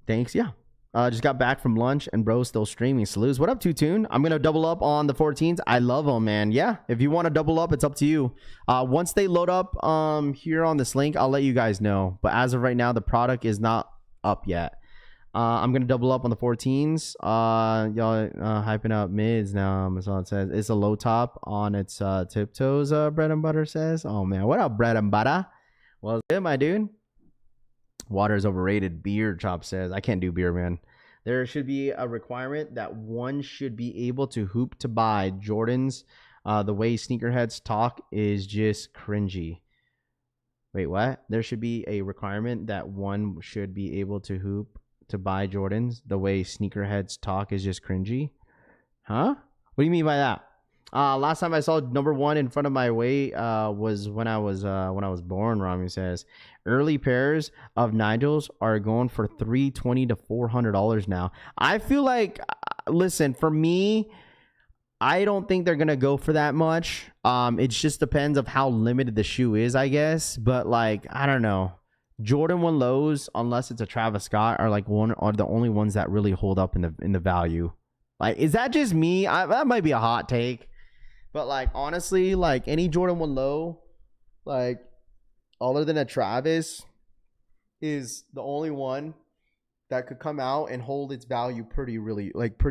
Thanks. Yeah. Just got back from lunch and bro's still streaming. Salutes. What up, Two-Tune? I'm gonna double up on the 14s. I love them, man. Yeah. If you want to double up, it's up to you. Once they load up here on this link, I'll let you guys know. But as of right now, the product is not up yet. I'm gonna double up on the 14s. Y'all hyping up mids now. That's all it says. It's a low top on its tiptoes. Bread and butter says. Oh man, what up, bread and butter? Well, good, my dude. Water is overrated. Beer, Chop says. I can't do beer, man. There should be a requirement that one should be able to hoop to buy Jordans. The way sneakerheads talk is just cringy. Wait, what? There should be a requirement that one should be able to hoop to buy Jordans. The way sneakerheads talk is just cringy. Huh? What do you mean by that? Last time I saw number one in front of my weight was when I was born. Rami says early pairs of Nigels are going for $320 to $400 now. I feel like, listen, for me, I don't think they're gonna go for that much. It just depends of how limited the shoe is, I guess. But like, I don't know. Jordan 1 lows, unless it's a Travis Scott, are the only ones that really hold up in the value. Like, is that just me? That might be a hot take. But like, honestly, like any Jordan 1 low, like other than a Travis, is the only one that could come out and hold its value pretty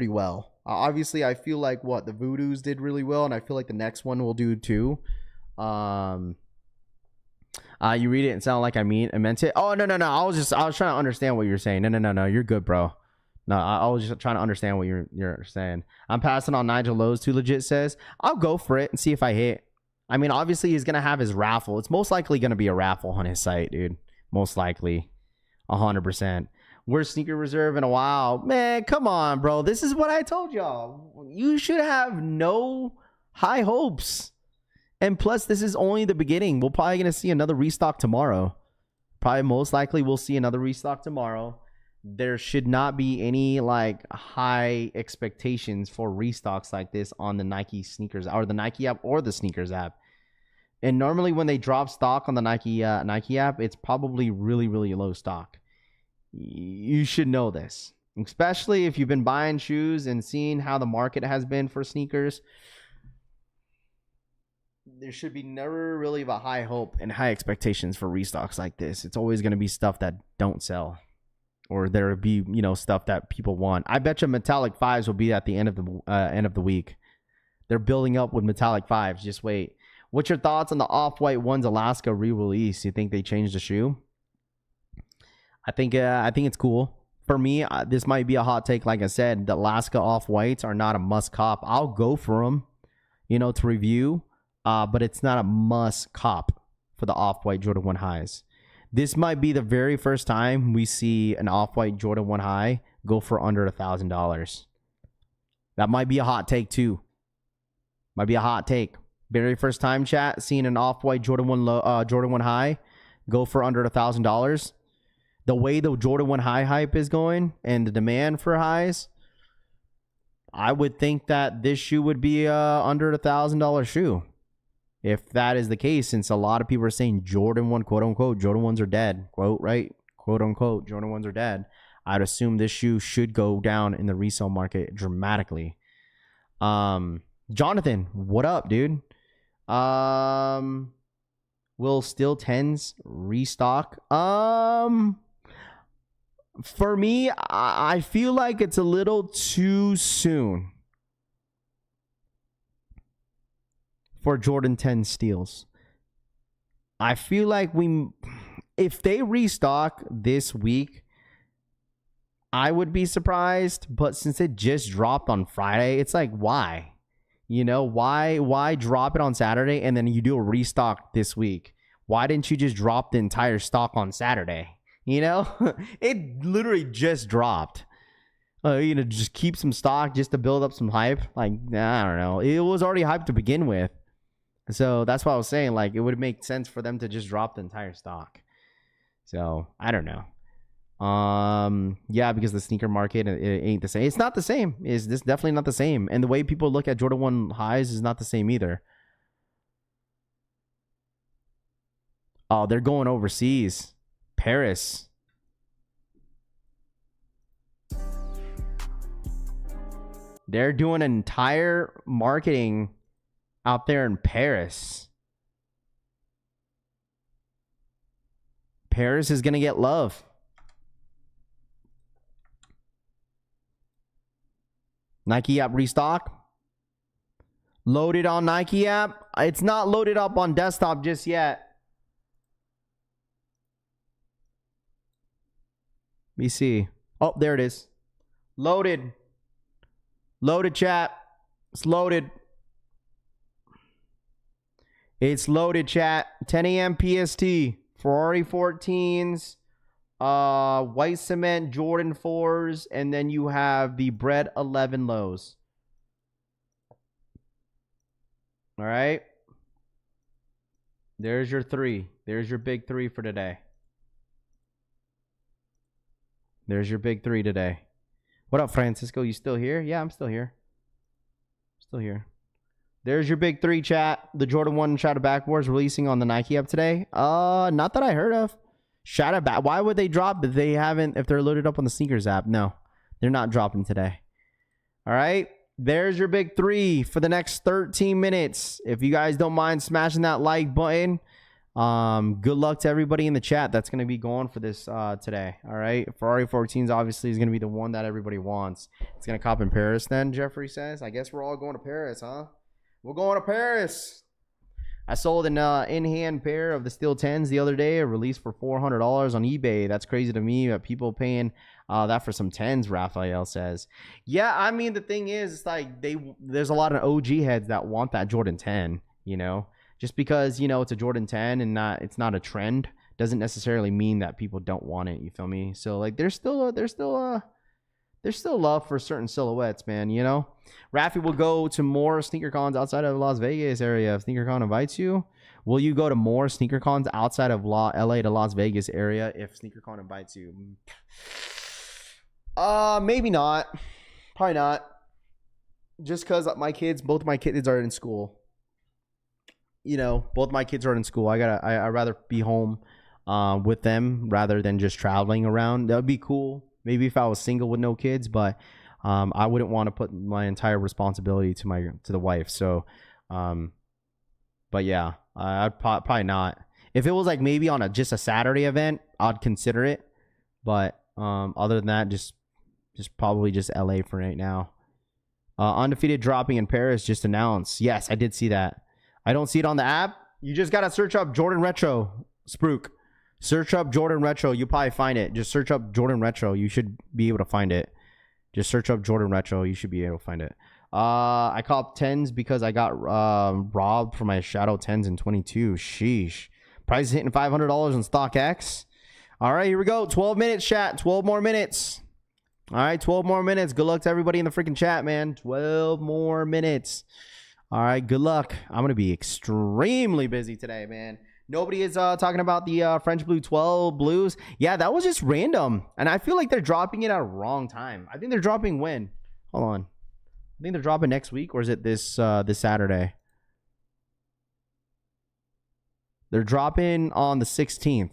well. Obviously, I feel like the Voodoos did really well, and I feel like the next one will do too. You read it and sound like I meant it. Oh no. I was trying to understand what you're saying. No. You're good, bro. No, I was just trying to understand what you're saying. I'm passing on Nigel Lowe's too. Legit says I'll go for it and see if I hit. I mean, obviously he's gonna have his raffle. It's most likely gonna be a raffle on his site, dude. Most likely, 100%. We're sneaker reserve in a while, man. Come on, bro. This is what I told y'all. You should have no high hopes. And plus, this is only the beginning. We're probably gonna see another restock tomorrow. Probably most likely we'll see another restock tomorrow. There should not be any like high expectations for restocks like this on the Nike sneakers or the Nike app or the sneakers app. And normally when they drop stock on the Nike app, it's probably really, really low stock. You should know this, especially if you've been buying shoes and seeing how the market has been for sneakers. There should be never really a high hope and high expectations for restocks like this. It's always going to be stuff that don't sell. Or there would be, stuff that people want. I bet you metallic 5s will be at the end of the week. They're building up with metallic 5s. Just wait. What's your thoughts on the off-white ones Alaska re-release? You think they changed the shoe? I think it's cool. For me, this might be a hot take. Like I said, the Alaska off-whites are not a must cop. I'll go for them, to review. But it's not a must cop for the off-white Jordan 1 highs. This might be the very first time we see an off-white Jordan 1 high go for under $1,000. That might be a hot take too. Might be a hot take. Very first time, chat, seeing an off-white Jordan 1 high go for under $1,000. The way the Jordan 1 high hype is going and the demand for highs, I would think that this shoe would be under $1,000 shoe. If that is the case, since a lot of people are saying Jordan 1, quote unquote, Jordan 1s are dead, quote, right? Quote unquote, Jordan 1s are dead. I'd assume this shoe should go down in the resale market dramatically. Jonathan, what up, dude? Will Steel 10s restock? For me, I feel like it's a little too soon for Jordan 10 steals. I feel like if they restock this week, I would be surprised. But since it just dropped on Friday, it's like, why? Why drop it on Saturday and then you do a restock this week? Why didn't you just drop the entire stock on Saturday? It literally just dropped. Just keep some stock just to build up some hype. Like, I don't know. It was already hyped to begin with. So that's why I was saying, like, it would make sense for them to just drop the entire stock. So I don't know. Yeah, because the sneaker market, it ain't the same. It's not the same. It's definitely not the same. And the way people look at Jordan 1 highs is not the same either. Oh, they're going overseas. Paris. They're doing an entire marketing out there in Paris. Paris is going to get love. Nike app restock. Loaded on Nike app. It's not loaded up on desktop just yet. Let me see. Oh, there it is. Loaded. Loaded, chat. It's loaded. It's loaded, chat. 10 a.m. PST. Ferrari 14s. White cement Jordan 4s. And then you have the bread 11 lows. All right. There's your 3. There's your big 3 for today. There's your big 3 today. What up, Francisco? You still here? Yeah, I'm still here. Still here. There's your big 3, chat. The Jordan 1 Shadow Backboards releasing on the Nike app today. Not that I heard of. Shadow back. Why would they drop if they haven't? If they're loaded up on the sneakers app? No, they're not dropping today. All right. There's your big 3 for the next 13 minutes. If you guys don't mind smashing that like button, good luck to everybody in the chat that's going to be going for this today. All right. Ferrari 14s obviously is going to be the one that everybody wants. It's going to cop in Paris then, Jeffrey says. I guess we're all going to Paris, huh? We're going to Paris. I sold an in-hand pair of the Steel 10s the other day, released for $400 on eBay. That's crazy to me that people paying that for some 10s, Raphael says. Yeah, I mean, the thing is, it's like there's a lot of OG heads that want that Jordan 10, you know? Just because, you know, it's a Jordan 10 and it's not a trend doesn't necessarily mean that people don't want it, you feel me? So, like, there's still love for certain silhouettes, man, you know? Raffy will go to more sneaker cons outside of Las Vegas area if SneakerCon invites you. Will you go to more sneaker cons outside of LA to Las Vegas area if SneakerCon invites you? Maybe not. Probably not. Just because both my kids are in school. You know, both my kids are in school. I'd rather be home with them rather than just traveling around. That would be cool. Maybe if I was single with no kids, but I wouldn't want to put my entire responsibility to the wife. So, but yeah, I'd probably not. If it was like maybe on just a Saturday event, I'd consider it. But other than that, just probably just LA for right now. Undefeated dropping in Paris just announced. Yes, I did see that. I don't see it on the app. You just gotta search up Jordan Retro, Spruik. Search up Jordan Retro. You'll probably find it. Just search up Jordan Retro. You should be able to find it. Just search up Jordan Retro. You should be able to find it. I copped 10s because I got robbed for my Shadow 10s in 22. Sheesh. Price is hitting $500 on StockX. All right, here we go. 12 minutes, chat. 12 more minutes. All right, 12 more minutes. Good luck to everybody in the freaking chat, man. 12 more minutes. All right, good luck. I'm going to be extremely busy today, man. Nobody is talking about the French Blue 12 blues. Yeah, that was just random. And I feel like they're dropping it at a wrong time. I think they're dropping when? Hold on. I think they're dropping next week, or is it this Saturday? They're dropping on the 16th.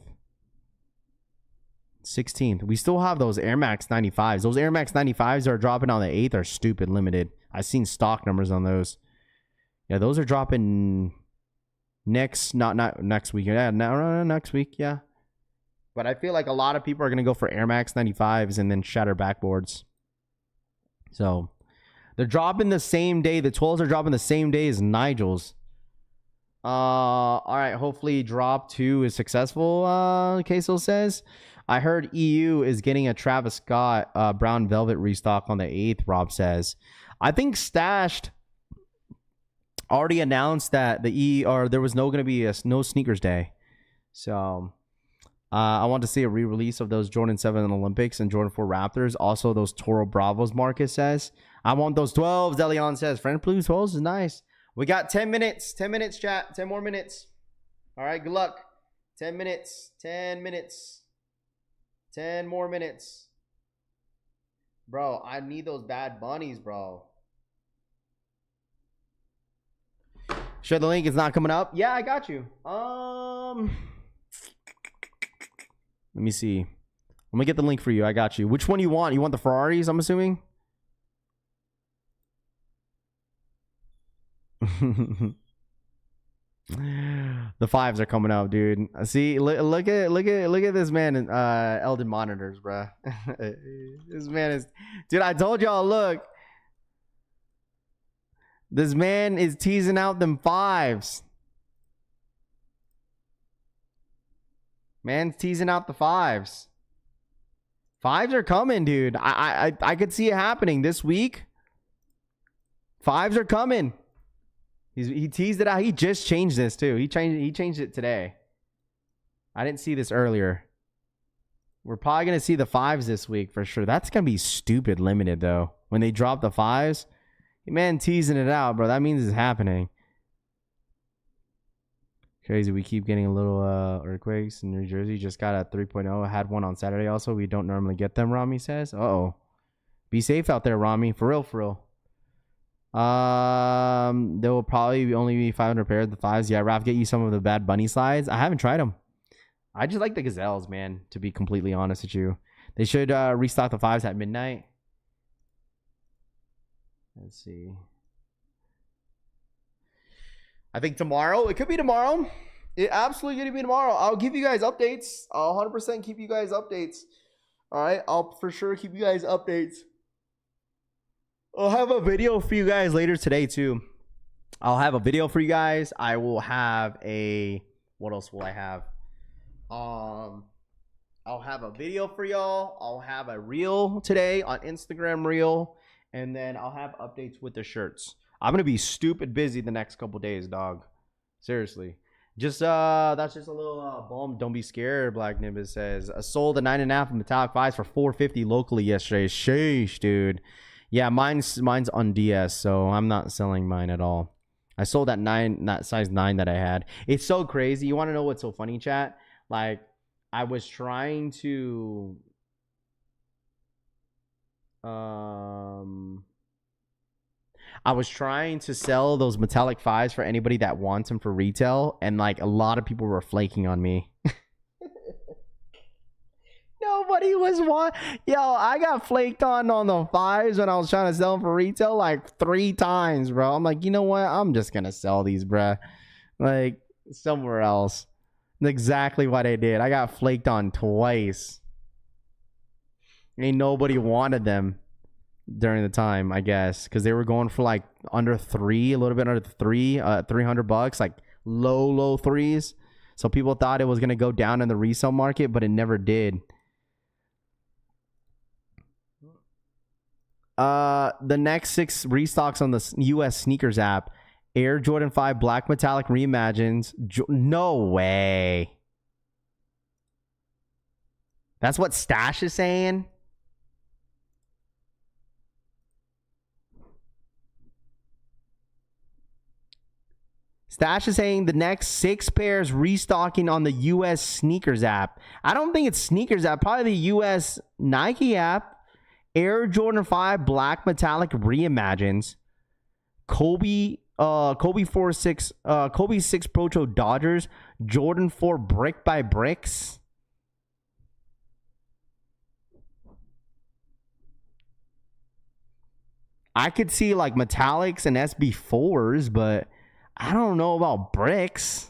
16th. We still have those Air Max 95s. Those Air Max 95s that are dropping on the 8th are stupid limited. I've seen stock numbers on those. Yeah, those are dropping not next week. Yeah, no, next week, yeah. But I feel like a lot of people are going to go for Air Max 95s and then shatter backboards. So, they're dropping the same day. The 12s are dropping the same day as Nigel's. All right, hopefully drop 2 is successful, Queso says. I heard EU is getting a Travis Scott brown velvet restock on the 8th, Rob says. I think Stashed already announced that there was going to be no sneakers day. So I want to see a re-release of those Jordan 7 Olympics and Jordan 4 Raptors. Also those Toro Bravos, Marcus says. I want those 12s, Delion says. French Blue 12s is nice. We got 10 minutes. 10 minutes, chat. 10 more minutes. All right, good luck. 10 minutes. 10 minutes. 10 more minutes. Bro, I need those Bad Bunnies, bro. Share the link. It's not coming up. Yeah, I got you. Let me see. Let me get the link for you. I got you. Which one you want? You want the Ferraris, I'm assuming? The 5s are coming out, dude. See, look at this man in Eldon monitors, bro. This man is, dude. I told y'all, look. This man is teasing out them 5s. Man's teasing out the 5s. Fives are coming, dude. I could see it happening this week. Fives are coming. He teased it out. He just changed this too. He changed it today. I didn't see this earlier. We're probably gonna see the fives this week for sure. That's gonna be stupid limited though. When they drop the fives, man, teasing it out, bro. That means it's happening. Crazy. We keep getting a little earthquakes in New Jersey. Just got a 3.0. I had one on Saturday also. We don't normally get them, Rami says. Uh-oh. Be safe out there, Rami. For real, for real. There will probably only be 500 pairs of the fives. Yeah, Raph, get you some of the Bad Bunny slides. I haven't tried them. I just like the gazelles, man, to be completely honest with you. They should restock the fives at midnight. Let's see. I think tomorrow. It could be tomorrow. It absolutely going to be tomorrow. I'll give you guys updates. I'll 100% keep you guys updates. All right? I'll for sure keep you guys updates. I'll have a video for you guys later today, too. I'll have a video for you guys. I will have a... What else will I have? I'll have a video for y'all. I'll have a reel today on Instagram reel. And then I'll have updates with the shirts. I'm gonna be stupid busy the next couple days, dog. Seriously. Just that's just a little bum. Don't be scared. Black Nimbus says sold a 9.5 metallic fives for $450 locally yesterday. Sheesh, dude. Yeah, mine's on DS, so I'm not selling mine at all. I sold that size 9 that I had. It's so crazy. You want to know what's so funny, chat? Like, I was trying to sell those metallic fives for anybody that wants them for retail, and like a lot of people were flaking on me. Nobody was Yo, I got flaked on the fives when I was trying to sell them for retail like 3 times, bro. I'm like, you know what? I'm just gonna sell these, bruh. Like somewhere else. Exactly what I did. I got flaked on twice. Ain't nobody wanted them during the time, I guess, because they were going for like under 3, a little bit under 3, $300, like low threes. So people thought it was gonna go down in the resale market, but it never did. The next 6 restocks on the US sneakers app: Air Jordan 5 Black Metallic Reimagines. No way. That's what Stash is saying. Stash is saying the next 6 pairs restocking on the US sneakers app. I don't think it's sneakers app. Probably the US Nike app. Air Jordan 5 Black Metallic Reimagines. Kobe 6 Proto Dodgers. Jordan 4 Brick by Bricks. I could see like metallics and SB4s, but I don't know about bricks.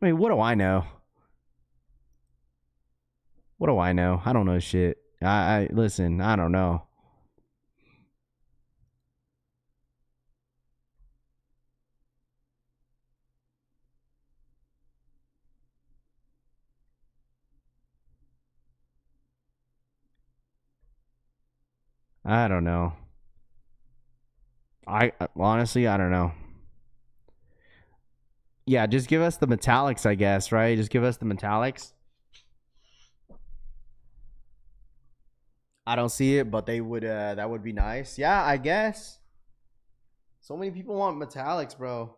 I mean, what do I know? What do I know? I don't know shit. I listen, I don't know. I don't know. I honestly, I don't know. Yeah, just give us the metallics, I guess, right? Just give us the metallics. I don't see it, but they would that would be nice. Yeah, I guess. So many people want metallics, bro.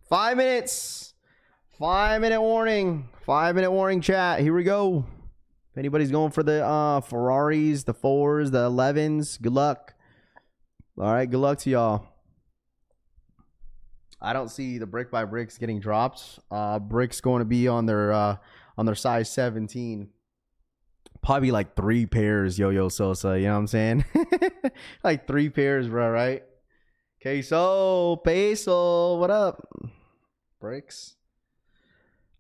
5 minutes. 5-minute warning. 5-minute warning, chat. Here we go. If anybody's going for the Ferraris, the 4s, the 11s, good luck. All right, good luck to y'all. I don't see the Brick by Bricks getting dropped. Bricks going to be on their size 17. Probably like 3 pairs, Yo-Yo Sosa. You know what I'm saying? Like 3 pairs, bro, right? Queso, peso, what up? Bricks.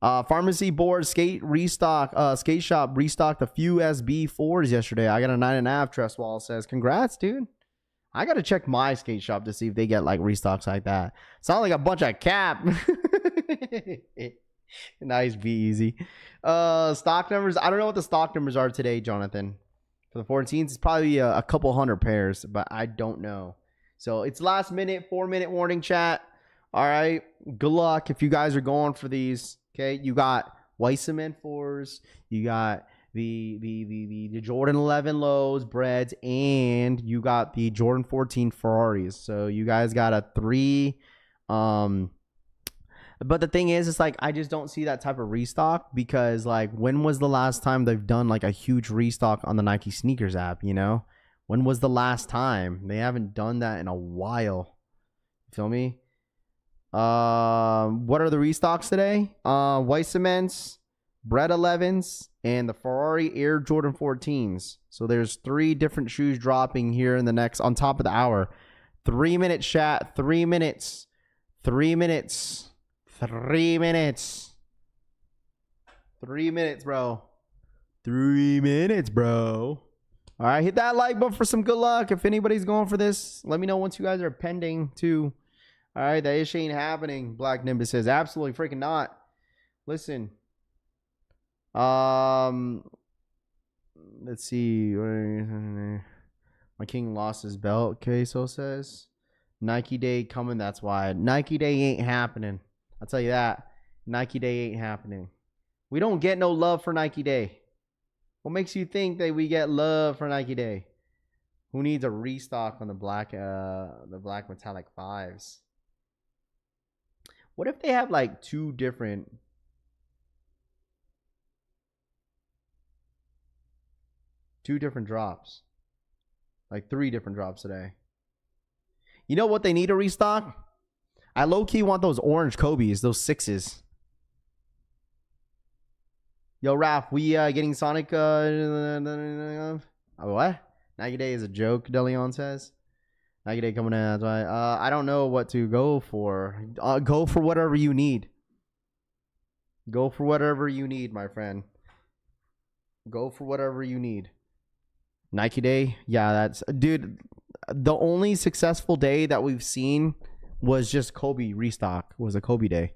Pharmacy board skate shop restocked a few SB4s yesterday. I got a 9.5. Tresswall says, congrats, dude. I gotta check my skate shop to see if they get like restocks like that. Sound like a bunch of cap. Nice, be easy. Stock numbers. I don't know what the stock numbers are today, Jonathan. For the 14s, it's probably a couple hundred pairs, but I don't know. So it's last minute, 4-minute warning, chat. All right. Good luck if you guys are going for these. Okay. You got white cement 4s. You got the Jordan 11 lows, breads, and you got the Jordan 14 Ferraris. So you guys got a 3. But the thing is, it's like I just don't see that type of restock because, like, when was the last time they've done like a huge restock on the Nike sneakers app? You know, when was the last time? They haven't done that in a while. Feel me? What are the restocks today? White cements, bread 11s, and the Ferrari Air Jordan 14s. So there's 3 different shoes dropping here in the next on top of the hour. 3-minute chat. 3 minutes. 3 minutes. 3 minutes. 3 minutes, bro. 3 minutes, bro. All right, hit that like button for some good luck. If anybody's going for this, let me know once you guys are pending too. All right, that ish ain't happening. Black Nimbus says absolutely freaking not. Listen. Let's see. My king lost his belt. Queso says Nike Day coming. That's why Nike Day ain't happening. I'll tell you that. Nike Day ain't happening. We don't get no love for Nike Day. What makes you think that we get love for Nike Day? Who needs a restock on the black metallic 5s? What if they have like 2 different drops? Like 3 different drops today. You know what they need to restock? I low-key want those orange Kobe's, those 6s. Yo, Raph, we getting Sonic... what? Nike Day is a joke, Deleon says. Nike Day coming in, that's why. I don't know what to go for. Go for whatever you need. Go for whatever you need, my friend. Go for whatever you need. Nike Day? Yeah, that's... Dude, the only successful day that we've seen... was just Kobe restock, was a Kobe day,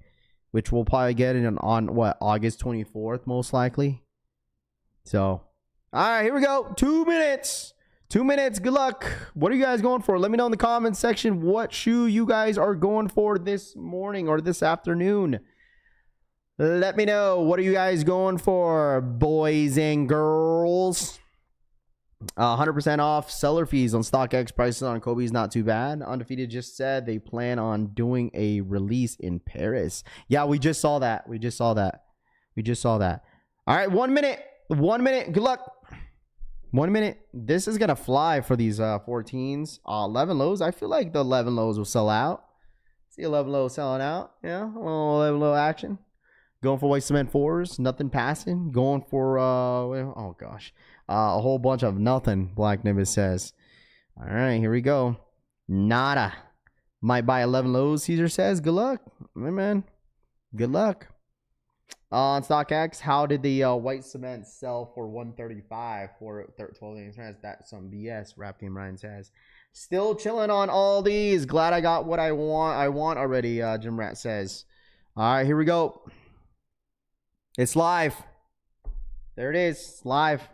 which we'll probably get in on what, August 24th most likely. So all right, here we go. 2 minutes. 2 minutes. Good luck. What are you guys going for? Let me know in the comments section what shoe you guys are going for this morning or this afternoon. Let me know. What are you guys going for, boys and girls? 100% off seller fees on StockX. Prices on Kobe's not too bad. Undefeated just said they plan on doing a release in Paris. Yeah, we just saw that. We just saw that. All right, 1 minute. 1 minute. Good luck. 1 minute. This is gonna fly for these 14s. 11 lows. I feel like the 11 lows will sell out. See 11 lows selling out. Yeah, a little 11 low action. Going for white cement 4s. Nothing passing. Going for oh gosh. A whole bunch of nothing, Black Nimbus says. All right, here we go. Nada. Might buy 11 lows, Caesar says. Good luck. Man. Good luck. On StockX, how did the white cement sell for 135 for 12 days? That's some BS, Raffy and Ryan says. Still chilling on all these. Glad I got what I want already, Jim Rat says. All right, here we go. It's live. There it is. It's live.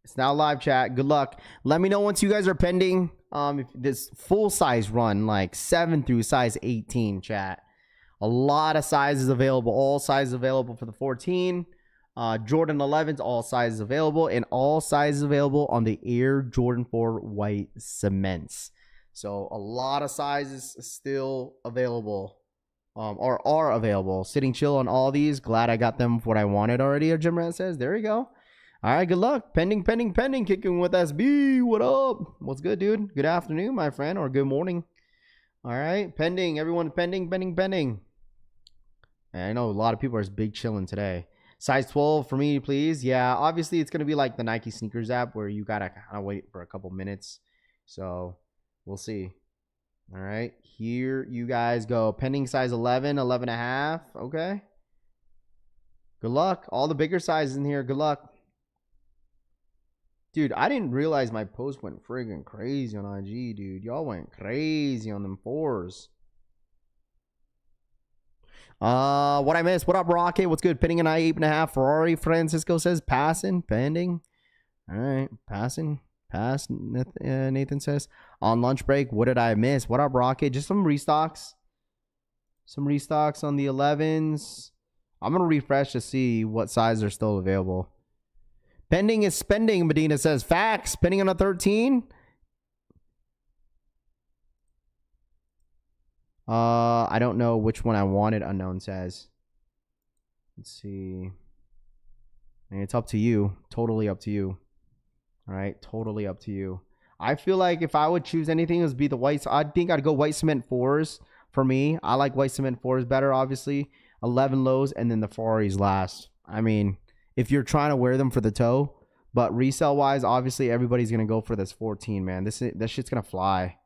It's now live, chat. Good luck. Let me know once you guys are pending. If this full size run, like 7 through size 18, chat. A lot of sizes available. All sizes available for the 14. Jordan 11s, all sizes available. And all sizes available on the Air Jordan 4 white cements. So a lot of sizes still available. Or are available. Sitting chill on all these. Glad I got them for what I wanted already, Jim Rand says. There you go. All right, good luck. Pending. Kicking with SB. What up? What's good, dude? Good afternoon, my friend, or good morning. All right, pending. Everyone pending. And I know a lot of people are big chilling today. Size 12 for me, please. Yeah, obviously it's going to be like the Nike sneakers app where you got to kind of wait for a couple minutes. So we'll see. All right, here you guys go. Pending size 11, 11 and a half. Okay. Good luck. All the bigger sizes in here. Good luck. Dude, I didn't realize my post went friggin' crazy on IG, dude. Y'all went crazy on them 4s. What I missed? What up, Rocket? What's good? Pinning an I8.5 Ferrari. Francisco says passing, pending. All right, passing, pass. Nathan says on lunch break. What did I miss? What up, Rocket? Just some restocks. Some restocks on the 11s. I'm gonna refresh to see what size are still available. Pending is spending. Medina says facts. Pending on a 13. I don't know which one I wanted. Unknown says. Let's see. And it's up to you. Totally up to you. All right, totally up to you. I feel like if I would choose anything, it would be the whites. I think I'd go white cement 4s for me. I like white cement 4s better, obviously. 11 lows, and then the Ferraris last. I mean, if you're trying to wear them for the toe, but resale wise, obviously everybody's gonna go for this 14, man. This shit's gonna fly.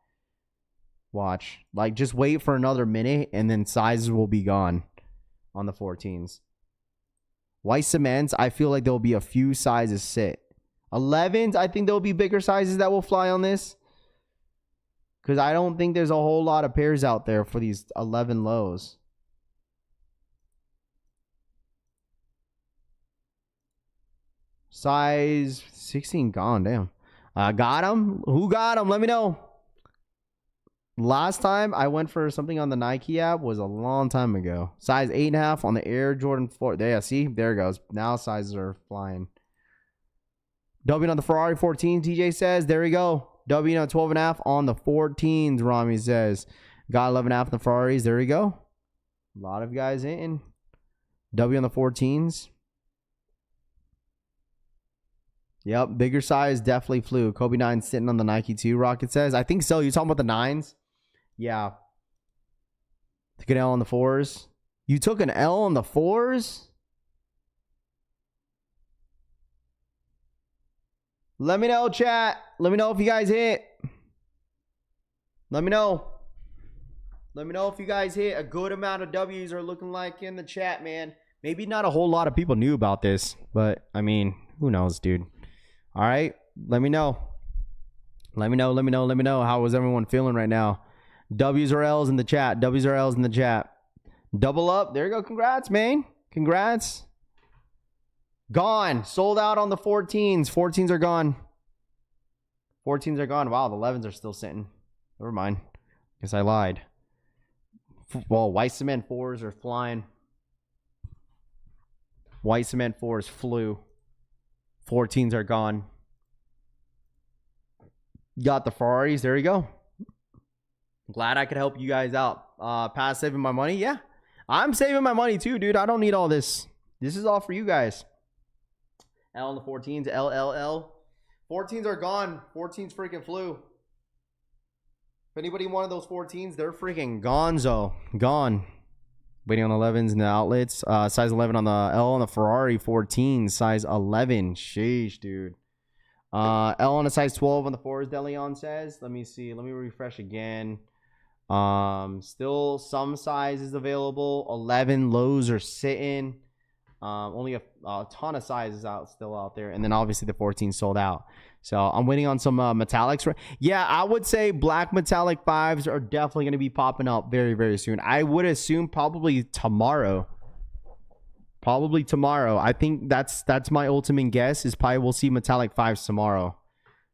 Watch, like, just wait for another minute, and then sizes will be gone on the 14s. White cements, I feel like there'll be a few sizes sit. 11s, I think there'll be bigger sizes that will fly on this, because I don't think there's a whole lot of pairs out there for these 11 lows. Size 16 gone. Damn. Got him. Who got him? Let me know. Last time I went for something on the Nike app was a long time ago. Size 8.5 on the Air Jordan 4. There, see? There it goes. Now sizes are flying. W on the Ferrari 14, TJ says. There we go. W on 12.5 on the 14s, Rami says. Got 11.5 on the Ferraris. There we go. A lot of guys in. W on the 14s. Yep, bigger size definitely flew. Kobe 9 sitting on the Nike 2, Rocket says. I think so. You talking about the 9s? Yeah. Took an L on the 4s. You took an L on the 4s? Let me know, chat. Let me know if you guys hit. Let me know. Let me know if you guys hit. A good amount of W's are looking like in the chat, man. Maybe not a whole lot of people knew about this, but I mean, who knows, dude. All right, let me know. Let me know. How is everyone feeling right now? W's or L's in the chat. W's or L's in the chat. Double up. There you go. Congrats, man. Congrats. Gone. Sold out on the 14s. 14s are gone. 14s are gone. Wow, the 11s are still sitting. Never mind. Guess I lied. Well, white cement 4s are flying. White cement 4s flew. 14s are gone. Got the Ferraris. There you go. Glad I could help you guys out. Past saving my money. Yeah. I'm saving my money too, dude. I don't need all this. This is all for you guys. L on the 14s. LLL. 14s are gone. 14s freaking flew. If anybody wanted those 14s, they're freaking gonzo. Gone. Waiting on the 11s and the outlets. Size 11 on the L on the Ferrari 14. Size 11. Sheesh, dude. L on a size 12 on the 4s, Deleon says. Let me see. Let me refresh again. Still some sizes available. 11 lows are sitting. Only a ton of sizes still out there. And then obviously the 14 sold out. So I'm waiting on some metallics. Yeah, I would say black metallic 5s are definitely going to be popping up very, very soon. I would assume probably tomorrow. Probably tomorrow. I think that's my ultimate guess is probably we'll see metallic 5s tomorrow.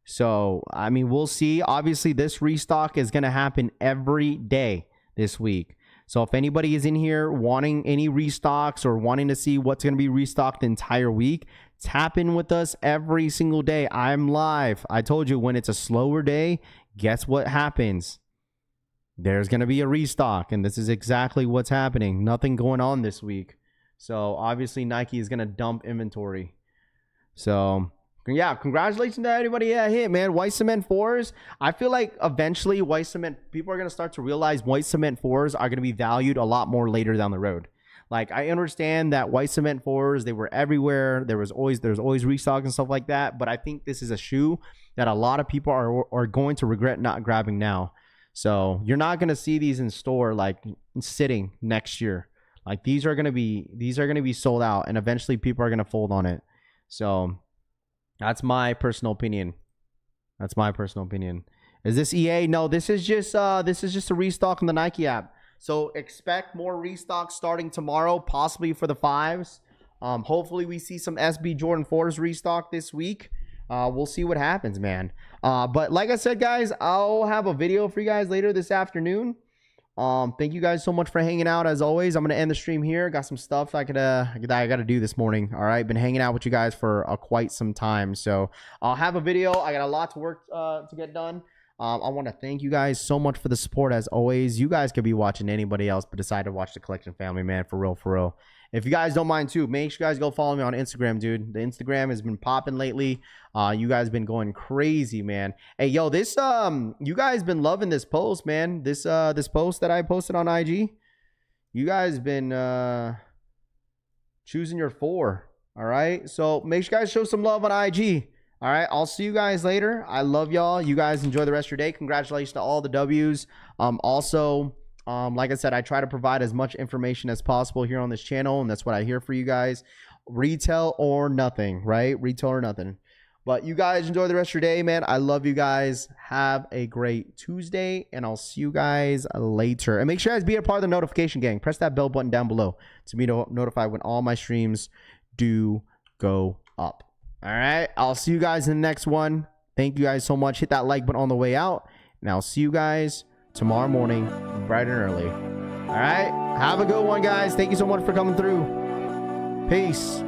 So, I mean, we'll see. Obviously, this restock is going to happen every day this week. So if anybody is in here wanting any restocks or wanting to see what's going to be restocked the entire week, tap in with us every single day. I'm live. I told you when it's a slower day, guess what happens? There's going to be a restock, and this is exactly what's happening. Nothing going on this week. So obviously Nike is going to dump inventory. So yeah, congratulations to everybody that hit, man. White cement 4s. I feel like eventually white cement, people are going to start to realize white cement 4s are going to be valued a lot more later down the road. Like, I understand that white cement 4s, they were everywhere. There's always restock and stuff like that. But I think this is a shoe that a lot of people are going to regret not grabbing now. So you're not going to see these in store like sitting next year. Like, these are going to be sold out, and eventually people are going to fold on it. So that's my personal opinion. Is this EA? No, this is just a restock on the Nike app. So expect more restocks starting tomorrow, possibly for the 5s. Hopefully we see some SB Jordan 4s restock this week. We'll see what happens, man. But like I said, guys, I'll have a video for you guys later this afternoon. Thank you guys so much for hanging out. As always, I'm gonna end the stream here. Got some stuff I gotta do this morning. All right, been hanging out with you guys for quite some time, so I'll have a video. I got a lot to work to get done. I want to thank you guys so much for the support. As always, you guys could be watching anybody else, but decide to watch the Collection family, man. For real, for real. If you guys don't mind too, make sure you guys go follow me on Instagram, dude. The Instagram has been popping lately. You guys been going crazy, man. Hey, yo, this you guys been loving this post, man. This post that I posted on IG. You guys been choosing your 4. All right, so make sure you guys show some love on IG. All right, I'll see you guys later. I love y'all. You guys enjoy the rest of your day. Congratulations to all the W's. Also, like I said, I try to provide as much information as possible here on this channel, and that's what I hear for you guys. Retail or nothing, right? Retail or nothing. But you guys enjoy the rest of your day, man. I love you guys. Have a great Tuesday, and I'll see you guys later. And make sure you guys be a part of the notification gang. Press that bell button down below to be notified when all my streams do go up. All right, I'll see you guys in the next one. Thank you guys so much. Hit that like button on the way out, and I'll see you guys tomorrow morning, bright and early. All right, have a good one, guys. Thank you so much for coming through. Peace.